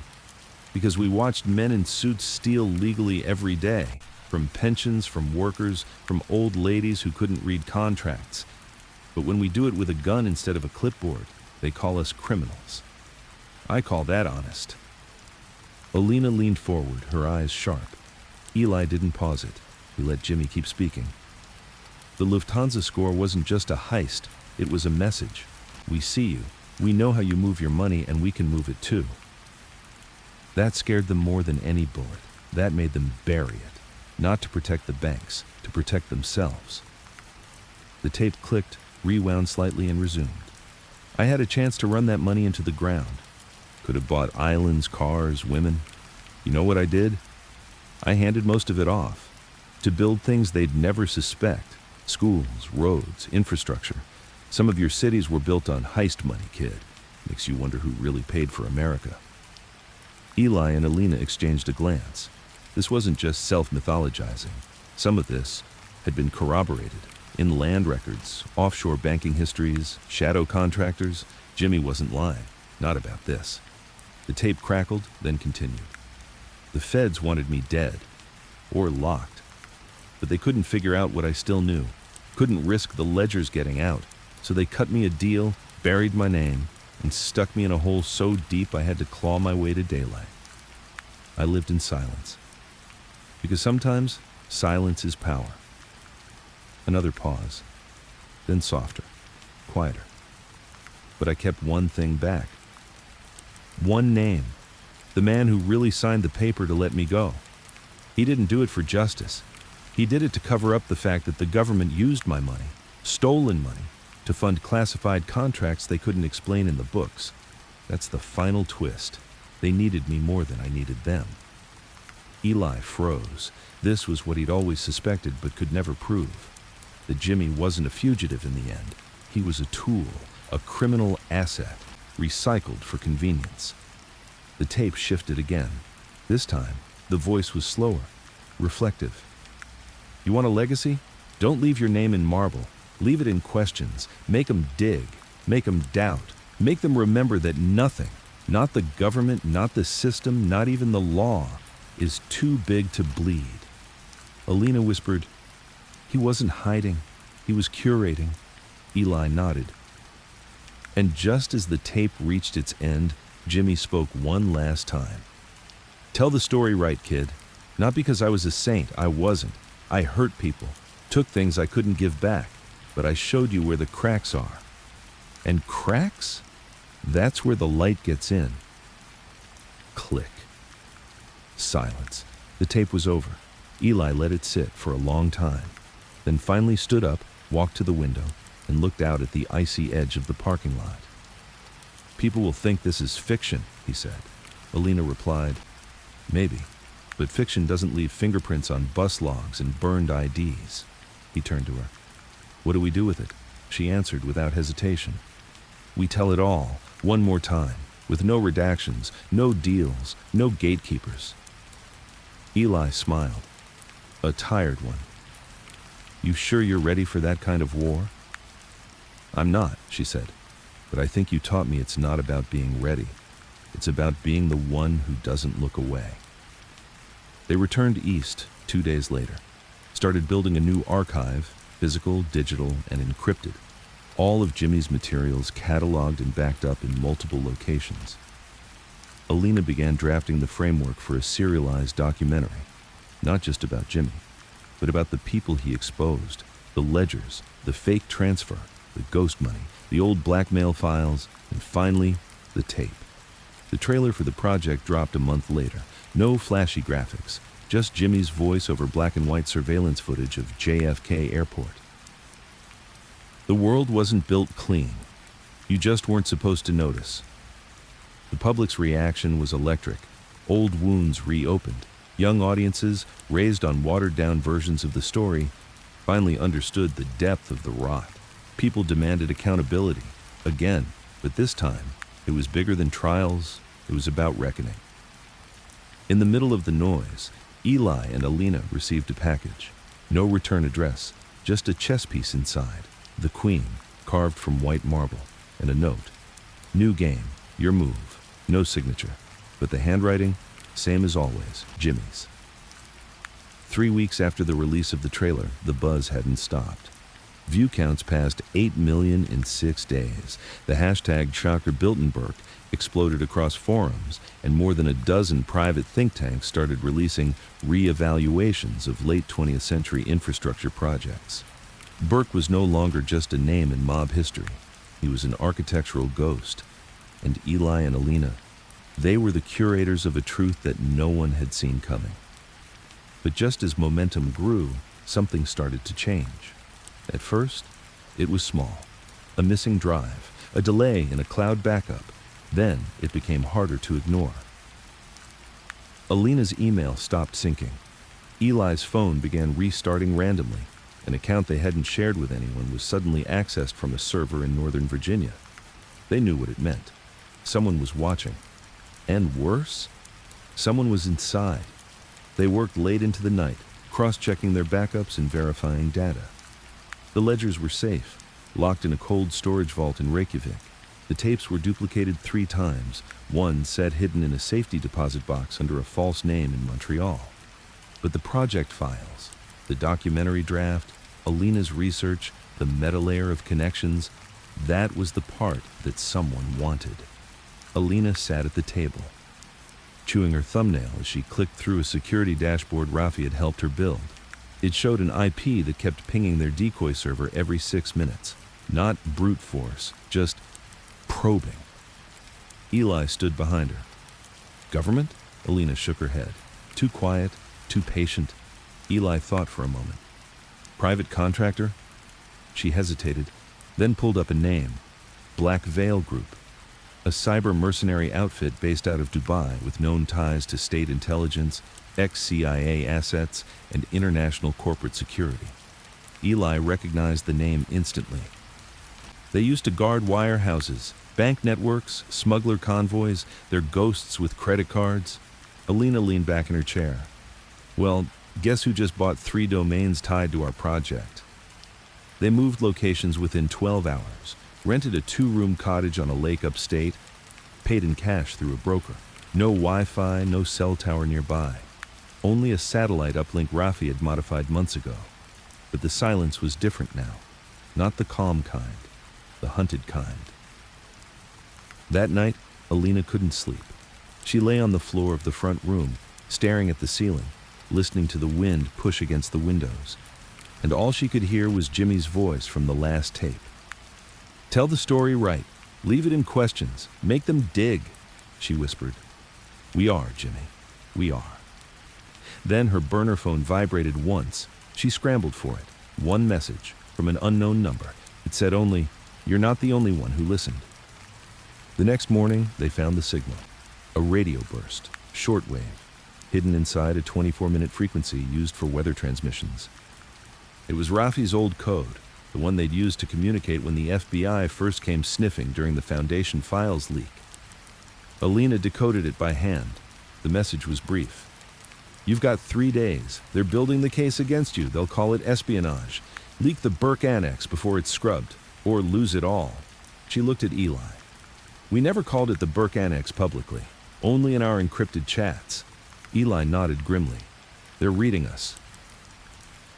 [SPEAKER 1] Because we watched men in suits steal legally every day. From pensions, from workers, from old ladies who couldn't read contracts. But when we do it with a gun instead of a clipboard, they call us criminals. I call that honest." Alina leaned forward, her eyes sharp. Eli didn't pause it. He let Jimmy keep speaking. "The Lufthansa score wasn't just a heist. It was a message. We see you. We know how you move your money, and we can move it too." That scared them more than any bullet. That made them bury it. Not to protect the banks, to protect themselves. The tape clicked, rewound slightly, and resumed. "I had a chance to run that money into the ground. Could have bought islands, cars, women. You know what I did? I handed most of it off. To build things they'd never suspect. Schools, roads, infrastructure. Some of your cities were built on heist money, kid. Makes you wonder who really paid for America." Eli and Alina exchanged a glance. This wasn't just self-mythologizing. Some of this had been corroborated. In land records, offshore banking histories, shadow contractors. Jimmy wasn't lying. Not about this. The tape crackled, then continued. "The feds wanted me dead. Or locked. But they couldn't figure out what I still knew. Couldn't risk the ledgers getting out. So they cut me a deal, buried my name, and stuck me in a hole so deep I had to claw my way to daylight. I lived in silence. Because sometimes silence is power." Another pause, then softer, quieter. "But I kept one thing back. One name. The man who really signed the paper to let me go. He didn't do it for justice. He did it to cover up the fact that the government used my money, stolen money, to fund classified contracts they couldn't explain in the books. That's the final twist. They needed me more than I needed them." Eli froze. This was what he'd always suspected but could never prove. That Jimmy wasn't a fugitive in the end. He was a tool, a criminal asset, recycled for convenience. The tape shifted again. This time, the voice was slower, reflective. "You want a legacy? Don't leave your name in marble. Leave it in questions. Make them dig. Make them doubt. Make them remember that nothing, Not the government, not the system, not even the law is too big to bleed. Alina whispered, "He wasn't hiding. He was curating." Eli nodded. And just as the tape reached its end, Jimmy spoke one last time. "Tell the story right, kid. Not because I was a saint, I wasn't. I hurt people, took things I couldn't give back, but I showed you where the cracks are. And cracks? That's where the light gets in." Click. Silence. The tape was over. Eli let it sit for a long time, then finally stood up, walked to the window, and looked out at the icy edge of the parking lot. "People will think this is fiction," he said. Alina replied, "Maybe, but fiction doesn't leave fingerprints on bus logs and burned IDs." He turned to her. "What do we do with it?" She answered without hesitation. "We tell it all, one more time, with no redactions, no deals, no gatekeepers." Eli smiled, a tired one. "You sure you're ready for that kind of war?" "I'm not," she said, "but I think you taught me it's not about being ready. It's about being the one who doesn't look away." They returned east 2 days later, started building a new archive, physical, digital, and encrypted. All of Jimmy's materials cataloged and backed up in multiple locations. Alina began drafting the framework for a serialized documentary, not just about Jimmy, but about the people he exposed, the ledgers, the fake transfer, the ghost money, the old blackmail files, and finally, the tape. The trailer for the project dropped a month later. No flashy graphics, just Jimmy's voice over black and white surveillance footage of JFK Airport. The world wasn't built clean. You just weren't supposed to notice. The public's reaction was electric. Old wounds reopened. Young audiences, raised on watered-down versions of the story, finally understood the depth of the rot. People demanded accountability, again, but this time, it was bigger than trials. It was about reckoning. In the middle of the noise, Eli and Alina received a package. No return address, just a chess piece inside. The Queen, carved from white marble, and a note. "New game, your move." No signature, but the handwriting, same as always, Jimmy's. 3 weeks after the release of the trailer, the buzz hadn't stopped. View counts passed 8 million in 6 days. The hashtag #ChockerBuiltInBurke exploded across forums, and more than a dozen private think tanks started releasing re-evaluations of late 20th century infrastructure projects. Burke was no longer just a name in mob history. He was an architectural ghost. And Eli and Alina, they were the curators of a truth that no one had seen coming. But just as momentum grew, something started to change. At first, it was small. A missing drive, a delay in a cloud backup. Then it became harder to ignore. Alina's email stopped syncing. Eli's phone began restarting randomly. An account they hadn't shared with anyone was suddenly accessed from a server in Northern Virginia. They knew what it meant. Someone was watching. And worse, someone was inside. They worked late into the night, cross-checking their backups and verifying data. The ledgers were safe, locked in a cold storage vault in Reykjavik. The tapes were duplicated 3 times, one set hidden in a safety deposit box under a false name in Montreal. But the project files, the documentary draft, Alina's research, the meta layer of connections, that was the part that someone wanted. Alina sat at the table, chewing her thumbnail as she clicked through a security dashboard Rafi had helped her build. It showed an IP that kept pinging their decoy server every 6 minutes. Not brute force, just probing. Eli stood behind her. "Government?" Alina shook her head. Too quiet, too patient. Eli thought for a moment. "Private contractor?" She hesitated, then pulled up a name. Black Veil Group. A cyber mercenary outfit based out of Dubai with known ties to state intelligence, ex-CIA assets, and international corporate security. Eli recognized the name instantly. They used to guard wirehouses, bank networks, smuggler convoys, their ghosts with credit cards. Alina leaned back in her chair. "Well, guess who just bought 3 domains tied to our project?" They moved locations within 12 hours, rented a 2-room cottage on a lake upstate, paid in cash through a broker. No Wi-Fi, no cell tower nearby. Only a satellite uplink Rafi had modified months ago. But the silence was different now. Not the calm kind, the hunted kind. That night, Alina couldn't sleep. She lay on the floor of the front room, staring at the ceiling, listening to the wind push against the windows. And all she could hear was Jimmy's voice from the last tape. "Tell the story right. Leave it in questions. Make them dig," she whispered. "We are, Jimmy. We are." Then her burner phone vibrated once. She scrambled for it. One message from an unknown number. It said only, "You're not the only one who listened." The next morning, they found the signal. A radio burst, shortwave, hidden inside a 24-minute frequency used for weather transmissions. It was Rafi's old code, the one they'd used to communicate when the FBI first came sniffing during the Foundation files leak. Alina decoded it by hand. The message was brief. "You've got 3 days. They're building the case against you. They'll call it espionage. Leak the Burke annex before it's scrubbed, or lose it all." She looked at Eli. "We never called it the Burke annex publicly, only in our encrypted chats." Eli nodded grimly. "They're reading us."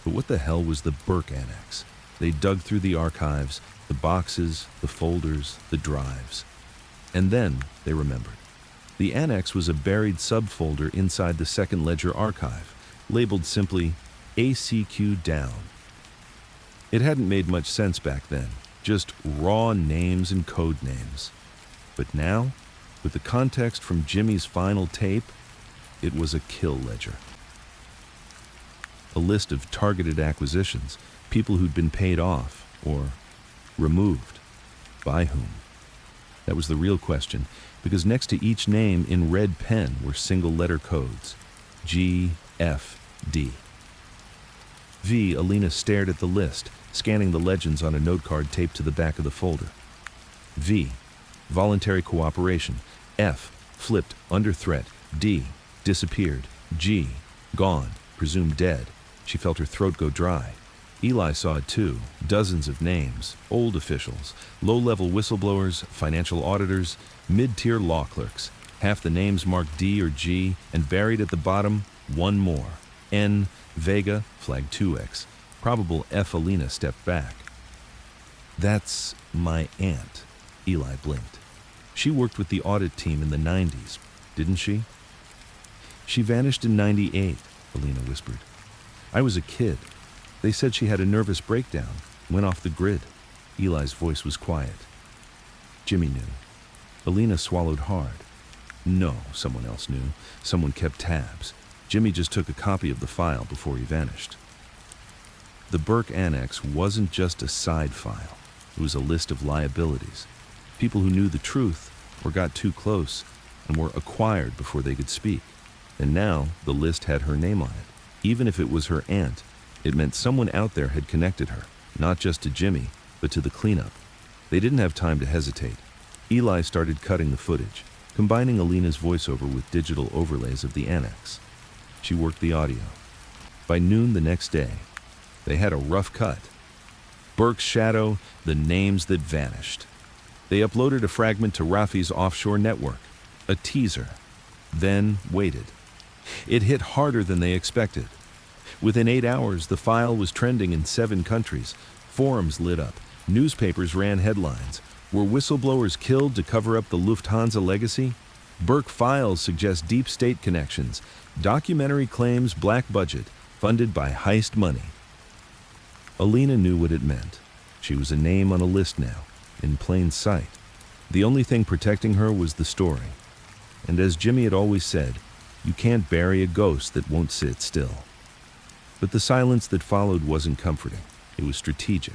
[SPEAKER 1] But what the hell was the Burke annex? They dug through the archives, the boxes, the folders, the drives. And then they remembered. The annex was a buried subfolder inside the second ledger archive, labeled simply ACQ down. It hadn't made much sense back then, just raw names and code names. But now, with the context from Jimmy's final tape, it was a kill ledger. A list of targeted acquisitions, people who'd been paid off or removed. By whom? That was the real question, because next to each name in red pen were single-letter codes. G, F, D. V. Alina stared at the list, scanning the legends on a note card taped to the back of the folder. V. Voluntary cooperation. F. Flipped, under threat. D. Disappeared. G. Gone, presumed dead. She felt her throat go dry. Eli saw it too. Dozens of names, old officials, low-level whistleblowers, financial auditors, mid-tier law clerks. Half the names marked D or G, and buried at the bottom, one more. N. Vega, flag 2X. Probable F. Alina stepped back. "That's my aunt," Eli blinked. "She worked with the audit team in the 90s, didn't she?" "She vanished in 98, Alina whispered. "I was a kid. They said she had a nervous breakdown, went off the grid." Eli's voice was quiet. Jimmy knew. Alina swallowed hard. No, someone else knew. Someone kept tabs. Jimmy just took a copy of the file before he vanished. The Burke Annex wasn't just a side file. It was a list of liabilities. People who knew the truth or got too close and were acquired before they could speak. And now the list had her name on it. Even if it was her aunt, it meant someone out there had connected her, not just to Jimmy, but to the cleanup. They didn't have time to hesitate. Eli started cutting the footage, combining Alina's voiceover with digital overlays of the annex. She worked the audio. By noon the next day, they had a rough cut. Burke's shadow, the names that vanished. They uploaded a fragment to Rafi's offshore network, a teaser, then waited. It hit harder than they expected. Within 8 hours, the file was trending in 7 countries. Forums lit up. Newspapers ran headlines. Were whistleblowers killed to cover up the Lufthansa legacy? Burke files suggest deep state connections. Documentary claims black budget, funded by heist money. Alina knew what it meant. She was a name on a list now, in plain sight. The only thing protecting her was the story. And as Jimmy had always said, you can't bury a ghost that won't sit still. But the silence that followed wasn't comforting. It was strategic.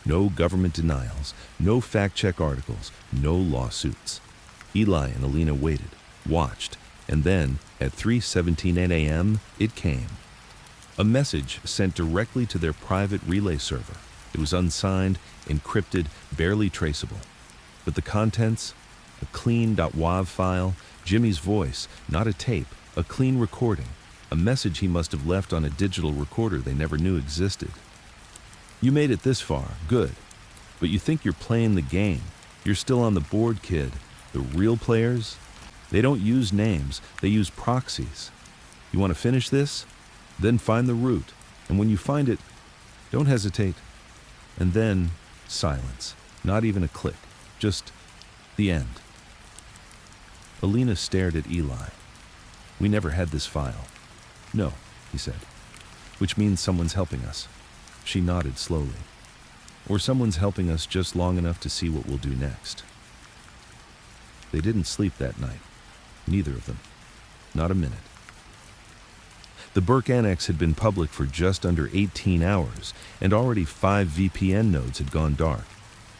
[SPEAKER 1] No government denials, no fact-check articles, no lawsuits. Eli and Alina waited, watched, and then, at 3:17 a.m., it came. A message sent directly to their private relay server. It was unsigned, encrypted, barely traceable. But the contents? A clean .wav file, Jimmy's voice, not a tape, a clean recording, a message he must have left on a digital recorder they never knew existed. "You made it this far, good. But you think you're playing the game. You're still on the board, kid. The real players, they don't use names, they use proxies. You want to finish this? Then find the route. And when you find it, don't hesitate. And then silence. Not even a click. Just the end. Alina stared at Eli. We never had this file. No, he said. Which means someone's helping us. She nodded slowly. Or someone's helping us just long enough to see what we'll do next. They didn't sleep that night. Neither of them. Not a minute. The Burke Annex had been public for just under 18 hours, and already 5 VPN nodes had gone dark.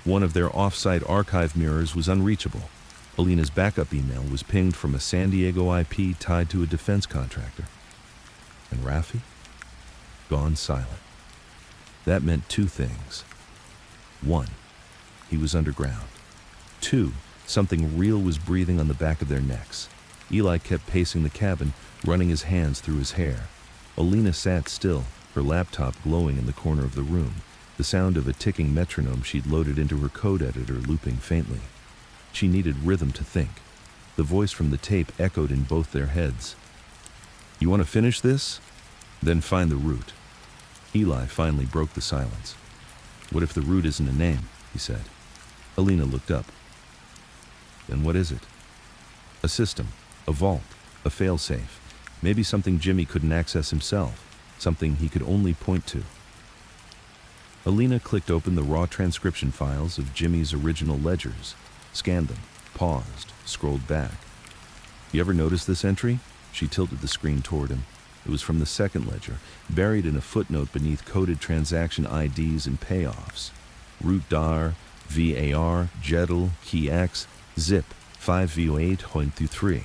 [SPEAKER 1] One of their off-site archive mirrors was unreachable. Alina's backup email was pinged from a San Diego IP tied to a defense contractor. And Rafi? Gone silent. That meant 2 things. 1, he was underground. 2, something real was breathing on the back of their necks. Eli kept pacing the cabin, running his hands through his hair. Alina sat still, her laptop glowing in the corner of the room, the sound of a ticking metronome she'd loaded into her code editor looping faintly. She needed rhythm to think. The voice from the tape echoed in both their heads. You want to finish this? Then find the route. Eli finally broke the silence. What if the route isn't a name? He said. Alina looked up. Then what is it? A system, a vault, a failsafe. Maybe something Jimmy couldn't access himself, something he could only point to. Alina clicked open the raw transcription files of Jimmy's original ledgers, scanned them, paused, scrolled back. You ever notice this entry? She tilted the screen toward him. It was from the second ledger, buried in a footnote beneath coded transaction IDs and payoffs. Root DAR, VAR, JETL, Key X, Zip, 5V08.3.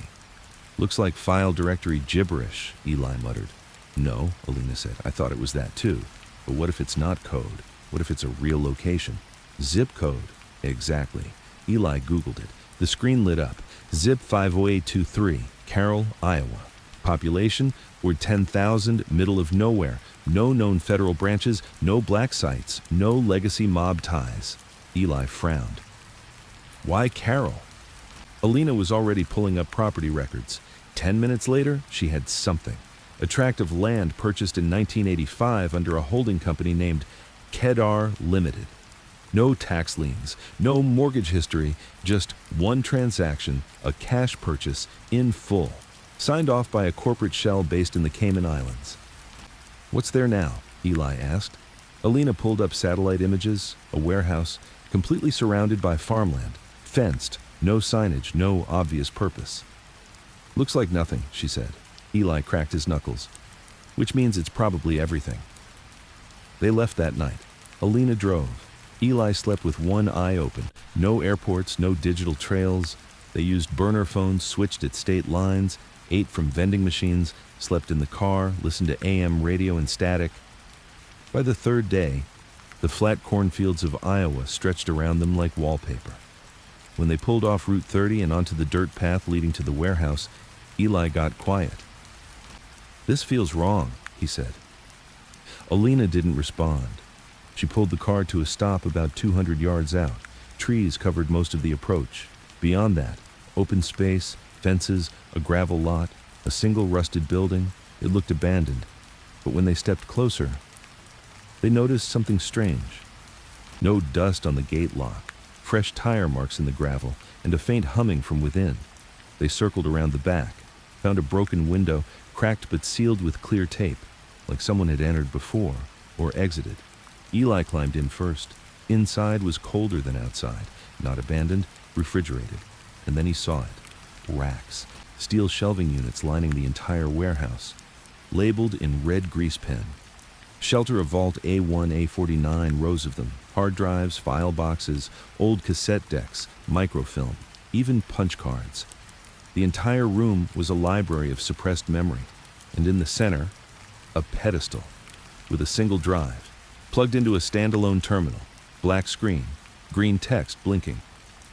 [SPEAKER 1] Looks like file directory gibberish, Eli muttered. No, Alina said. I thought it was that too. But what if it's not code? What if it's a real location? Zip code. Exactly. Eli Googled it. The screen lit up. Zip 50823, Carroll, Iowa. Population, we're 10,000, middle of nowhere. No known federal branches, no black sites, no legacy mob ties. Eli frowned. Why Carroll? Alina was already pulling up property records. 10 minutes later, she had something. A tract of land purchased in 1985 under a holding company named Kedar Limited. No tax liens, no mortgage history, just one transaction, a cash purchase in full, signed off by a corporate shell based in the Cayman Islands. What's there now? Eli asked. Alina pulled up satellite images, a warehouse, completely surrounded by farmland, fenced, no signage, no obvious purpose. Looks like nothing, she said. Eli cracked his knuckles. Which means it's probably everything. They left that night. Alina drove. Eli slept with one eye open. No airports, no digital trails. They used burner phones, switched at state lines, ate from vending machines, slept in the car, listened to AM radio and static. By the 3rd day, the flat cornfields of Iowa stretched around them like wallpaper. When they pulled off Route 30 and onto the dirt path leading to the warehouse, Eli got quiet. This feels wrong, he said. Alina didn't respond. She pulled the car to a stop about 200 yards out. Trees covered most of the approach. Beyond that, open space, fences, a gravel lot, a single rusted building. It looked abandoned. But when they stepped closer, they noticed something strange. No dust on the gate lock, fresh tire marks in the gravel, and a faint humming from within. They circled around the back, found a broken window, cracked but sealed with clear tape, like someone had entered before or exited. Eli climbed in first. Inside was colder than outside, not abandoned, refrigerated. And then he saw it. Racks, steel shelving units lining the entire warehouse, labeled in red grease pen. Shelter a Vault A1, A49, rows of them, hard drives, file boxes, old cassette decks, microfilm, even punch cards. The entire room was a library of suppressed memory, and in the center, a pedestal with a single drive, plugged into a standalone terminal, black screen, green text blinking.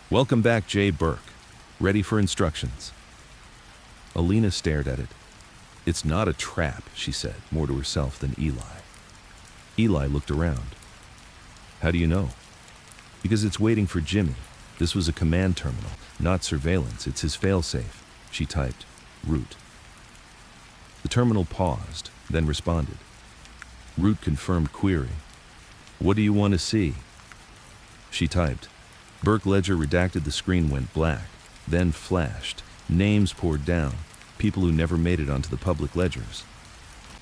[SPEAKER 1] Welcome back, J. Burke. Ready for instructions. Alina stared at it. It's not a trap, she said, more to herself than Eli. Eli looked around. How do you know? Because it's waiting for Jimmy. This was a command terminal, not surveillance. It's his failsafe. She typed, root. The terminal paused, then responded. Root confirmed query. What do you want to see? She typed. Burke ledger redacted. The screen went black, then flashed. Names poured down. People who never made it onto the public ledgers.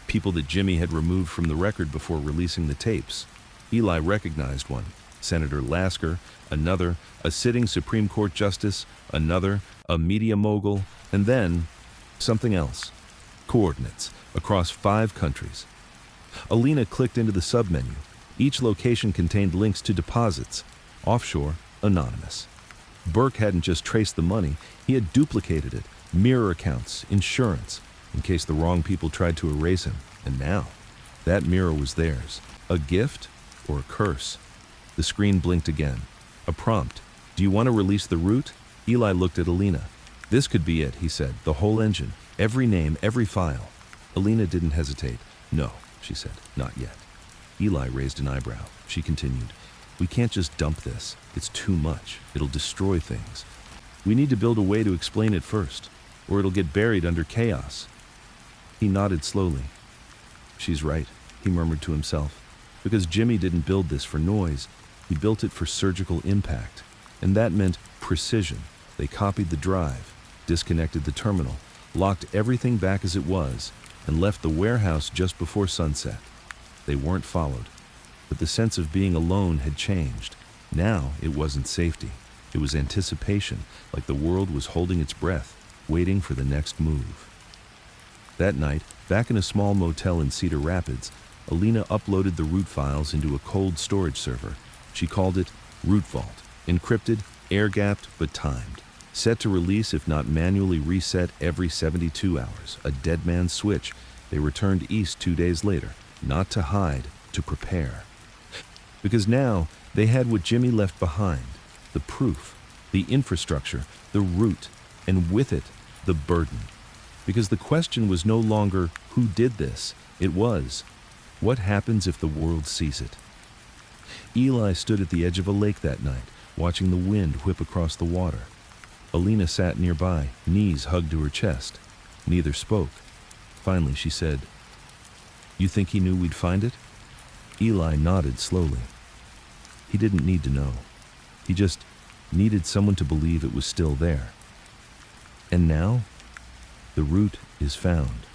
[SPEAKER 1] People that Jimmy had removed from the record before releasing the tapes. Eli recognized one. Senator Lasker, another, a sitting Supreme Court justice, another, a media mogul, and then something else. Coordinates across 5 countries. Alina clicked into the submenu. Each location contained links to deposits. Offshore, anonymous. Burke hadn't just traced the money, he had duplicated it. Mirror accounts, insurance, in case the wrong people tried to erase him. And now, that mirror was theirs. A gift or a curse? The screen blinked again. A prompt. Do you want to release the root? Eli looked at Alina. This could be it, he said. The whole engine. Every name, every file. Alina didn't hesitate. No, she said. Not yet. Eli raised an eyebrow. She continued. We can't just dump this. It's too much. It'll destroy things. We need to build a way to explain it first, or it'll get buried under chaos. He nodded slowly. She's right, he murmured to himself. Because Jimmy didn't build this for noise. He built it for surgical impact. And that meant precision. They copied the drive, disconnected the terminal, locked everything back as it was, and left the warehouse just before sunset. They weren't followed. But the sense of being alone had changed. Now it wasn't safety. It was anticipation, like the world was holding its breath, waiting for the next move. That night, back in a small motel in Cedar Rapids, Alina uploaded the root files into a cold storage server. She called it Root Vault, encrypted, air-gapped, but timed. Set to release if not manually reset every 72 hours, a dead man's switch. They returned east 2 days later, not to hide, to prepare. Because now, they had what Jimmy left behind, the proof, the infrastructure, the root, and with it, the burden. Because the question was no longer, who did this? It was, what happens if the world sees it? Eli stood at the edge of a lake that night, watching the wind whip across the water. Alina sat nearby, knees hugged to her chest. Neither spoke. Finally, she said, You think he knew we'd find it? Eli nodded slowly. He didn't need to know. He just needed someone to believe it was still there. And now, the root is found.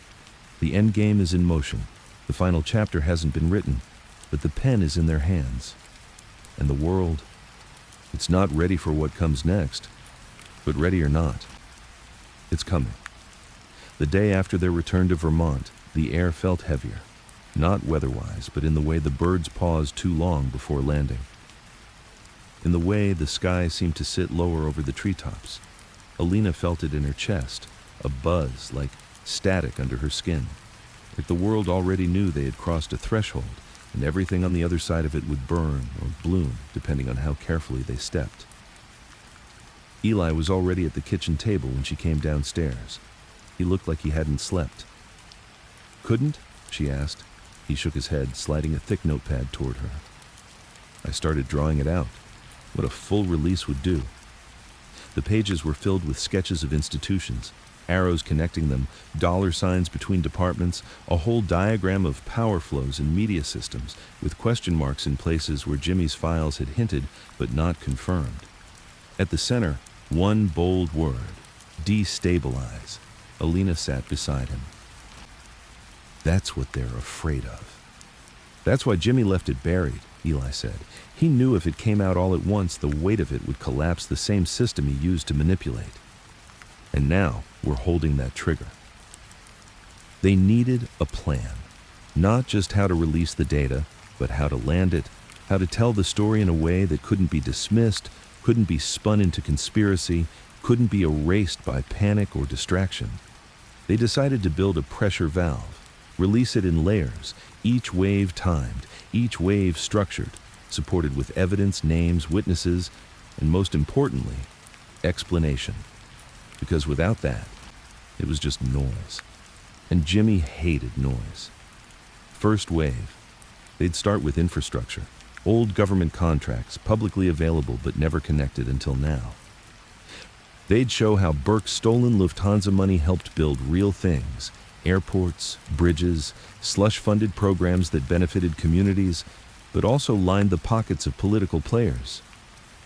[SPEAKER 1] The end game is in motion. The final chapter hasn't been written, but the pen is in their hands. And the world, it's not ready for what comes next, but ready or not, it's coming. The day after their return to Vermont, the air felt heavier, not weather-wise, but in the way the birds paused too long before landing. In the way the sky seemed to sit lower over the treetops. Alina felt it in her chest, a buzz like static under her skin. Like the world already knew they had crossed a threshold, and everything on the other side of it would burn or bloom, depending on how carefully they stepped. Eli was already at the kitchen table when she came downstairs. He looked like he hadn't slept. Couldn't? She asked. He shook his head, sliding a thick notepad toward her. I started drawing it out. What a full release would do. The pages were filled with sketches of institutions, arrows connecting them, dollar signs between departments, a whole diagram of power flows and media systems, with question marks in places where Jimmy's files had hinted but not confirmed. At the center, one bold word, destabilize. Alina sat beside him. That's what they're afraid of. That's why Jimmy left it buried, Eli said. He knew if it came out all at once, the weight of it would collapse the same system he used to manipulate. And now, we're holding that trigger. They needed a plan. Not just how to release the data, but how to land it, how to tell the story in a way that couldn't be dismissed, couldn't be spun into conspiracy, couldn't be erased by panic or distraction. They decided to build a pressure valve, release it in layers, each wave timed, each wave structured, supported with evidence, names, witnesses, and most importantly, explanation. Because without that, it was just noise. And Jimmy hated noise. First wave, they'd start with infrastructure, Old government contracts, publicly available but never connected until now. They'd show how Burke's stolen Lufthansa money helped build real things: airports, bridges, slush-funded programs that benefited communities, but also lined the pockets of political players.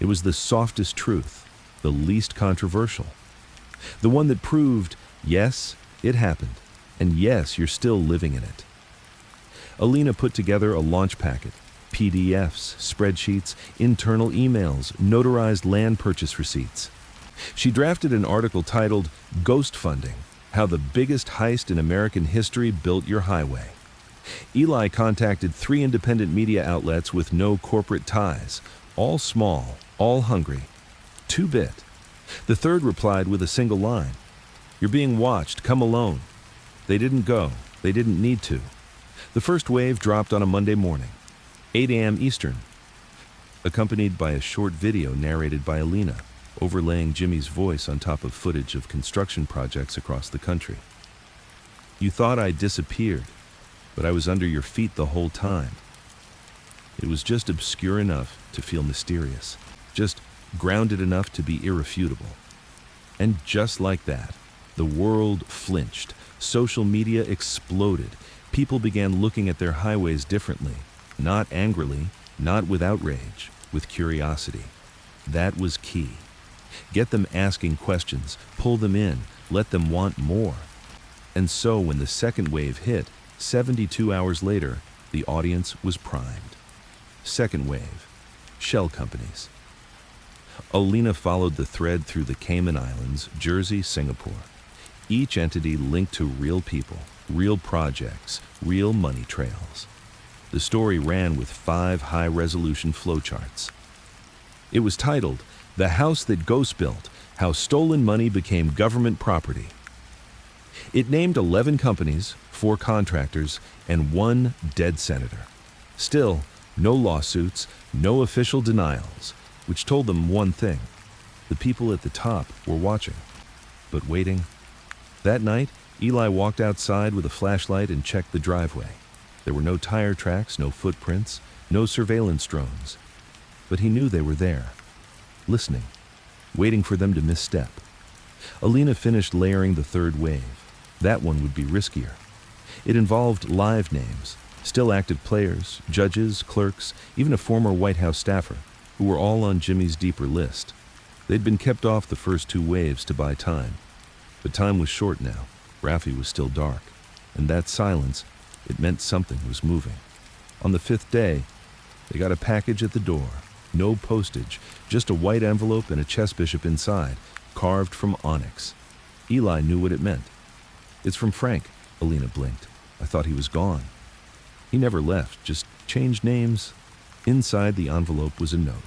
[SPEAKER 1] It was the softest truth, the least controversial. The one that proved, yes, it happened, and yes, you're still living in it. Alina put together a launch packet: PDFs, spreadsheets, internal emails, notarized land purchase receipts. She drafted an article titled "Ghost Funding: How the Biggest Heist in American History Built Your Highway." Eli contacted 3 independent media outlets with no corporate ties, all small, all hungry. 2-bit. The third replied with a single line: "You're being watched, come alone." They didn't go. They didn't need to. The first wave dropped on a Monday morning, 8 a.m. Eastern, accompanied by a short video narrated by Alina, overlaying Jimmy's voice on top of footage of construction projects across the country. "You thought I disappeared, but I was under your feet the whole time." It was just obscure enough to feel mysterious, just grounded enough to be irrefutable. And just like that, the world flinched. Social media exploded. People began looking at their highways differently, not angrily, not with outrage, with curiosity. That was key. Get them asking questions, pull them in, let them want more. And so when the second wave hit, 72 hours later, the audience was primed. Second wave: shell companies. Alina followed the thread through the Cayman Islands, Jersey, Singapore. Each entity linked to real people, real projects, real money trails. The story ran with 5 high-resolution flowcharts. It was titled "The House That Ghosts Built: How Stolen Money Became Government Property." It named 11 companies, 4 contractors, and 1 dead senator. Still, no lawsuits, no official denials, which told them one thing: the people at the top were watching, but waiting. That night, Eli walked outside with a flashlight and checked the driveway. There were no tire tracks, no footprints, no surveillance drones. But he knew they were there, listening, waiting for them to misstep. Alina finished layering the third wave. That one would be riskier. It involved live names, still active players, judges, clerks, even a former White House staffer, who were all on Jimmy's deeper list. They'd been kept off the first 2 waves to buy time. But time was short now. Raffi was still dark. And that silence, it meant something was moving. On the 5th day, they got a package at the door. No postage, just a white envelope and a chess bishop inside, carved from onyx. Eli knew what it meant. "It's from Frank," Alina blinked. "I thought he was gone." "He never left, just changed names." Inside the envelope was a note.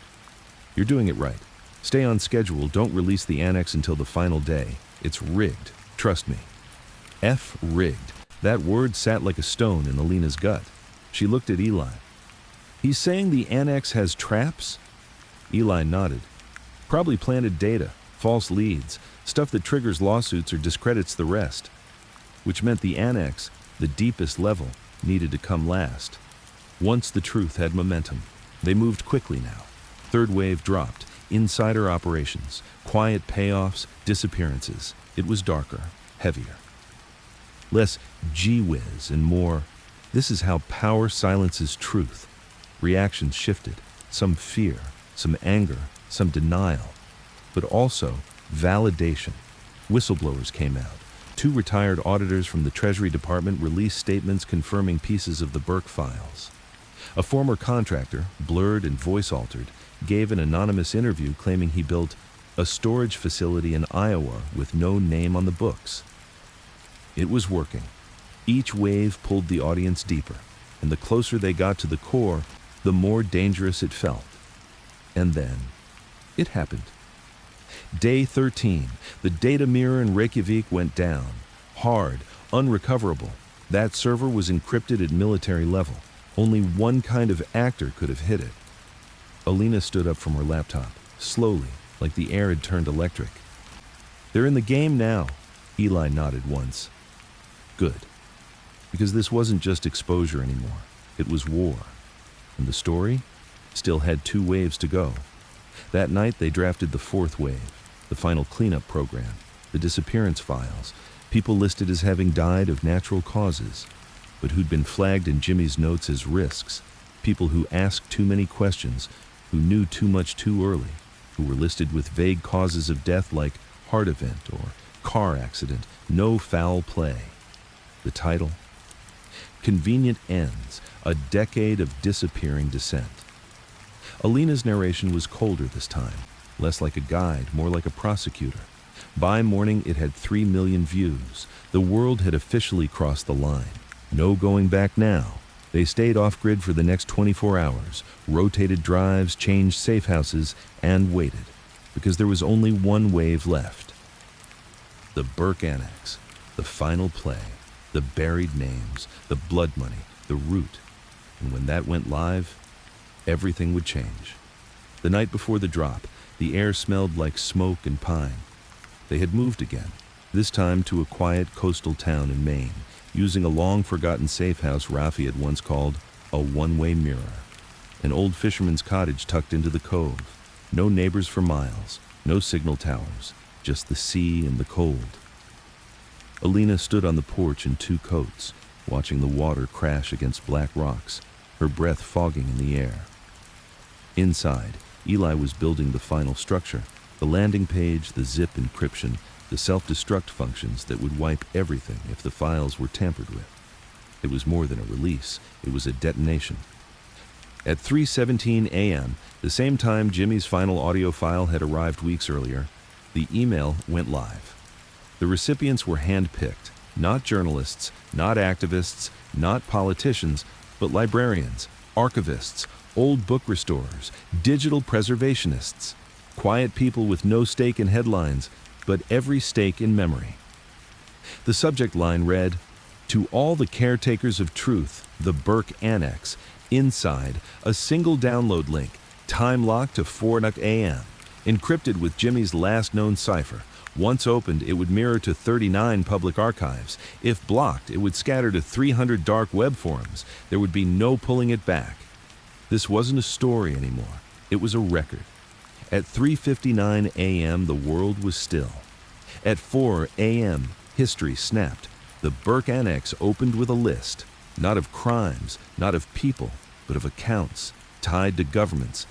[SPEAKER 1] "You're doing it right. Stay on schedule, don't release the annex until the final day. It's rigged, trust me." Rigged. That word sat like a stone in Alina's gut. She looked at Eli. "He's saying the annex has traps?" Eli nodded. "Probably planted data, false leads, stuff that triggers lawsuits or discredits the rest." Which meant the annex, the deepest level, needed to come last. Once the truth had momentum, they moved quickly now. Third wave dropped. Insider operations, quiet payoffs, disappearances. It was darker, heavier. Less gee-whiz and more, "This is how power silences truth." Reactions shifted, some fear, some anger, some denial, but also validation. Whistleblowers came out. 2 retired auditors from the Treasury Department released statements confirming pieces of the Burke files. A former contractor, blurred and voice-altered, gave an anonymous interview claiming he built a storage facility in Iowa with no name on the books. It was working. Each wave pulled the audience deeper, and the closer they got to the core, the more dangerous it felt. And then, it happened. Day 13, the data mirror in Reykjavik went down. Hard, unrecoverable. That server was encrypted at military level. Only one kind of actor could have hit it. Alina stood up from her laptop, slowly, like the air had turned electric. "They're in the game now," Eli nodded once. Good. Because this wasn't just exposure anymore. It was war. And the story? still had 2 waves to go. That night they drafted the 4th wave, the final cleanup program, the disappearance files, people listed as having died of natural causes, but who'd been flagged in Jimmy's notes as risks, people who asked too many questions, who knew too much too early, who were listed with vague causes of death like heart event or car accident, no foul play. The title? Convenient Ends, a decade of disappearing descent. Alina's narration was colder this time, less like a guide, more like a prosecutor. By morning, it had 3 million views. The world had officially crossed the line. No going back now. They stayed off-grid for the next 24 hours, rotated drives, changed safe houses, and waited, because there was only one wave left. The Burke Annex, the final play, the buried names, the blood money, the route. And when that went live, everything would change. The night before the drop, the air smelled like smoke and pine. They had moved again, this time to a quiet coastal town in Maine, using a long-forgotten safe house Rafi had once called a one-way mirror. An old fisherman's cottage tucked into the cove. No neighbors for miles, no signal towers, just the sea and the cold. Alina stood on the porch in 2 coats, watching the water crash against black rocks, her breath fogging in the air. Inside, Eli was building the final structure, the landing page, the zip encryption, the self-destruct functions that would wipe everything if the files were tampered with. It was more than a release, it was a detonation. At 3:17 a.m., the same time Jimmy's final audio file had arrived weeks earlier, the email went live. The recipients were hand-picked, not journalists, not activists, not politicians, but librarians, archivists, old book restorers, digital preservationists, quiet people with no stake in headlines, but every stake in memory. The subject line read, "To all the caretakers of truth, the Burke Annex, inside, a single download link, time locked to 4 a.m., encrypted with Jimmy's last known cipher. Once opened, it would mirror to 39 public archives. If blocked, it would scatter to 300 dark web forums. There would be no pulling it back." This wasn't a story anymore. It was a record. At 3:59 a.m., the world was still. At 4 a.m., history snapped. The Burke Annex opened with a list, not of crimes, not of people, but of accounts tied to governments,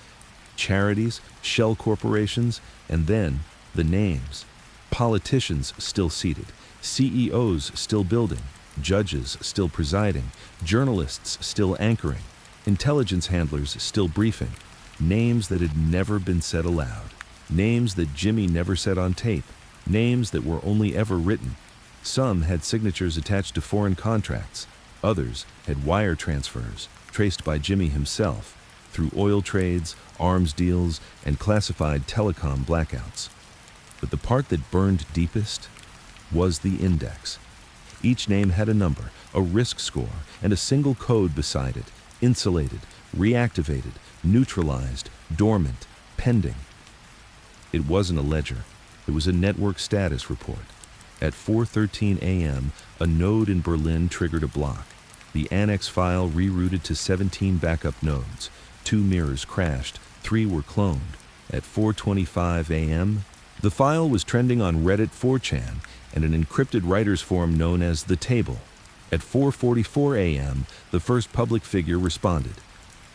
[SPEAKER 1] charities, shell corporations, and then the names. Politicians still seated, CEOs still building, judges still presiding, journalists still anchoring, intelligence handlers still briefing. Names that had never been said aloud. Names that Jimmy never said on tape. Names that were only ever written. Some had signatures attached to foreign contracts. Others had wire transfers, traced by Jimmy himself, through oil trades, arms deals, and classified telecom blackouts. But the part that burned deepest was the index. Each name had a number, a risk score, and a single code beside it, insulated, reactivated, neutralized, dormant, pending. It wasn't a ledger. It was a network status report. At 4:13 a.m., a node in Berlin triggered a block. The annex file rerouted to 17 backup nodes. 2 mirrors crashed, 3 were cloned. At 4:25 a.m., the file was trending on Reddit 4chan and an encrypted writers forum known as The Table. At 4:44 a.m., the first public figure responded.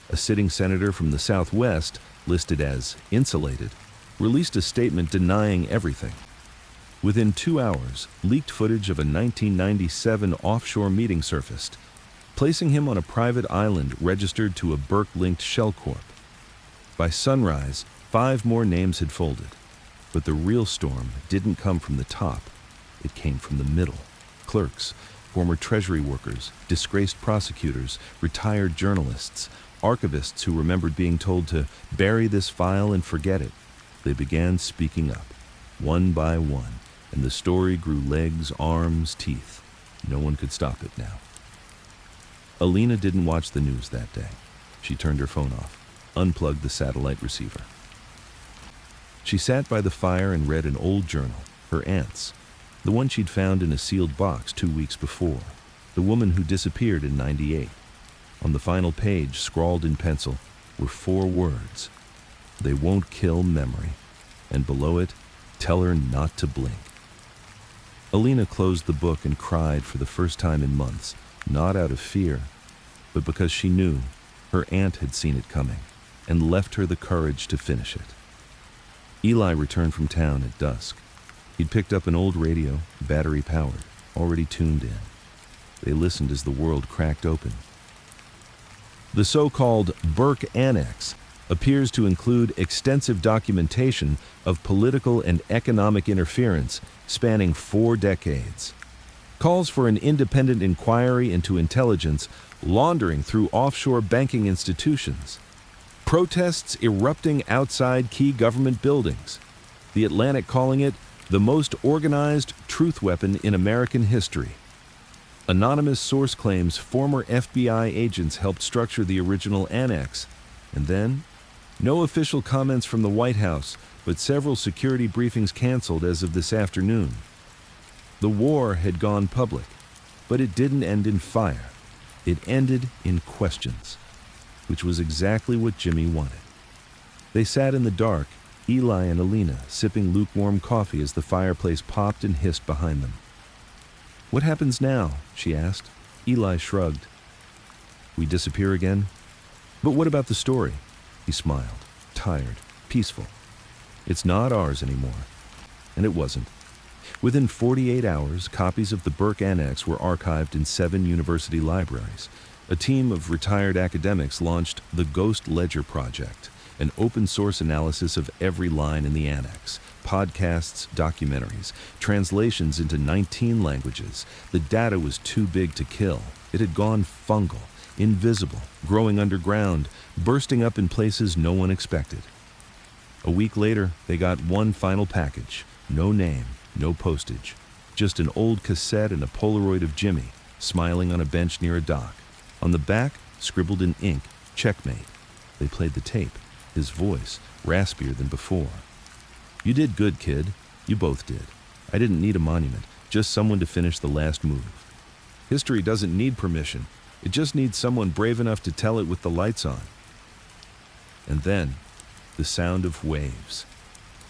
[SPEAKER 1] A sitting senator from the Southwest, listed as insulated, released a statement denying everything. Within 2 hours, leaked footage of a 1997 offshore meeting surfaced, placing him on a private island registered to a Burke-linked shell corp. By sunrise, 5 more names had folded. But the real storm didn't come from the top. It came from the middle. Clerks, former Treasury workers, disgraced prosecutors, retired journalists, archivists who remembered being told to bury this file and forget it. They began speaking up, one by one, and the story grew legs, arms, teeth. No one could stop it now. Alina didn't watch the news that day. She turned her phone off, unplugged the satellite receiver. She sat by the fire and read an old journal, her aunt's, the one she'd found in a sealed box 2 weeks before, the woman who disappeared in '98. On the final page, scrawled in pencil, were 4 words. They won't kill memory. And below it, tell her not to blink. Alina closed the book and cried for the first time in months, not out of fear, but because she knew her aunt had seen it coming and left her the courage to finish it. Eli returned from town at dusk. He'd picked up an old radio, battery-powered, already tuned in. They listened as the world cracked open. The so-called Burke Annex appears to include extensive documentation of political and economic interference spanning 4 decades. Calls for an independent inquiry into intelligence laundering through offshore banking institutions. Protests erupting outside key government buildings. The Atlantic calling it the most organized truth weapon in American history. Anonymous source claims former FBI agents helped structure the original annex. And then, no official comments from the White House, but several security briefings canceled as of this afternoon. The war had gone public, but it didn't end in fire. It ended in questions, which was exactly what Jimmy wanted. They sat in the dark, Eli and Alina sipping lukewarm coffee as the fireplace popped and hissed behind them. "What happens now?" she asked. Eli shrugged. "We disappear again? But what about the story?" He smiled, tired, peaceful. "It's not ours anymore." And it wasn't. Within 48 hours, copies of the Burke Annex were archived in 7 university libraries. A team of retired academics launched the Ghost Ledger Project, an open-source analysis of every line in the annex, podcasts, documentaries, translations into 19 languages. The data was too big to kill. It had gone fungal, invisible, growing underground, bursting up in places no one expected. A week later, they got one final package. No name, no postage. Just an old cassette and a Polaroid of Jimmy, smiling on a bench near a dock. On the back, scribbled in ink, "Checkmate." They played the tape, his voice, raspier than before. "You did good, kid. You both did. I didn't need a monument, just someone to finish the last move. History doesn't need permission. It just needs someone brave enough to tell it with the lights on." And then, the sound of waves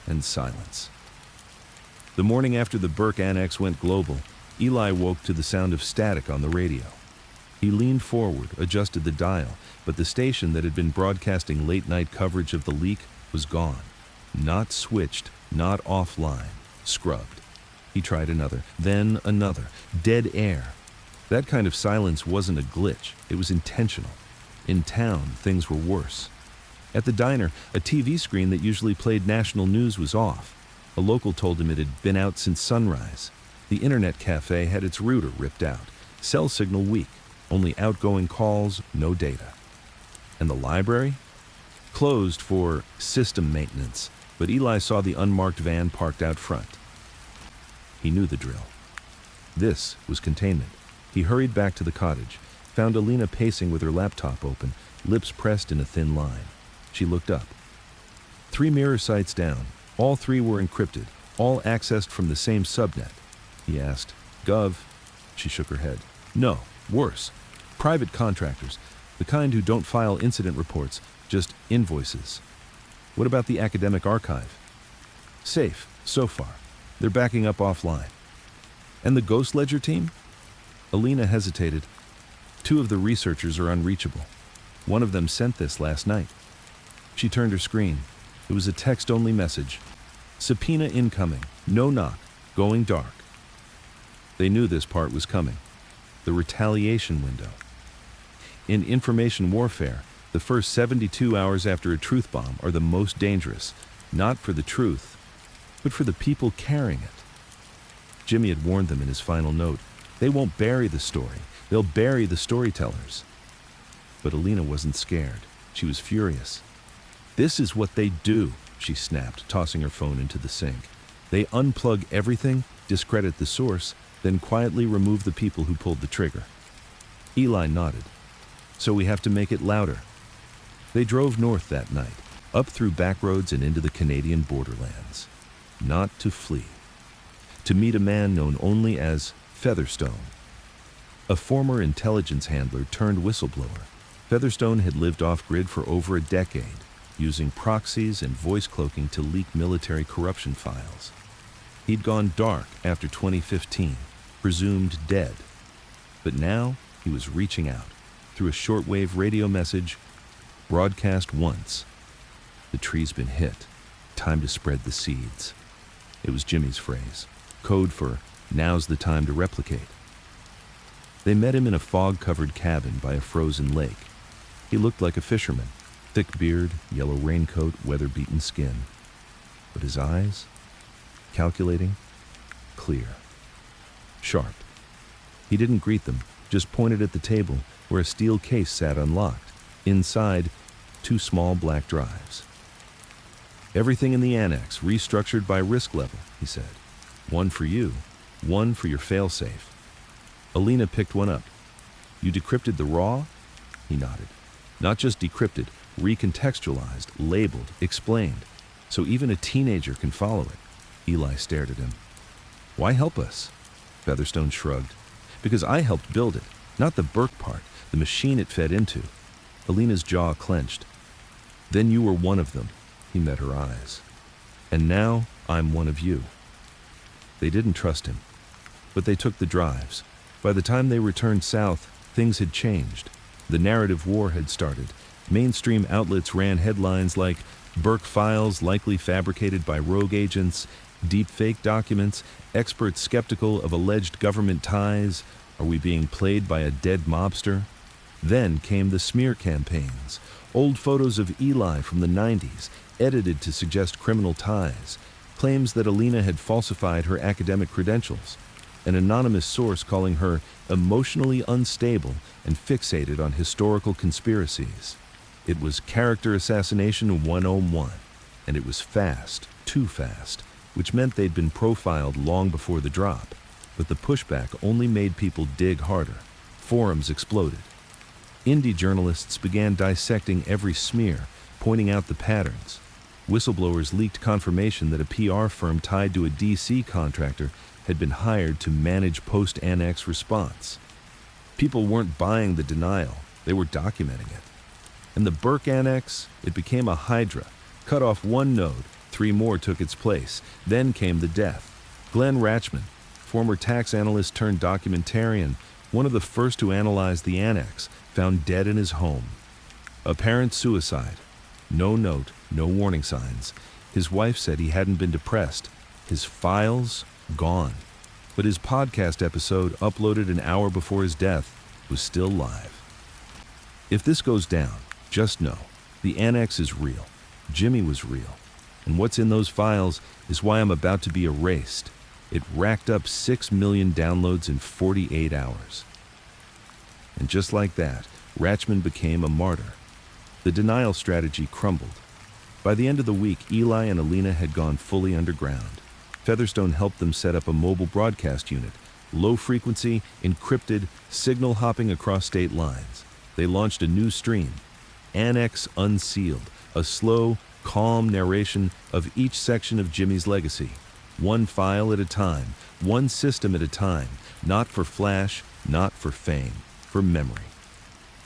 [SPEAKER 1] and silence. The morning after the Burke Annex went global, Eli woke to the sound of static on the radio. He leaned forward, adjusted the dial, but the station that had been broadcasting late-night coverage of the leak was gone. Not switched, not offline, scrubbed. He tried another, then another. Dead air. That kind of silence wasn't a glitch, it was intentional. In town, things were worse. At the diner, a TV screen that usually played national news was off. A local told him it had been out since sunrise. The internet cafe had its router ripped out. Cell signal weak. Only outgoing calls, no data. And the library? Closed for system maintenance, but Eli saw the unmarked van parked out front. He knew the drill. This was containment. He hurried back to the cottage, found Alina pacing with her laptop open, lips pressed in a thin line. She looked up. 3 mirror sites down. All 3 were encrypted, all accessed from the same subnet. He asked, "Gov?" She shook her head. "No, worse. Private contractors, the kind who don't file incident reports, just invoices." "What about the academic archive?" "Safe, so far. They're backing up offline." "And the Ghost Ledger team?" Alina hesitated. 2 of the researchers are unreachable. One of them sent this last night. She turned her screen. It was a text-only message. "Subpoena incoming. No knock. Going dark." They knew this part was coming. The retaliation window. In information warfare, the first 72 hours after a truth bomb are the most dangerous, not for the truth, but for the people carrying it. Jimmy had warned them in his final note. They won't bury the story. They'll bury the storytellers. But Alina wasn't scared. She was furious. "This is what they do," she snapped, tossing her phone into the sink. "They unplug everything, discredit the source, then quietly remove the people who pulled the trigger." Eli nodded. "So we have to make it louder." They drove north that night, up through back roads and into the Canadian borderlands. Not to flee. To meet a man known only as Featherstone. A former intelligence handler turned whistleblower, Featherstone had lived off-grid for over a decade, using proxies and voice cloaking to leak military corruption files. He'd gone dark after 2015, presumed dead. But now he was reaching out through a shortwave radio message, broadcast once. The tree's been hit. Time to spread the seeds. It was Jimmy's phrase, code for now's the time to replicate. They met him in a fog-covered cabin by a frozen lake. He looked like a fisherman, thick beard, yellow raincoat, weather-beaten skin. But his eyes? Calculating, clear, sharp. He didn't greet them, just pointed at the table where a steel case sat unlocked. Inside, 2 small black drives. Everything in the annex restructured by risk level, he said. One for you, one for your failsafe. Alina picked one up. You decrypted the raw? He nodded. Not just decrypted, recontextualized, labeled, explained. So even a teenager can follow it. Eli stared at him. Why help us? Featherstone shrugged. Because I helped build it, not the Burke part, the machine it fed into. Alina's jaw clenched. Then you were one of them. He met her eyes. And now I'm one of you. They didn't trust him, but they took the drives. By the time they returned south, things had changed. The narrative war had started. Mainstream outlets ran headlines like Burke files likely fabricated by rogue agents, deep-fake documents, experts skeptical of alleged government ties. Are we being played by a dead mobster? Then came the smear campaigns, old photos of Eli from the 90s, edited to suggest criminal ties, claims that Alina had falsified her academic credentials, an anonymous source calling her emotionally unstable and fixated on historical conspiracies. It was character assassination 101, and it was fast, too fast, which meant they'd been profiled long before the drop. But the pushback only made people dig harder. Forums exploded. Indie journalists began dissecting every smear, pointing out the patterns. Whistleblowers leaked confirmation that a PR firm tied to a DC contractor had been hired to manage post-annex response. People weren't buying the denial, they were documenting it. And the Burke annex, it became a hydra. Cut off one node, 3 more took its place. Then came the death. Glenn Rachman, former tax analyst turned documentarian, one of the first to analyze the annex, found dead in his home. Apparent suicide. No note, no warning signs. His wife said he hadn't been depressed. His files, gone. But his podcast episode, uploaded an hour before his death, was still live. If this goes down, just know, the annex is real. Jimmy was real. And what's in those files is why I'm about to be erased. It racked up 6 million downloads in 48 hours. And just like that, Rachman became a martyr. The denial strategy crumbled. By the end of the week, Eli and Alina had gone fully underground. Featherstone helped them set up a mobile broadcast unit, low frequency, encrypted, signal hopping across state lines. They launched a new stream, Annex Unsealed, a slow, calm narration of each section of Jimmy's legacy. One file at a time, one system at a time, not for flash, not for fame, for memory.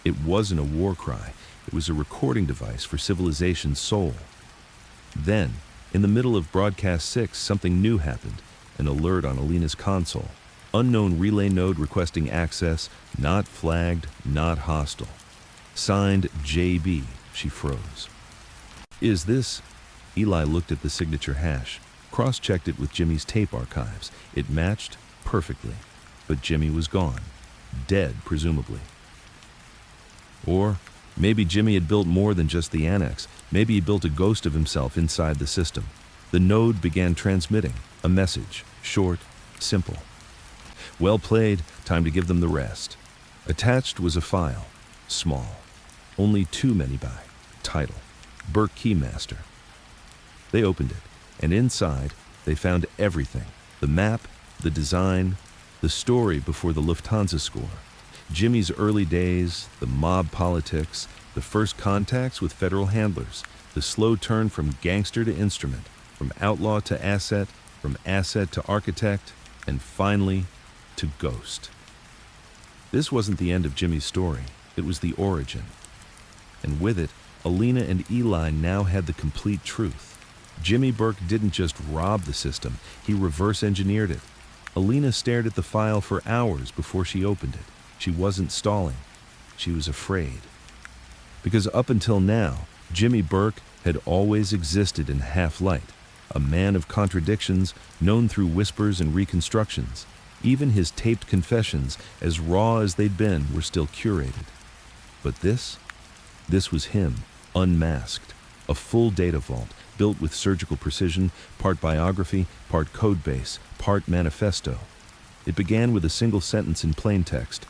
[SPEAKER 1] It wasn't a war cry, it was a recording device for civilization's soul. Then, in the middle of broadcast 6, something new happened, an alert on Alina's console. Unknown relay node requesting access, not flagged, not hostile. Signed JB, she froze. Is this? Eli looked at the signature hash, cross-checked it with Jimmy's tape archives. It matched perfectly, but Jimmy was gone. Dead, presumably. Or maybe Jimmy had built more than just the annex. Maybe he built a ghost of himself inside the system. The node began transmitting a message, short, simple. Well played, time to give them the rest. Attached was a file, small, only 2 MB. Title, Burke Keymaster. They opened it, and inside they found everything. The map, the design, the story before the Lufthansa score. Jimmy's early days, the mob politics, the first contacts with federal handlers, the slow turn from gangster to instrument, from outlaw to asset, from asset to architect, and finally, to ghost. This wasn't the end of Jimmy's story. It was the origin. And with it, Alina and Eli now had the complete truth. Jimmy Burke didn't just rob the system, he reverse engineered it. Alina stared at the file for hours before she opened it. She wasn't stalling. She was afraid. Because up until now, Jimmy Burke had always existed in half-light, a man of contradictions known through whispers and reconstructions. Even his taped confessions, as raw as they'd been, were still curated. But this was him, unmasked, a full data vault, built with surgical precision, part biography, part code base, part manifesto. It began with a single sentence in plain text.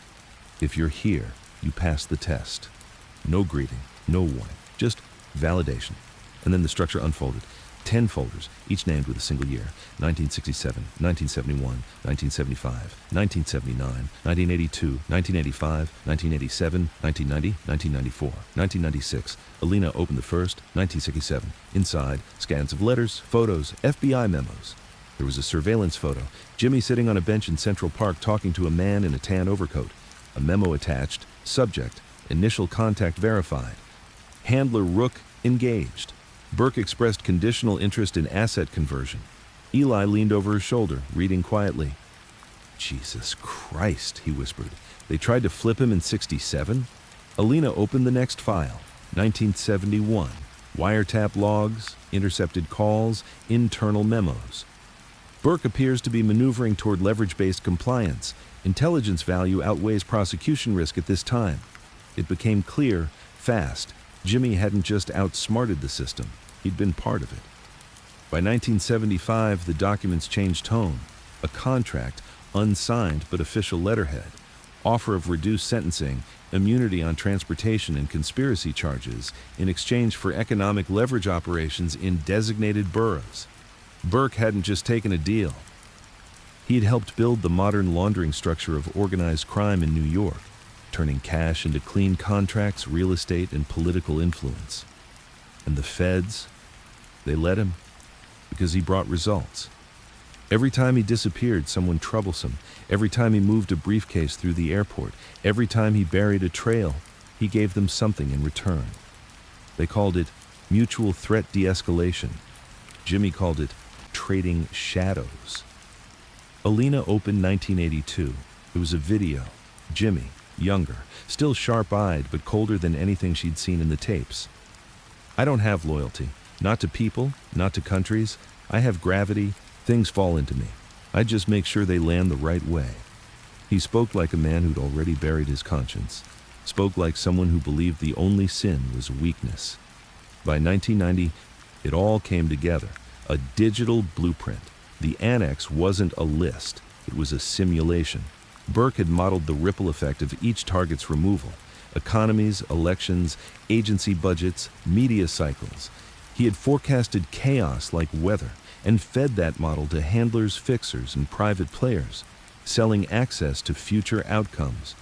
[SPEAKER 1] If you're here, you pass the test. No greeting, no warning, just validation. And then the structure unfolded. 10 folders, each named with a single year. 1967, 1971, 1975, 1979, 1982, 1985, 1987, 1990, 1994, 1996. Alina opened the first, 1967. Inside, scans of letters, photos, FBI memos. There was a surveillance photo. Jimmy sitting on a bench in Central Park talking to a man in a tan overcoat. A memo attached. Subject, initial contact verified. Handler Rook engaged. Burke expressed conditional interest in asset conversion. Eli leaned over his shoulder, reading quietly. Jesus Christ, he whispered. They tried to flip him in 67? Alina opened the next file. 1971. Wiretap logs, intercepted calls, internal memos. Burke appears to be maneuvering toward leverage-based compliance. Intelligence value outweighs prosecution risk at this time. It became clear, fast, Jimmy hadn't just outsmarted the system, he'd been part of it. By 1975, the documents changed tone. A contract, unsigned but official letterhead, offer of reduced sentencing, immunity on transportation and conspiracy charges in exchange for economic leverage operations in designated boroughs. Burke hadn't just taken a deal. He'd helped build the modern laundering structure of organized crime in New York, turning cash into clean contracts, real estate, and political influence. And the feds, they let him because he brought results. Every time he disappeared someone troublesome, every time he moved a briefcase through the airport, every time he buried a trail, he gave them something in return. They called it mutual threat de-escalation. Jimmy called it trading shadows. Alina opened 1982. It was a video. Jimmy, younger, still sharp-eyed but colder than anything she'd seen in the tapes. I don't have loyalty. Not to people, not to countries. I have gravity. Things fall into me. I just make sure they land the right way. He spoke like a man who'd already buried his conscience. Spoke like someone who believed the only sin was weakness. By 1990, it all came together. A digital blueprint. The annex wasn't a list. It was a simulation. Burke had modeled the ripple effect of each target's removal. Economies, elections, agency budgets, media cycles. He had forecasted chaos like weather and fed that model to handlers, fixers, and private players, selling access to future outcomes.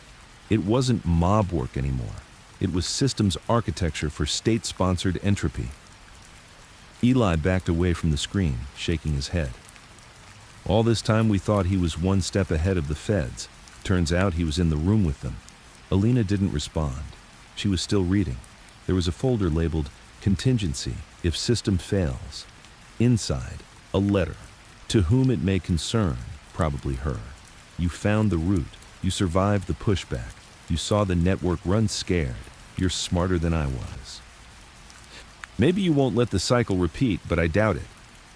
[SPEAKER 1] It wasn't mob work anymore. It was systems architecture for state-sponsored entropy. Eli backed away from the screen, shaking his head. All this time we thought he was one step ahead of the feds. Turns out he was in the room with them. Alina didn't respond. She was still reading. There was a folder labeled Contingency, if system fails. Inside, a letter. To whom it may concern, probably her. You found the route. You survived the pushback. You saw the network run scared. You're smarter than I was. Maybe you won't let the cycle repeat, but I doubt it.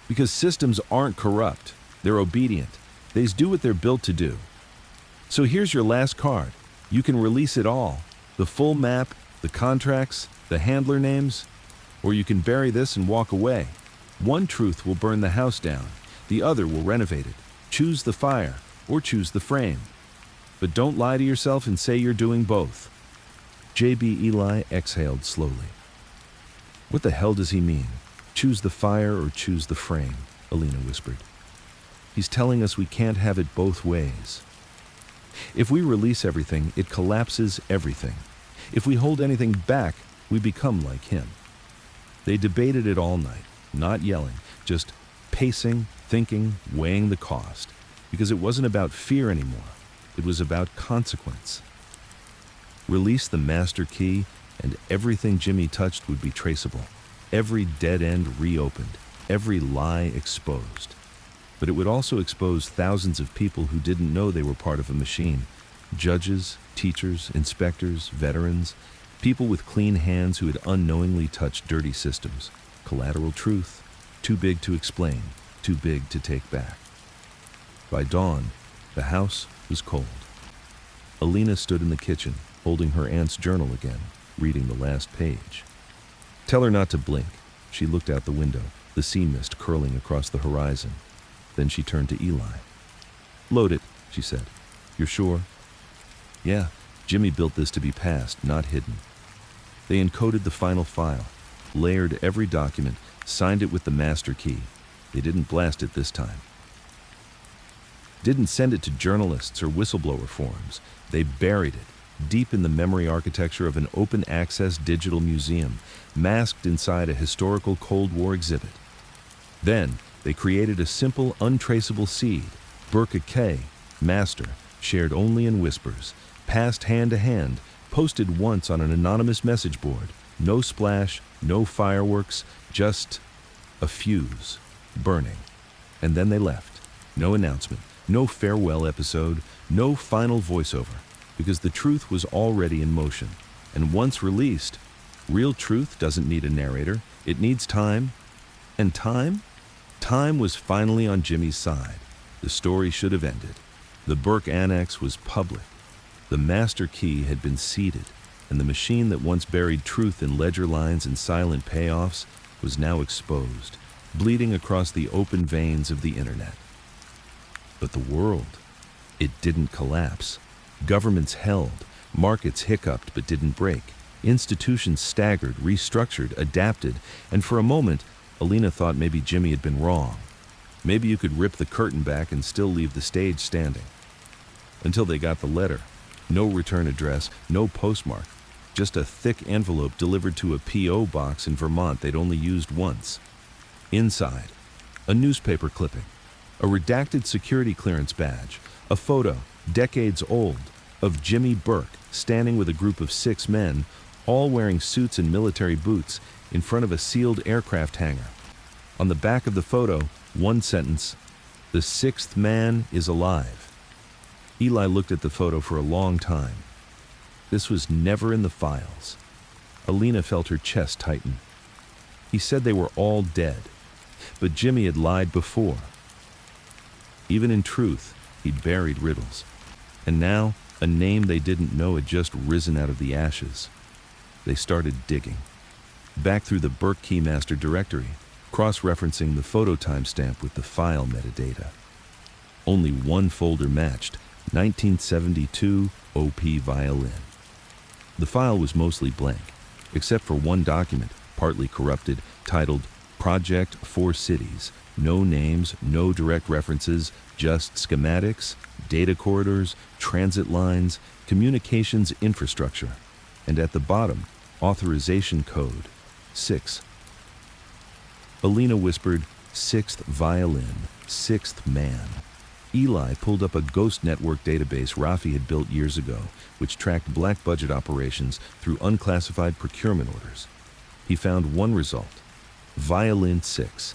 [SPEAKER 1] Because systems aren't corrupt. They're obedient. They do what they're built to do. So here's your last card. You can release it all. The full map, the contracts, the handler names. Or you can bury this and walk away. One truth will burn the house down. The other will renovate it. Choose the fire or choose the frame. But don't lie to yourself and say you're doing both. J.B. Eli exhaled slowly. What the hell does he mean? Choose the fire or choose the frame, Alina whispered. He's telling us we can't have it both ways. If we release everything, it collapses everything. If we hold anything back, we become like him. They debated it all night, not yelling, just pacing, thinking, weighing the cost. Because it wasn't about fear anymore. It was about consequence. Release the master key, and everything Jimmy touched would be traceable. Every dead end reopened, every lie exposed. But it would also expose thousands of people who didn't know they were part of a machine. Judges, teachers, inspectors, veterans, people with clean hands who had unknowingly touched dirty systems. Collateral truth, too big to explain, too big to take back. By dawn, the house was cold. Alina stood in the kitchen, holding her aunt's journal again, reading the last page. Tell her not to blink. She looked out the window, the sea mist curling across the horizon. Then she turned to Eli. Load it, she said. You're sure? Yeah, Jimmy built this to be passed, not hidden. They encoded the final file, layered every document, signed it with the master key. They didn't blast it this time. Didn't send it to journalists or whistleblower forums. They buried it, deep in the memory architecture of an open-access digital museum, masked inside a historical Cold War exhibit. Then, they created a simple, untraceable seed, Burke K, master, shared only in whispers, passed hand to hand, posted once on an anonymous message board. No splash, no fireworks, just a fuse, burning. And then they left. No announcement, no farewell episode, no final voiceover, because the truth was already in motion. And once released, real truth doesn't need a narrator, it needs time. And time? Time was finally on Jimmy's side. The story should have ended. The Burke Annex was public. The master key had been seeded, and the machine that once buried truth in ledger lines and silent payoffs was now exposed, bleeding across the open veins of the internet. But the world, it didn't collapse. Governments held, markets hiccuped but didn't break. Institutions staggered, restructured, adapted, and for a moment, Alina thought maybe Jimmy had been wrong. Maybe you could rip the curtain back and still leave the stage standing. Until they got the letter. No return address, no postmark, just a thick envelope delivered to a P.O. box in Vermont they'd only used once. Inside, a newspaper clipping, a redacted security clearance badge, a photo, decades old, of Jimmy Burke standing with a group of 6 men, all wearing suits and military boots, in front of a sealed aircraft hangar. On the back of the photo, one sentence, "The 6th man is alive." Eli looked at the photo for a long time. This was never in the files. Alina felt her chest tighten. He said they were all dead, but Jimmy had lied before. Even in truth, he'd buried riddles. And now, a name they didn't know had just risen out of the ashes. They started digging. Back through the Burke Keymaster directory, cross-referencing the photo timestamp with the file metadata. Only one folder matched, 1972 OP violin. The file was mostly blank, except for one document, partly corrupted, titled Project 4 Cities. No names, no direct references, just schematics, data corridors, transit lines, communications infrastructure. And at the bottom, authorization code 6. Alina whispered, 6th violin, 6th man. Eli pulled up a ghost network database Rafi had built years ago, which tracked black budget operations through unclassified procurement orders. He found one result, Violin 6.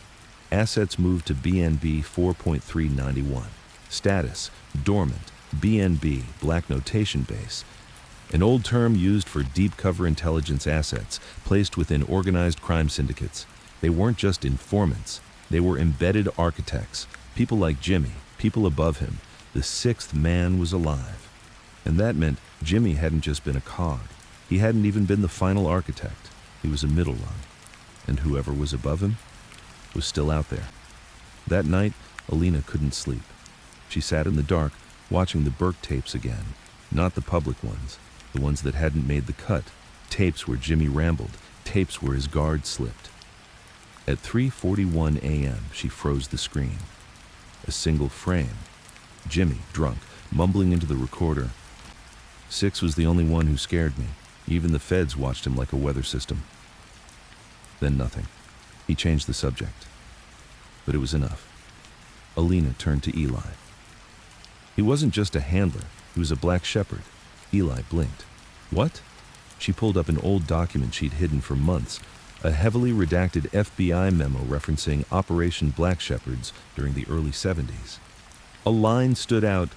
[SPEAKER 1] Assets moved to BNB 4.391. Status, dormant, BNB, black notation base. An old term used for deep cover intelligence assets placed within organized crime syndicates. They weren't just informants, they were embedded architects, people like Jimmy, people above him. The 6th man was alive. And that meant Jimmy hadn't just been a cog. He hadn't even been the final architect. He was a middle rung. And whoever was above him was still out there. That night, Alina couldn't sleep. She sat in the dark, watching the Burke tapes again. Not the public ones, the ones that hadn't made the cut. Tapes where Jimmy rambled, tapes where his guard slipped. At 3:41 a.m., she froze the screen. A single frame. Jimmy, drunk, mumbling into the recorder. 6 was the only one who scared me. Even the feds watched him like a weather system. Then nothing. He changed the subject. But it was enough. Alina turned to Eli. He wasn't just a handler, he was a black shepherd. Eli blinked. What? She pulled up an old document she'd hidden for months, a heavily redacted FBI memo referencing Operation Black Shepherds during the early 70s. A line stood out: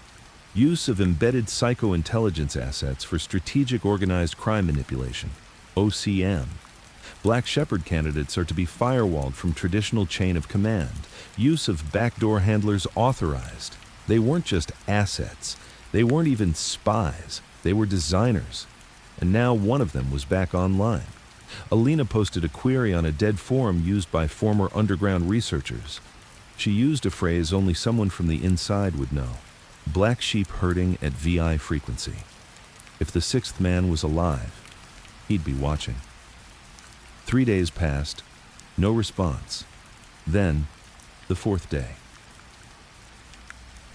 [SPEAKER 1] use of embedded psychointelligence assets for strategic organized crime manipulation, OCM. Black Shepherd candidates are to be firewalled from traditional chain of command. Use of backdoor handlers authorized. They weren't just assets. They weren't even spies. They were designers. And now one of them was back online. Alina posted a query on a dead forum used by former underground researchers. She used a phrase only someone from the inside would know: black sheep herding at VI frequency. If the sixth man was alive, he'd be watching. 3 days passed, no response. Then, the fourth day.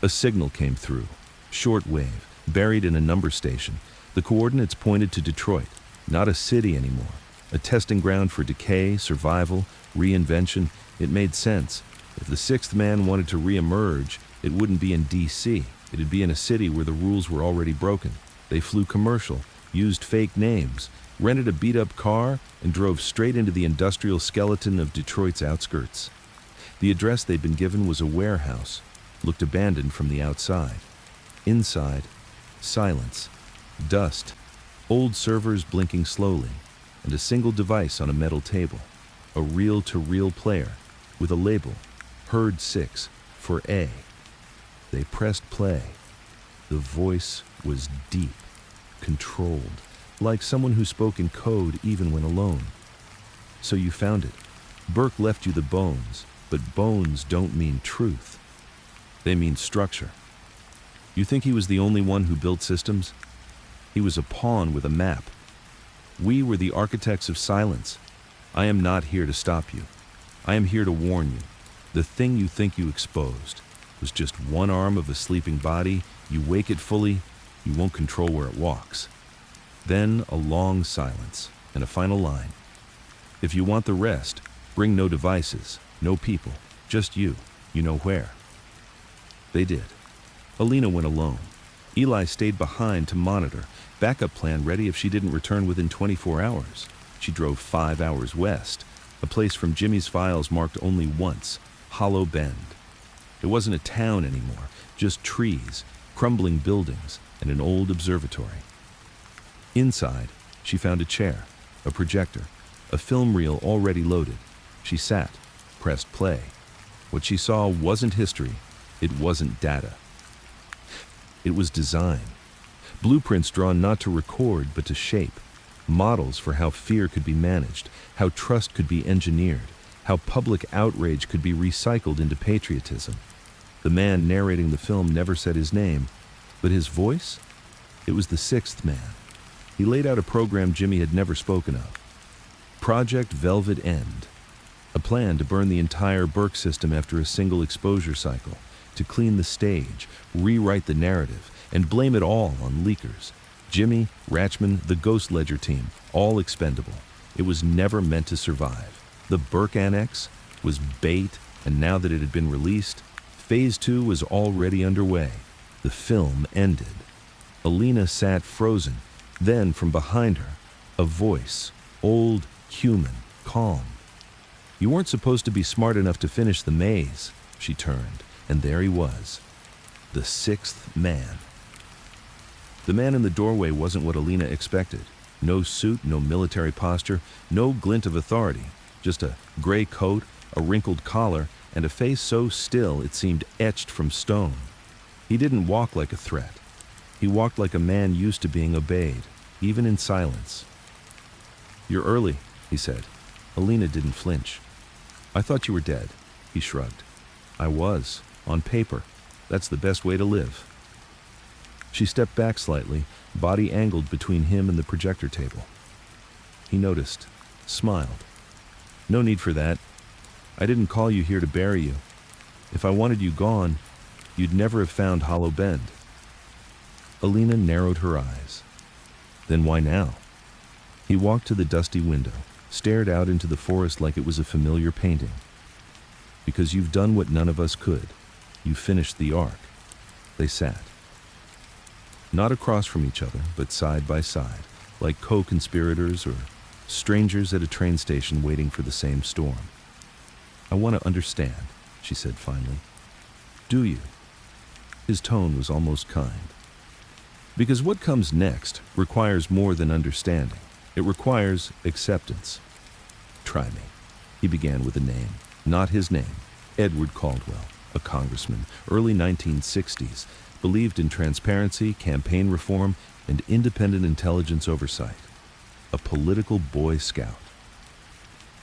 [SPEAKER 1] A signal came through, shortwave, buried in a number station. The coordinates pointed to Detroit, not a city anymore. A testing ground for decay, survival, reinvention. It made sense. If the sixth man wanted to re-emerge, it wouldn't be in D.C. It'd be in a city where the rules were already broken. They flew commercial, used fake names, rented a beat-up car, and drove straight into the industrial skeleton of Detroit's outskirts. The address they'd been given was a warehouse, looked abandoned from the outside. Inside, silence, dust, old servers blinking slowly, and a single device on a metal table, a reel-to-reel player with a label, Herd 6 for A. They pressed play. The voice was deep, controlled, like someone who spoke in code even when alone. So you found it. Burke left you the bones, but bones don't mean truth. They mean structure. You think he was the only one who built systems? He was a pawn with a map. We were the architects of silence. I am not here to stop you. I am here to warn you. The thing you think you exposed was just one arm of a sleeping body. You wake it fully, you won't control where it walks. Then a long silence and a final line. If you want the rest, bring no devices, no people, just you. You know where. They did. Alina went alone. Eli stayed behind to monitor, backup plan ready if she didn't return within 24 hours. She drove 5 hours west, a place from Jimmy's files marked only once, Hollow Bend. It wasn't a town anymore, just trees, crumbling buildings, and an old observatory. Inside, she found a chair, a projector, a film reel already loaded. She sat, pressed play. What she saw wasn't history, it wasn't data. It was design. Blueprints drawn not to record, but to shape. Models for how fear could be managed, how trust could be engineered, how public outrage could be recycled into patriotism. The man narrating the film never said his name, but his voice? It was the sixth man. He laid out a program Jimmy had never spoken of. Project Velvet End. A plan to burn the entire Burke system after a single exposure cycle, to clean the stage, rewrite the narrative, and blame it all on leakers. Jimmy, Ratchman, the Ghost Ledger team, all expendable. It was never meant to survive. The Burke Annex was bait, and now that it had been released, Phase 2 was already underway. The film ended. Alina sat frozen. Then, from behind her, a voice, old, human, calm. You weren't supposed to be smart enough to finish the maze. She turned, and there he was, the sixth man. The man in the doorway wasn't what Alina expected. No suit, no military posture, no glint of authority, just a gray coat, a wrinkled collar, and a face so still it seemed etched from stone. He didn't walk like a threat. He walked like a man used to being obeyed, even in silence. "You're early," he said. Alina didn't flinch. "I thought you were dead," he shrugged. "I was, on paper. That's the best way to live." She stepped back slightly, body angled between him and the projector table. He noticed, smiled. "No need for that. I didn't call you here to bury you. If I wanted you gone, you'd never have found Hollow Bend." Alina narrowed her eyes. Then why now? He walked to the dusty window, stared out into the forest like it was a familiar painting. "Because you've done what none of us could. You finished the arc." They sat. Not across from each other, but side by side, like co-conspirators or strangers at a train station waiting for the same storm. I want to understand, she said finally. Do you? His tone was almost kind. Because what comes next requires more than understanding. It requires acceptance. Try me. He began with a name, not his name. Edward Caldwell, a congressman, early 1960s, believed in transparency, campaign reform, and independent intelligence oversight. A political Boy Scout.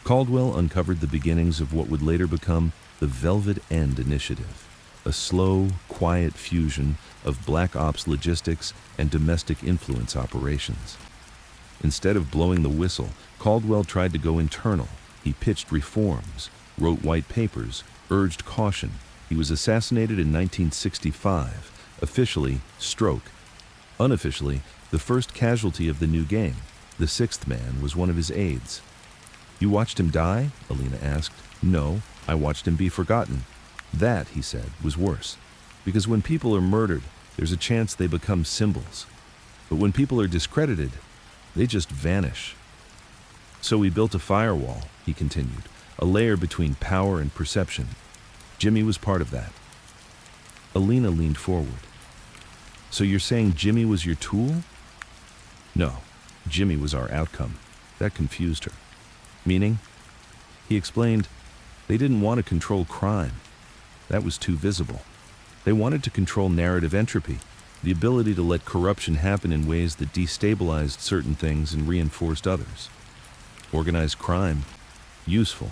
[SPEAKER 1] Caldwell uncovered the beginnings of what would later become the Velvet End Initiative, a slow, quiet fusion of black ops logistics and domestic influence operations. Instead of blowing the whistle, Caldwell tried to go internal. He pitched reforms, wrote white papers, urged caution. He was assassinated in 1965, officially Stroke. Unofficially, the first casualty of the new game. The sixth man was one of his aides. You watched him die? Alina asked. No, I watched him be forgotten. That, he said, was worse. Because when people are murdered, there's a chance they become symbols. But when people are discredited, they just vanish. So we built a firewall, he continued, a layer between power and perception. Jimmy was part of that. Alina leaned forward. So you're saying Jimmy was your tool? No, Jimmy was our outcome. That confused her. Meaning? He explained, they didn't want to control crime. That was too visible. They wanted to control narrative entropy, the ability to let corruption happen in ways that destabilized certain things and reinforced others. Organized crime, useful.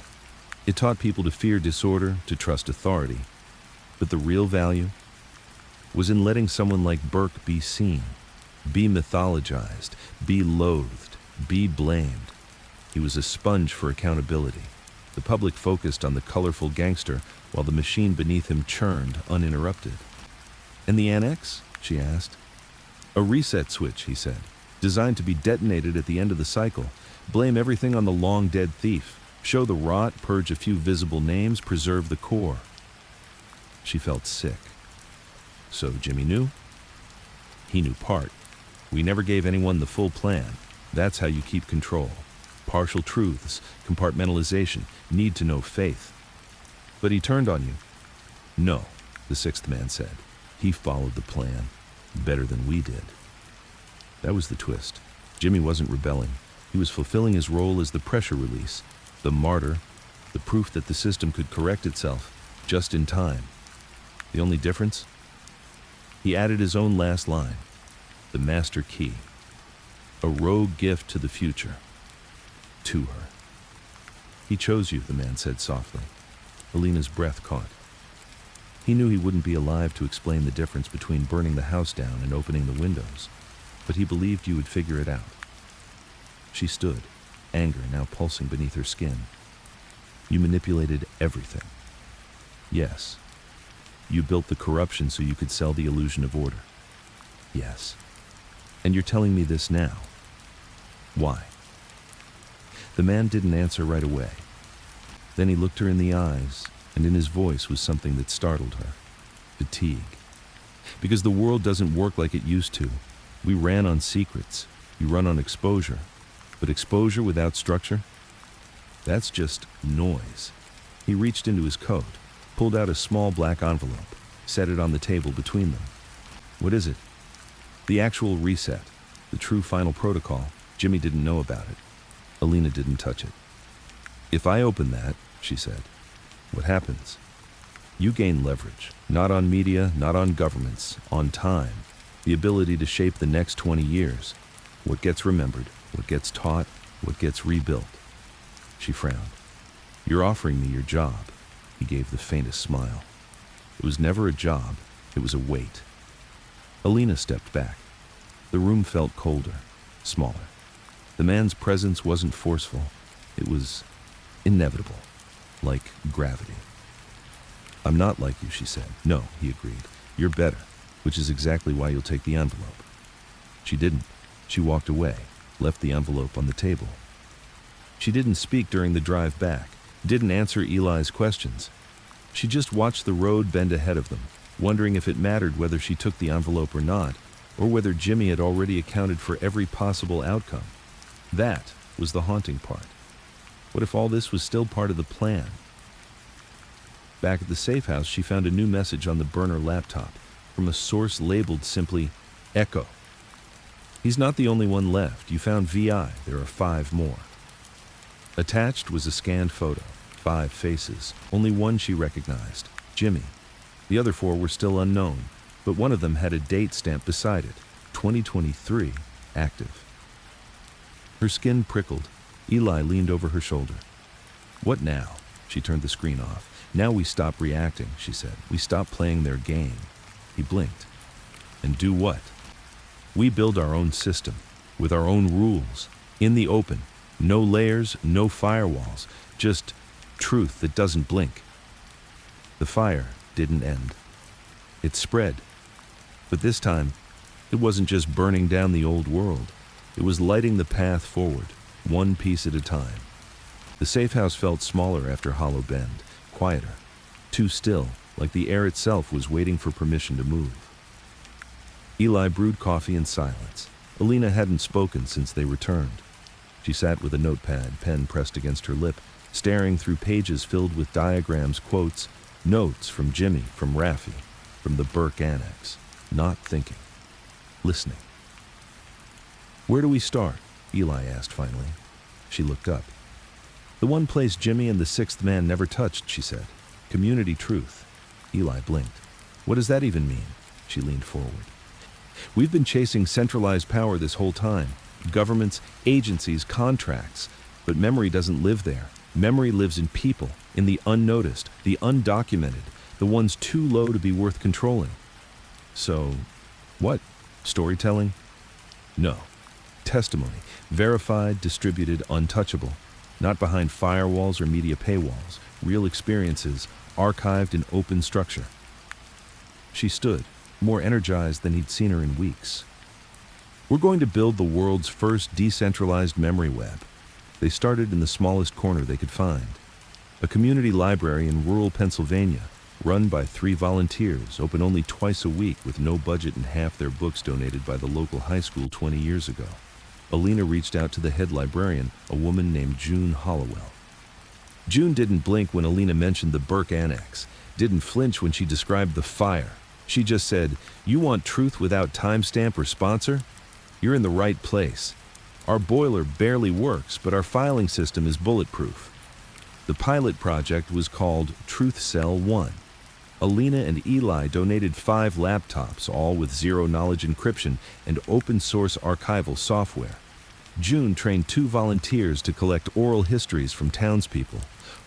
[SPEAKER 1] It taught people to fear disorder, to trust authority. But the real value was in letting someone like Burke be seen, be mythologized, be loathed, be blamed. He was a sponge for accountability. The public focused on the colorful gangster while the machine beneath him churned uninterrupted. And the annex? She asked. A reset switch, he said, designed to be detonated at the end of the cycle. Blame everything on the long-dead thief. Show the rot, purge a few visible names, preserve the core. She felt sick. So Jimmy knew? He knew part. We never gave anyone the full plan. That's how you keep control. Partial truths, compartmentalization, need-to-know faith. But he turned on you. No, the sixth man said. He followed the plan better than we did. That was the twist. Jimmy wasn't rebelling. He was fulfilling his role as the pressure release, the martyr, the proof that the system could correct itself just in time. The only difference? He added his own last line, the master key, a rogue gift to the future, to her. He chose you, the man said softly. Alina's breath caught. He knew he wouldn't be alive to explain the difference between burning the house down and opening the windows, but he believed you would figure it out. She stood, anger now pulsing beneath her skin. You manipulated everything. Yes. You built the corruption so you could sell the illusion of order. Yes. And you're telling me this now. Why? The man didn't answer right away. Then he looked her in the eyes, and in his voice was something that startled her. Fatigue. Because the world doesn't work like it used to. We ran on secrets. You run on exposure. But exposure without structure? That's just noise. He reached into his coat, pulled out a small black envelope, set it on the table between them. What is it? The actual reset, the true final protocol. Jimmy didn't know about it. Alina didn't touch it. If I open that, she said, what happens? You gain leverage, not on media, not on governments, on time, the ability to shape the next 20 years. What gets remembered, what gets taught, what gets rebuilt. She frowned. You're offering me your job. He gave the faintest smile. It was never a job, it was a weight. Alina stepped back. The room felt colder, smaller. The man's presence wasn't forceful. It was inevitable, like gravity. I'm not like you, she said. No, he agreed. You're better, which is exactly why you'll take the envelope. She didn't. She walked away, left the envelope on the table. She didn't speak during the drive back, didn't answer Eli's questions. She just watched the road bend ahead of them, wondering if it mattered whether she took the envelope or not, or whether Jimmy had already accounted for every possible outcome. That was the haunting part. What if all this was still part of the plan? Back at the safe house, she found a new message on the burner laptop from a source labeled simply Echo. He's not the only one left. You found VI. There are 5 more. Attached was a scanned photo. 5 faces. Only one she recognized. Jimmy. The other 4 were still unknown, but one of them had a date stamp beside it. 2023. Active. Her skin prickled. Eli leaned over her shoulder. What now? She turned the screen off. Now we stop reacting, she said. We stop playing their game. He blinked. And do what? We build our own system, with our own rules, in the open. No layers, no firewalls, just truth that doesn't blink. The fire didn't end. It spread. But this time, it wasn't just burning down the old world. It was lighting the path forward, one piece at a time. The safe house felt smaller after Hollow Bend, quieter, too still, like the air itself was waiting for permission to move. Eli brewed coffee in silence. Alina hadn't spoken since they returned. She sat with a notepad, pen pressed against her lip, staring through pages filled with diagrams, quotes, notes from Jimmy, from Raffi, from the Burke annex. Not thinking. Listening. Where do we start? Eli asked finally. She looked up. The one place Jimmy and the 6th man never touched, she said. Community truth. Eli blinked. What does that even mean? She leaned forward. We've been chasing centralized power this whole time. Governments, agencies, contracts. But memory doesn't live there. Memory lives in people, in the unnoticed, the undocumented, the ones too low to be worth controlling. So, what? Storytelling? No. Testimony. Verified, distributed, untouchable. Not behind firewalls or media paywalls. Real experiences, archived in open structure. She stood, more energized than he'd seen her in weeks. We're going to build the world's first decentralized memory web. They started in the smallest corner they could find. A community library in rural Pennsylvania, run by 3 volunteers, open only twice a week with no budget and half their books donated by the local high school 20 years ago. Alina reached out to the head librarian, a woman named June Hollowell. June didn't blink when Alina mentioned the Burke annex, didn't flinch when she described the fire. She just said, "You want truth without timestamp or sponsor? You're in the right place. Our boiler barely works, but our filing system is bulletproof." The pilot project was called Truth Cell 1. Alina and Eli donated 5 laptops, all with zero-knowledge encryption and open-source archival software. June trained 2 volunteers to collect oral histories from townspeople,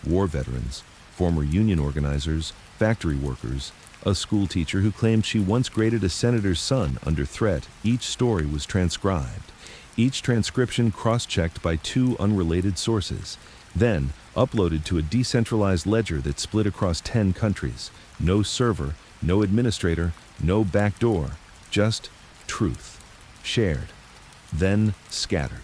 [SPEAKER 1] war veterans, former union organizers, factory workers, a school teacher who claimed she once graded a senator's son under threat. Each story was transcribed, each transcription cross-checked by 2 unrelated sources, then uploaded to a decentralized ledger that split across 10 countries. No server, no administrator, no backdoor, just truth. Shared, then scattered.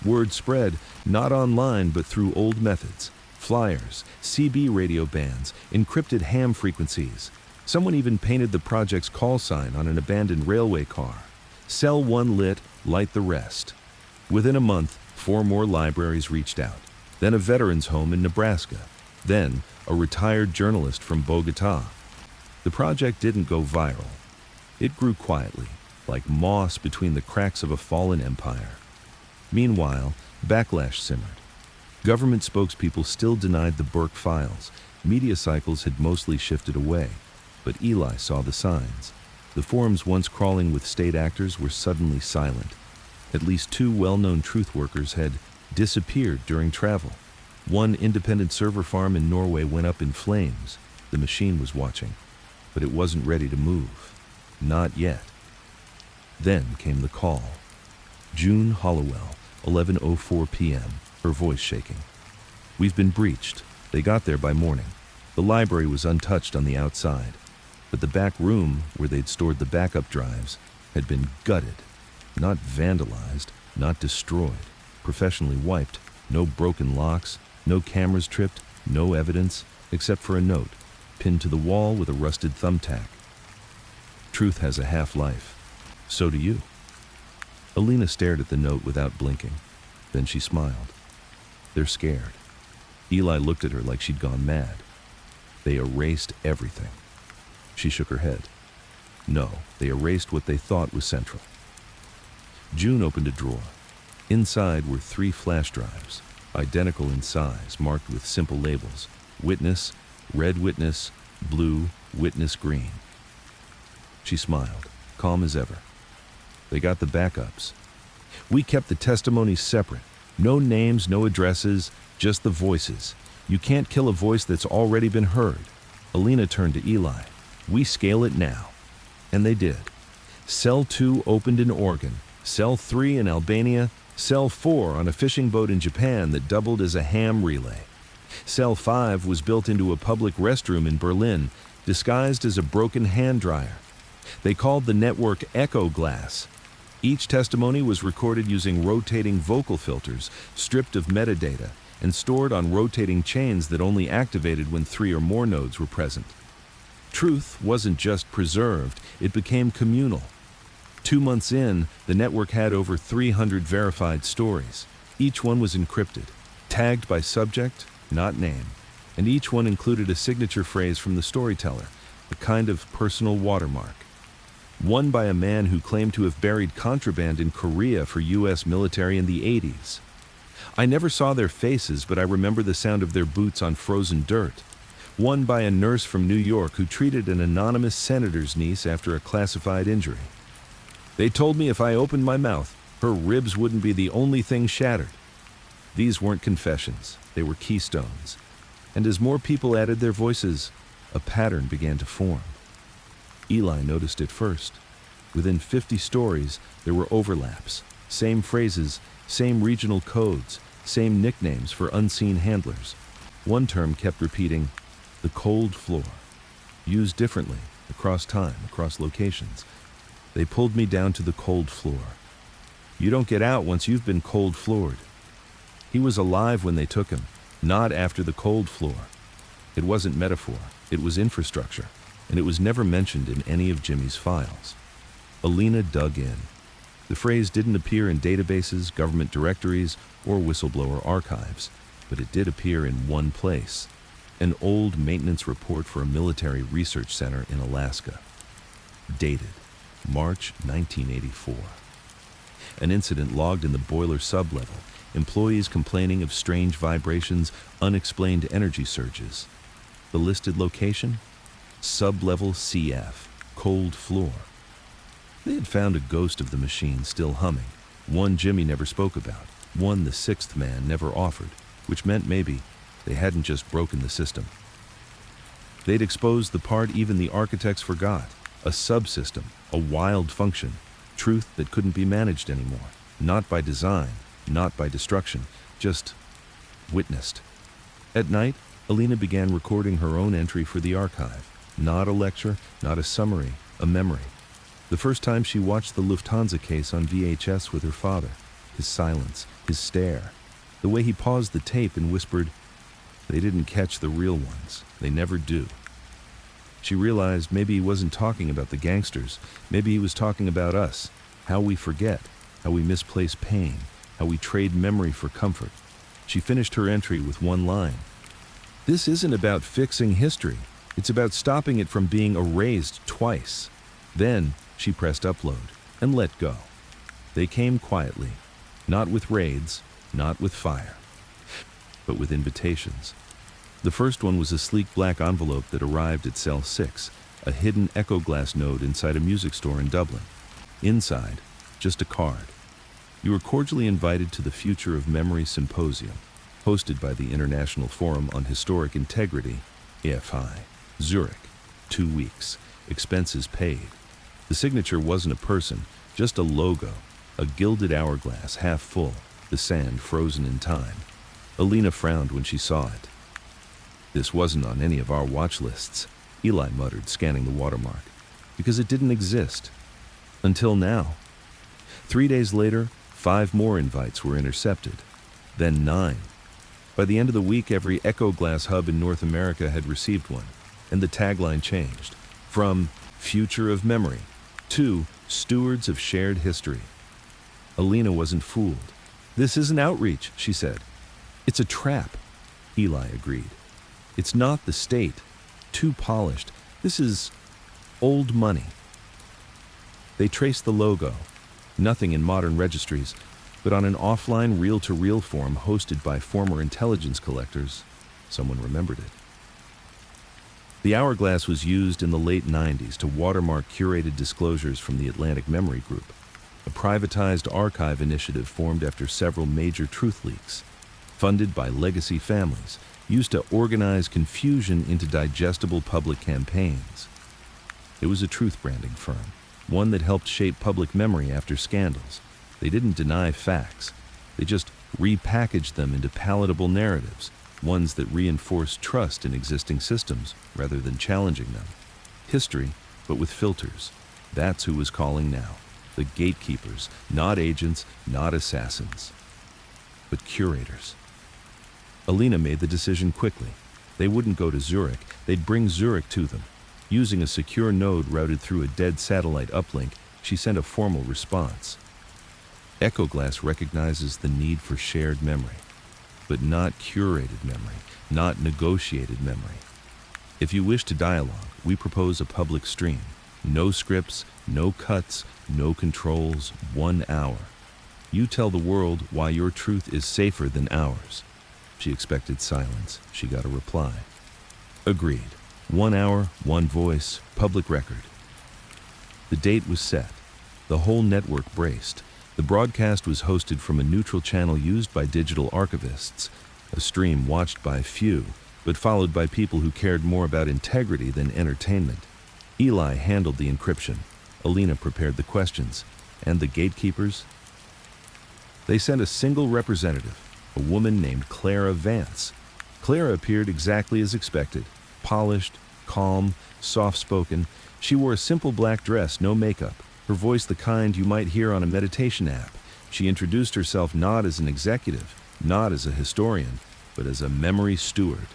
[SPEAKER 1] Word spread, not online but through old methods. Flyers, CB radio bands, encrypted ham frequencies. Someone even painted the project's call sign on an abandoned railway car. Cell 1 lit, light the rest. Within a month, 4 more libraries reached out. Then a veterans home in Nebraska. Then a retired journalist from Bogota. The project didn't go viral. It grew quietly, like moss between the cracks of a fallen empire. Meanwhile, backlash simmered. Government spokespeople still denied the Burke files. Media cycles had mostly shifted away. But Eli saw the signs. The forums once crawling with state actors were suddenly silent. At least 2 well-known truth workers had disappeared during travel. One independent server farm in Norway went up in flames. The machine was watching, but it wasn't ready to move. Not yet. Then came the call. June Hollowell, 11:04 p.m., her voice shaking. "We've been breached." They got there by morning. The library was untouched on the outside, but the back room, where they'd stored the backup drives, had been gutted. Not vandalized, not destroyed, professionally wiped. No broken locks, no cameras tripped, no evidence, except for a note, pinned to the wall with a rusted thumbtack. "Truth has a half-life. So do you. Alina stared at the note without blinking. Then she smiled. They're scared. Eli looked at her like she'd gone mad. They erased everything. She shook her head. No, they erased what they thought was central. June opened a drawer. Inside were 3 flash drives, identical in size, marked with simple labels: witness, red witness, blue, witness green. She smiled, calm as ever. They got the backups. We kept the testimonies separate. No names, no addresses, just the voices. You can't kill a voice that's already been heard. Alina turned to Eli. We scale it now. And they did. Cell 2 opened in Oregon, Cell 3 in Albania, Cell 4 on a fishing boat in Japan that doubled as a ham relay. Cell 5 was built into a public restroom in Berlin, disguised as a broken hand dryer. They called the network Echo Glass. Each testimony was recorded using rotating vocal filters, stripped of metadata, and stored on rotating chains that only activated when 3 or more nodes were present. Truth wasn't just preserved, it became communal. 2 months in, the network had over 300 verified stories. Each one was encrypted, tagged by subject, not name, and each one included a signature phrase from the storyteller, a kind of personal watermark. One by a man who claimed to have buried contraband in Korea for U.S. military in the 80s. I never saw their faces, but I remember the sound of their boots on frozen dirt. One by a nurse from New York who treated an anonymous senator's niece after a classified injury. They told me if I opened my mouth, her ribs wouldn't be the only thing shattered. These weren't confessions, they were keystones. And as more people added their voices, a pattern began to form. Eli noticed it first. Within 50 stories, there were overlaps, same phrases, same regional codes, same nicknames for unseen handlers. One term kept repeating, the cold floor, used differently, across time, across locations. They pulled me down to the cold floor. You don't get out once you've been cold floored. He was alive when they took him, not after the cold floor. It wasn't metaphor, it was infrastructure, and it was never mentioned in any of Jimmy's files. Alina dug in. The phrase didn't appear in databases, government directories, or whistleblower archives, but it did appear in one place, an old maintenance report for a military research center in Alaska. Dated March 1984. An incident logged in the boiler sublevel, employees complaining of strange vibrations, unexplained energy surges. The listed location? Sublevel CF, cold floor. They had found a ghost of the machine still humming, one Jimmy never spoke about, one the 6th man never offered, which meant maybe they hadn't just broken the system. They'd exposed the part even the architects forgot, a subsystem, a wild function, truth that couldn't be managed anymore, not by design, not by destruction, just witnessed. At night, Alina began recording her own entry for the archive, not a lecture, not a summary, a memory. The first time she watched the Lufthansa case on VHS with her father, his silence, his stare, the way he paused the tape and whispered, "They didn't catch the real ones. They never do." She realized maybe he wasn't talking about the gangsters. Maybe he was talking about us, how we forget, how we misplace pain, how we trade memory for comfort. She finished her entry with one line. This isn't about fixing history. It's about stopping it from being erased twice. Then she pressed upload and let go. They came quietly, not with raids, not with fire, but with invitations. The first one was a sleek black envelope that arrived at Cell 6, a hidden Echo Glass node inside a music store in Dublin. Inside, just a card. You were cordially invited to the Future of Memory Symposium, hosted by the International Forum on Historic Integrity, EFI, Zurich. 2 weeks. Expenses paid. The signature wasn't a person, just a logo, a gilded hourglass half full, the sand frozen in time. Alina frowned when she saw it. This wasn't on any of our watch lists, Eli muttered, scanning the watermark, because it didn't exist. Until now. 3 days later, 5 more invites were intercepted, then 9. By the end of the week, every Echo Glass hub in North America had received one, and the tagline changed, from Future of Memory to stewards of shared history. Alina wasn't fooled. "This isn't outreach," she said. "It's a trap." Eli agreed. "It's not the state. Too polished. This is old money." They traced the logo, nothing in modern registries, but on an offline reel-to-reel form hosted by former intelligence collectors, someone remembered it. The hourglass was used in the late 90s to watermark curated disclosures from the Atlantic Memory Group, a privatized archive initiative formed after several major truth leaks, funded by legacy families, used to organize confusion into digestible public campaigns. It was a truth branding firm, one that helped shape public memory after scandals. They didn't deny facts. They just repackaged them into palatable narratives, ones that reinforced trust in existing systems rather than challenging them. History, but with filters. That's who was calling now. The gatekeepers, not agents, not assassins, but curators. Alina made the decision quickly. They wouldn't go to Zurich, they'd bring Zurich to them. Using a secure node routed through a dead satellite uplink, she sent a formal response. Echoglass recognizes the need for shared memory, but not curated memory, not negotiated memory. If you wish to dialogue, we propose a public stream. No scripts, no cuts, no controls, 1 hour. You tell the world why your truth is safer than ours. She expected silence. She got a reply. Agreed. 1 hour, 1 voice, public record. The date was set. The whole network braced. The broadcast was hosted from a neutral channel used by digital archivists, a stream watched by few, but followed by people who cared more about integrity than entertainment. Eli handled the encryption. Alina prepared the questions. And the gatekeepers? They sent a single representative, a woman named Clara Vance. Clara appeared exactly as expected. Polished, calm, soft-spoken. She wore a simple black dress, no makeup. Her voice the kind you might hear on a meditation app. She introduced herself not as an executive, not as a historian, but as a memory steward.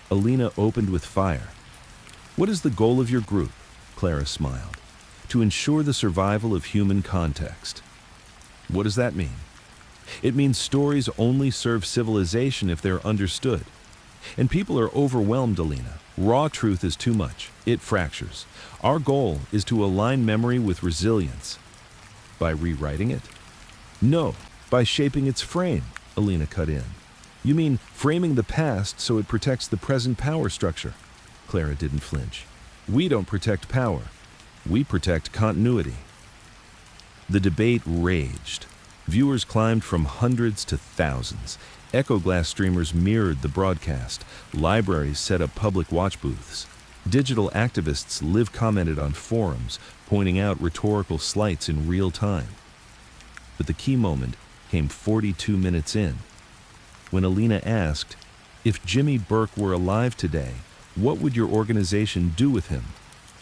[SPEAKER 1] Alina opened with fire. "What is the goal of your group?" Clara smiled. "To ensure the survival of human context." "What does that mean?" "It means stories only serve civilization if they're understood. And people are overwhelmed, Alina. Raw truth is too much. It fractures. Our goal is to align memory with resilience." "By rewriting it?" "No, by shaping its frame," Alina cut in. "You mean framing the past so it protects the present power structure?" Clara didn't flinch. "We don't protect power. We protect continuity." The debate raged. Viewers climbed from hundreds to thousands. Echoglass streamers mirrored the broadcast. Libraries set up public watch booths. Digital activists live commented on forums, pointing out rhetorical slights in real time. But the key moment came 42 minutes in, when Alina asked, "If Jimmy Burke were alive today, what would your organization do with him?"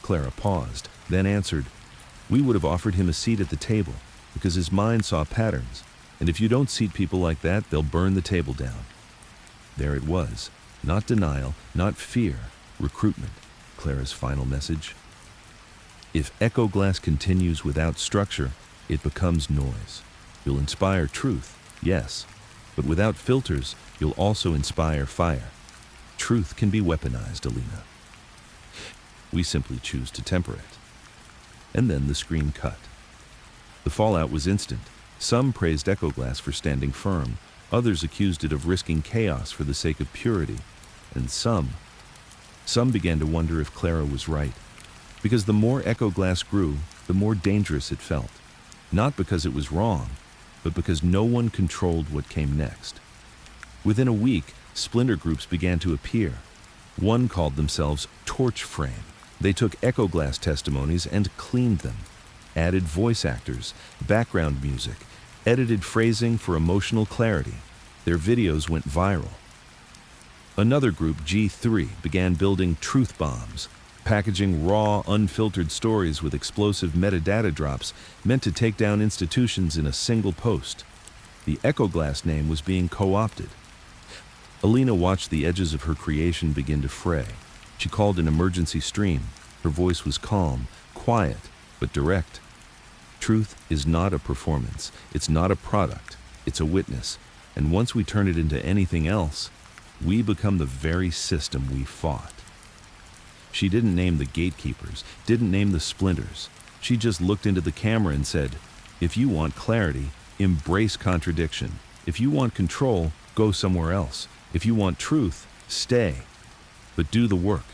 [SPEAKER 1] Clara paused, then answered, "We would have offered him a seat at the table, because his mind saw patterns. And if you don't seat people like that, they'll burn the table down." There it was. Not denial, not fear, recruitment. Clara's final message. If Echoglass continues without structure, it becomes noise. You'll inspire truth, yes, but without filters, you'll also inspire fire. Truth can be weaponized, Alina. We simply choose to temper it. And then the screen cut. The fallout was instant. Some praised Echoglass for standing firm, others accused it of risking chaos for the sake of purity, and some began to wonder if Clara was right. Because the more Echoglass grew, the more dangerous it felt. Not because it was wrong, but because no one controlled what came next. Within a week, splinter groups began to appear. One called themselves Torch Frame. They took Echoglass testimonies and cleaned them, added voice actors, background music, edited phrasing for emotional clarity. Their videos went viral. Another group, G3, began building truth bombs, packaging raw, unfiltered stories with explosive metadata drops meant to take down institutions in a single post. The Echoglass name was being co-opted. Alina watched the edges of her creation begin to fray. She called an emergency stream. Her voice was calm, quiet, but direct. Truth is not a performance. It's not a product. It's a witness. And once we turn it into anything else, we become the very system we fought. She didn't name the gatekeepers, didn't name the splinters. She just looked into the camera and said, if you want clarity, embrace contradiction. If you want control, go somewhere else. If you want truth, stay. But do the work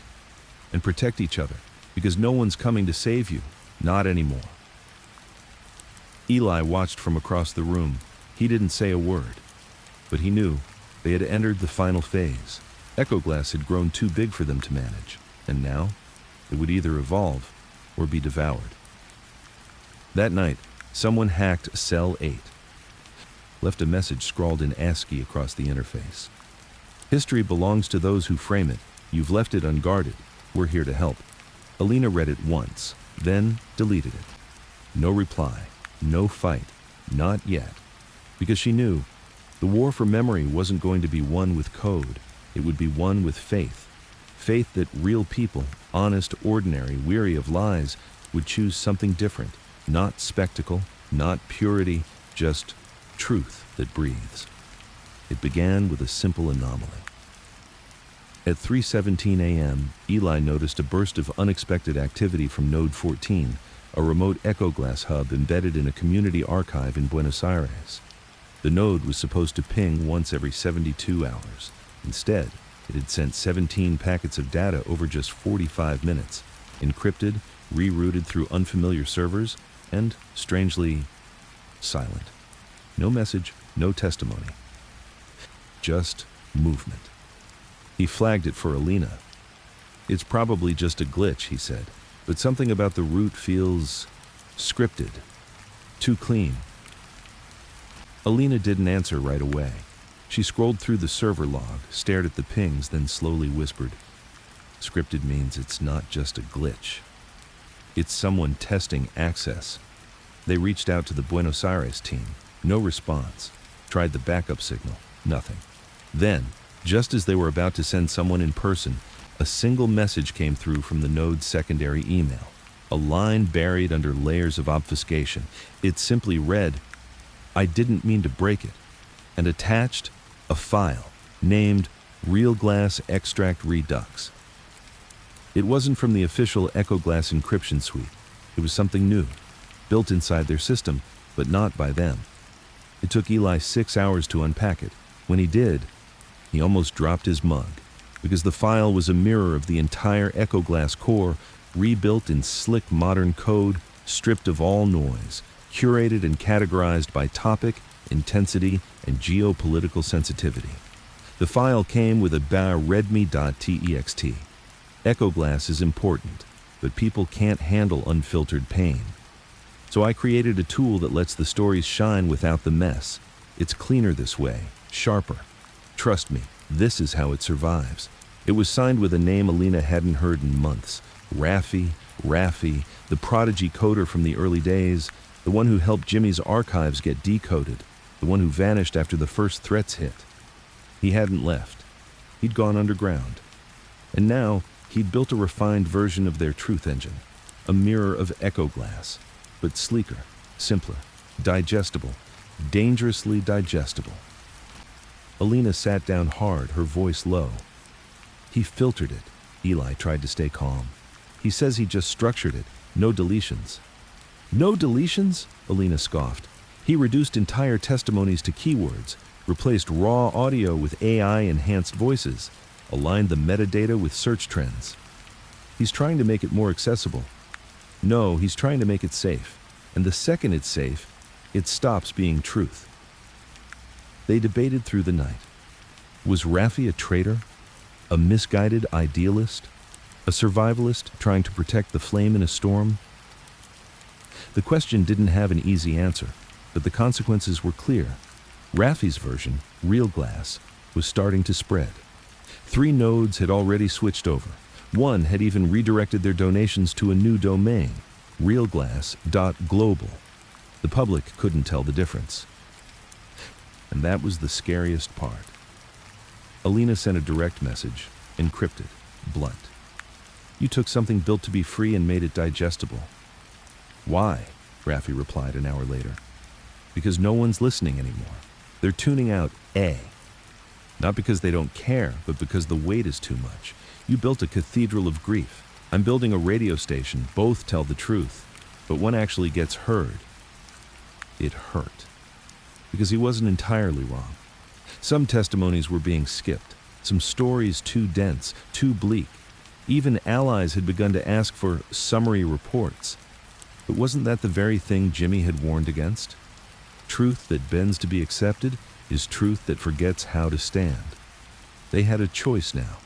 [SPEAKER 1] and protect each other, because no one's coming to save you, not anymore. Eli watched from across the room. He didn't say a word, but he knew they had entered the final phase. Echo Glass had grown too big for them to manage, and now it would either evolve or be devoured. That night, someone hacked Cell 8, left a message scrawled in ASCII across the interface. History belongs to those who frame it. You've left it unguarded. We're here to help. Alina read it once, then deleted it. No reply, no fight, not yet, because she knew the war for memory wasn't going to be won with code. It would be won with faith. Faith that real people, honest, ordinary, weary of lies, would choose something different. Not spectacle, not purity, just truth that breathes. It began with a simple anomaly. At 3:17 a.m., Eli noticed a burst of unexpected activity from Node 14, a remote Echo Glass hub embedded in a community archive in Buenos Aires. The node was supposed to ping once every 72 hours. Instead, it had sent 17 packets of data over just 45 minutes, encrypted, rerouted through unfamiliar servers, and, strangely, silent. No message, no testimony. Just movement. He flagged it for Alina. It's probably just a glitch, he said, but something about the route feels scripted, too clean. Alina didn't answer right away. She scrolled through the server log, stared at the pings, then slowly whispered, scripted means it's not just a glitch. It's someone testing access. They reached out to the Buenos Aires team. No response. Tried the backup signal. Nothing. Then, just as they were about to send someone in person, a single message came through from the node's secondary email. A line buried under layers of obfuscation. It simply read, I didn't mean to break it, and attached a file named Real Glass Extract Redux. It wasn't from the official Echo Glass encryption suite. It was something new, built inside their system, but not by them. It took Eli 6 hours to unpack it. When he did, he almost dropped his mug, because the file was a mirror of the entire Echo Glass core, rebuilt in slick modern code, stripped of all noise, curated and categorized by topic, intensity, and geopolitical sensitivity. The file came with a readme.txt. Echo Glass is important, but people can't handle unfiltered pain. So I created a tool that lets the stories shine without the mess. It's cleaner this way, sharper. Trust me, this is how it survives. It was signed with a name Alina hadn't heard in months. Raffi, the prodigy coder from the early days, the one who helped Jimmy's archives get decoded, the one who vanished after the first threats hit. He hadn't left. He'd gone underground. And now, he'd built a refined version of their truth engine, a mirror of Echo Glass, but sleeker, simpler, digestible, dangerously digestible. Alina sat down hard, her voice low. He filtered it. Eli tried to stay calm. He says he just structured it, no deletions. No deletions? Alina scoffed. He reduced entire testimonies to keywords, replaced raw audio with AI-enhanced voices, aligned the metadata with search trends. He's trying to make it more accessible. No, he's trying to make it safe. And the second it's safe, it stops being truth. They debated through the night. Was Raffi a traitor? A misguided idealist? A survivalist trying to protect the flame in a storm? The question didn't have an easy answer, but the consequences were clear. Raffi's version, Real Glass, was starting to spread. 3 nodes had already switched over. 1 had even redirected their donations to a new domain, realglass.global. The public couldn't tell the difference. And that was the scariest part. Alina sent a direct message, encrypted, blunt. You took something built to be free and made it digestible. Why? Raffi replied an hour later. Because no one's listening anymore. They're tuning out A. Not because they don't care, but because the weight is too much. You built a cathedral of grief. I'm building a radio station. Both tell the truth, but one actually gets heard. It hurt. Because he wasn't entirely wrong. Some testimonies were being skipped. Some stories too dense, too bleak. Even allies had begun to ask for summary reports. But wasn't that the very thing Jimmy had warned against? Truth that bends to be accepted is truth that forgets how to stand. They had a choice now.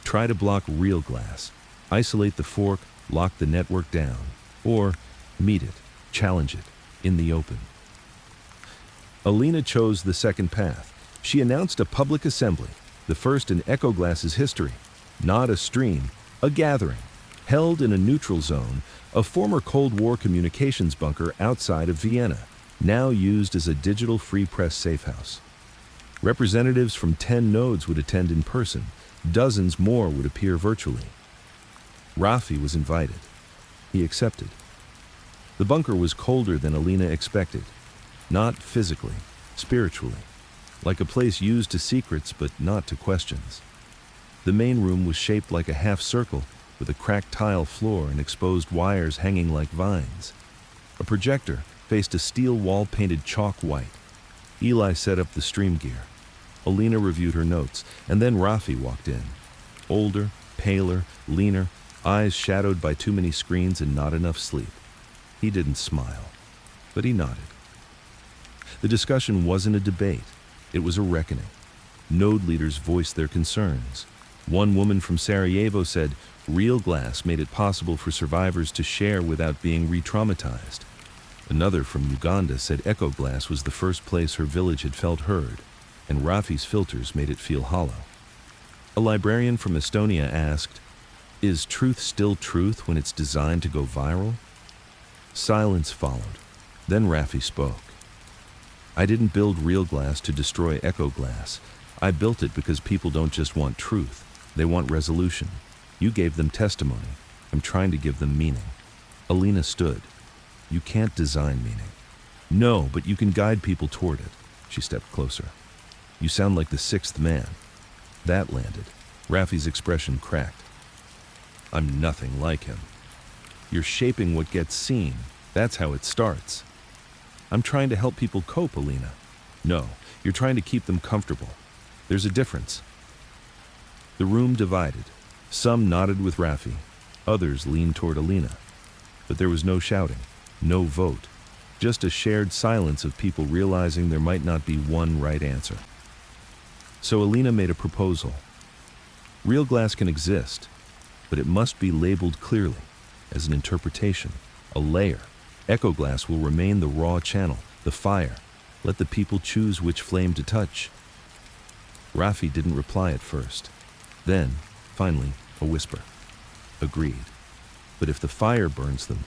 [SPEAKER 1] Try to block real glass, isolate the fork, lock the network down, or meet it, challenge it, in the open. Alina chose the second path. She announced a public assembly, the first in Echo Glass's history. Not a stream, a gathering, held in a neutral zone, a former Cold War communications bunker outside of Vienna, now used as a digital free press safehouse. Representatives from 10 nodes would attend in person. Dozens more would appear virtually. Raffi was invited. He accepted. The bunker was colder than Alina expected. Not physically, spiritually. Like a place used to secrets but not to questions. The main room was shaped like a half circle with a cracked tile floor and exposed wires hanging like vines. A projector faced a steel wall painted chalk white. Eli set up the stream gear. Alina reviewed her notes, and then Raffi walked in. Older, paler, leaner, eyes shadowed by too many screens and not enough sleep. He didn't smile, but he nodded. The discussion wasn't a debate. It was a reckoning. Node leaders voiced their concerns. One woman from Sarajevo said real glass made it possible for survivors to share without being re-traumatized. Another from Uganda said Echo Glass was the first place her village had felt heard, and Raffi's filters made it feel hollow. A librarian from Estonia asked, "Is truth still truth when it's designed to go viral?" Silence followed. Then Raffi spoke. "I didn't build real glass to destroy Echo Glass. I built it because people don't just want truth. They want resolution. You gave them testimony. I'm trying to give them meaning." Alina stood. "You can't design meaning." "No, but you can guide people toward it." She stepped closer. "You sound like the sixth man." That landed. Raffi's expression cracked. "I'm nothing like him." "You're shaping what gets seen. That's how it starts." "I'm trying to help people cope, Alina." "No, you're trying to keep them comfortable. There's a difference." The room divided. Some nodded with Raffi. Others leaned toward Alina. But there was no shouting. No vote, just a shared silence of people realizing there might not be one right answer. So Alina made a proposal. Real glass can exist, but it must be labeled clearly, as an interpretation, a layer. Echo Glass will remain the raw channel, the fire. Let the people choose which flame to touch. Raffi didn't reply at first. Then, finally, a whisper. "Agreed. But if the fire burns them,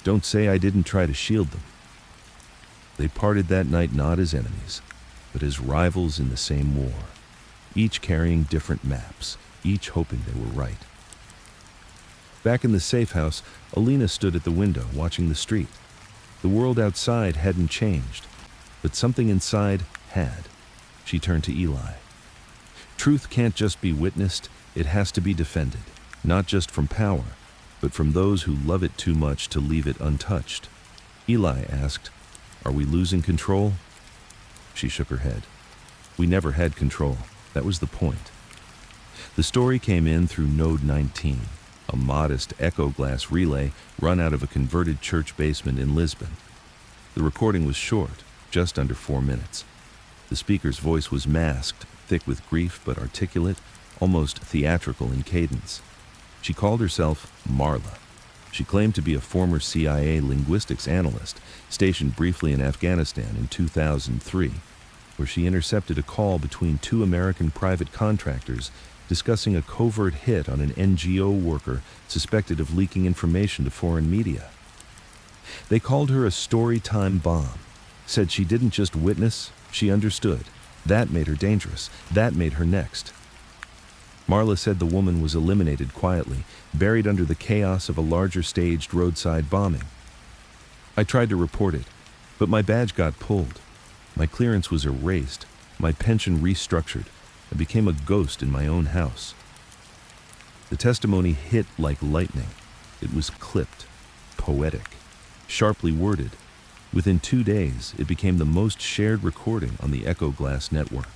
[SPEAKER 1] don't say I didn't try to shield them." They parted that night not as enemies, but as rivals in the same war, each carrying different maps, each hoping they were right. Back in the safe house, Alina stood at the window watching the street. The world outside hadn't changed, but something inside had. She turned to Eli. Truth can't just be witnessed, it has to be defended, not just from power, but from those who love it too much to leave it untouched. Eli asked, "Are we losing control?" She shook her head. "We never had control. That was the point." The story came in through Node 19, a modest Echo Glass relay run out of a converted church basement in Lisbon. The recording was short, just under 4 minutes. The speaker's voice was masked, thick with grief but articulate, almost theatrical in cadence. She called herself Marla. She claimed to be a former CIA linguistics analyst, stationed briefly in Afghanistan in 2003, where she intercepted a call between 2 American private contractors discussing a covert hit on an NGO worker suspected of leaking information to foreign media. They called her a story-time bomb, said she didn't just witness, she understood. That made her dangerous. That made her next. Marla said the woman was eliminated quietly, buried under the chaos of a larger staged roadside bombing. I tried to report it, but my badge got pulled. My clearance was erased, my pension restructured. I became a ghost in my own house. The testimony hit like lightning. It was clipped, poetic, sharply worded. Within 2 days, it became the most shared recording on the Echo Glass network.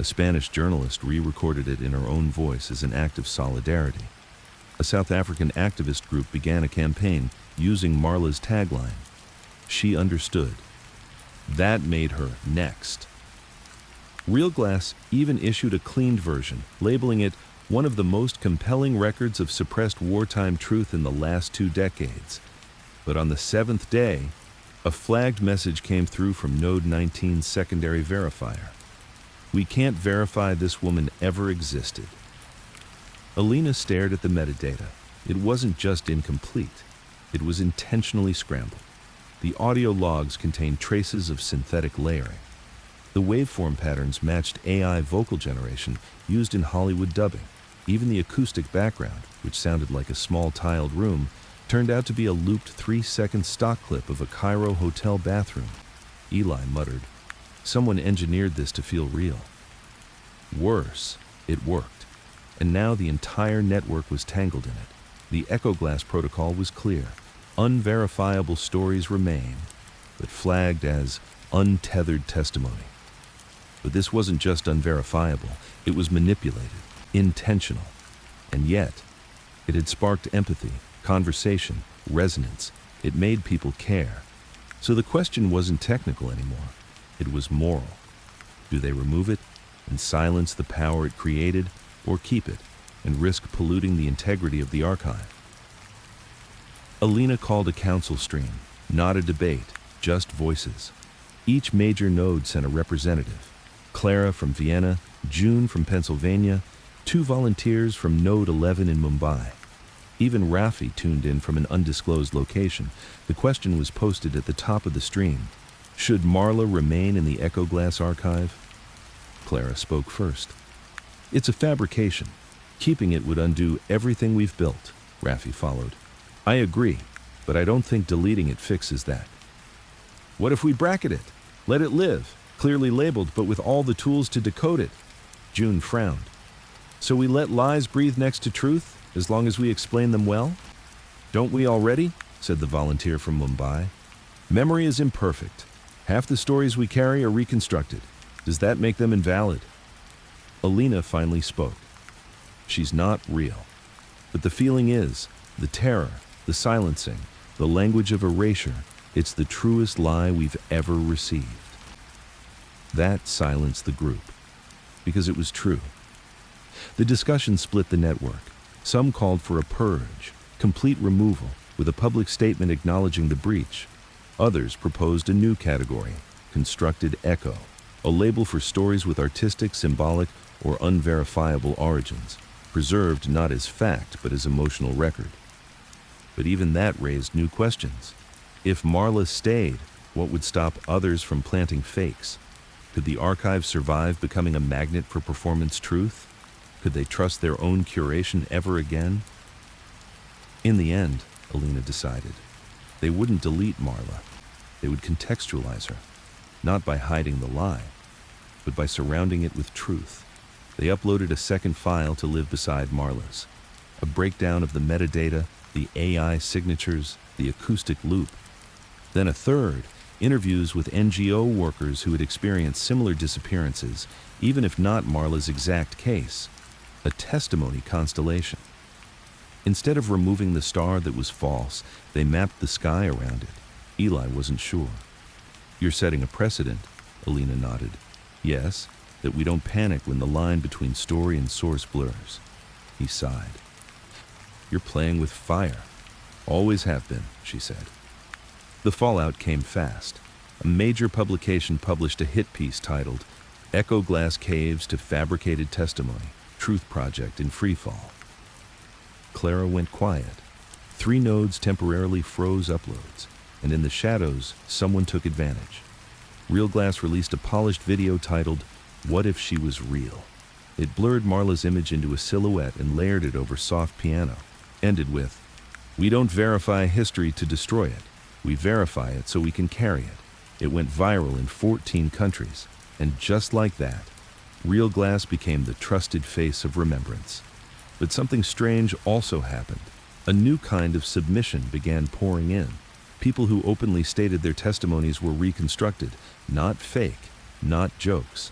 [SPEAKER 1] A Spanish journalist re-recorded it in her own voice as an act of solidarity. A South African activist group began a campaign using Marla's tagline, "She understood." That made her next. Real Glass even issued a cleaned version, labeling it one of the most compelling records of suppressed wartime truth in the last 2 decades. But on the 7th day, a flagged message came through from Node 19's secondary verifier. "We can't verify this woman ever existed." Alina stared at the metadata. It wasn't just incomplete. It was intentionally scrambled. The audio logs contained traces of synthetic layering. The waveform patterns matched AI vocal generation used in Hollywood dubbing. Even the acoustic background, which sounded like a small tiled room, turned out to be a looped 3-second stock clip of a Cairo hotel bathroom. Eli muttered, "Someone engineered this to feel real." Worse, it worked. And now the entire network was tangled in it. The Echo Glass protocol was clear. Unverifiable stories remain, but flagged as untethered testimony. But this wasn't just unverifiable. It was manipulated, intentional. And yet, it had sparked empathy, conversation, resonance. It made people care. So the question wasn't technical anymore. It was moral. Do they remove it and silence the power it created, or keep it and risk polluting the integrity of the archive? Alina called a council stream, not a debate, just voices. Each major node sent a representative. Clara from Vienna, June from Pennsylvania, 2 volunteers from Node 11 in Mumbai. Even Rafi tuned in from an undisclosed location. The question was posted at the top of the stream. Should Marla remain in the Echo Glass archive? Clara spoke first. "It's a fabrication. Keeping it would undo everything we've built," Rafi followed. "I agree, but I don't think deleting it fixes that." "What if we bracket it? Let it live, clearly labeled, but with all the tools to decode it?" June frowned. "So we let lies breathe next to truth, as long as we explain them well?" "Don't we already?" said the volunteer from Mumbai. "Memory is imperfect. Half the stories we carry are reconstructed. Does that make them invalid?" Alina finally spoke. "She's not real. But the feeling is, the terror, the silencing, the language of erasure, it's the truest lie we've ever received." That silenced the group, because it was true. The discussion split the network. Some called for a purge, complete removal, with a public statement acknowledging the breach. Others proposed a new category, constructed echo, a label for stories with artistic, symbolic, or unverifiable origins, preserved not as fact but as emotional record. But even that raised new questions. If Marla stayed, what would stop others from planting fakes? Could the archive survive becoming a magnet for performance truth? Could they trust their own curation ever again? In the end, Alina decided, they wouldn't delete Marla. They would contextualize her, not by hiding the lie, but by surrounding it with truth. They uploaded a second file to live beside Marla's, a breakdown of the metadata, the AI signatures, the acoustic loop. Then a third, interviews with NGO workers who had experienced similar disappearances, even if not Marla's exact case, a testimony constellation. Instead of removing the star that was false, they mapped the sky around it. Eli wasn't sure. "You're setting a precedent," Alina nodded. "Yes, that we don't panic when the line between story and source blurs." He sighed. "You're playing with fire. Always have been," she said. The fallout came fast. A major publication published a hit piece titled "Echo Glass Caves to Fabricated Testimony, Truth Project in Freefall." Clara went quiet. 3 nodes temporarily froze uploads, and in the shadows, someone took advantage. Real Glass released a polished video titled, "What If She Was Real?" It blurred Marla's image into a silhouette and layered it over soft piano. Ended with, "We don't verify history to destroy it. We verify it so we can carry it. It went viral in 14 countries. And just like that, Real Glass became the trusted face of remembrance. But something strange also happened. A new kind of submission began pouring in. People who openly stated their testimonies were reconstructed, not fake, not jokes,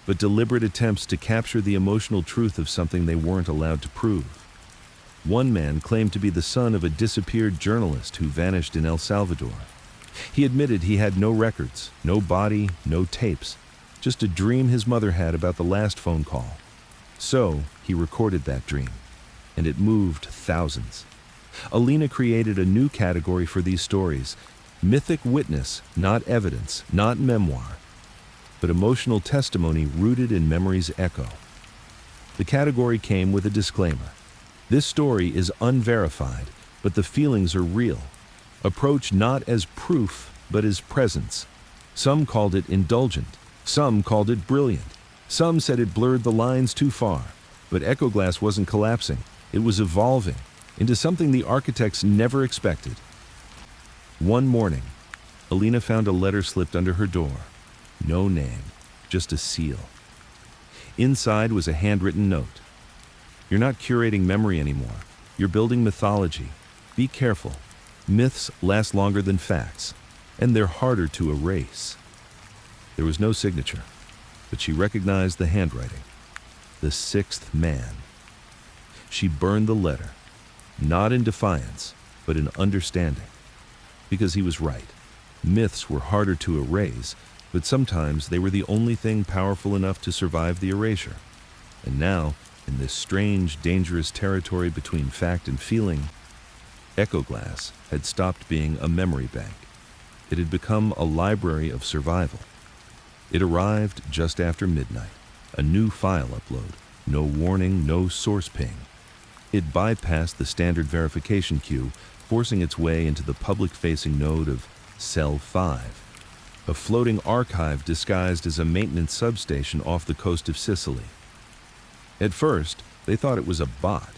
[SPEAKER 1] but deliberate attempts to capture the emotional truth of something they weren't allowed to prove. One man claimed to be the son of a disappeared journalist who vanished in El Salvador. He admitted he had no records, no body, no tapes, just a dream his mother had about the last phone call. So, he recorded that dream, and it moved thousands. Alina created a new category for these stories: mythic witness, not evidence, not memoir, but emotional testimony rooted in memory's echo. The category came with a disclaimer. This story is unverified, but the feelings are real. Approach not as proof, but as presence. Some called it indulgent. Some called it brilliant. Some said it blurred the lines too far. But Echo Glass wasn't collapsing. It was evolving into something the architects never expected. One morning, Alina found a letter slipped under her door. No name, just a seal. Inside was a handwritten note. You're not curating memory anymore. You're building mythology. Be careful. Myths last longer than facts, and they're harder to erase. There was no signature, but she recognized the handwriting. The sixth man. She burned the letter, not in defiance, but in understanding. Because he was right. Myths were harder to erase, but sometimes they were the only thing powerful enough to survive the erasure. And now, in this strange, dangerous territory between fact and feeling, Echo Glass had stopped being a memory bank. It had become a library of survival. It arrived just after midnight. A new file upload. No warning, no source ping. It bypassed the standard verification queue, forcing its way into the public-facing node of Cell 5, a floating archive disguised as a maintenance substation off the coast of Sicily. At first, they thought it was a bot.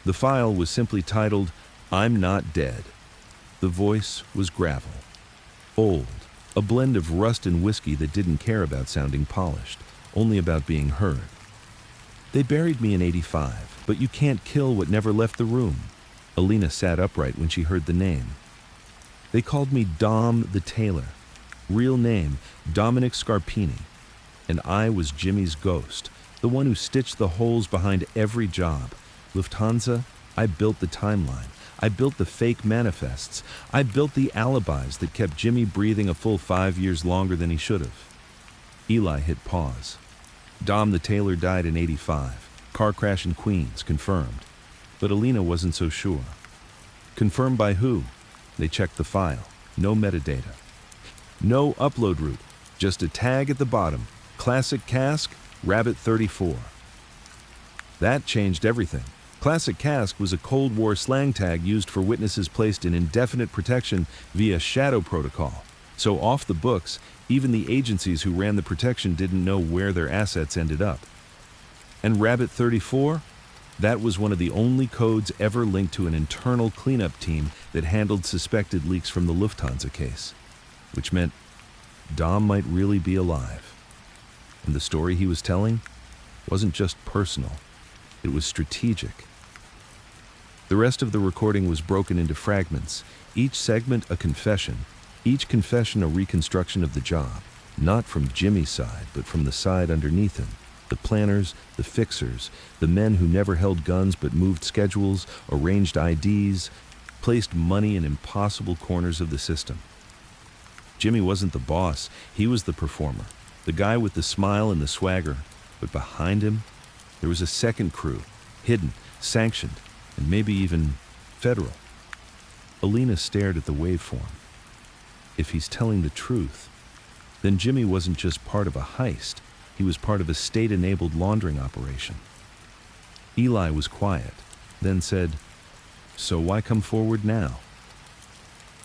[SPEAKER 1] The file was simply titled, "I'm Not Dead." The voice was gravel. Old, a blend of rust and whiskey that didn't care about sounding polished, only about being heard. They buried me in '85, but you can't kill what never left the room. Alina sat upright when she heard the name. They called me Dom the Tailor. Real name, Dominic Scarpini. And I was Jimmy's ghost, the one who stitched the holes behind every job. Lufthansa, I built the timeline. I built the fake manifests. I built the alibis that kept Jimmy breathing a full 5 years longer than he should have. Eli hit pause. Dom the Tailor died in '85. Car crash in Queens, confirmed. But Alina wasn't so sure. Confirmed by who? They checked the file. No metadata. No upload route. Just a tag at the bottom. Classic Cask, Rabbit 34. That changed everything. Classic Cask was a Cold War slang tag used for witnesses placed in indefinite protection via shadow protocol. So off the books, even the agencies who ran the protection didn't know where their assets ended up. And Rabbit 34? That was one of the only codes ever linked to an internal cleanup team that handled suspected leaks from the Lufthansa case. Which meant Dom might really be alive. And the story he was telling wasn't just personal, it was strategic. The rest of the recording was broken into fragments, each segment a confession, each confession a reconstruction of the job, not from Jimmy's side, but from the side underneath him. The planners, the fixers, the men who never held guns but moved schedules, arranged IDs, placed money in impossible corners of the system. Jimmy wasn't the boss, he was the performer, the guy with the smile and the swagger, but behind him, there was a second crew, hidden, sanctioned, and maybe even federal. Alina stared at the waveform. If he's telling the truth, then Jimmy wasn't just part of a heist, he was part of a state-enabled laundering operation. Eli was quiet, then said, "So why come forward now?"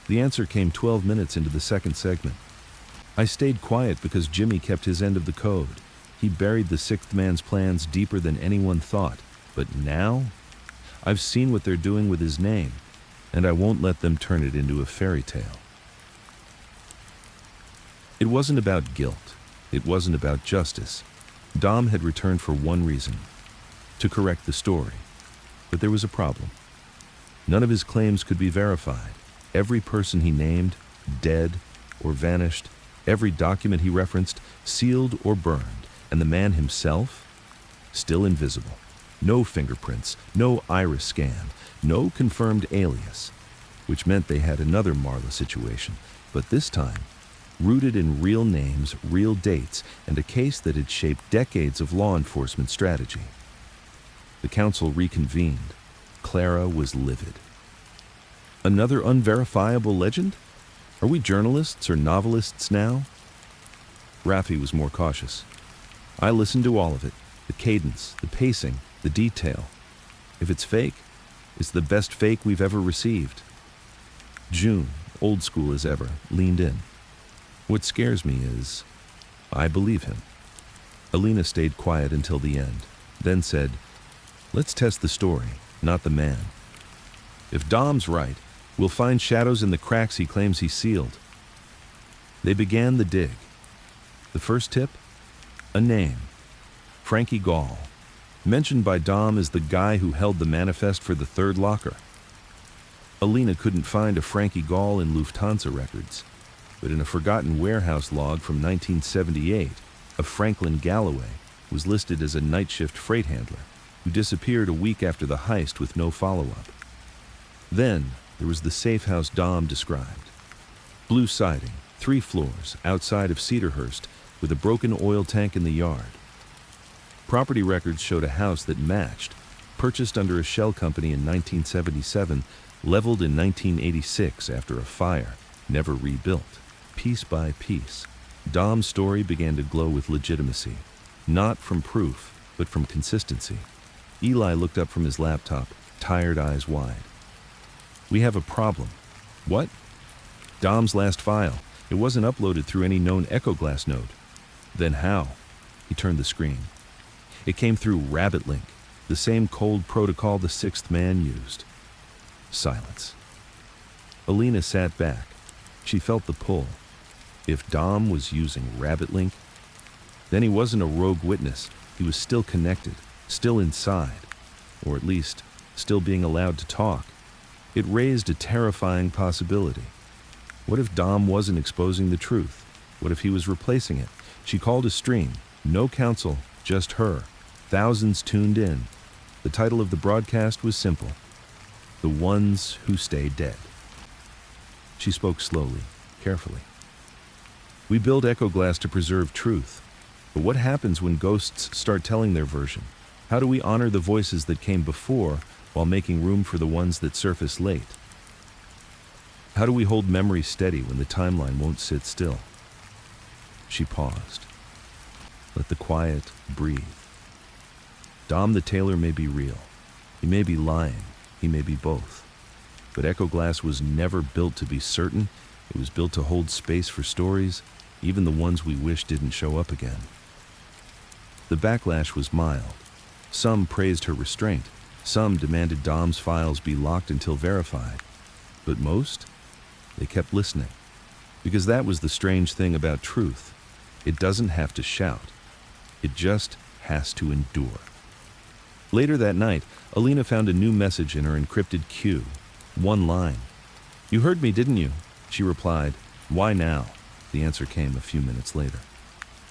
[SPEAKER 1] The answer came 12 minutes into the second segment. I stayed quiet because Jimmy kept his end of the code. He buried the sixth man's plans deeper than anyone thought. But now, I've seen what they're doing with his name, and I won't let them turn it into a fairy tale. It wasn't about guilt. It wasn't about justice. Dom had returned for one reason: to correct the story. But there was a problem. None of his claims could be verified. Every person he named, dead or vanished, every document he referenced, sealed or burned, and the man himself, still invisible. No fingerprints, no iris scan, no confirmed alias, which meant they had another Marla situation, but this time rooted in real names, real dates, and a case that had shaped decades of law enforcement strategy. The council reconvened. Clara was livid. Another unverifiable legend? Are we journalists or novelists now? Raffi was more cautious. I listened to all of it. The cadence, the pacing, the detail. If it's fake, it's the best fake we've ever received. June, old school as ever, leaned in. What scares me is, I believe him. Alina stayed quiet until the end, then said, let's test the story, not the man. If Dom's right, we'll find shadows in the cracks he claims he sealed. They began the dig. The first tip? A name. Frankie Gall, mentioned by Dom as the guy who held the manifest for the third locker. Alina couldn't find a Frankie Gall in Lufthansa records, but in a forgotten warehouse log from 1978, a Franklin Galloway was listed as a night shift freight handler who disappeared a week after the heist with no follow-up. Then there was the safe house Dom described. Blue siding, 3 floors, outside of Cedarhurst, with a broken oil tank in the yard. Property records showed a house that matched, purchased under a shell company in 1977, leveled in 1986 after a fire, never rebuilt. Piece by piece, Dom's story began to glow with legitimacy, not from proof, but from consistency. Eli looked up from his laptop, tired eyes wide. We have a problem. What? Dom's last file. It wasn't uploaded through any known Echoglass node. Then how? He turned the screen. It came through RabbitLink, the same cold protocol the sixth man used. Silence. Alina sat back. She felt the pull. If Dom was using RabbitLink, then he wasn't a rogue witness. He was still connected, still inside, or at least still being allowed to talk. It raised a terrifying possibility. What if Dom wasn't exposing the truth? What if he was replacing it? She called a stream. No counsel, just her. Thousands tuned in. The title of the broadcast was simple: The Ones Who Stay Dead. She spoke slowly, carefully. We build Echoglass to preserve truth. But what happens when ghosts start telling their version? How do we honor the voices that came before while making room for the ones that surface late? How do we hold memory steady when the timeline won't sit still? She paused. Let the quiet breathe. Dom the tailor may be real. He may be lying. He may be both. But Echoglass was never built to be certain. It was built to hold space for stories, even the ones we wish didn't show up again. The backlash was mild. Some praised her restraint. Some demanded Dom's files be locked until verified. But most, they kept listening. Because that was the strange thing about truth. It doesn't have to shout. It just has to endure. Later that night, Alina found a new message in her encrypted queue. One line. You heard me, didn't you? She replied, why now? The answer came a few minutes later.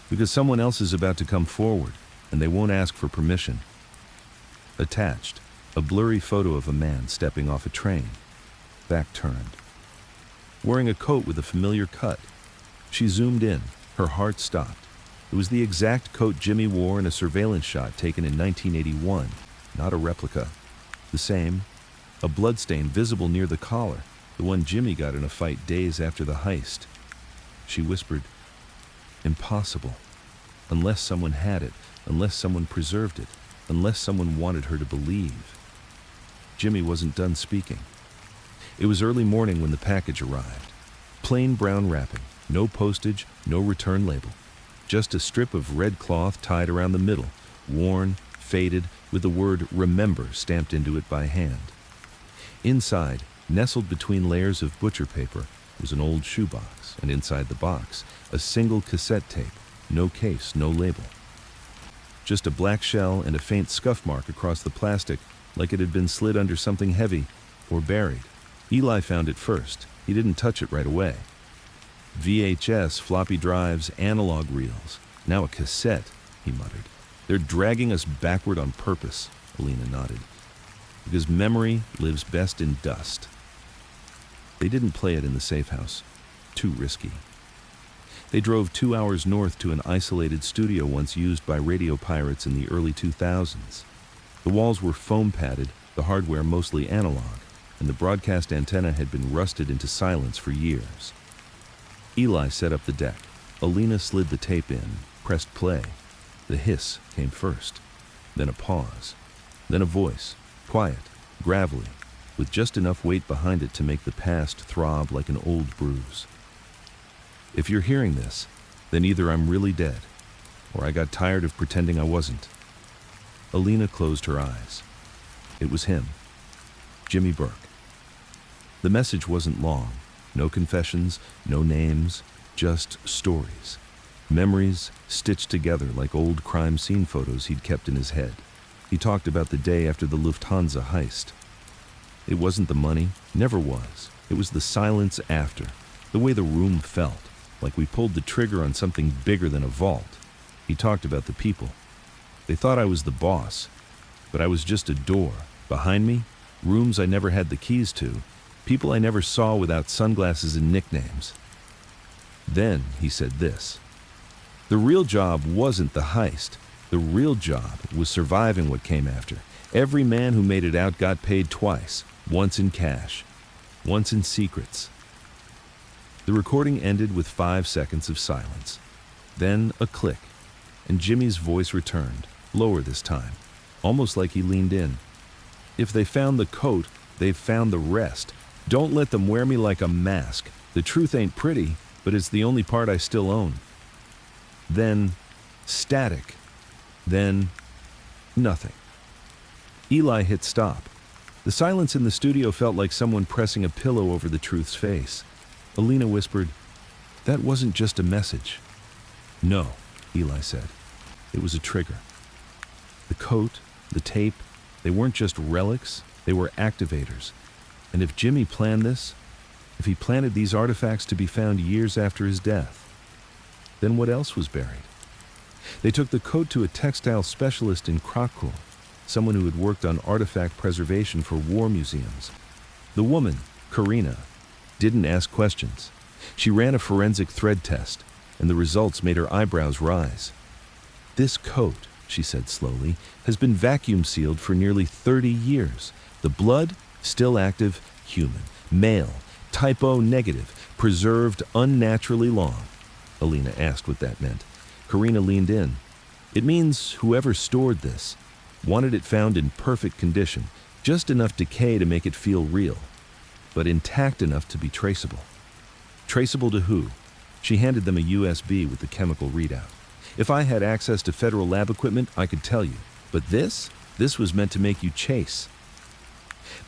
[SPEAKER 1] Because someone else is about to come forward, and they won't ask for permission. Attached, a blurry photo of a man stepping off a train, back turned. Wearing a coat with a familiar cut. She zoomed in, her heart stopped. It was the exact coat Jimmy wore in a surveillance shot taken in 1981, not a replica. The same, a bloodstain visible near the collar, the one Jimmy got in a fight days after the heist. She whispered, impossible. Unless someone had it, unless someone preserved it, unless someone wanted her to believe. Jimmy wasn't done speaking. It was early morning when the package arrived. Plain brown wrapping, no postage, no return label. Just a strip of red cloth tied around the middle, worn, faded, with the word remember stamped into it by hand. Inside, Nestled between layers of butcher paper was an old shoebox, and inside the box, a single cassette tape, no case, no label. Just a black shell and a faint scuff mark across the plastic, like it had been slid under something heavy or buried. Eli found it first. He didn't touch it right away. VHS, floppy drives, analog reels. Now a cassette, he muttered. They're dragging us backward on purpose, Alina nodded. Because memory lives best in dust. They didn't play it in the safe house. Too risky. They drove 2 hours north to an isolated studio once used by radio pirates in the early 2000s. The walls were foam padded, the hardware mostly analog, and the broadcast antenna had been rusted into silence for years. Eli set up the deck. Alina slid the tape in, pressed play. The hiss came first, then a pause, then a voice, quiet, gravelly, with just enough weight behind it to make the past throb like an old bruise. If you're hearing this, then either I'm really dead, or I got tired of pretending I wasn't. Alina closed her eyes. It was him, Jimmy Burke. The message wasn't long. No confessions, no names, just stories. Memories stitched together like old crime scene photos he'd kept in his head. He talked about the day after the Lufthansa Heist. It wasn't the money, never was. It was the silence after, the way the room felt, like we pulled the trigger on something bigger than a vault. He talked about the people. They thought I was the boss, but I was just a door. Behind me, rooms I never had the keys to, people I never saw without sunglasses and nicknames. Then he said this. The real job wasn't the heist. The real job was surviving what came after. Every man who made it out got paid twice, once in cash, once in secrets. The recording ended with 5 seconds of silence. Then a click, and Jimmy's voice returned, lower this time, almost like he leaned in. If they found the coat, they've found the rest. Don't let them wear me like a mask. The truth ain't pretty, but it's the only part I still own. Then, static. Then, nothing. Eli hit stop. The silence in the studio felt like someone pressing a pillow over the truth's face. Alina whispered, "That wasn't just a message." "No," Eli said. "It was a trigger." The coat, the tape, they weren't just relics, they were activators. And if Jimmy planned this, if he planted these artifacts to be found years after his death, then what else was buried? They took the coat to a textile specialist in Krakow, someone who had worked on artifact preservation for war museums. The woman, Karina, didn't ask questions. She ran a forensic thread test, and the results made her eyebrows rise. "This coat," she said slowly, "has been vacuum sealed for nearly 30 years. The blood, still active, human, male, type O negative, preserved unnaturally long." Alina asked what that meant. Karina leaned in. "It means whoever stored this wanted it found in perfect condition, just enough decay to make it feel real, but intact enough to be traceable." Traceable to who? She handed them a USB with the chemical readout. "If I had access to federal lab equipment, I could tell you. But this was meant to make you chase."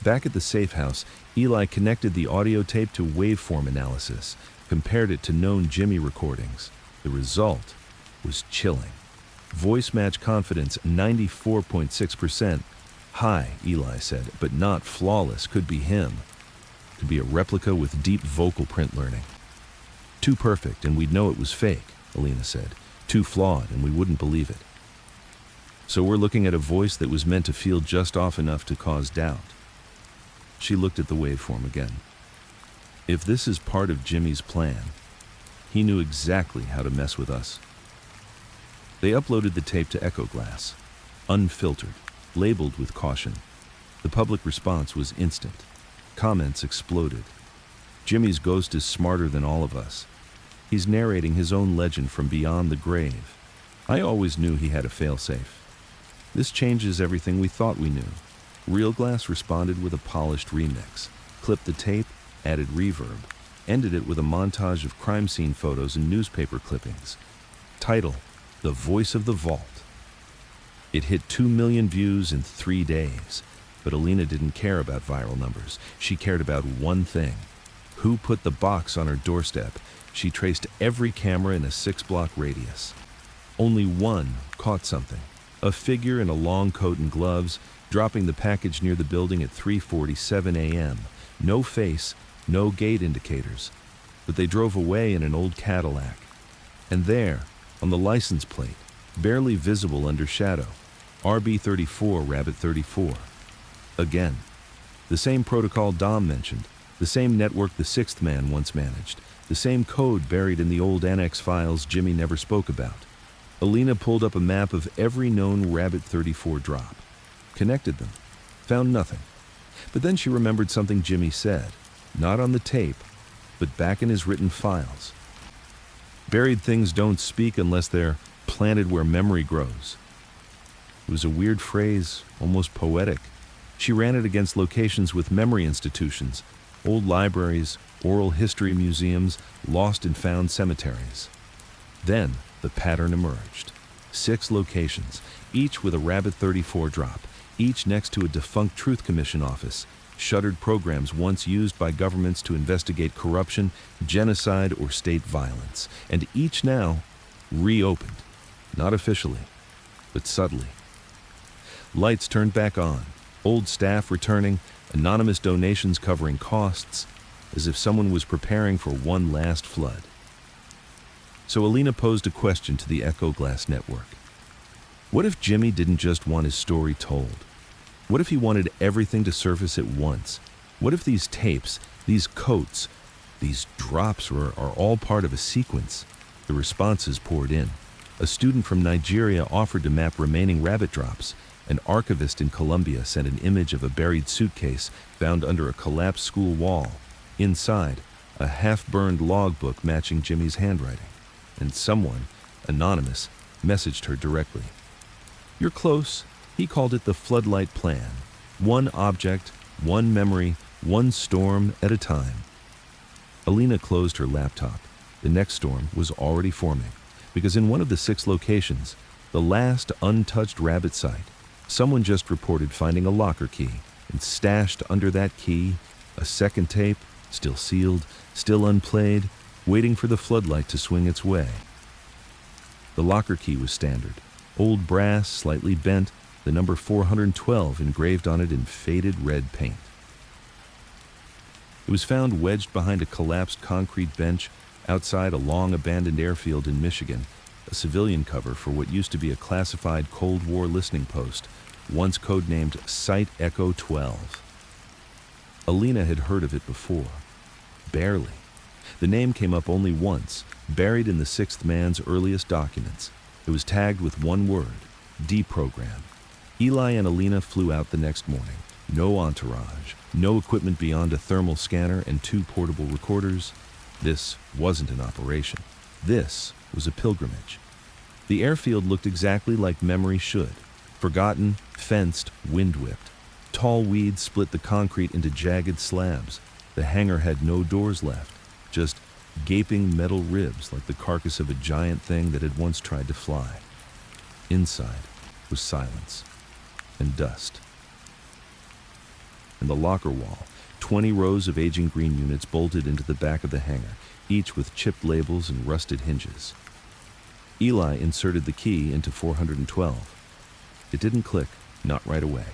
[SPEAKER 1] Back at the safe house, Eli connected the audio tape to waveform analysis, compared it to known Jimmy recordings. The result was chilling. Voice match confidence 94.6%. "High," Eli said, "but not flawless. Could be him. Could be a replica with deep vocal print learning." "Too perfect, and we'd know it was fake," Alina said. "Too flawed, and we wouldn't believe it." "So we're looking at a voice that was meant to feel just off enough to cause doubt." She looked at the waveform again. If this is part of Jimmy's plan, he knew exactly how to mess with us. They uploaded the tape to Echo Glass, unfiltered, labeled with caution. The public response was instant. Comments exploded. "Jimmy's ghost is smarter than all of us. He's narrating his own legend from beyond the grave. I always knew he had a failsafe. This changes everything we thought we knew." Real Glass responded with a polished remix, clipped the tape, added reverb, ended it with a montage of crime scene photos and newspaper clippings. Title: The Voice of the Vault. It hit 2 million views in 3 days, But Alina didn't care about viral numbers. She cared about one thing. Who put the box on her doorstep? She traced every camera in a 6-block radius. Only one caught something. A figure in a long coat and gloves, dropping the package near the building at 3:47 a.m. No face, no gate indicators. But they drove away in an old Cadillac. And there, on the license plate, barely visible under shadow, RB34 Rabbit 34. Again, the same protocol Dom mentioned, the same network the sixth man once managed, the same code buried in the old annex files Jimmy never spoke about. Alina pulled up a map of every known Rabbit 34 drop, connected them, found nothing. But then she remembered something Jimmy said, not on the tape, but back in his written files. Buried things don't speak unless they're planted where memory grows. It was a weird phrase, almost poetic. She ran it against locations with memory institutions, old libraries, oral history museums, lost and found cemeteries. Then the pattern emerged. 6 locations, each with a Rabbit 34 drop, each next to a defunct Truth Commission office, shuttered programs once used by governments to investigate corruption, genocide, or state violence, and each now reopened, not officially, but subtly. Lights turned back on, old staff returning, anonymous donations covering costs, as if someone was preparing for one last flood. So Alina posed a question to the Echo Glass Network. What if Jimmy didn't just want his story told? What if he wanted everything to surface at once? What if these tapes, these coats, these drops are all part of a sequence? The responses poured in. A student from Nigeria offered to map remaining rabbit drops. An archivist in Colombia sent an image of a buried suitcase found under a collapsed school wall. Inside, a half-burned logbook matching Jimmy's handwriting. And someone, anonymous, messaged her directly. You're close. He called it the floodlight plan. One object, one memory, one storm at a time. Alina closed her laptop. The next storm was already forming, because in one of the 6 locations, the last untouched rabbit site, someone just reported finding a locker key, and stashed under that key, a second tape, still sealed, still unplayed, waiting for the floodlight to swing its way. The locker key was standard, old brass, slightly bent, the number 412 engraved on it in faded red paint. It was found wedged behind a collapsed concrete bench outside a long abandoned airfield in Michigan, a civilian cover for what used to be a classified Cold War listening post, once codenamed Site Echo 12. Alina had heard of it before. Barely. The name came up only once, buried in the sixth man's earliest documents. It was tagged with one word, deprogram. Eli and Alina flew out the next morning. No entourage, no equipment beyond a thermal scanner and 2 portable recorders. This wasn't an operation. This was a pilgrimage. The airfield looked exactly like memory should. Forgotten, fenced, wind-whipped. Tall weeds split the concrete into jagged slabs. The hangar had no doors left, just gaping metal ribs like the carcass of a giant thing that had once tried to fly. Inside was silence and dust. In the locker wall, 20 rows of aging green units bolted into the back of the hangar, each with chipped labels and rusted hinges. Eli inserted the key into 412. It didn't click, not right away.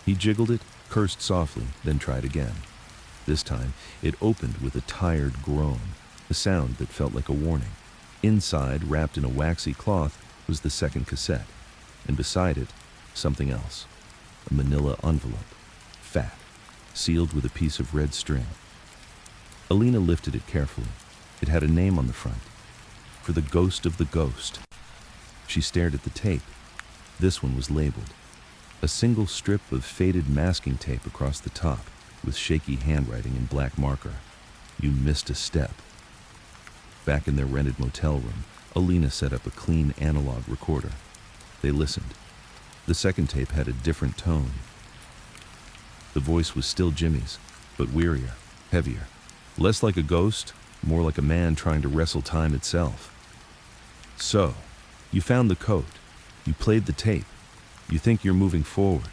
[SPEAKER 1] He jiggled it, cursed softly, then tried again. This time, it opened with a tired groan, a sound that felt like a warning. Inside, wrapped in a waxy cloth, was the second cassette, and beside it, something else. A manila envelope, fat, sealed with a piece of red string. Alina lifted it carefully. It had a name on the front. For the ghost of the ghost. She stared at the tape. This one was labeled. A single strip of faded masking tape across the top, with shaky handwriting in black marker. You missed a step. Back in their rented motel room, Alina set up a clean analog recorder. They listened. The second tape had a different tone. The voice was still Jimmy's, but wearier, heavier. Less like a ghost, more like a man trying to wrestle time itself. So, you found the code. You played the tape. You think you're moving forward.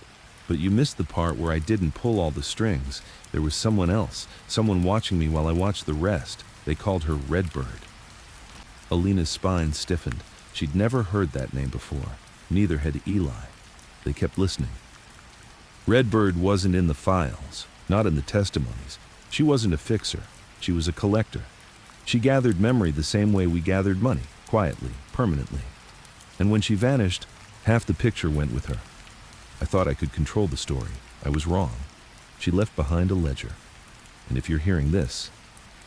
[SPEAKER 1] But you missed the part where I didn't pull all the strings. There was someone else, someone watching me while I watched the rest. They called her Redbird. Alina's spine stiffened. She'd never heard that name before. Neither had Eli. They kept listening. Redbird wasn't in the files, not in the testimonies. She wasn't a fixer. She was a collector. She gathered memory the same way we gathered money, quietly, permanently. And when she vanished, half the picture went with her. I thought I could control the story. I was wrong. She left behind a ledger. And if you're hearing this,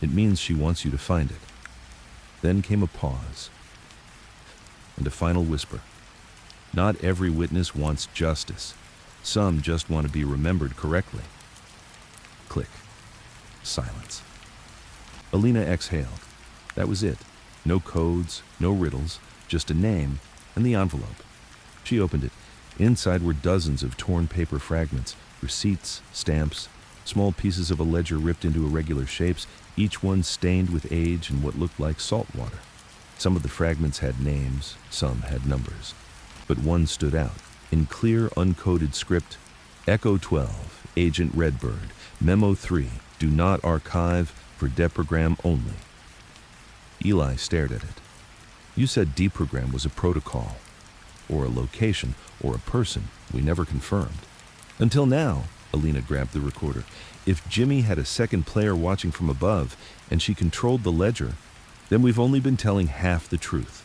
[SPEAKER 1] it means she wants you to find it. Then came a pause. And a final whisper. Not every witness wants justice. Some just want to be remembered correctly. Click. Silence. Alina exhaled. That was it. No codes, no riddles, just a name and the envelope. She opened it. Inside were dozens of torn paper fragments, receipts, stamps, small pieces of a ledger ripped into irregular shapes, each one stained with age and what looked like salt water. Some of the fragments had names, some had numbers. But one stood out. In clear, uncoded script, Echo 12, Agent Redbird, Memo 3, do not archive, for deprogram only. Eli stared at it. You said deprogram was a protocol, or a location, or a person. We never confirmed. Until now, Alina grabbed the recorder. If Jimmy had a second player watching from above, and she controlled the ledger, then we've only been telling half the truth.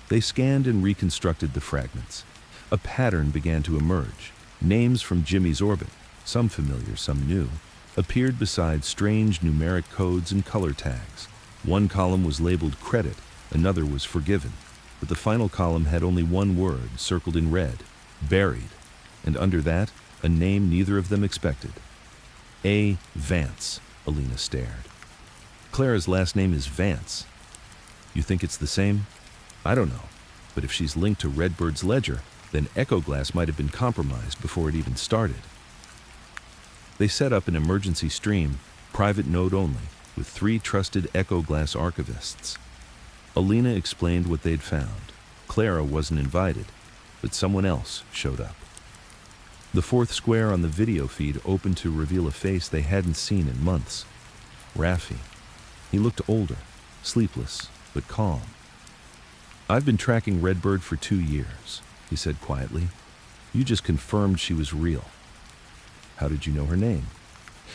[SPEAKER 1] They scanned and reconstructed the fragments. A pattern began to emerge. Names from Jimmy's orbit, some familiar, some new, appeared beside strange numeric codes and color tags. One column was labeled credit, another was forgiven, but the final column had only one word circled in red, buried, and under that, a name neither of them expected. A. Vance, Alina stared. Clara's last name is Vance. You think it's the same? I don't know, but if she's linked to Redbird's ledger, then Echo Glass might have been compromised before it even started. They set up an emergency stream, private node only, with 3 trusted Echo Glass archivists. Alina explained what they'd found. Clara wasn't invited, but someone else showed up. The 4th square on the video feed opened to reveal a face they hadn't seen in months. Raffi. He looked older, sleepless, but calm. I've been tracking Redbird for 2 years, he said quietly. You just confirmed she was real. How did you know her name?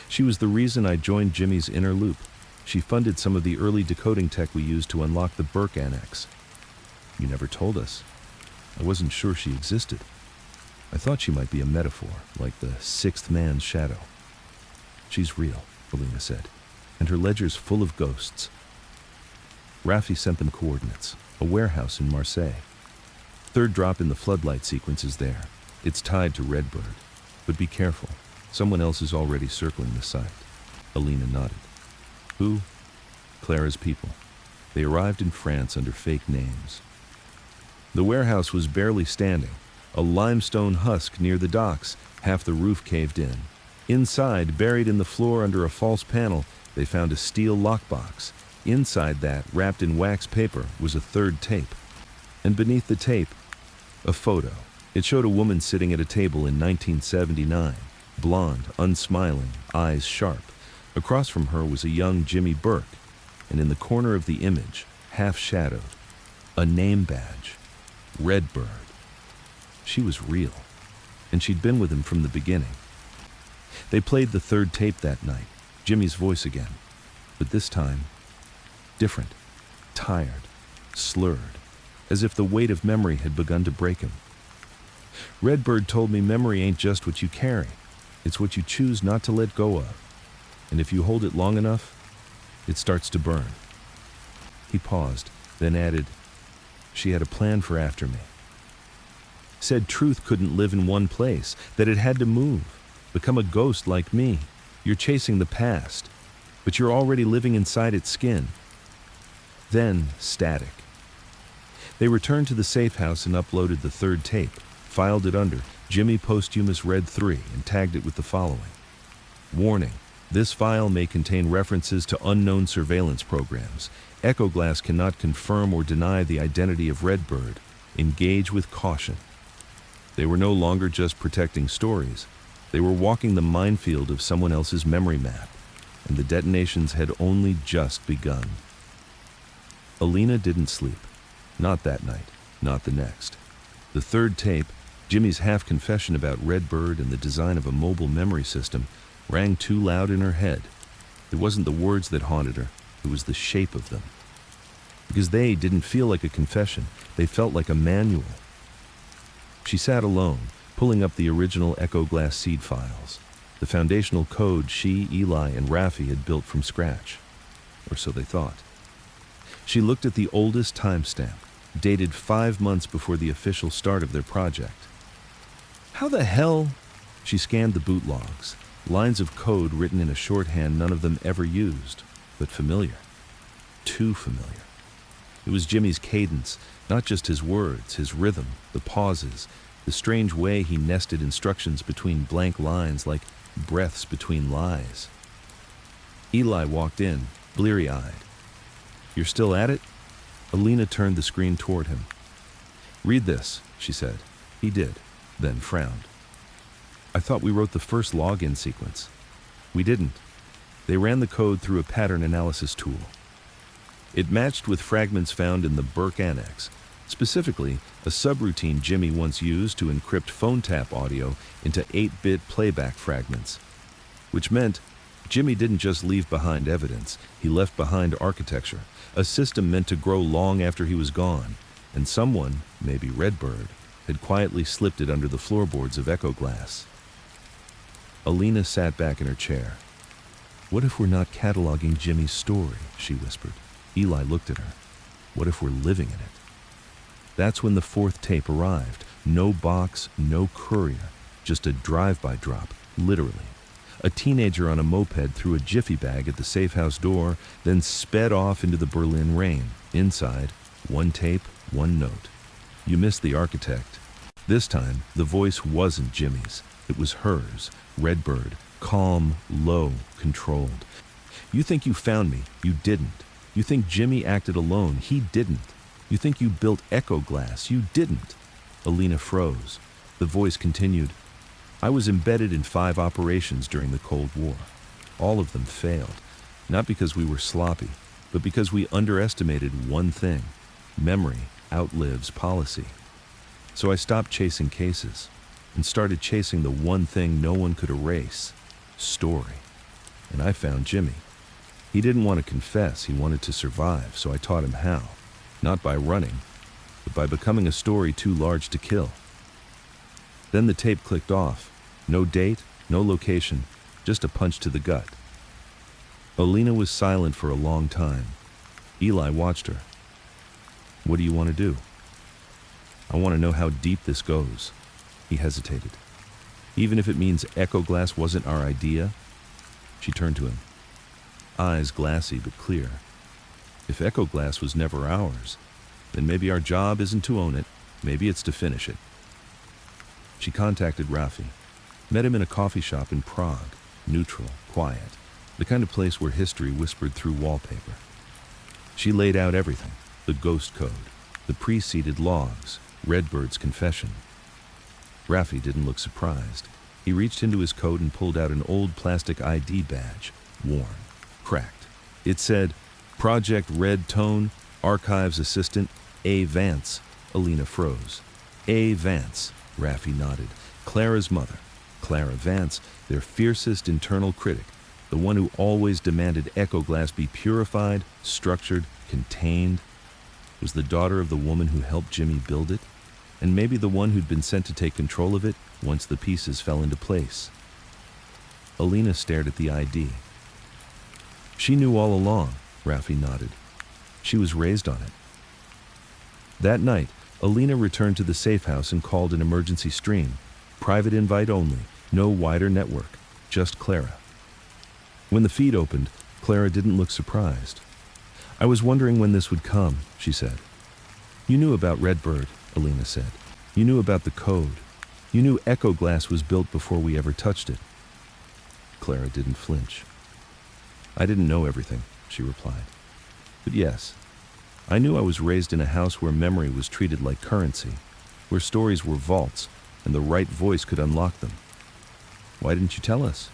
[SPEAKER 1] She was the reason I joined Jimmy's inner loop. She funded some of the early decoding tech we used to unlock the Burke annex. You never told us. I wasn't sure she existed. I thought she might be a metaphor, like the 6th man's shadow. She's real, Alina said, and her ledger's full of ghosts. Raffi sent them coordinates, a warehouse in Marseille. 3rd drop in the floodlight sequence is there. It's tied to Redbird. But be careful. Someone else is already circling the site. Alina nodded. Who? Clara's people. They arrived in France under fake names. The warehouse was barely standing. A limestone husk near the docks, half the roof caved in. Inside, buried in the floor under a false panel, they found a steel lockbox. Inside that, wrapped in wax paper, was a 3rd tape. And beneath the tape, a photo. It showed a woman sitting at a table in 1979, blonde, unsmiling, eyes sharp. Across from her was a young Jimmy Burke, and in the corner of the image, half-shadowed, a name badge, Redbird. She was real, and she'd been with him from the beginning. They played the 3rd tape that night, Jimmy's voice again, but this time, different, tired, slurred, as if the weight of memory had begun to break him. Redbird told me memory ain't just what you carry, it's what you choose not to let go of. And if you hold it long enough, it starts to burn. He paused, then added, she had a plan for after me. Said truth couldn't live in one place, that it had to move, become a ghost like me. You're chasing the past, but you're already living inside its skin. Then, static. They returned to the safe house and uploaded the 3rd tape, filed it under Jimmy Posthumous Red 3 and tagged it with the following. Warning, this file may contain references to unknown surveillance programs. Echo Glass cannot confirm or deny the identity of Redbird. Engage with caution. They were no longer just protecting stories. They were walking the minefield of someone else's memory map, and the detonations had only just begun. Alina didn't sleep. Not that night, not the next. The third tape, Jimmy's half-confession about Redbird and the design of a mobile memory system, rang too loud in her head. It wasn't the words that haunted her, it was the shape of them. Because they didn't feel like a confession, they felt like a manual. She sat alone, pulling up the original Echo Glass seed files, the foundational code she, Eli, and Raffi had built from scratch. Or so they thought. She looked at the oldest timestamp, dated 5 months before the official start of their project. How the hell? She scanned the boot logs, lines of code written in a shorthand none of them ever used, but familiar. Too familiar. It was Jimmy's cadence, not just his words, his rhythm, the pauses, the strange way he nested instructions between blank lines like breaths between lies. Eli walked in, bleary-eyed. "You're still at it?" Alina turned the screen toward him. "Read this," she said. He did, then frowned. "I thought we wrote the first login sequence." "We didn't." They ran the code through a pattern analysis tool. It matched with fragments found in the Burke annex, specifically a subroutine Jimmy once used to encrypt phone tap audio into 8-bit playback fragments, which meant Jimmy didn't just leave behind evidence, he left behind architecture, a system meant to grow long after he was gone, and someone, maybe Redbird, had quietly slipped it under the floorboards of Echo Glass. Alina sat back in her chair. "What if we're not cataloging Jimmy's story?" she whispered. Eli looked at her. "What if we're living in it?" That's when the fourth tape arrived. No box, no courier, just a drive-by drop, literally. A teenager on a moped threw a jiffy bag at the safe house door, then sped off into the Berlin rain. Inside, one tape, one note. "You missed the architect." This time, the voice wasn't Jimmy's. It was hers, Redbird, calm, low, controlled. "You think you found me. You didn't. You think Jimmy acted alone. He didn't. You think you built Echo Glass. You didn't." Alina froze. The voice continued. "I was embedded in 5 operations during the Cold War. All of them failed. Not because we were sloppy, but because we underestimated one thing. Memory outlives policy. So I stopped chasing cases and started chasing the one thing no one could erase. Story. And I found Jimmy. He didn't want to confess, he wanted to survive, so I taught him how. Not by running, but by becoming a story too large to kill." Then the tape clicked off. No date, no location, just a punch to the gut. Alina was silent for a long time. Eli watched her. "What do you want to do?" "I want to know how deep this goes." He hesitated. "Even if it means Echo Glass wasn't our idea?" She turned to him. Eyes glassy but clear. "If Echo Glass was never ours, then maybe our job isn't to own it, maybe it's to finish it." She contacted Raffi, met him in a coffee shop in Prague, neutral, quiet, the kind of place where history whispered through wallpaper. She laid out everything, the ghost code, the preceded logs, Redbird's confession. Raffi didn't look surprised. He reached into his coat and pulled out an old plastic ID badge, worn, cracked. It said, "Project Red Tone, Archives Assistant, A. Vance." Alina froze. A. Vance, Raffi nodded. Clara's mother, Clara Vance, their fiercest internal critic, the one who always demanded Echo Glass be purified, structured, contained, was the daughter of the woman who helped Jimmy build it, and maybe the one who'd been sent to take control of it once the pieces fell into place. Alina stared at the ID. "She knew all along," Raffi nodded. "She was raised on it." That night, Alina returned to the safe house and called an emergency stream. Private invite only, no wider network, just Clara. When the feed opened, Clara didn't look surprised. "I was wondering when this would come," she said. "You knew about Redbird," Alina said. "You knew about the code. You knew Echo Glass was built before we ever touched it." Clara didn't flinch. "I didn't know everything," she replied. "But yes, I knew I was raised in a house where memory was treated like currency, where stories were vaults, and the right voice could unlock them. Why didn't you tell us?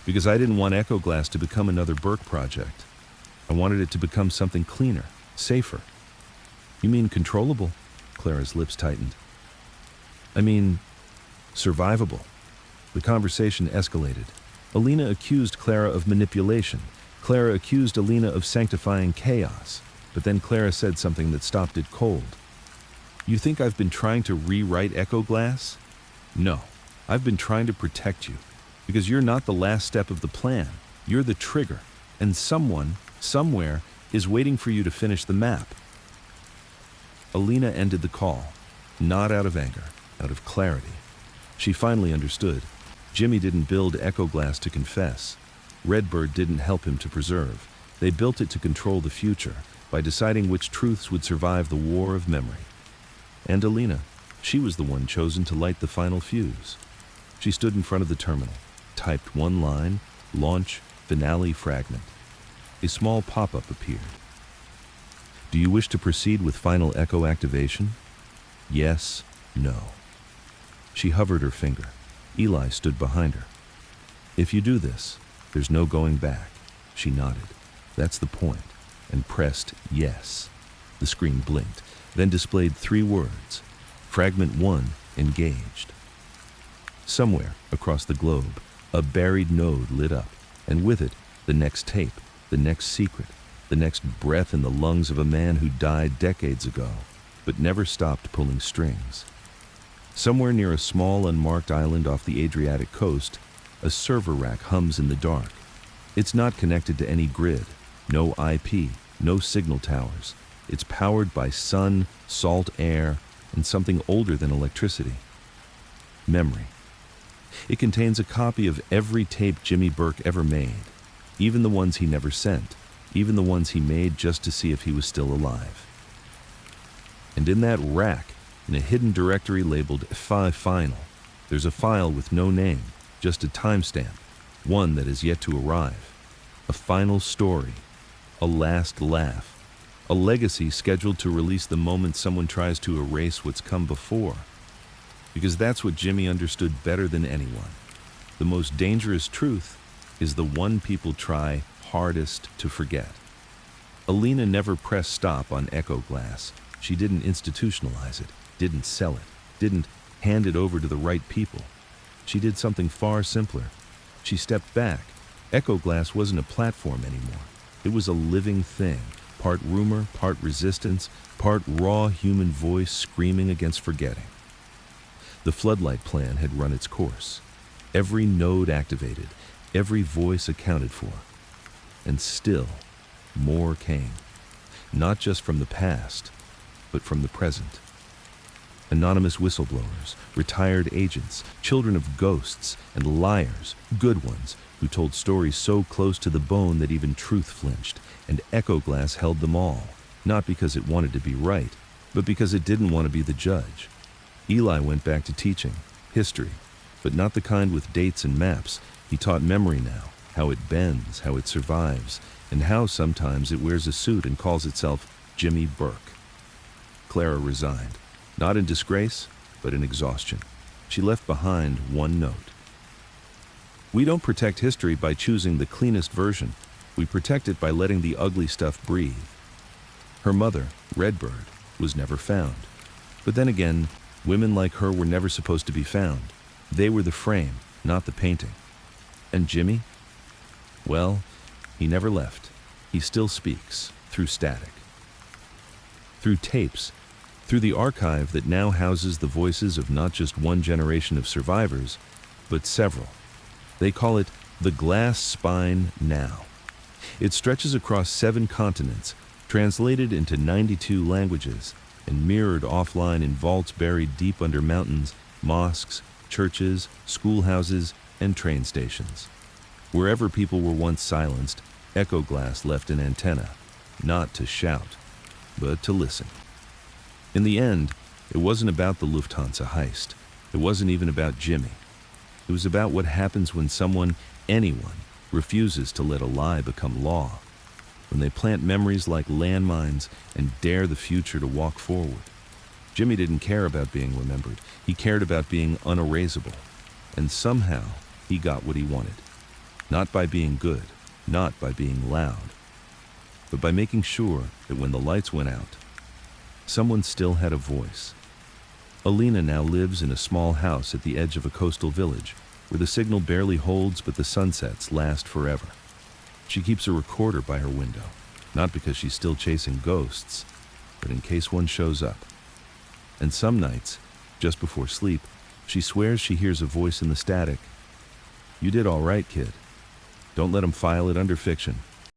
[SPEAKER 1] Because I didn't want Echo Glass to become another Burke project. I wanted it to become something cleaner, safer. You mean controllable? Clara's lips tightened. I mean, survivable. The conversation escalated. Alina accused Clara of manipulation. Clara accused Alina of sanctifying chaos. But then Clara said something that stopped it cold. You think I've been trying to rewrite Echo Glass? No, I've been trying to protect you. Because you're not the last step of the plan. You're the trigger. And someone, somewhere, is waiting for you to finish the map. Alina ended the call, not out of anger, out of clarity. She finally understood. Jimmy didn't build Echo Glass to confess. Redbird didn't help him to preserve. They built it to control the future, by deciding which truths would survive the war of memory. And Alina, she was the one chosen to light the final fuse. She stood in front of the terminal, typed one line, launch, finale fragment. A small pop-up appeared. Do you wish to proceed with final echo activation? Yes, no. She hovered her finger. Eli stood behind her. If you do this, there's no going back. She nodded. That's the point. And pressed yes. The screen blinked, then displayed 3 words. Fragment 1 engaged. Somewhere across the globe, a buried node lit up, and with it, the next tape, the next secret, the next breath in the lungs of a man who died decades ago, but never stopped pulling strings. Somewhere near a small unmarked island off the Adriatic coast, a server rack hums in the dark. It's not connected to any grid, no IP, no signal towers. It's powered by sun, salt air, and something older than electricity. Memory. It contains a copy of every tape Jimmy Burke ever made, even the ones he never sent, even the ones he made just to see if he was still alive. And in that rack, in a hidden directory labeled Final, there's a file with no name, just a timestamp, one that is yet to arrive. A final story, a last laugh, a legacy scheduled to release the moment someone tries to erase what's come before. Because that's what Jimmy understood better than anyone. The most dangerous truth is the one people try hardest to forget. Alina never pressed stop on Echo Glass. She didn't institutionalize it, didn't sell it, didn't hand it over to the right people. She did something far simpler. She stepped back. Echo Glass wasn't a platform anymore. It was a living thing, part rumor, part resistance, part raw human voice screaming against forgetting. The floodlight plan had run its course. Every node activated, every voice accounted for. And still, more came. Not just from the past, but from the present. Anonymous whistleblowers, retired agents, children of ghosts, and liars, good ones, who told stories so close to the bone that even truth flinched, and Echo Glass held them all, not because it wanted to be right, but because it didn't want to be the judge. Eli went back to teaching, history, but not the kind with dates and maps. He taught memory now, how it bends, how it survives, and how sometimes it wears a suit and calls itself Jimmy Burke. Clara resigned, not in disgrace, but in exhaustion. She left behind one note. We don't protect history by choosing the cleanest version. We protect it by letting the ugly stuff breathe. Her mother, Redbird, was never found. But then again, women like her were never supposed to be found. They were the frame, not the painting. And Jimmy? Well, he never left. He still speaks, through static. Through tapes, through the archive that now houses the voices of not just one generation of survivors, but several. They call it the Glass Spine Now. It stretches across 7 continents, translated into 92 languages, and mirrored offline in vaults buried deep under mountains, mosques, churches, schoolhouses, and train stations. Wherever people were once silenced, Echo Glass left an antenna, not to shout, but to listen. In the end, it wasn't about the Lufthansa Heist. It wasn't even about Jimmy. It was about what happens when someone, anyone, refuses to let a lie become law. When they plant memories like landmines and dare the future to walk forward. Jimmy didn't care about being remembered. He cared about being unerasable. And somehow, he got what he wanted. Not by being good, not by being loud, but by making sure that when the lights went out, someone still had a voice. Alina now lives in a small house at the edge of a coastal village, where the signal barely holds but the sunsets last forever. She keeps a recorder by her window, not because she's still chasing ghosts, but in case one shows up. And some nights, just before sleep, she swears she hears a voice in the static. "You did all right, kid. Don't let 'em file it under fiction."